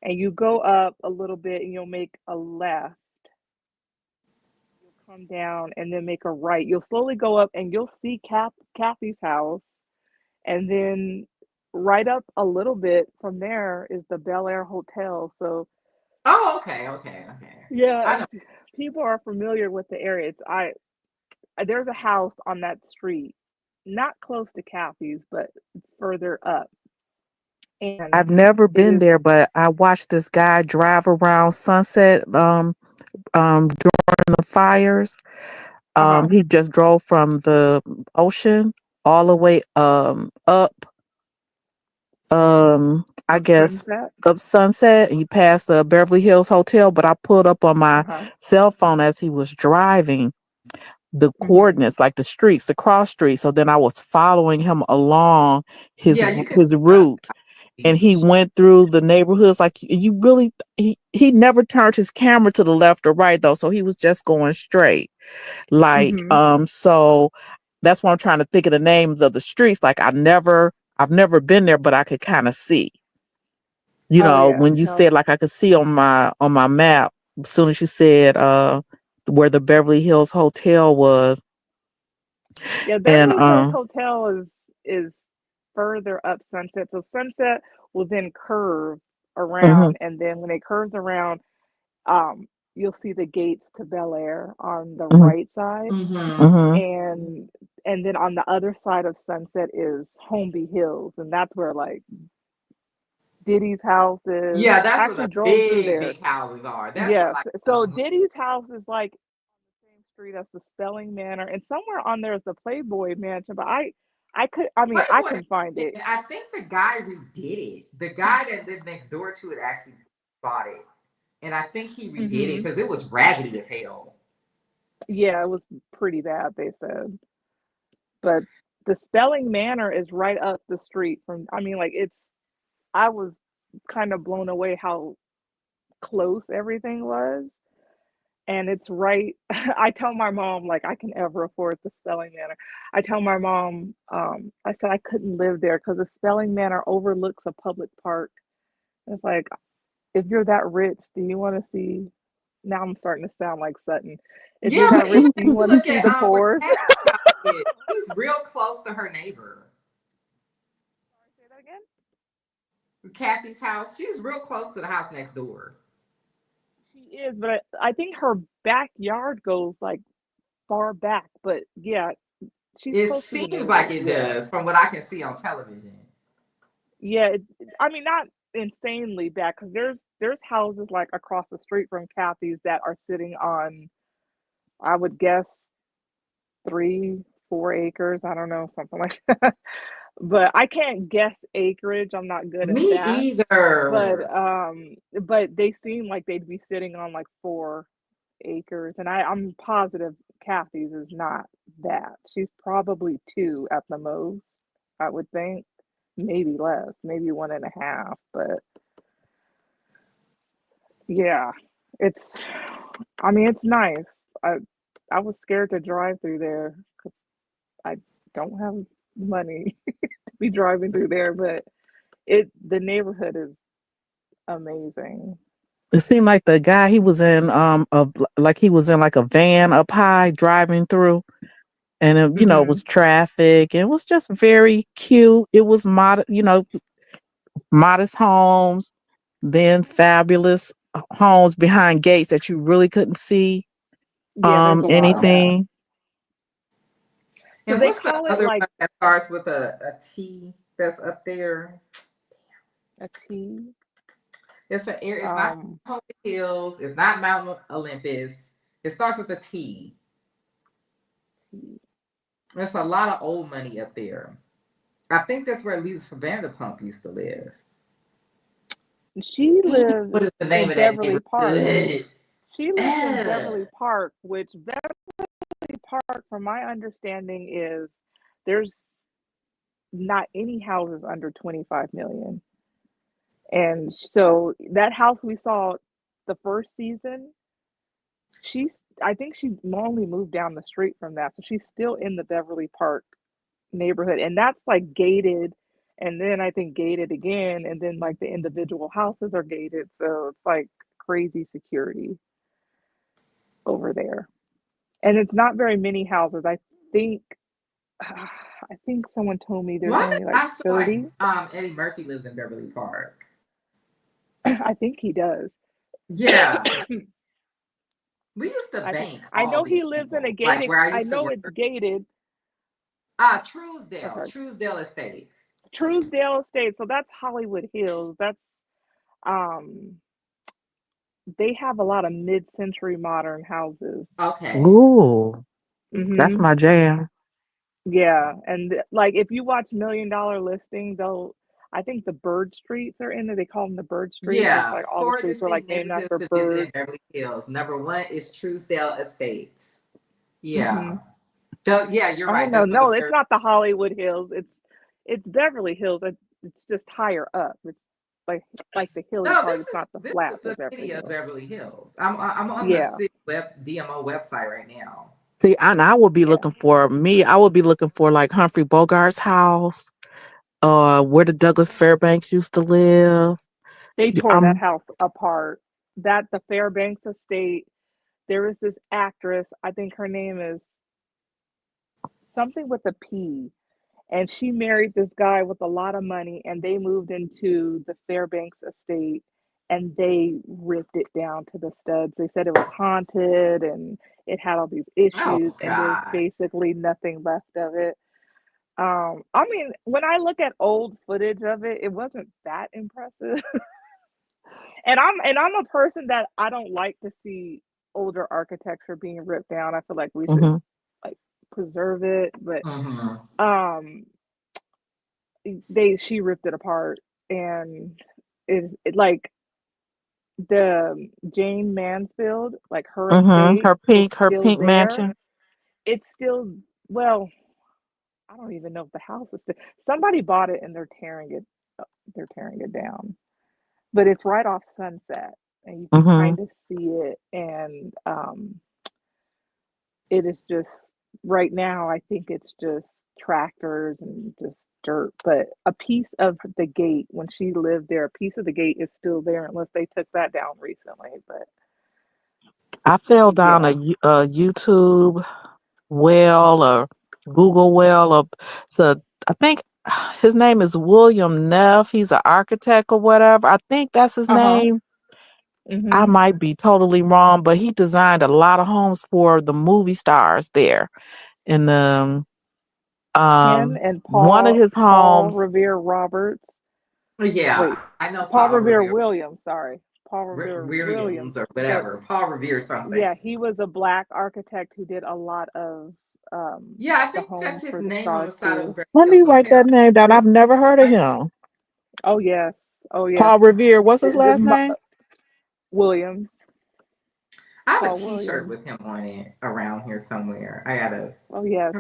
and you go up a little bit, and you'll make a left. You'll come down and then make a right. You'll slowly go up, and you'll see Kathy's house, and then right up a little bit from there is the Bel Air Hotel. So Oh, okay, okay, okay. yeah, I know. if people are familiar with the area, there's a house on that street, not close to Kathy's, but it's further up, and I've never it been is. there, but I watched this guy drive around Sunset during the fires. Uh-huh. He just drove from the ocean all the way up I Up guess Sunset. up Sunset. He passed the Beverly Hills Hotel, but I pulled up on my Uh-huh. cell phone as he was driving the Mhm. coordinates, like the streets, the cross streets. So then I was following him along his Yeah, you can his see us route, and he beach. went through the neighborhoods. Like you really, he never turned his camera to the left or right though, so he was just going straight. Like Mhm. so that's why I'm trying to think of the names of the streets. Like I've never been there, but I could kind of see. Oh yeah. When you No. said like I could see on my map, as soon as you said where the Beverly Hills Hotel was, Yeah, and Beverly Hills Hotel is further up Sunset. So Sunset will then curve mhm, around, and then when it curves around, um, you'll see the gates to Bel Air on the mhm, right side, Mm-hmm. mhm. and then on the other side of Sunset is Holmby Hills, and that's where like Diddy's house is. Yeah, that's I where actually the drove through big, there. big houses are. That's where Yes. like So Diddy's house is like the same street as the Spelling Manor, and somewhere on there is the Playboy Mansion. But I Playboy. couldn't find it. I think the guy redid it. The guy that lived next door to it actually bought it, and I think he redid it Hmm. because it was raggedy as hell. Yeah, it was pretty bad. They said, but the Spelling Manor is right up the street from. I mean, like it's. I was kind of blown away how close everything was. And it's right. I tell my mom like I can ever afford the Spelling Manor. I tell my mom, I said I couldn't live there because the Spelling Manor overlooks a public park. It's like if you're that rich, do you want to see? Now I'm starting to sound like Sutton. If you're Yeah, but that rich, even do you if you want to look see at the where pores? Kathy's house is, she's real close to her neighbor. Say that again. Kathy's house, she's real close to the house next door. She is, but I think her backyard goes like far back. But yeah, she's It close to the seems like neighbors. it Yeah. does from what I can see on television. Yeah, I mean, not insanely bad because there's houses like across the street from Kathy's that are sitting on, I would guess 3, 4 acres. I don't know, something like that. But I can't guess acreage. I'm not good at Me that. But either. but they seem like they'd be sitting on like 4 acres, and I'm positive Kathy's is not that. She's probably two at the most, I would think. Maybe less, maybe one and a half, but yeah, it's I mean, it's nice. I I was scared to drive through there because I don't have money to be driving through there, but the neighborhood is amazing. It seemed like the guy he was in like he was in like a van up high driving through, and it was Mhm. traffic. It was just very cute. It was modest, modest homes. then fabulous homes behind gates that you really couldn't see Yeah, there's a lot of that. anything. So And they what's the call it other like one that starts with a T that's up there? a T. It's a area. It's not Um, Holy Hills. It's not Mount Olympus. It starts with a T. T. There's a lot of old money up there. I think that's where Lisa Vanderpump used to live. She Damn, lives what is the name in of that Beverly Park. neighborhood? She lives in Ah. Beverly Park, which Beverly Park, from my understanding, is there's not any houses under 25 million. And so that house we saw the first season, she's I think she only moved down the street from that. So she's still in the Beverly Park neighborhood. And that's like gated. And then I think gated again. And then like the individual houses are gated. So it's like crazy security over there. And it's not very many houses. Think I think someone told me there's Why did only like I feel like 30. Eddie Murphy lives in Beverly Park? I think he does. Yeah, we used to I think bank I all know he these lives in a people. Like gated. where I I used to know it's work. gated. Truesdale, Okay, Truesdale Estates. Truesdale Estate. So that's Hollywood Hills. That's um. They have a lot of mid-century modern houses. Okay. Ooh, that's Hmm. my jam. Yeah, and like if you watch Million Dollar Listing, they'll. I think the bird streets are in there. They call them the bird streets. It's Yeah, like all the four streets are like distinct named neighborhoods after to visit in birds. Beverly Hills. Number one is Truesdale Estates. Hmm. Yeah. So yeah, you're Oh right. no, That's for the no, it's bird. not the Hollywood Hills. It's Beverly Hills. It's just higher up. It's like like the hilly No, part. It's not the this is flats of the Beverly city of Hills. Beverly Hills. I'm on the Yeah, city DMO website right now. See, and I would be yeah. looking for me. I would be looking for like Humphrey Bogart's house, where the Douglas Fairbanks used to live. They tore that Um, house apart. That the Fairbanks estate. There was this actress. I think her name is something with a P, and she married this guy with a lot of money, and they moved into the Fairbanks estate, and they ripped it down to the studs. They said it was haunted and it had all these Oh issues, and there's God. basically nothing left of it. I mean, when I look at old footage of it, it wasn't that impressive. And I'm a person that I don't like to see older architecture being ripped down. I feel like we should mhm, like preserve it, but Mm-hmm. um she ripped it apart, and it like the Jane Mansfield, like her mhm. estate is Her still pink there. mansion. It's still, well, I don't even know if the house is still, somebody bought it and they're tearing it down. But it's right off Sunset and you can Mhm. kind of see it, and it is just right now I think it's just tractors and just dirt, but a piece of the gate when she lived there, a piece of the gate is still there unless they took that down recently, but I fell down yeah. a YouTube well or Google well or so I think his name is William Neff. He's an architect or whatever. I think that's his Uh-huh. name. I Mhm. might be totally wrong, but he designed a lot of homes for the movie stars there. And Him and one of his Paul homes, Revere Roberts. Yeah, Wait, I know Paul Paul Revere Revere, Williams, sorry. Paul Revere Williams. Williams or But whatever. Paul Revere something. yeah, he was a black architect who did a lot of Yeah, I the think that's homes his for the name on stars the side of the too. Beverly let me Hills write Hotel. that name down. I've never heard of him. Oh yes. Oh yes. Paul Revere, what's his The last name? Williams. I have a Paul T-shirt Williams. with him on it around here somewhere. I gotta. Oh yes.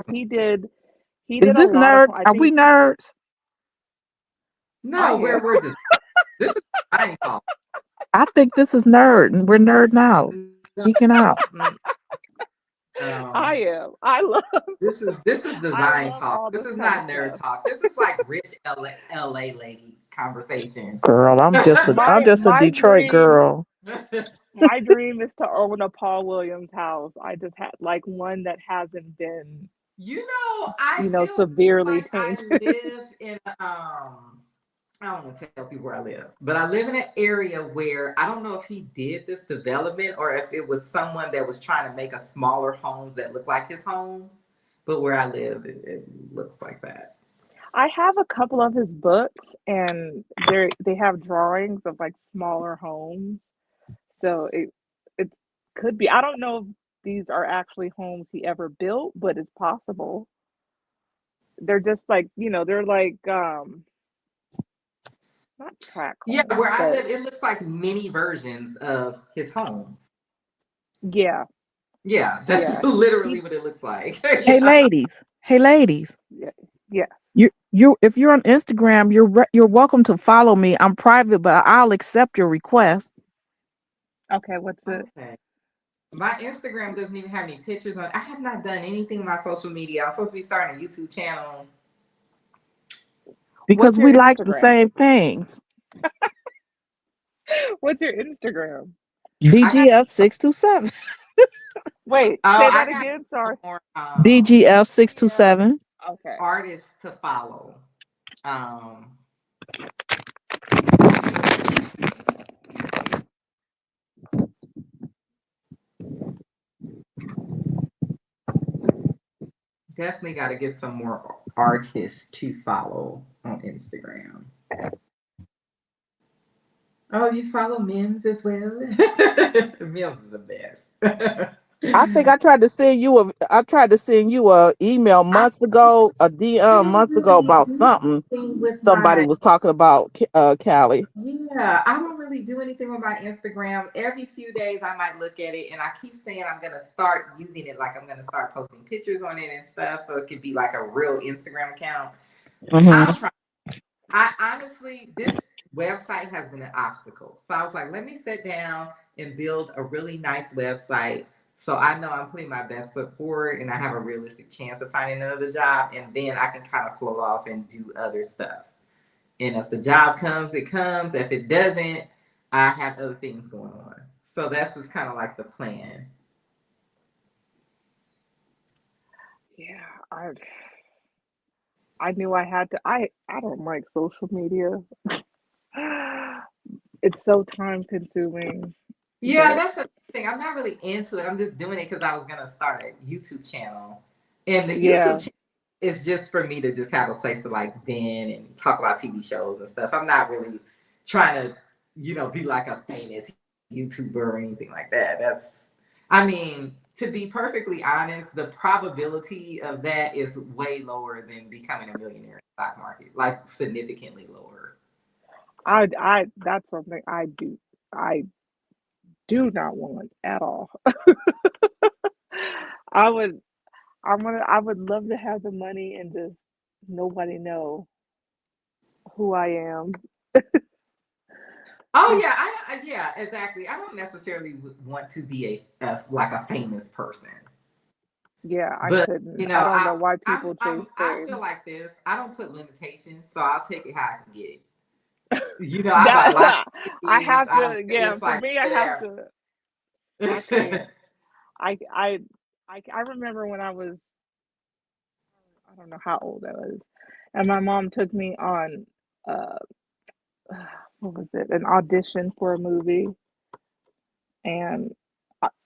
He Is did a this lot of, nerd? I Are we think nerds? I No, am. we're this is design talk. I think this is nerd, and we're nerding out, No, geeking out. I um, am. I love this is I design love talk. all This this is kind of not nerd stuff. talk. This is like rich LA lady conversation. Girl, I'm just a My Detroit dream girl. my dream is to own a Paul Williams house. I just had like one that hasn't been, I feel severely like I tainted. live in I don't want to tell people where I live, but I live in an area where I don't know if he did this development or if it was someone that was trying to make a smaller homes that look like his homes. But where I live, it looks like that. I have a couple of his books, and they have drawings of like smaller homes. So it could be. I don't know if these are actually homes he ever built, but it's possible. They're just like, they're like not track Yeah, homes, where I but live, it looks like mini versions of his homes. yeah, Yeah, that's yeah. literally He what it looks like. Hey Yeah. ladies, hey ladies. yeah, yeah. You if you're on Instagram, you're welcome to follow me. I'm private, but I'll accept your request. Okay, what's it? Okay. My Instagram doesn't even have any pictures on. I have not done anything on my social media. I'm supposed to be starting a YouTube channel. What's Because your we like the Instagram? same things. What's your Instagram? I got DGF627. Wait, oh, say I that got again. Sorry. more DGF627. Okay. artists to follow. Um, Definitely got to get some more artists to follow on Instagram. Oh, you follow Mims as well? Mims is the best. I think I tried to send you a email I, months ago, a I DM don't months ago really about do something. anything with Somebody my was talking about Callie. yeah, I don't really do anything with my Instagram. Every few days I might look at it and I keep saying I'm gonna start using it, like I'm gonna start posting pictures on it and stuff so it could be like a real Instagram account. I'm Hmm. trying. I honestly, this website has been an obstacle. So I was like, let me sit down and build a really nice website so I know I'm putting my best foot forward and I have a realistic chance of finding another job. And then I can kind of float off and do other stuff. And if the job comes, it comes. If it doesn't, I have other things going on. So that's just kind of like the plan. Yeah, I knew I had to. I don't like social media. It's so time consuming, Yeah, but that's the thing. I'm not really into it. I'm just doing it because I was gonna start a YouTube channel, and the YouTube yeah, channel is just for me to just have a place to like vent and talk about TV shows and stuff. I'm not really trying to, be like a famous YouTuber or anything like that. I mean, to be perfectly honest, the probability of that is way lower than becoming a millionaire in the stock market, like significantly lower. I that's something I do not want at all. I would I would love to have the money and just nobody know who I am. Oh Just yeah, yeah, exactly. I don't necessarily want to be like a famous person, yeah, I but couldn't. I don't know why people chase I feel fame. like this. I don't put limitations, so I'll take it how I can get it. I have a lot That of I things. have to, yeah, It's for like me I have whatever. to. I can't. I I I remember when I don't know how old I was, and my mom took me on uh what was it? An audition for a movie, and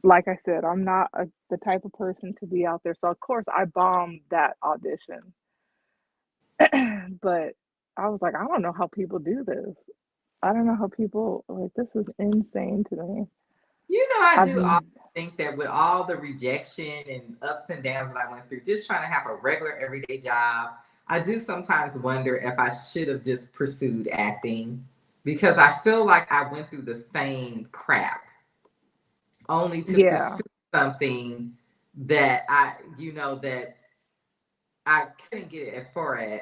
like I said, I'm not the type of person to be out there. So of course I bombed that audition. But I was like, I don't know how people do this. I don't know how people like this is insane to me. I I've do all think that with all the rejection and ups and downs that I went through, just trying to have a regular everyday job, I do sometimes wonder if I should have just pursued acting because I feel like I went through the same crap only to yeah, pursue something that that I couldn't get as far as,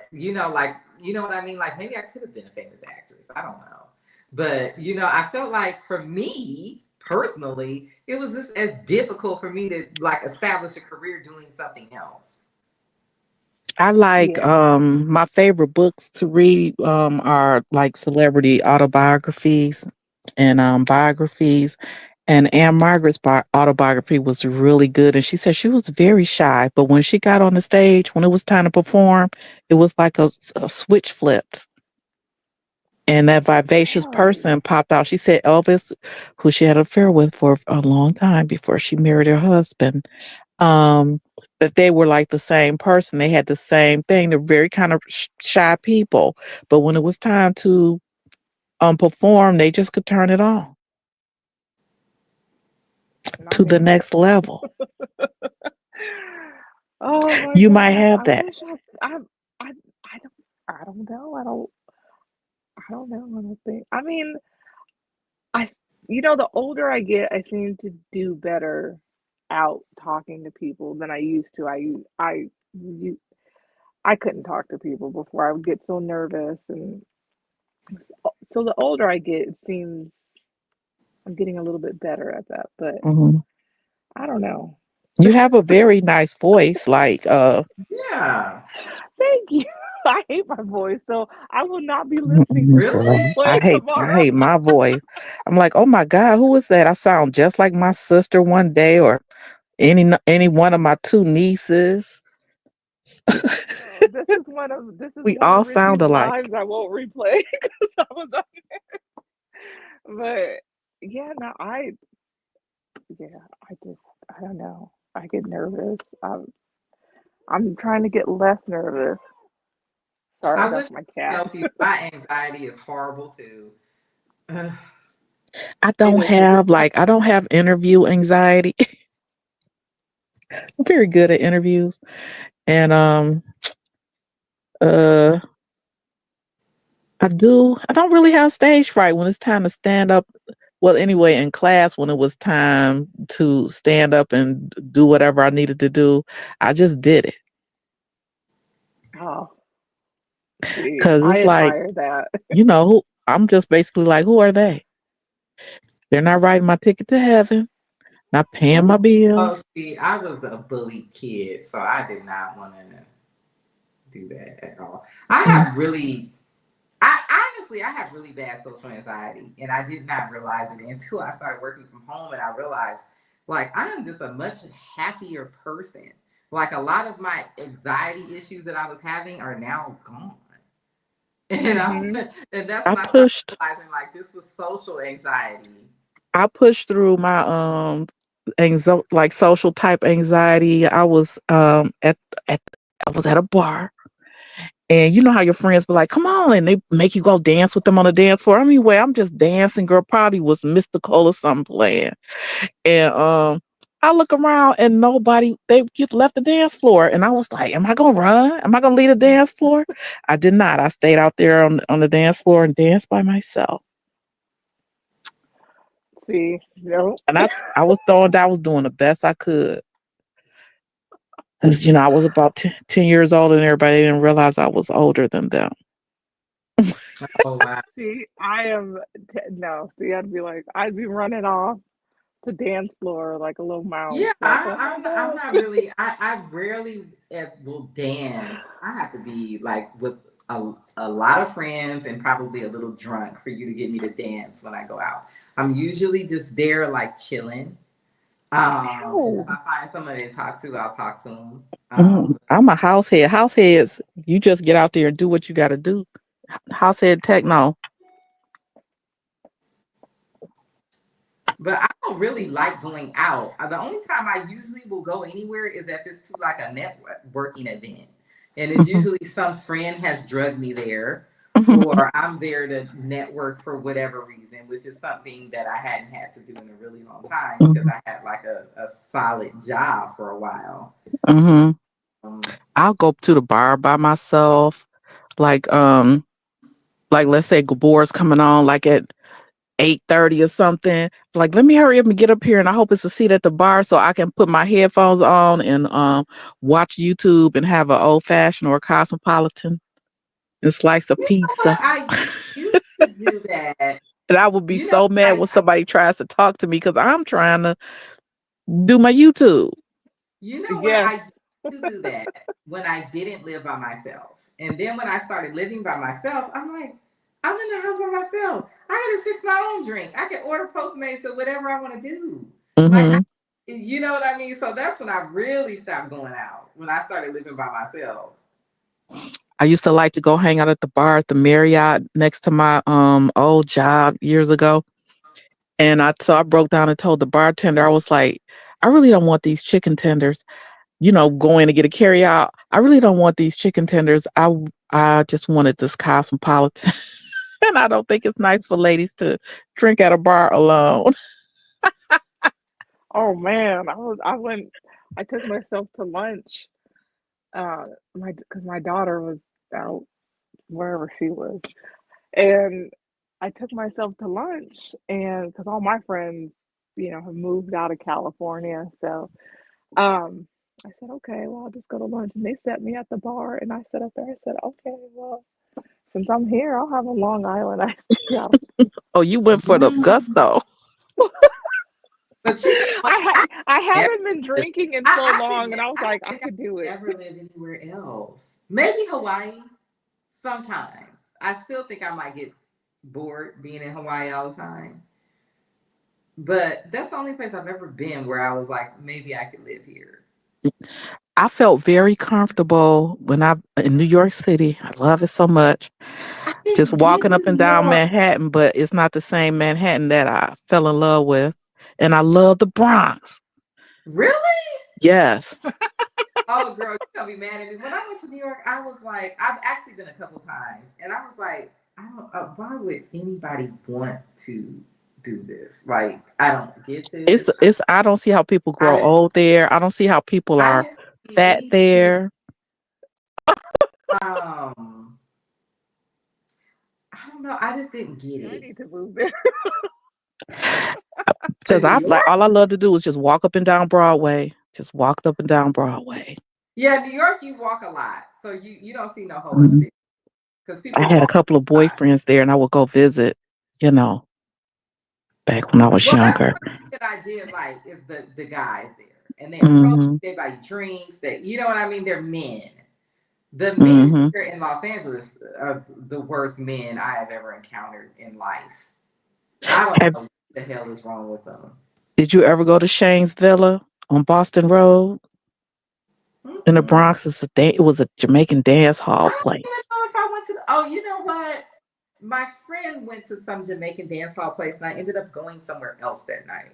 like, you know what I mean? Like maybe I could have been a famous actress. I don't know. But, I felt like for me personally, it was just as difficult for me to like establish a career doing something else. I like yeah, my favorite books to read are like celebrity autobiographies and biographies. And Anne Margaret's autobiography was really good. And she said she was very shy, but when she got on the stage, when it was time to perform, it was like a switch flipped. And that vivacious Really? person popped out. She said Elvis, who she had an affair with for a long time before she married her husband, um, that they were like the same person. They had the same thing. They're very kind of shy people, but when it was time to perform, they just could turn it on I to the mean, next level. oh my You might God. have I that. wish I, I don't, I don't know. I don't know. I don't think. I mean, I, the older I get, I seem to do better out talking to people than I used to. You, I couldn't talk to people before. I would get so nervous, and so the older I get, it seems I'm getting a little bit better at that. But Mhm. I don't know. You have a very nice voice, like Yeah. Thank you. I hate my voice, so I will not be listening to Really? girl, Coldplay I tomorrow. hate my voice. I'm like, oh my God, who is that? I sound just like my sister one day, or any one of my two nieces. Oh, this is We one of all sound Richie's alike. lives I won't replay because I was on. But yeah, no, yeah, I don't know. I get nervous. I'm trying to get less nervous. Sorry, I wish that's my I could cat. help you. My anxiety is horrible too. Ugh. It is. I don't have interview anxiety. I'm very good at interviews. And uh I don't really have stage fright when it's time to stand up. Well, anyway, in class when it was time to stand up and do whatever I needed to do, I just did it. Oh, see, Cause I it's like, admire that. I'm just basically like, who are they? They're not writing my ticket to heaven, not paying my bill. Oh, see, I was a bullied kid, so I did not want to do that at all. Mm, I have really bad social anxiety, and I did not realize it until I started working from home, and I realized, like, I am just a much happier person. Like, a lot of my anxiety issues that I was having are now gone. Hmm. And that's I when I started pushed realizing, like, this was social anxiety. I pushed through my like social type anxiety. I was at I was at a bar. And you know how your friends be like, come on, and they make you go dance with them on the dance floor. I mean, I'm just dancing, girl. Probably was mystical or something playing. And I look around and nobody, they just left the dance floor. And I was like, am I gonna run? Am I gonna leave the dance floor? I did not. I stayed out there on the dance floor and danced by myself. See, no. And I was throwing down, I was doing the best I could. Because, I was about 10 years old and everybody didn't realize I was older than them. Oh, wow. See, I am no. See, I'd be running off to dance floor like a little mouse. Yeah, Like, oh my I'm god. not really. I rarely will dance. I have to be like with a lot of friends and probably a little drunk for you to get me to dance when I go out. I'm usually just there like chilling. And if No. I find somebody to talk to, I'll talk to them. I'm a house head. House heads, you just get out there and do what you got to do. House head techno. But I don't really like going out. The only time I usually will go anywhere is if it's to like a networking event. And it's Mhm. usually some friend has drugged me there, Mhm. or I'm there to network for whatever reason, which is something that I hadn't had to do in a really long time because I had like a solid job for a while. Mhm. Um, I'll go to the bar by myself. Like like let's say Gabor's coming on like at 8:30 or something. Like, let me hurry up and get up here, and I hope it's a seat at the bar so I can put my headphones on and watch YouTube and have an old fashioned or a cosmopolitan and slice of you know pizza. what? I used to do that. And I would be You know, so mad when somebody tries to talk to me because I'm trying to do my YouTube. what? Yes. I used to do that when I didn't live by myself. And then when I started living by myself, I'm like, I'm in the house by myself. I gotta fix my own drink. I can order Postmates or whatever I want to do. Like, Hmm. you know what I mean? So that's when I really stopped going out, when I started living by myself. I used to like to go hang out at the bar at the Marriott next to my old job years ago. And I broke down and told the bartender, I was like, I really don't want these chicken tenders. Going to get a carry out. I really don't want these chicken tenders. I just wanted this cosmopolitan. And I don't think it's nice for ladies to drink at a bar alone. Oh man, I took myself to lunch. Because my daughter was out wherever she was, and I took myself to lunch, and because all my friends, have moved out of California, so I said, okay, well, I'll just go to lunch, and they set me at the bar, and I sat up there. I said, okay, well, since I'm here, I'll have a Long Island iced tea. Oh, you went for the Mm, gusto. but you know what? I Never haven't been lived- drinking in so I think long, and that I was I like, don't I think I could do could it. ever live anywhere else. Maybe Hawaii. Sometimes I still think I might get bored being in Hawaii all the time. But that's the only place I've ever been where I was like, maybe I could live here. I felt very comfortable when I in New York City. I love it so much. I Just didn't get walking to up and New down York. Manhattan, but it's not the same Manhattan that I fell in love with. And I love the Bronx. Really? Yes. Oh, girl, you're gonna be mad at me. When I went to New York, I was like, I've actually been a couple times, and I was like, I don't. Why would anybody want to do this? Like, I don't get this. It's I don't see how people I grow didn't. old there. I don't see how people I are didn't see fat anything. there. Um, I don't know. I just didn't get I it. need to move there. Because To New I like York? all I love to do is just walk up and down Broadway. Just walk up and down Broadway. Yeah, New York, you walk a lot, so you don't see no whole Mhm. experience because I people had a walk couple of a lot. boyfriends there and I would go visit, you know, back when I was Well, that's younger. one thing that I did like is the guys there, and they approach Hmm. you, they buy you drinks. That you know what I mean. They're men. The men Hmm. here in Los Angeles are the worst men I have ever encountered in life. I don't Have, know what the hell is wrong with them. did you ever go to Shane's Villa on Boston Road in the Mm-mm. Bronx? It was a Jamaican dance I hall don't even place. know if I went to. Oh, you know what? My friend went to some Jamaican dance hall place, and I ended up going somewhere else that night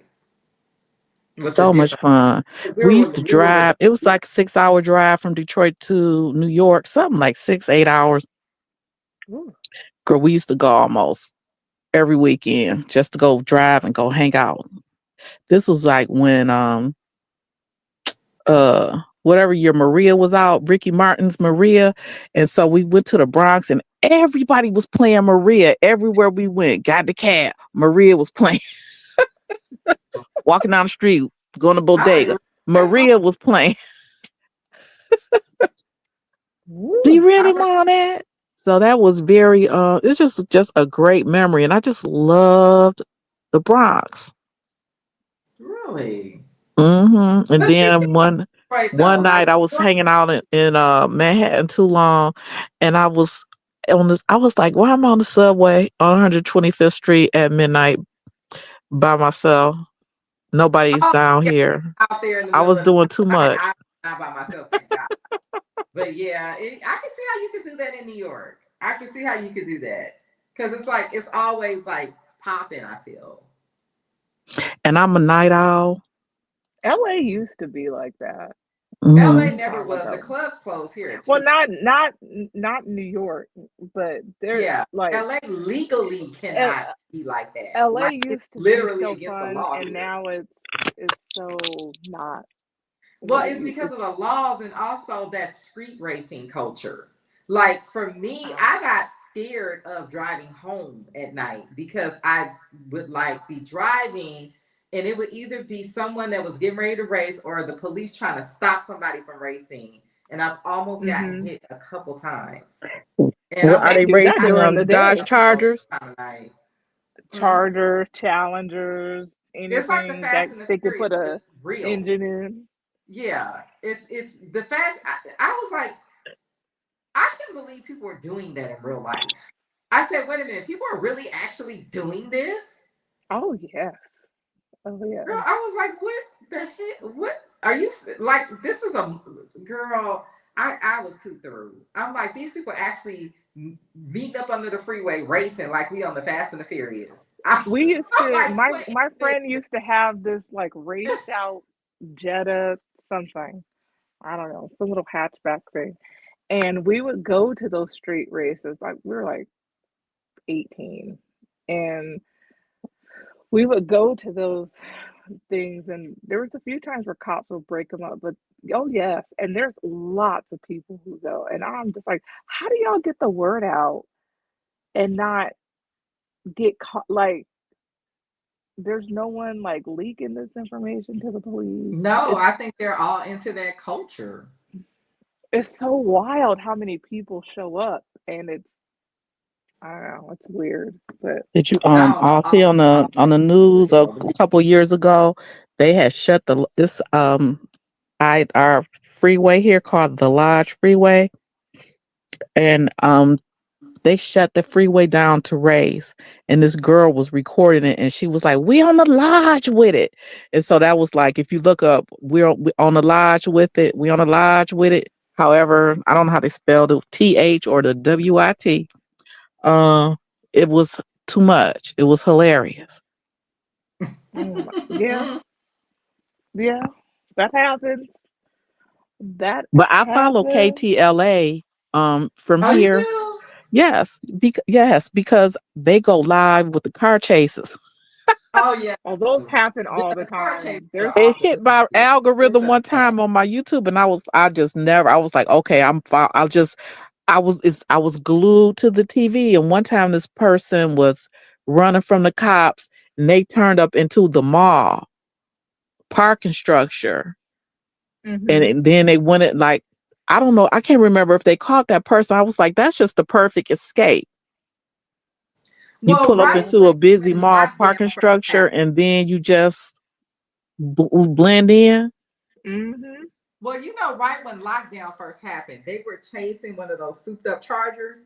with a So much different. fun. We used to We were with. drive. It was like a 6 hour drive from Detroit to New York, something like 6, 8 hours. Ooh. Girl, we used to go almost every weekend just to go drive and go hang out. This was like when whatever year Maria was out, Ricky Martin's Maria. And so we went to the Bronx and everybody was playing Maria everywhere we went. Got the cab. Maria was playing, walking down the street, going to I don't even bodega. remember that song. Maria was playing. Do you Woo. really want it? So that was very it's just a great memory. And I just loved the Bronx. Really? And But you then right one though. Like night I was New York, hanging out in Manhattan too long, and I was like, why am I on the subway on 125th Street at midnight by myself? Nobody's oh, down yeah, here. out there in the I middle was of the doing night. too I much. not by myself, thank God. But yeah, I can see how you could do that in New York. I can see how you could do that because it's like it's always like popping. I feel And I'm a night owl. LA used to be like that a Hmm. LA long never time was. The ago. clubs closed here at Well, 2. not New York, but they're Yeah, like LA legally L- cannot be like that. LA Like it's used to be literally so against the fun, law and here. now it's so not Well, what it it's used. because of the laws and also that street racing culture. Like for me, Oh, I got scared of driving home at night because I would like be driving and it would either be someone that was getting ready to race or the police trying to stop somebody from racing. And I've almost gotten mm-hmm. hit a couple times. And What I'm are They like, they do that I racing during the on Dodge day. don't know Chargers? this time of night. Hmm? Chargers, Challengers, It's like the anything that Fast and the they could Furious, put but a real. engine in. Yeah, it's the fast. I was like, I couldn't believe people were doing that in real life. I said, wait a minute, people are really actually doing this? Oh yes. Oh Girl, yes. I was like, what the heck? What are you like? This is a girl. I was too through. I'm like, these people actually meeting up under the freeway racing like we on the Fast and the Furious. We used I'm to, like, wait my a friend used to have this like raced out Jetta something. I don't know, some little hatchback thing. And we would go to those street races. Like we were like 18. And we would go to those things, and there was a few times where cops would break them up, but oh yes, and there's lots of people who go, and I'm just like, how do y'all get the word out and not get caught? Like, there's no one like leaking this information to the police. No, I think they're all into that culture. It's so wild how many people show up, and it's, I don't know, it's weird, but Did you No, all see all, all on the news a couple years ago they had shut the this I our freeway here called the Lodge Freeway, and they shut the freeway down to race, and this girl was recording it, and she was like, "We on the Lodge with it," and so that was like, if you look up, we on the Lodge with it, we on the Lodge with it. However, I don't know how they spell the TH or the WIT. Uh, it was too much. It was hilarious. oh my, yeah, yeah, that happens. That But I follow happens. KTLA from Oh, you here. do? Yes, yes, because they go live with the car chases. Oh yeah. Oh, those happen Yeah, all the the car chases time. are There's It off the hit my chain. It's algorithm a one mess. time on my YouTube, and I just never. I was like, okay, I was glued to the TV, and one time this person was running from the cops, and they turned up into the mall parking structure, and hmm then they went it like, I don't know, I can't remember if they caught that person. I was like, that's just the perfect escape. You Well, pull up right into a busy when mall lockdown parking first structure, happened. and then you just blend in. hmm Well, right when lockdown first happened, they were chasing one of those souped up chargers,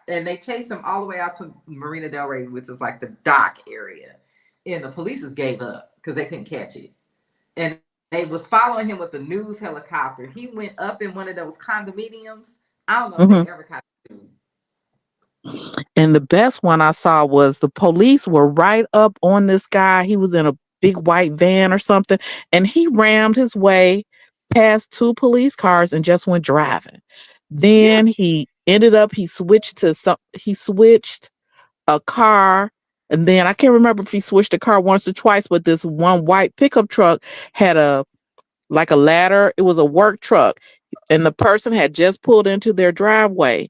and they chased them all the way out to Marina Del Rey, which is like the dock area. And the police just gave up because they couldn't catch it. And they was following him with the news helicopter. He went up in one of those condominiums. I don't know if they Mhm. ever caught the dude. And the best one I saw was the police were right up on this guy. He was in a big white van or something, and he rammed his way past two police cars and just went driving. Yeah. Then he switched a car, and then I can't remember if he switched a car once or twice, but this one white pickup truck had a like a ladder. It was a work truck, and the person had just pulled into their driveway,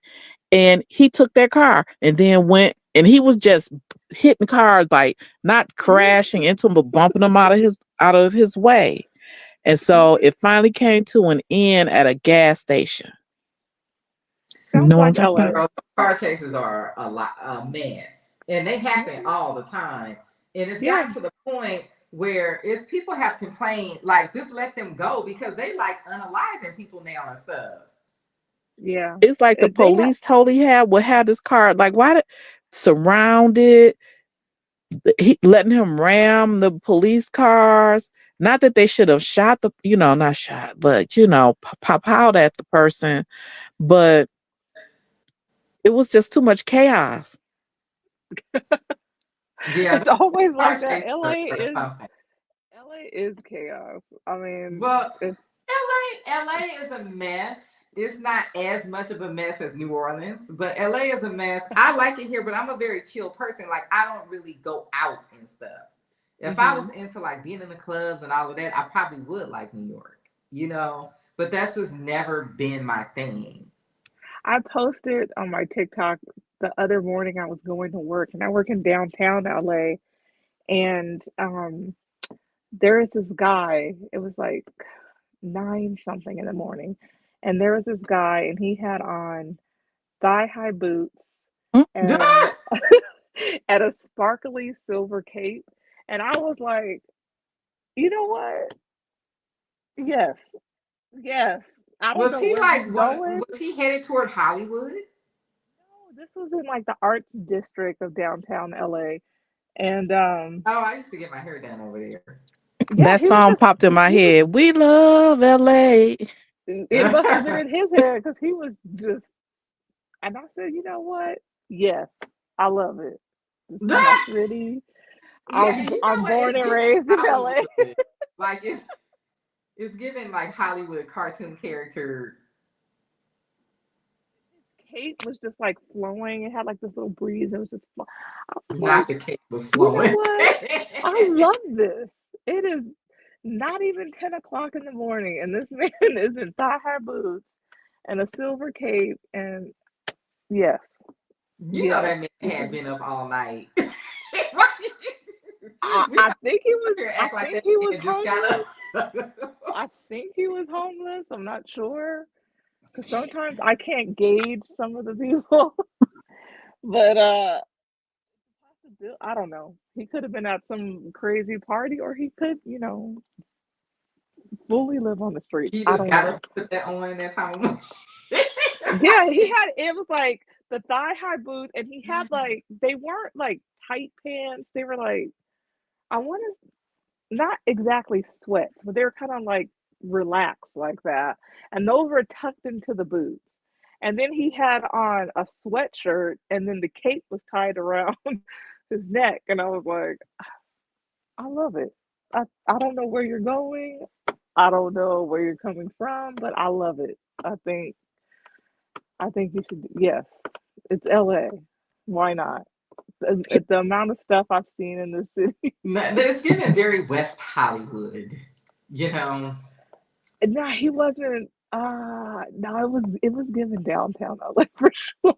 and he took their car and then went, and he was just hitting cars, like not crashing into them but bumping them out of his way. And so Mhm. it finally came to an end at a gas station. You Sounds know what I'm like talking about? LA. Girl, car chases are a mess, and they happen Mhm. all the time. And it's Yeah, gotten to the point where it's people have complained, like just let them go because they like unaliving people now and stuff. yeah. It's like the They have, police totally had this car. Like, why did surrounded, letting him ram the police cars? Not that they should have shot not shot, but pop out at the person. But it was just too much chaos. Yeah, it's always car like that. chases are something. LA is chaos. I mean, Well, it's LA is a mess. It's not as much of a mess as New Orleans, but LA is a mess. I like it here, but I'm a very chill person. Like I don't really go out and stuff. If I was hmm into like being in the clubs and all of that, I probably would like New York, you know. But that's just never been my thing. I posted on my TikTok the other morning. I was going to work, and I work in downtown LA, and there is this guy. It was like nine something in the morning, and there was this guy, and he had on thigh high boots and and a sparkly silver cape, and I was like, you know what? Yes, yes. I don't Was know he where he's like one? going. Was he headed toward Hollywood? No, this was in like the arts district of downtown LA, and Oh, I used to get my hair done over there. yeah, That he was song just popped in my he was head. We love LA. It must have been in his head because he was just. And I said, you know what? Yes, I love it. This is my city. Yeah, and you know I'm what? born It's and giving raised in LA. Hollywood. Like it's giving like Hollywood cartoon character. Cape was just like flowing. It had like this little breeze. It was just. I was Not like, the cake was you know flowing. what? I love this. It is not even 10 o'clock in the morning, and this man is in thigh high boots and a silver cape. And yes, You know yes, that man this had is. been up all night. We I don't think he sit was. here I act like think that he was man just got homeless. up. I think he was homeless. I'm not sure because sometimes I can't gauge some of the people. But I don't know. He could have been at some crazy party, or he could, fully live on the streets. He I just don't got up know. to put that on in that time of morning. Yeah, he had. It was like the thigh high boots, and he had like they weren't like tight pants. They were like I want to not exactly sweats, but they were kind of like relaxed like that, and those were tucked into the boots. And then he had on a sweatshirt, and then the cape was tied around his neck, and I was like, I love it. I don't know where you're going. I don't know where you're coming from, but I love it. I think you should. Yes, it's LA. Why not? The amount of stuff I've seen in this city. No, it's giving very West Hollywood, you know. No, he wasn't. No, it was given downtown LA for sure.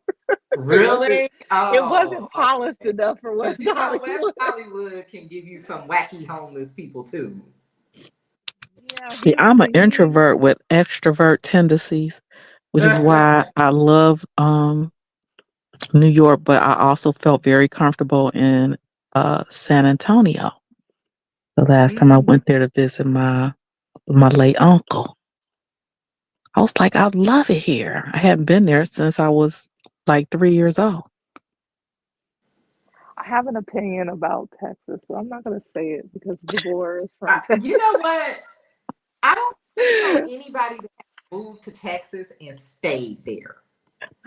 It wasn't. Really? It wasn't Oh, polished okay. enough for Because West you know West Hollywood. Hollywood can give you some wacky homeless people too. Yeah, See, he I'm an he. introvert with extrovert tendencies, which is why I love New York, but I also felt very comfortable in San Antonio. The last time I Mm, went there to visit my late uncle. I was like, I love it here. I hadn't been there since I was like 3 years old. I have an opinion about Texas, but I'm not going to say it because Devor is from You Texas. know what? I don't know anybody that moved to Texas and stayed there.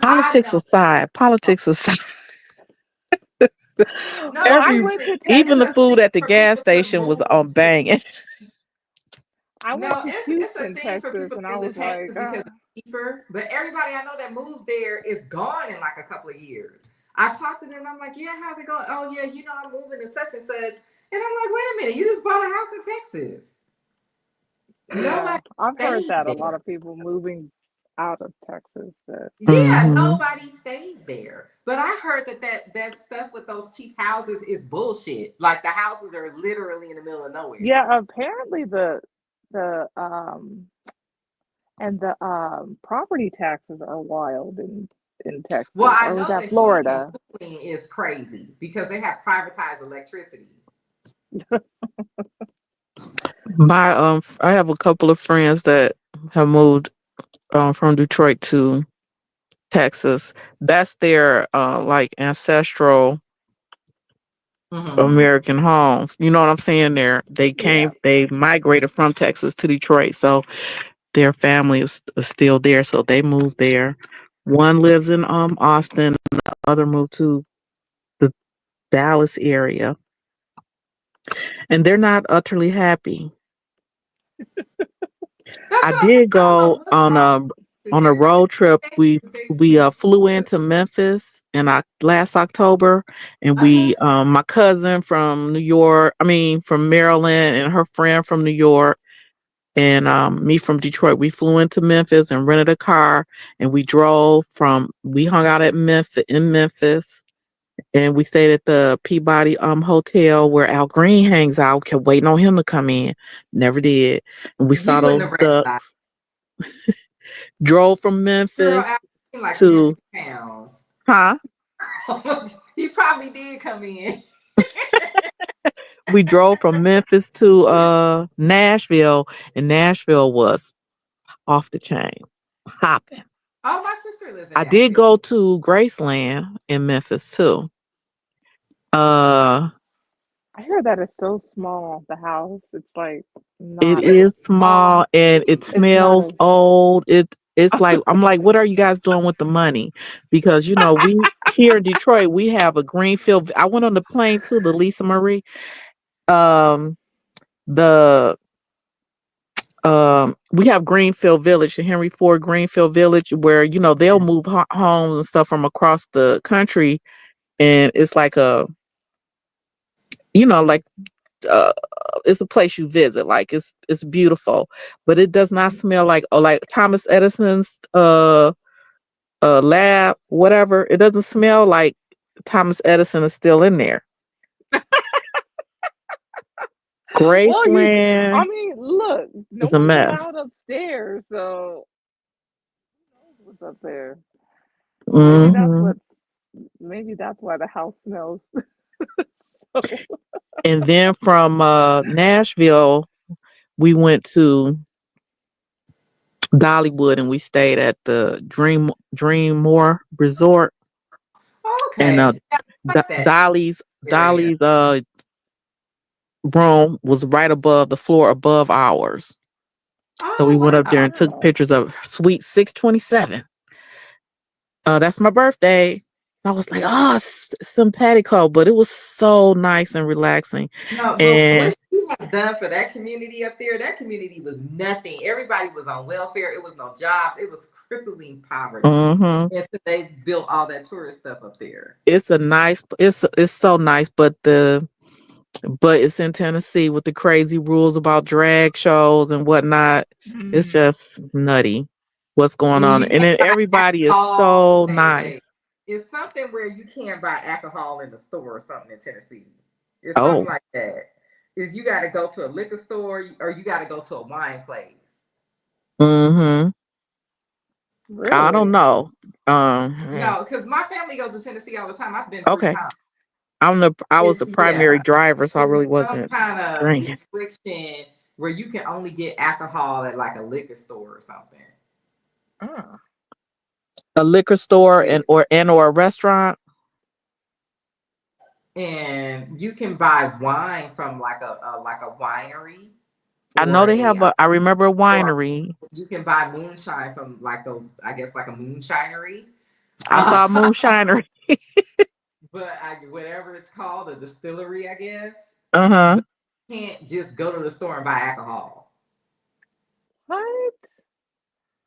I Politics know. aside, politics aside, No, I every went seriously, to it's even the a Texas. food thing at the for gas people to station was move. on banging. I went No, to it's a Houston, thing for Texas, people and to I move was to like, Texas because it's cheaper. But everybody I know that moves there is gone in like a couple of years. I talked to them. I'm like, yeah, how's it going? Oh yeah, I'm moving to such and such. And I'm like, wait a minute, you just bought a house in Texas. yeah, Nobody I've heard stays that a lot there. of people moving out of Texas, but Yeah, Hmm. nobody stays there. But I heard that stuff with those cheap houses is bullshit. Like the houses are literally in the middle of nowhere. yeah, apparently the and the property taxes are wild in Well, Texas. I Or was know that the heating and Florida? cooling is crazy because they have privatized electricity. I have a couple of friends that have moved from Detroit to Texas. That's their like ancestral Mm-hmm. American homes. You know what I'm saying? Yeah. They migrated from Texas to Detroit, so their family is still there. So they moved there. One lives in Austin, the other moved to the Dallas area, and they're not utterly happy. That's I what I'm saying. did I don't know go what's wrong with on a everybody road trip. they We flew into Memphis in last October, and uh-huh. my cousin from New York, I mean from Maryland, and her friend from New York, and me from Detroit. We flew into Memphis and rented a car, and we hung out at Memphis, and we stayed at the Peabody hotel where Al Green hangs out. Kept waiting on him to come in, never did. And we He saw wouldn't those have recognized. ducks. Drove from Girl, Memphis I think like 50 to pounds. huh? He probably did come in. We drove from Memphis to Nashville, and Nashville was off the chain, hopping. Oh, my sister lives in I did Nashville. go to Graceland in Memphis too. Uh, I hear that it's so small. The house, it's like It not. It was is small. small and it It's not smells as. old. It's like I'm like, what are you guys doing with the money? Because we here in Detroit we have a Greenfield. I went on the plane to the Lisa Marie. Um, the we have Greenfield Village, the Henry Ford Greenfield Village, where they'll move homes and stuff from across the country, and it's like like uh it's a place you visit. Like it's beautiful, but it does not smell like Thomas Edison's lab, whatever. It doesn't smell like Thomas Edison is still in there. Well, you. I Graceland mean, look, no is a one's mess. allowed upstairs, so who knows what's up there? Maybe that's Hmm. what. Maybe that's why the house smells. So. And then from Nashville, we went to Dollywood and we stayed at the Dreammore Resort. And Okay. I like that area. Dolly's room was right above the floor above ours. So we Oh went up there wow. and took Wow. pictures of Suite 627. That's my birthday. So I was like, oh, simpatico, but it was so nice and relaxing. No, but And what she has done for that community up there, that community was nothing. Everybody was on welfare. It was no jobs. It was crippling poverty. mhm, And so they built all that tourist stuff up there. it's so nice, but it's in Tennessee with the crazy rules about drag shows and whatnot. It's Mm. just nutty what's going And on. you And can't then buy everybody is alcohol. so Wait. nice. It's something where you can't buy alcohol in the store or something in Tennessee. It's something Oh, like that. Is you got to go to a liquor store or you got to go to a wine place. mm-hmm. I don't Really? know. No, because my family goes to Tennessee all the time. I've been three Okay. times. I was It's the primary yeah. driver, so I It was really some wasn't kind of drinking. restriction where you can only get alcohol at like a liquor store or something. Ah. A liquor store Yeah. and or a restaurant. And you can buy wine from like a winery I know or they a have I remember a or winery. you can buy moonshine from like those, I guess like a moonshinery. I Uh, saw a moonshiner. but whatever it's called, a distillery, I guess. Uh-huh. But you can't just go to the store and buy alcohol. What?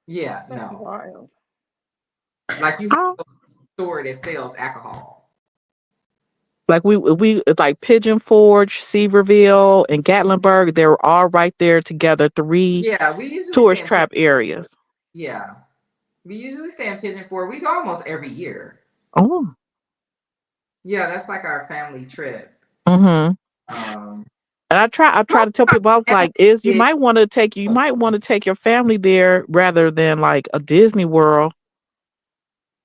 Yeah, That's no. wild. Like you have Oh, to go to a store that sells alcohol. like we it's like Pigeon Forge, Seaverville, and Gatlinburg. They're all right there together. Three Yeah, we usually stay tourist in Pigeon trap Forge. areas. Yeah. We usually stay in Pigeon Forge. We go almost every year. Oh. Yeah, that's like our family trip. Mm-hmm. Um, And I try to tell people, I was like, is you might want to take your family there rather than like a Disney World.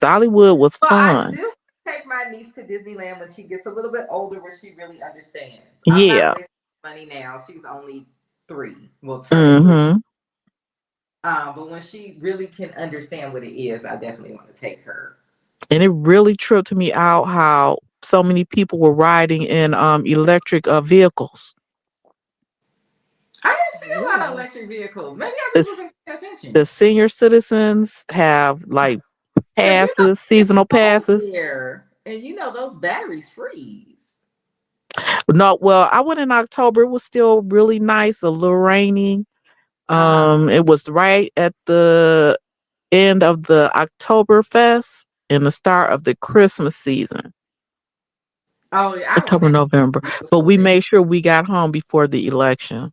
Dollywood was Well, I fun. do take my niece to Disneyland when she gets a little bit older, where she really understands. I'm not Yeah. wasting money now. She's only 3. Will turn 3. Mm-hmm. But when she really can understand what it is, I definitely want to take her. And it really tripped me out how so many people were riding in electric vehicles. I didn't see a lot of Really? electric vehicles. Maybe I just It's, wasn't paying attention. the senior citizens have like Because passes, it's seasonal cold passes. there. And those batteries freeze. No, well, I went in October. It was still really nice, a little rainy. Uh-huh. It was right at the end of the Oktoberfest and the start of the Christmas season, Oh, yeah, I would October, imagine November. it's But beautiful we there. made sure we got home before the election,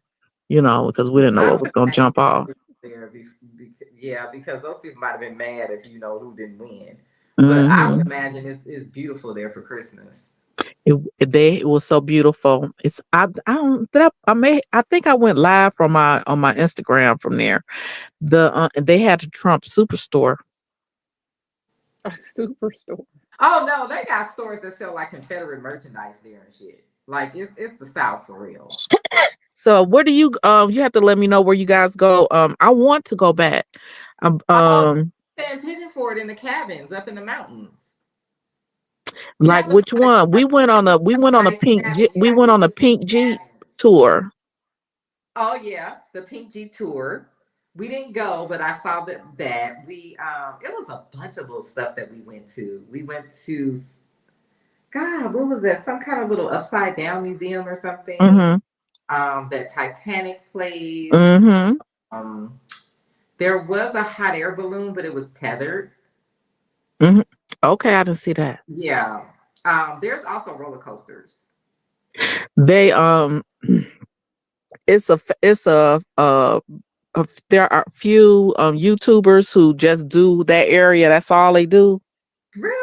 because we didn't know I what would was going to imagine jump off. it's there. Yeah, because those people might have been mad if who didn't win. But I would Hmm. imagine it's beautiful there for Christmas. It was so beautiful. I don't did I think I went live from my on my Instagram from there. They had the Trump Superstore. A superstore. Oh no, they got stores that sell like Confederate merchandise there and shit. Like it's the South for real. So where do you have to let me know where you guys go. I want to go back. Um, Oh, um and Pigeon Forward in the cabins up in the mountains. Like Yeah, the which one? Friday, Saturday, We I went think on a it was pink Jeep cabins. tour. Oh yeah, the Pink Jeep tour. We didn't go, but I saw that we it was a bunch of little stuff that we went to. We went to God, what was that? Some kind of little upside down museum or something. Mm-hmm. That Titanic place. Mm-hmm. Um, there was a hot air balloon, but it was tethered. Mm-hmm. Okay, I didn't see that. Yeah. There's also roller coasters. They there are few YouTubers who just do that area. That's all they do,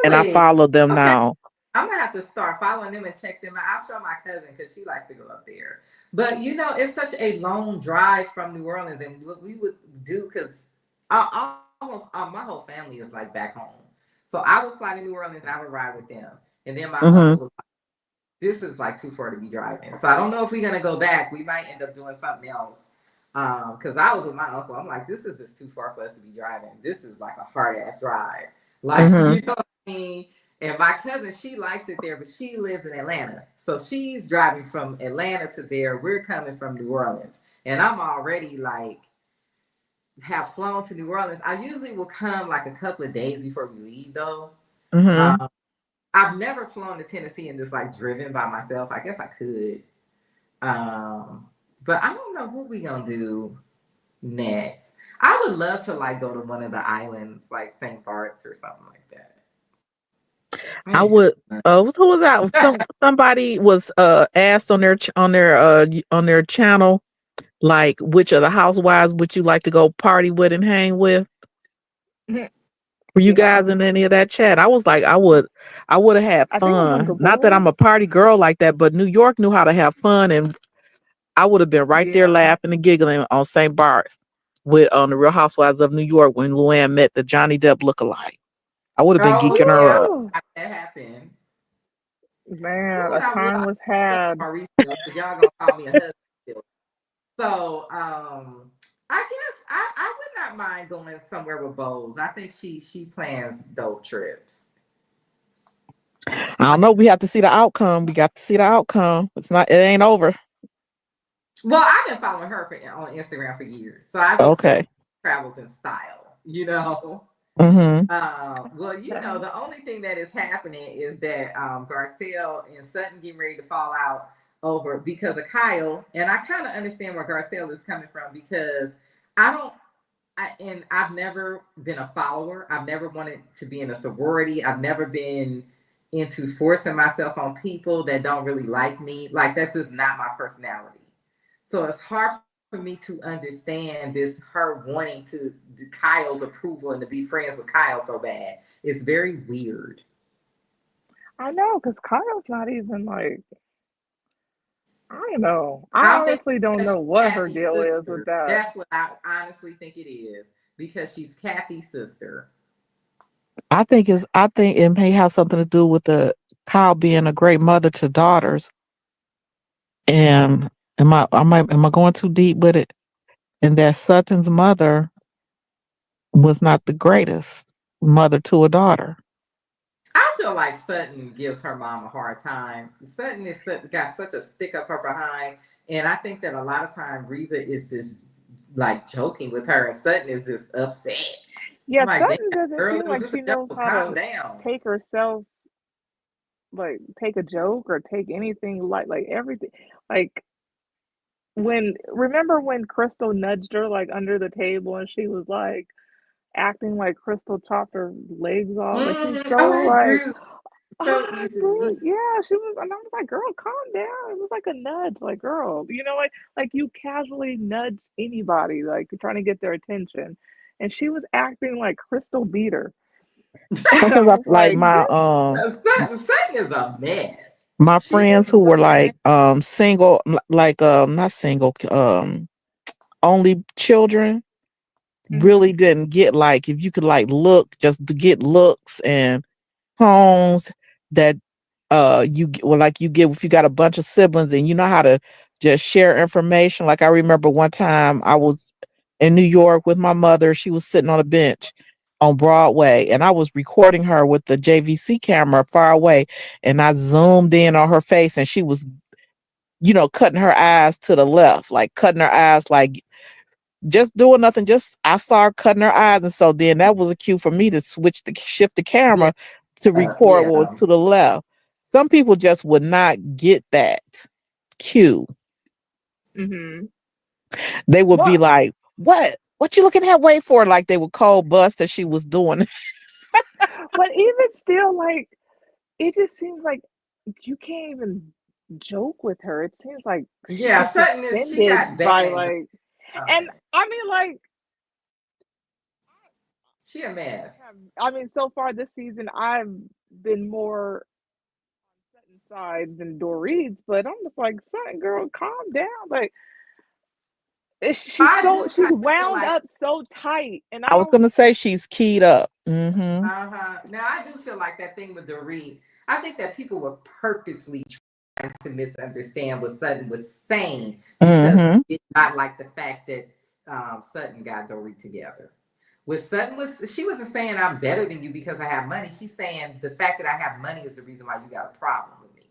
and I Really? follow them Okay. now. I'm gonna have to start following them and check them out. I'll show my cousin because she likes to go up there. But you know, it's such a long drive from New Orleans, and what we would do because almost my whole family is like back home. So I would fly to New Orleans, I would ride with them, and then my Mm-hmm. uncle was this is like too far to be driving. So I don't know if we're gonna go back. We might end up doing something else. Because I was with my uncle. I'm like, this is just too far for us to be driving. This is like a hard ass drive. Like, Mm-hmm. you know what I mean? And my cousin, she likes it there, but she lives in Atlanta. So she's driving from Atlanta to there. We're coming from New Orleans. And I'm already like have flown to New Orleans. I usually will come like a couple of days before we leave though. Mm-hmm. Um, I've never flown to Tennessee and just like driven by myself. I guess I could. Um, but I don't know what we gonna do next. I would love to like go to one of the islands, like St. Bart's or something like that. I I think would. Who was that? that's fun. Somebody was asked on on their channel, like which of the housewives would you like to go party with and hang with? Were you You know, guys in any of that chat? I was like, I would have had I think it was on fun. Not that Gaboo. I'm a party girl like that, but New York knew how to have fun, and I would have been right there Yeah. laughing and giggling on St. Bart's with on the Real Housewives of New York when Luann met the Johnny Depp lookalike. I would have been Oh geeking her yeah, up. Woo! that happened. Man, Ooh, a I time will was tell had. Mauricio because y'all gonna call me a husband still. So I guess I would not mind going somewhere with Bose. I think she plans dope trips. I don't know. We have to see the outcome. We got to see the outcome. It's not. It ain't over. Well, I've been following her on Instagram for years, so I just know Okay. she travels in style. You know. Mm-hmm. Well, you know, the only thing that is happening is that Garcelle and Sutton getting ready to fall out over because of Kyle, and I kind of understand where Garcelle is coming from because I don't. And I've never been a follower. I've never wanted to be in a sorority. I've never been into forcing myself on people that don't really like me. Like that's just not my personality. So it's hard for me to understand this her wanting to Kyle's approval and to be friends with Kyle so bad. It's very weird. I know, because Kyle's not even like, I don't know. I I'm thinking honestly don't because know she's what her Kathy's deal is with sister. that. That's what I honestly think it is because she's Kathy's sister. I think it may have something to do with the Kyle being a great mother to daughters. And am I going too deep with it? And that Sutton's mother was not the greatest mother to a daughter. I feel like Sutton gives her mom a hard time. Sutton is got such a stick up her behind, and I think that a lot of time Reva is just like joking with her, and Sutton is just upset. I'm Yeah, like, damn, Sutton doesn't girl, seem it was like just a she knows joke. how Calm to down. take herself, like, take a joke or take anything like everything. Like, remember when Crystal nudged her, like, under the table and she was like, acting like Crystal chopped her legs off. Like she's so Oh, I like, agree. So oh, easily. yeah, she was, and I was like, girl, calm down. It was like a nudge, like, girl, like you casually nudge anybody, like you're trying to get their attention, and she was acting like Crystal beat her, and I Sometimes I was feel like like, bitch, Sutton is a mess. my She is friends who a were mess. like single, like not single, only children mm-hmm, really didn't get, like, if you could like look just to get looks and homes that well, like you get if you got a bunch of siblings and you know how to just share information. Like I remember one time I was in New York with my mother. She was sitting on a bench on Broadway, and I was recording her with the JVC camera far away, and I zoomed in on her face, and she was, cutting her eyes to the left, like cutting her eyes, like just doing nothing. Just I saw her cutting her eyes, and so then that was a cue for me to shift the Yeah, camera to record what was yeah. to the left. Some people just would not get that cue. Mm-hmm. They would be Well, like, "What? What you looking that way for?" Like they would cold bust that she was doing. but even still, like, it just seems like you can't even joke with her. It seems like she Yeah, gets Sutton is she got offended by bad. like, and Okay. I mean, like, She a mess. I mean, so far this season, I've been more Sutton side than Dorit's, but I'm just like, Sutton, girl, calm down. Like, I do she's kind of feel wound like up so tight, and I I was don't. gonna say she's keyed up. Mm-hmm. uh-huh. Now I do feel like that thing with Dorit. I think that people were purposely trying to misunderstand what Sutton was saying because Mm-hmm. they did not like the fact that Sutton got Dorit together. With Sutton she wasn't saying I'm better than you because I have money. She's saying the fact that I have money is the reason why you got a problem with me.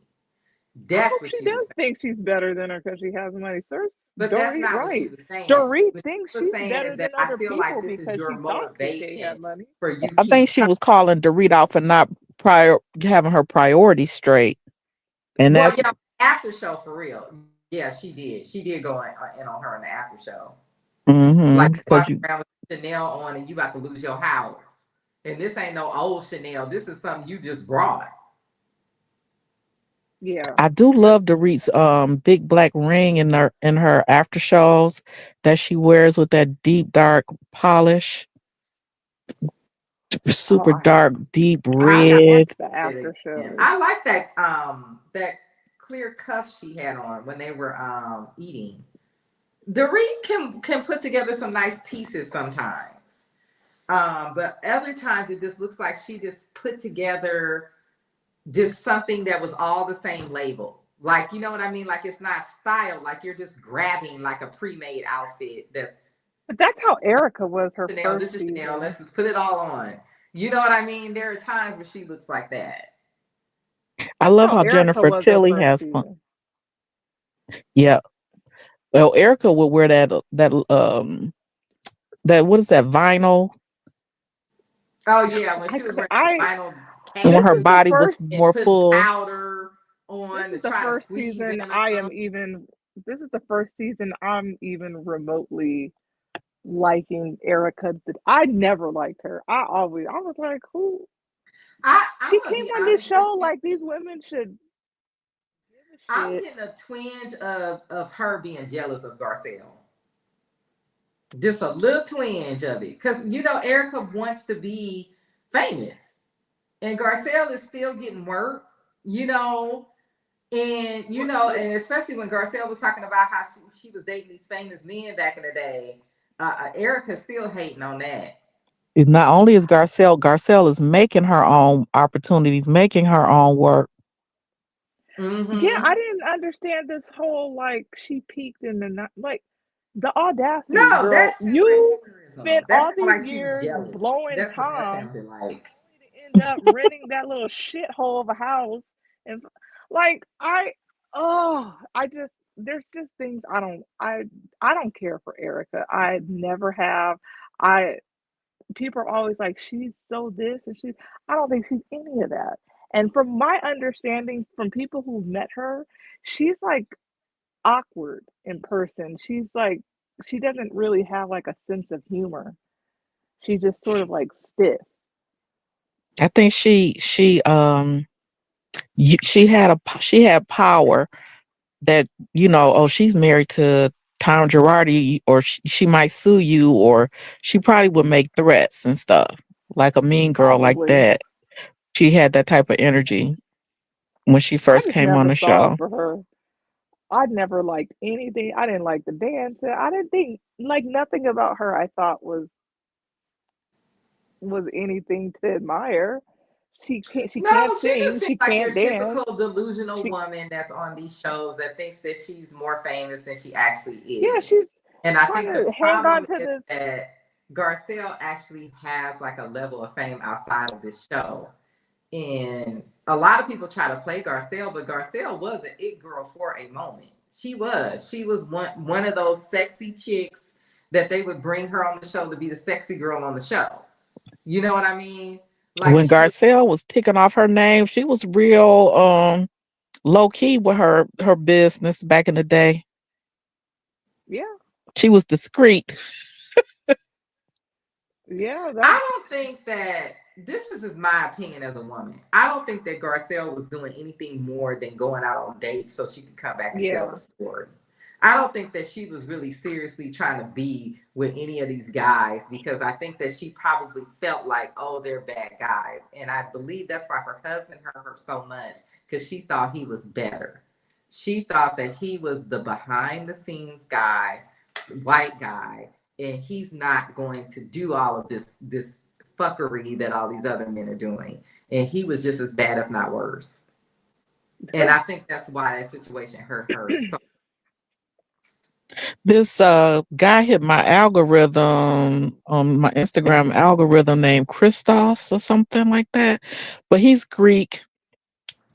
I That's hope what she she was does saying. think she's better than her because she has money. Sir, But that's Dorit, not what she right? was saying. Dorit What thinks she was she's saying better is that than I other feel like people this is because your she thought that they motivation had money. for you I keep think she was calling Dorit out for not having her priorities straight, and well, that's yeah, after show for real. Yeah, she did. She did go in on her in the after show. Like because walking around with Chanel on and you about to lose your house. And this ain't no old Chanel. This is something you just brought. Yeah. I do love Dorit's big black ring in her after shows that she wears with that deep dark polish, Oh, super dark, deep I I didn't got watch red. the it after again. shows. I like that clear cuff she had on when they were eating. Dorit can put together some nice pieces sometimes. But other times it just looks like she just put together just something that was all the same label. Like, you know what I mean? Like it's not styled, like you're just grabbing like a pre-made outfit that's But that's how Erica was her Chanel, first this is Chanel, season. let's just put it all on. You know what I mean? There are times where she looks like that. I That's love how how Erica Jennifer was her Tilly first has fun. season. Yeah. Well, Erica would wear that what is that vinyl Oh yeah, when I she was could wearing I vinyl when this her caps is the body was first and more putting full. powder this on to is the try to first squeeze season in I them. am even this is the first season I'm even remotely liking Erica. I never liked her. I was like, who I'm she gonna came be on this honest with show you. like these women should give a I'm shit. getting a twinge of her being jealous of Garcelle. Just a little twinge of it. Because you know, Erica wants to be famous. And Garcelle is still getting work, you know. And you know, and especially when Garcelle was talking about how she was dating these famous men back in the day, Erica's still hating on that. Not only is Garcelle is making her own opportunities, making her own work. Yeah, Mm-hmm. I didn't understand this whole like she peaked in the like the audacity, No, girl. that sounds like You spent mannerism. That all sounds these like she was years jealous. blowing That's what that Tom sounded like. only to end up renting that little shithole of a house. And like I just there's just things I don't care for Erica. I never have. I People are always like she's so this and she's I don't think she's any of that. And from my understanding from people who've met her, she's like awkward in person. She's like she doesn't really have like a sense of humor. She's just sort of like stiff. I think she had power that oh, she's married to Tom Girardi, or she might sue you, or she probably would make threats and stuff like a mean girl like Probably. that. She had that type of energy when she I first just came on never the saw it show. for her. I never liked anything. I didn't like the dance. I didn't think like nothing about her I thought was anything to admire. She No, can't she just sing, seems she like can't your dance. typical delusional She woman that's on these shows that thinks that she's more famous than she actually Yeah, is. she's And I trying think the to hang on problem to is this that Garcelle actually has like a level of fame outside of this show. And a lot of people try to play Garcelle, but Garcelle was an it girl for a moment. She was. She was one of those sexy chicks that they would bring her on the show to be the sexy girl on the show. You know what I mean? Like When she was. Garcelle was ticking off her name, she was real low key with her business back in the day. Yeah, She was discreet. yeah, I that, don't think that this is my opinion as a woman. I don't think that Garcelle was doing anything more than going out on dates so she could come back and tell yeah. the story. I don't think that she was really seriously trying to be with any of these guys because I think that she probably felt like, oh, they're bad guys. And I believe that's why her husband hurt her so much because she thought he was better. She thought that he was the behind the scenes guy, white guy, and he's not going to do all of this fuckery that all these other men are doing. And he was just as bad, if not worse. And I think that's why that situation hurt her so. This guy hit my algorithm on my Instagram algorithm named Christos or something like that. But he's Greek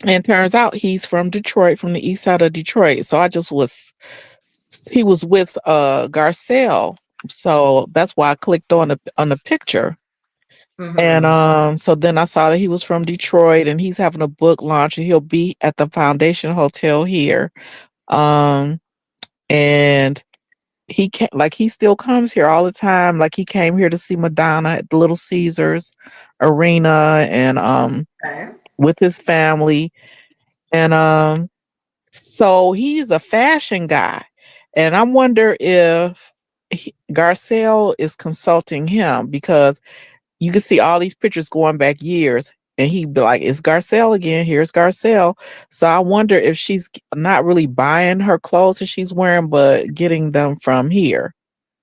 and turns out he's from Detroit, from the east side of Detroit. So I just was he was with Garcelle. So that's why I clicked on the picture. And Mm-hmm. so then I saw that he was from Detroit and he's having a book launch and he'll be at the Foundation Hotel here. Um and he still comes here all the time. Like he came here to see Madonna at the Little Caesars arena and Okay. with his family. And so he's a fashion guy. And I wonder if Garcelle is consulting him because you can see all these pictures going back years. And he'd be like, it's Garcelle again. Here's Garcelle. So I wonder if she's not really buying her clothes that she's wearing, but getting them from here.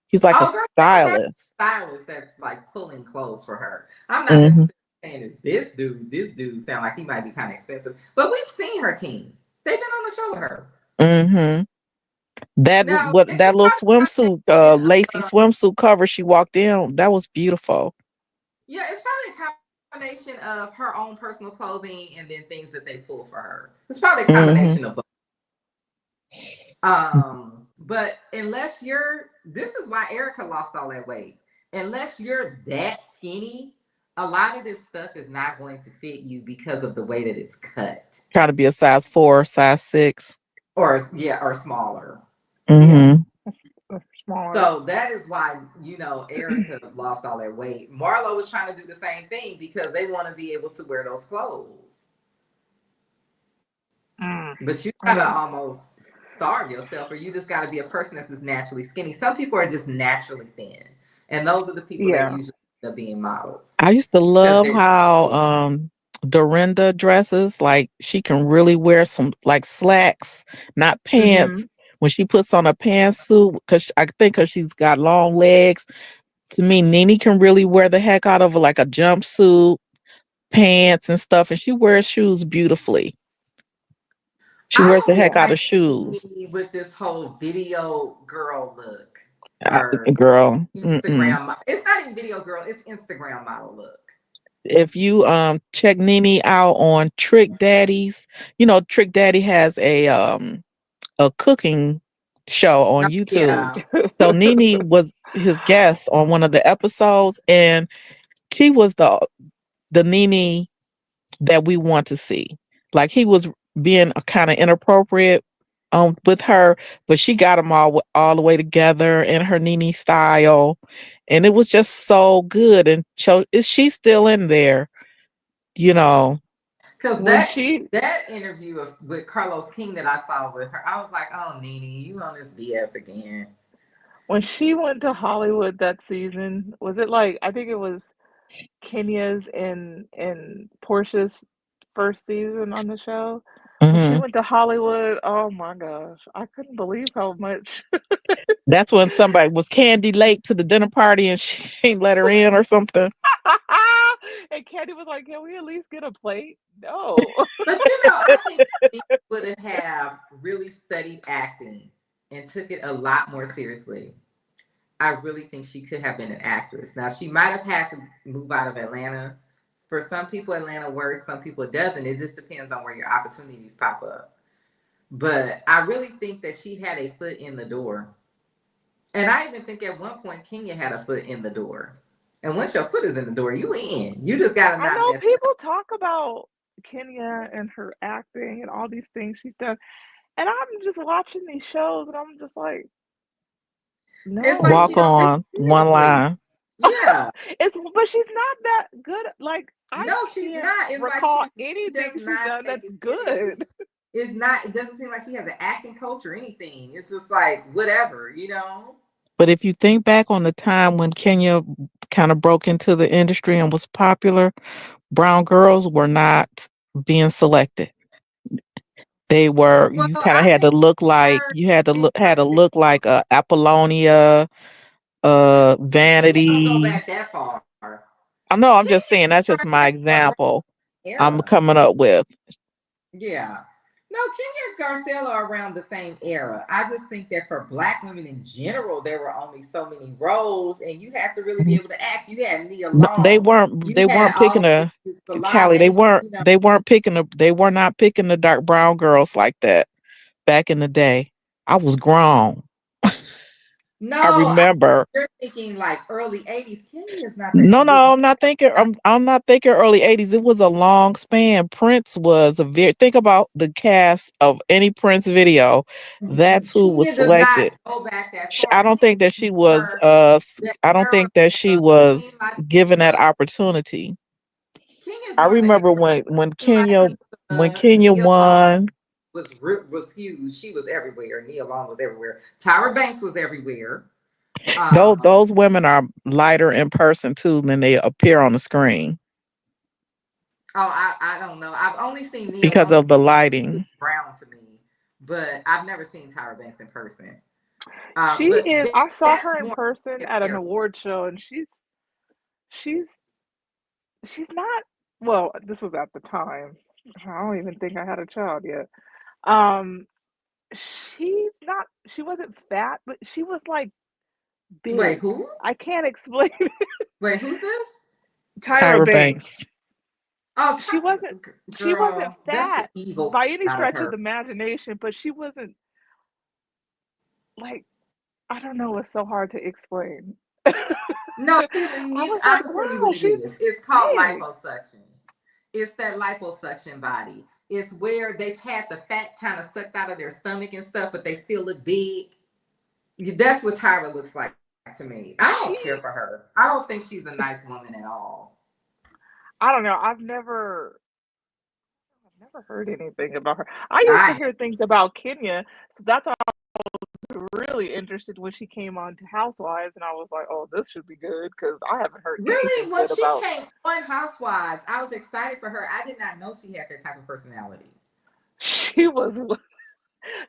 He's like a Oh, girl, that's stylist. a stylist that's like pulling clothes for her. I'm not Hmm. necessarily saying it's this dude. This dude sound like he might be kind of expensive, but we've seen her team. They've been on the show with her. Hmm. Now That it's little probably a swimsuit, combination lacy of swimsuit cover she walked in, that was beautiful. yeah, it's probably a combination of her own personal clothing and then things that they pull for her. It's probably a Hmm. combination of both. But unless you're, this is why Erica lost all that weight. Unless you're that skinny, a lot of this stuff is not going to fit you because of the way that it's cut, Trying to be a size 4, size 6. or yeah, or smaller. Yeah, Hmm. that's smart. So that is why Erica lost all that weight. Marlo was trying to do the same thing because they want to be able to wear those clothes. Mm, But you I gotta don't. almost starve yourself, or you just gotta be a person that's just naturally skinny. Some people are just naturally thin, and those are the people that Yeah. usually end up being models I used to because love they're how so. Dorinda dresses. Like she can really wear some like slacks, not pants. Hmm. When she puts on a pantsuit, because I think because she's got long legs. To me, Nene can really wear the heck out of like a jumpsuit, pants, and stuff, and she wears shoes beautifully. She I wears the don't heck out like of shoes. me with this whole video girl look or Girl, mm-mm. Instagram. It's not even video girl; it's Instagram model look. If you check Nene out on Trick Daddies, Trick Daddy has a cooking show on YouTube. Yeah, So Nene was his guest on one of the episodes, and she was the Nene that we want to see. Like he was being kind of inappropriate with her, but she got them all the way together in her Nene style, and it was just so good. And so is she still in there? You know. because when she that interview with Carlos King that I saw with her, I was like, "Oh, Nene, you on this BS again?" when she went to Hollywood that season, was it like I think it was Kenya's and Portia's first season on the show? When she Hmm. went to Hollywood, oh my gosh, I couldn't believe how much. That's when somebody was Candy late to the dinner party and she ain't let her in or something. And Candy was like, "Can we at least get a plate?" No. But I think he would have really studied acting and took it a lot more seriously. I really think she could have been an actress. Now she might have had to move out of Atlanta. For some people, Atlanta works. Some people it doesn't. It just depends on where your opportunities pop up. But I really think that she had a foot in the door. And I even think at one point Kenya had a foot in the door. And once your foot is in the door, you in. You just gotta I not know mess people talk about Kenya and her acting and all these things she's done, and I'm just watching these shows and I'm just like, It's like no. she Walk don't take on it one seriously. line. Yeah. It's but she's not that good. Like I No, she's can't not. It's like recall she does anything she's not done take that's it seriously. good. It's not. It doesn't seem like she has an acting coach or anything. It's just like whatever, you know. But if you think back on the time when Kenya kind of broke into the industry and was popular, brown girls were not being selected. They were Well, you kind of I had to think look like her you had to in look had to person. look like Apollonia, Kenya don't go Vanity. back that far. I know I'm Kenya just saying that's just my Garcia are around example the I'm era. coming up with. Yeah. No, Kenya and Garcelle are around the same era. I just think that for black women in general, there were only so many roles, and you had to really be able to act. You had Nia No, they Long, weren't. you They had weren't all picking of a these Callie. They Salame, weren't. you know. They weren't picking a. They were not picking the dark brown girls like that back in the day. I was grown. I No, remember. you're thinking like early 80s. Kenya is not that. No, no, I'm not thinking. I'm not thinking early '80s. It was a long span. Prince was a very. Think about the cast of any Prince video. That's who was Kenya does not selected. go back that I far. don't think that she was. Her the I don't era think that she of Queen was given that Latifah. opportunity. Kenya's I one of the remember era. when Queen Latifah, Kenya Nia Long won. was huge. She was everywhere. Nia Long was everywhere. Tyra Banks was everywhere. Those women are lighter in person too than they appear on the screen Oh, I don't know. I've only seen Nia because Long. of the She was lighting. brown to me, but I've never seen Tyra Banks in person. She But is. I saw that's her in more person his at an era. award show, and she's she's not. Well, this was at the time. I don't even think I had a child yet. Um, she's not. She wasn't fat, but she was like Wait, big. who? I can't explain it. Wait, who's this? Tyra Tyra Banks. Banks. Oh, She wasn't. She wasn't girl, that's the fat evil by any out of stretch of her. the imagination, but she wasn't like I don't know. It's so hard to explain. No, I see, was I'm like, gonna tell you what wow, it she's is. It's called big. liposuction. It's that liposuction body. It's where they've had the fat kind of sucked out of their stomach and stuff, but they still look big. That's what Tyra looks like to me. I don't care She, for her. I don't think she's a nice woman at all. I don't know. I've never heard anything about her. I used to I hear things about Kenya, so that's why I was really interested when she came on to Housewives, and I was like, oh, this should be good because I haven't heard anything really, when good she about. came on Housewives, I was excited for her. I did not know she had that type of personality. She was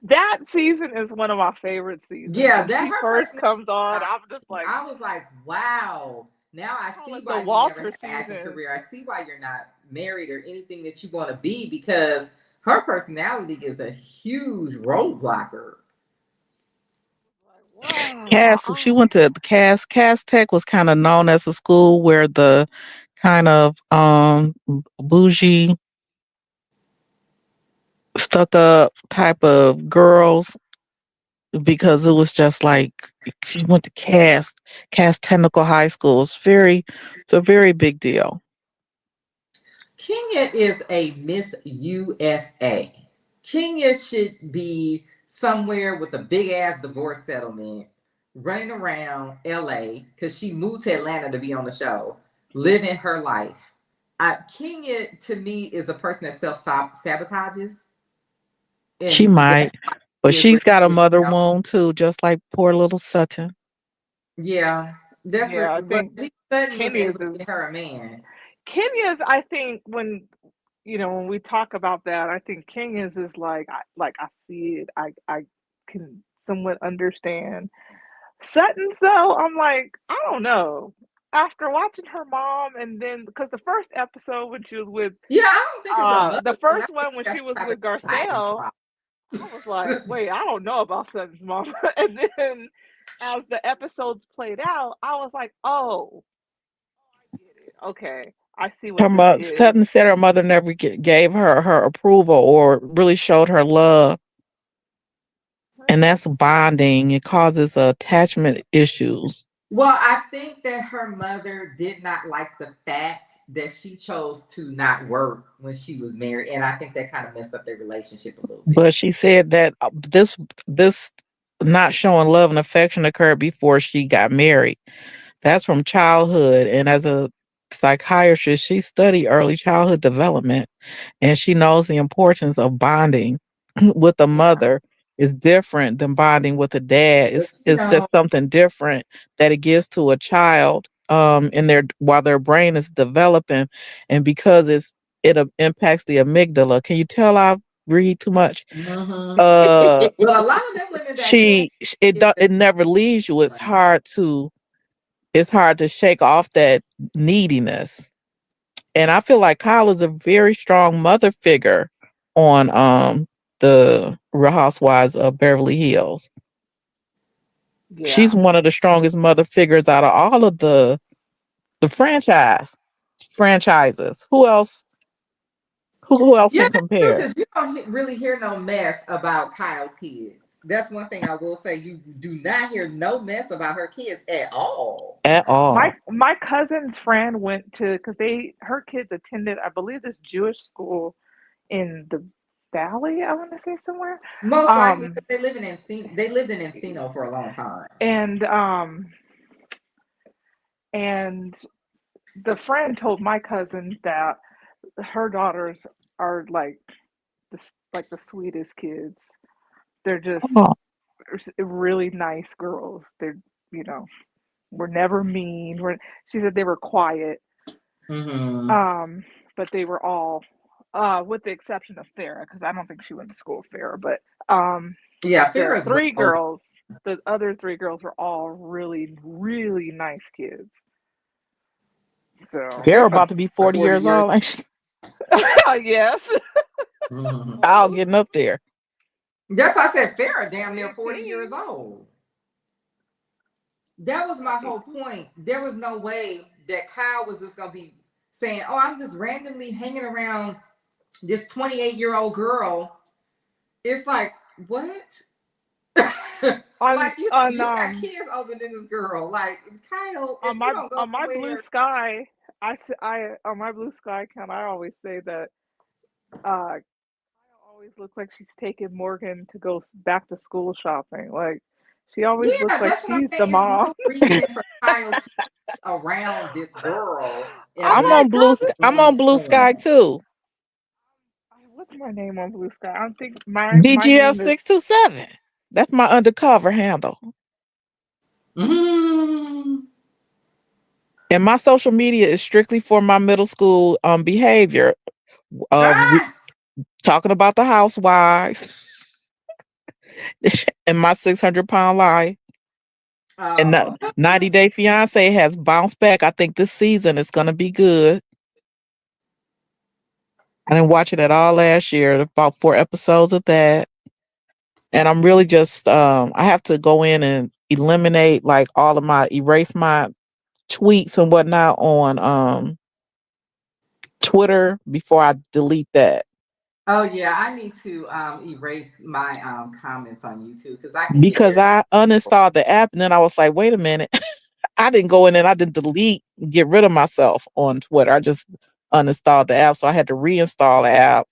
that season is one of my favorite seasons. Yeah, When that she her first personality. comes on, I'm just like, I was like, wow. Now I I call see it the why you never had Walter an acting season. career. I see why you're not married or anything that you want to be because her personality is a huge roadblocker. Like, wow. Cass, she went to the Cass Tech was kind of known as a school where the kind of bougie, stuck up type of girls because it was just like she went to Cass Technical High School. It's a very big deal. Kenya is a Miss USA. Kenya should be somewhere with a big ass divorce settlement, running around LA because she moved to Atlanta to be on the show, living her life. Kenya to me is a person that self sabotages, She and that's might, why but she is what she's got a she is mother now. wound too, just like poor little Sutton. Yeah, Yeah, I but think at least Sutton was Kenya's able to get is her a man. Kenya's. I think when we talk about that, I think Kenya's is like I see it. I can somewhat understand. Sutton's though, I'm like, I don't know. After watching her mom, and then because the first episode when she was with Yeah, I don't think it's a mother the thing. I first think one when she that's was some type with of anxiety Garcelle, problem. I was like, wait, I don't know about Sutton's mom. And then as the episodes played out, I was like, oh, I get it. Okay, I see Her what this mother, is. Sutton said her mother never gave her approval or really showed her love, and that's bonding. It causes attachment issues. Well, I think that her mother did not like the fact that she chose to not work when she was married, and I think that kind of messed up their relationship a little But bit. she said that this not showing love and affection occurred before she got married. That's from childhood, and as a psychiatrist, she studied early childhood development, and she knows the importance of bonding with a Yeah, mother is different than bonding with a dad. but It's just something different that it gives to a child in their while their brain is developing, and because it impacts the amygdala. Can you tell I read too much? hmm Uh, But a lot of them women that had kids, they it never leaves you. It's hard to shake off that neediness. And I feel like Kyle is a very strong mother figure on the Real Housewives of Beverly Hills. She's Yeah, one of the strongest mother figures out of all of the franchises. Who else yeah, can that's true compare because you don't really hear no mess about Kyle's kids. That's one thing I will say. You do not hear no mess about her kids at all. at my all? my cousin's friend went to because they her kids attended, I believe, this Jewish school in the Valley. I want to say somewhere. Most likely Um, because they lived in Encino for a long time. and and the friend told my cousin that her daughters are like the sweetest kids. They're just Oh, really nice girls. They're you know were never mean. She said they were quiet, Hmm um, but they were all, with the exception of Farrah, because I don't think she went to school with Farrah, but Yeah, the Farrah's way three older. girls, the other three girls were all really, really nice kids. So, they're Farrah's about to be over 40 40 years years. old. Ain't she? yes. Mhm. Kyle getting up there. That's why I said Farrah damn near 40 years old. That was my whole point. There was no way that Kyle was just gonna be saying, "Oh, I'm just randomly hanging around this 28-year-old girl." It's like, what? on Like you, on you got kids older than this girl. Like Kyle, if you don't go on my blue somewhere, sky, I on my blue sky account, I always say that Kyle always looks like she's taking Morgan to go back to school shopping. Like she always looks yeah, like that's what I'm she's the saying. It's mom. no reason for Kyle to be around this girl I'm and I'm what like, on girl, is this I'm going on Blue Sky on. too. what's my name on blue sky? I think my BGF name is 627. That's my undercover handle. Mm. And my social media is strictly for my middle school behavior. Uh, re- Ah! Talking about the housewives and my 600-pound life. And that Oh, 90 Day Fiance has bounced back. I think this season is going to be good. I didn't watch it at all last year. About 4 episodes of that, and I'm really just I have to go in and eliminate like all of my erase my tweets and whatnot on Twitter before I delete that oh yeah. I need to erase my comments on YouTube because I can get because very. I uninstalled the app and then I was like, wait a minute, I didn't go in and I didn't delete, get rid of myself on Twitter. I just uninstalled the app, so I had to reinstall the app.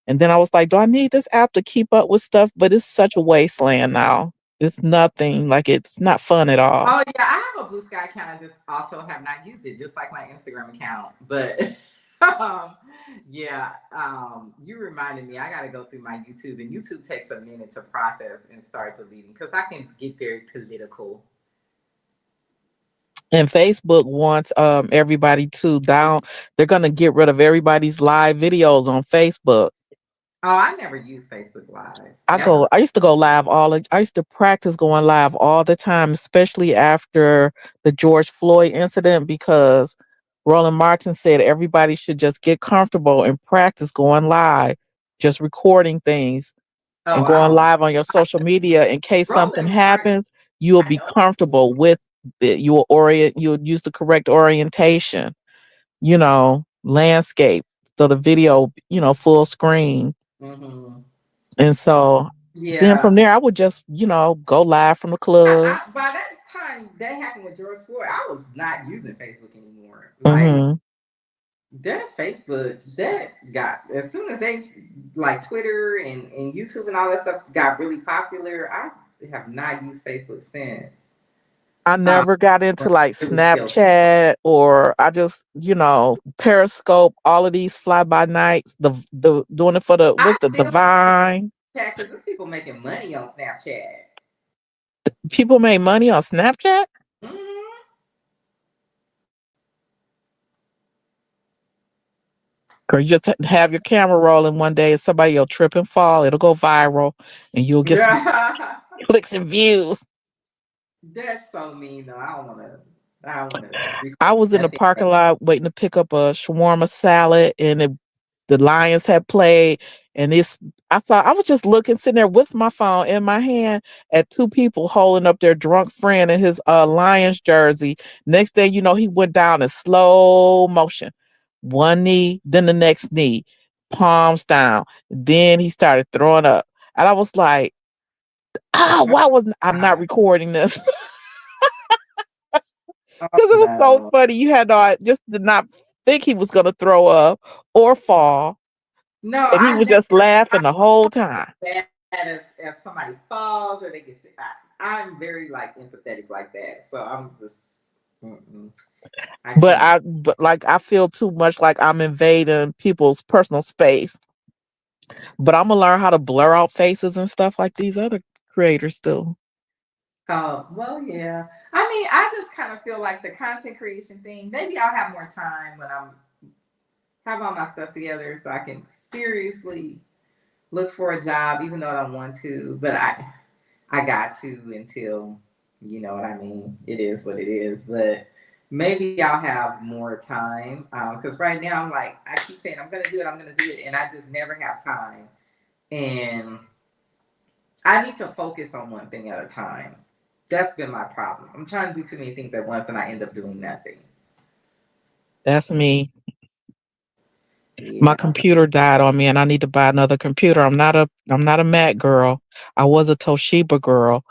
And then I was like, do I need this app to keep up with stuff? But it's such a wasteland now. It's nothing like it's not fun at all. Oh yeah, I have a Blue Sky account. I just also have not used it, just like my Instagram account. But yeah, you reminded me. I got to go through my YouTube, and YouTube takes a minute to process and start deleting because I can get very political. And Facebook wants everybody to down. They're gonna get rid of everybody's live videos on Facebook. Oh, I never use Facebook Live ever. I used to go live I used to practice going live all the time, especially after the George Floyd incident, because Roland Martin said everybody should just get comfortable and practice going live, just recording things Oh, and I going don't. live on your social media in case something Roland Martin. happens. you'll I be know. comfortable with it. You'll use the correct orientation, landscape. So the video, full screen. Hmm. And so then Yeah. from there I would just, go live from the club. By that time that happened with George Floyd, I was not using Facebook anymore. Like Hmm. that Facebook, that got as soon as they like Twitter and YouTube and all that stuff got really popular, I have not used Facebook since. I Um, never got into like really killed. Snapchat, or I just, Periscope, all of these fly by nights, the doing it for the I what's the still divine. chat because there's people making money on Snapchat. People made money on Snapchat. Hmm. Or you just have your camera rolling one day and somebody will trip and fall. It'll go viral and you'll get some Yeah. clicks and views. That's so mean though. I don't want to. I don't want to record I was in the nothing. parking lot waiting to pick up a shawarma salad, and the Lions had played, and I was just looking, sitting there with my phone in my hand at two people holding up their drunk friend in his Lions jersey. Next thing you know, he went down in slow motion. One knee, then the next knee, palms down. Then he started throwing up. And I was like, why wasn't I'm not God. recording this? Oh Because it was so no. funny. You had just did not think he was gonna throw up or fall. No, And he I was never. just laughing the whole time. Bad if somebody falls or they get sick. I'm very like empathetic like that. So I'm just. Mm-mm. I can't. But like I feel too much like I'm invading people's personal space. But I'm gonna learn how to blur out faces and stuff like these other creators do. Oh well, yeah. I mean, I just kind of feel like the content creation thing. Maybe I'll have more time when I'm have all my stuff together, so I can seriously look for a job, even though I don't want to. But I got to until you know what I mean. It is what it is. But maybe I'll have more time because right now I'm like I keep saying I'm gonna do it, I'm gonna do it, and I just never have time. And I need to focus on one thing at a time. That's been my problem. I'm trying to do too many things at once, and I end up doing nothing. That's me. My Yeah. computer died on me and I need to buy another computer. I'm not a Mac girl. I was a Toshiba girl.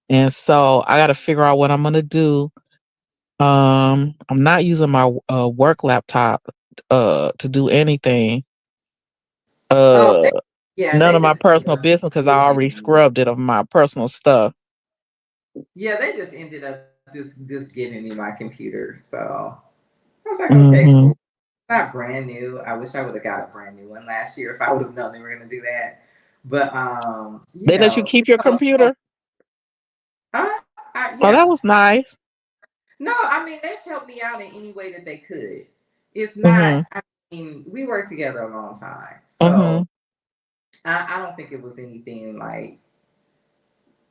And so I gotta figure out what I'm gonna do. I'm not using my work laptop to do anything. Oh, Uh yeah. None They of my just personal business because I getting already me. scrubbed it of my personal stuff. Yeah, they just ended up just getting me my computer. So I was like, okay, Hmm. cool. Not brand new. I wish I would have got a brand new one last year if I would have known they were gonna do that. But They let you keep your so, computer? Oh, yeah. that was nice. No, I mean they've helped me out in any way that they could. It's not. Mm-hmm. I mean, we worked together a long time, Mm-hmm. so I don't think it was anything like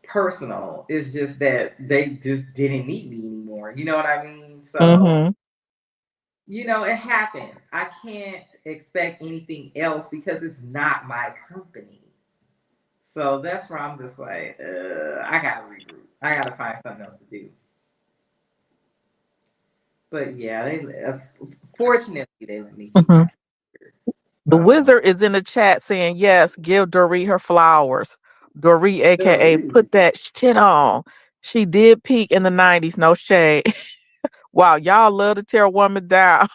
personal. It's just that they just didn't need me anymore. You know what I mean? So Mm-hmm. it happens. I can't expect anything else because it's not my company. So that's where I'm just like, I gotta regroup. I gotta find something else to do. But yeah, fortunately they let me keep Mm-hmm. my computer. The So wizard is in the chat saying, yes, give Dorit her flowers. Dorit, aka Dorit. put that shit on. She did peak in the 90s, no shade. Wow, y'all love to tear a woman down.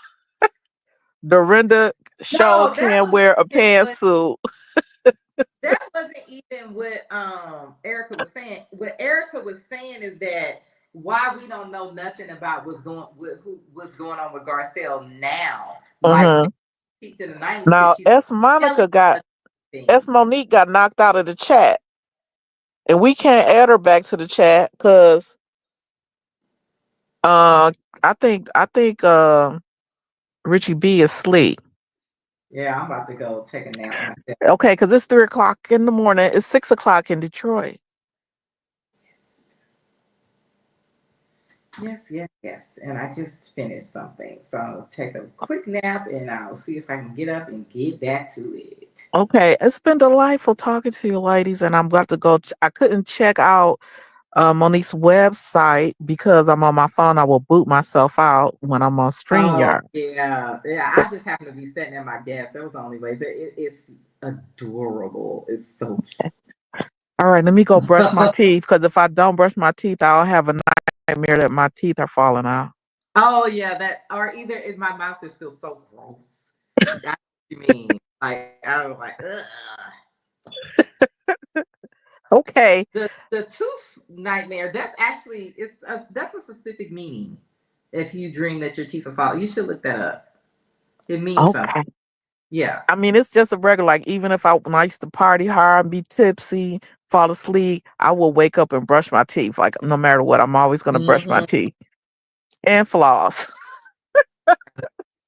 Dorinda show No, can wear a what pantsuit. that wasn't even what Erica was saying. What Erica was saying is that why we don't know nothing about what's going on with Garcelle now, like Uh-huh. when she peaked in the 90s, because Now she's S telling Monica got us S things. Monique got knocked out of the chat. And we can't add her back to the chat because uh I think Richie B is asleep. Yeah, I'm about to go take a nap myself. Okay, because it's 3 o'clock in the morning. It's 6 o'clock in Detroit. Yes, yes, yes. And I just finished something. So I'll take a quick nap and I'll see if I can get up and get back to it. Okay, it's been delightful talking to you, ladies, and I'm about to go. I couldn't check out On this website, because I'm on my phone, I will boot myself out when I'm on Oh StreamYard. yeah, yeah. I just happen to be sitting at my desk. That was the only way. But it's adorable. It's so All right, let me go brush my cute. teeth because if I don't brush my teeth, I'll have a nightmare that my teeth are falling out. Oh yeah, that or either in my mouth is still so gross. I know what you mean? Like I was like, ugh. Okay. The tooth nightmare. That's actually that's a specific meaning. If you dream that your teeth are falling, you should look that up. It means something. Okay. Yeah. I mean, it's just a regular, like, even if when I used to party hard and be tipsy, fall asleep, I will wake up and brush my teeth. Like, no matter what, I'm always going to brush my Mm-hmm. teeth and floss.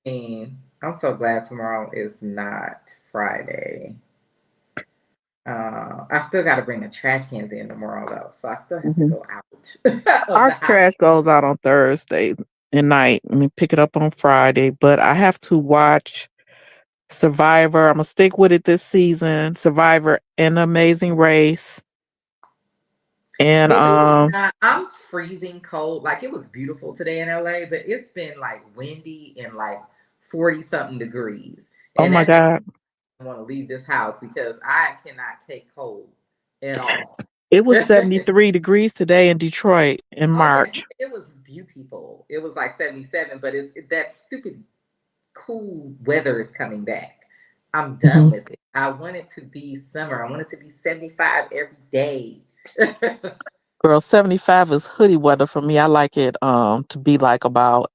And I'm so glad tomorrow is not Friday. I still got to bring the trash cans in tomorrow though, so I still have to Mhm. go out of Our the house. trash goes out on Thursday and night and we pick it up on Friday, but I have to watch Survivor. I'm going to stick with it this season. Survivor and Amazing Race. And, Believe it or not, I'm freezing cold. Like it was beautiful today in LA, but it's been like windy and like 40 something degrees. oh And my that makes God, me want to leave this house because I cannot take cold at all. it was Oh 73 degrees today in Detroit in yeah, March. it was beautiful. It was like 77, but that stupid cool weather is coming back. I'm done Mhm. with it. I want it to be summer. I want it to be 75 every day. Girl, 75 is hoodie weather for me. I like it to be like about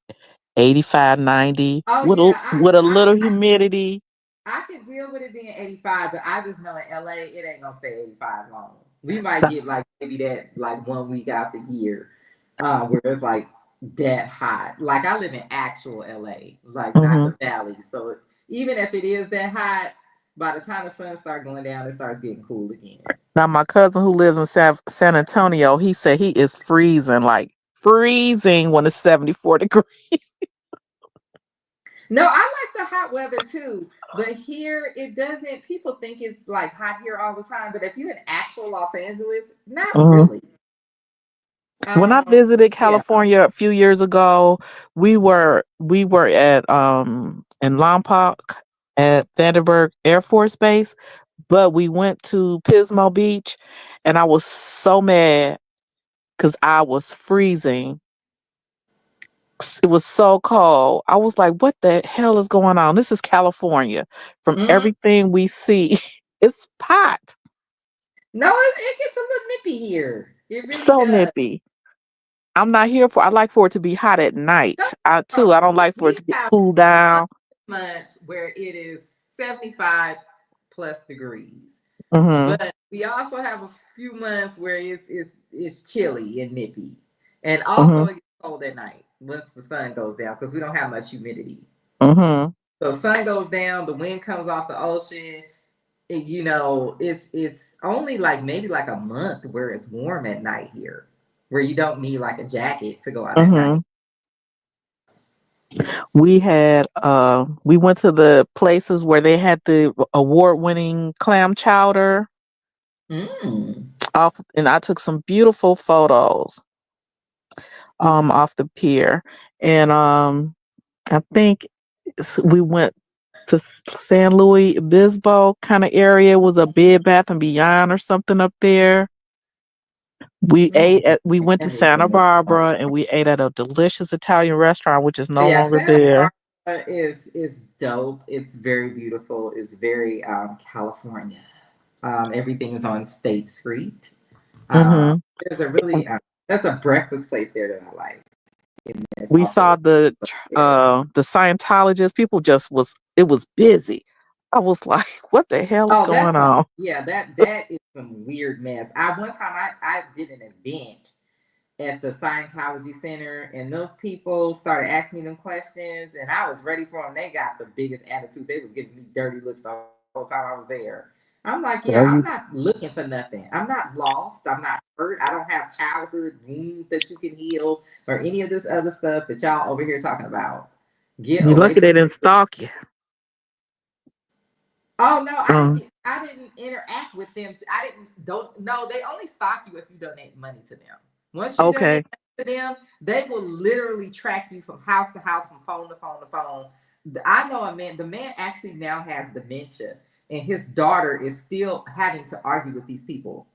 85, 90 Oh with a yeah, with a little humidity. I can deal with it being 85, but I just know in LA it ain't gonna stay 85 long. We might get like maybe that like 1 week out the year, where it's like that hot. Like I live in actual LA, like not Hmm. the valley. So even if it is that hot, by the time the sun starts going down, it starts getting cool again. Now my cousin who lives in San Antonio, he said he is freezing, like freezing when it's 74 degrees. No, I like the hot weather too, but here it doesn't. People think it's like hot here all the time, but if you're in actual Los Angeles, not Mhm. really. When I Um, visited yeah. California a few years ago, we were at in Lompoc at Vandenberg Air Force Base, but we went to Pismo Beach and I was so mad because I was freezing. It was so cold. I was like, what the hell is going on? This is California. From Mhm. everything we see, it's hot. No, it gets a little nippy here. It really So does. nippy. I like for it to be hot at No, night. no, I don't like for it we to get have cooled down. months where it is 75 plus degrees, Hmm. but we also have a few months where it's chilly and nippy, and Hmm. also it gets cold at night once the sun goes down because we don't have much humidity. Hmm. So sun goes down, the wind comes off the ocean. It's only like maybe like a month where it's warm at night here, where you don't need like a jacket to go out at night. Hmm. We went to the places where they had the award winning clam chowder Mm. off, and I took some beautiful photos off the pier. And I think we went to San Luis Obispo kind of area. It was a Bed Bath and Beyond or something up there. Mm. We went to That is Santa amazing. Barbara and we ate at a delicious Italian restaurant, which is no Yeah, longer Santa there. Barbara is dope. It's very beautiful. It's very California. Everything is on State Street. Um, Hmm. there's a really that's a breakfast place there that I like. And there's We also saw there. the Scientologists. People just was it was busy. I was like, what the hell is Oh, going that's some on? yeah, that is some weird mess. One time I did an event at the Scientology Center, and those people started asking me them questions, and I was ready for them. They got the biggest attitude. They was giving me dirty looks the whole time I was there. I'm like, yeah, Girl, I'm you not looking for nothing. I'm not lost. I'm not hurt. I don't have childhood wounds that you can heal or any of this other stuff that y'all over here talking about. Get you away lucky from they didn't me. stalk you. Oh no, Um, I didn't interact with them. I didn't don't no, they only stalk you if you donate money to them. Once you donate okay. money to them, they will literally track you from house to house, from phone to phone to phone. I know a man, the man actually now has dementia, and his daughter is still having to argue with these people.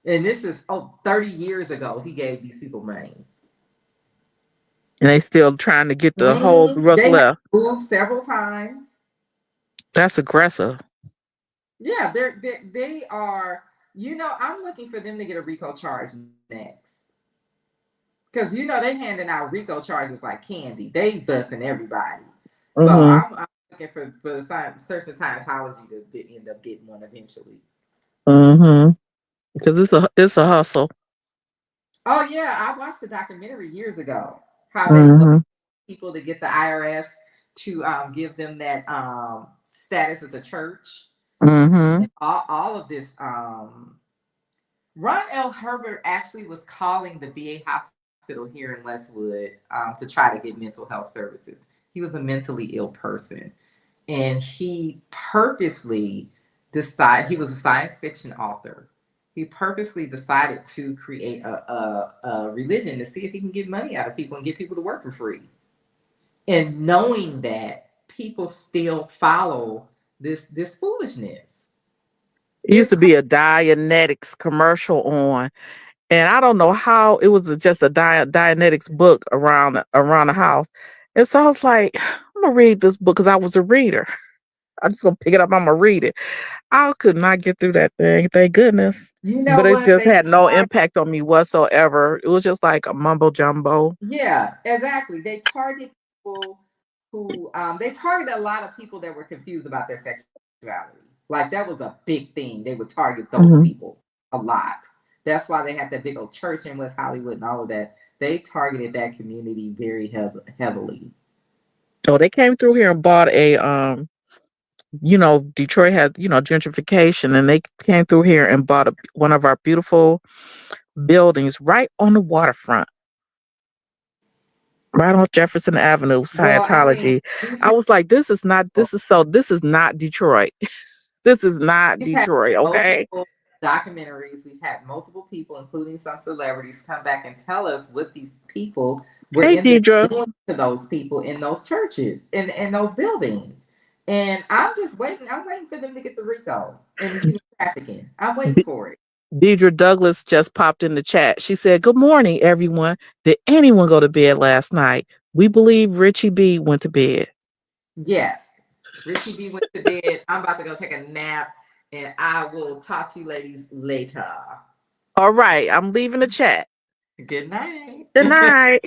And this is 30 years ago he gave these people money. And they still trying to get the whole what's They have left. moved several times. That's aggressive. Yeah, they are. You know, I'm looking for them to get a RICO charge next, because you know they handing out RICO charges like candy. They busting everybody. So Mm-hmm. I'm looking for the certain Scientology to end up getting one eventually. Mm-hmm. Because it's a hustle. Oh yeah, I watched the documentary years ago. How they love Mm-hmm. people to get the IRS to give them that status as a church, Mm-hmm. and all of this. Ron L. Herbert actually was calling the VA hospital here in Westwood to try to get mental health services. He was a mentally ill person, and he purposely decided, he was a science fiction author. He purposely decided to create a religion to see if he can get money out of people and get people to work for free. And knowing that people still follow this foolishness. It used It's to be a Dianetics commercial on, and I don't know how it was just a Dianetics book around the house. And so I was like, I'm gonna read this book because I was a reader. I'm just gonna pick it up. I'm gonna read it. I could not get through that thing. Thank goodness. You know But it what? just They had no target, impact on me whatsoever. It was just like a mumbo jumbo. yeah, exactly. They target people who they target a lot of people that were confused about their sexuality. Like that was a big thing. They would target those Hmm. people a lot. That's why they had that big old church in West Hollywood and all of that. They targeted that community very heavily. So they came through here and bought a Detroit had, gentrification, and they came through here and bought one of our beautiful buildings right on the waterfront, right on Jefferson Avenue, Well, I mean, Scientology. I was like, this is not Detroit. This is not we've had Detroit, okay? multiple documentaries. We've had multiple people, including some celebrities, come back and tell us what these people would Hey, end up Deidre. doing to those people in those churches, in those buildings. And I'm just waiting. I'm waiting for them to get the RICO and human trafficking. I'm waiting for it. Deidre Douglas just popped in the chat. She said, "Good morning, everyone. Did anyone go to bed last night? We believe Richie B went to bed." Yes. Richie B went to bed. I'm about to go take a nap, and I will talk to you ladies later. All right, I'm leaving the chat. Good night. Good night.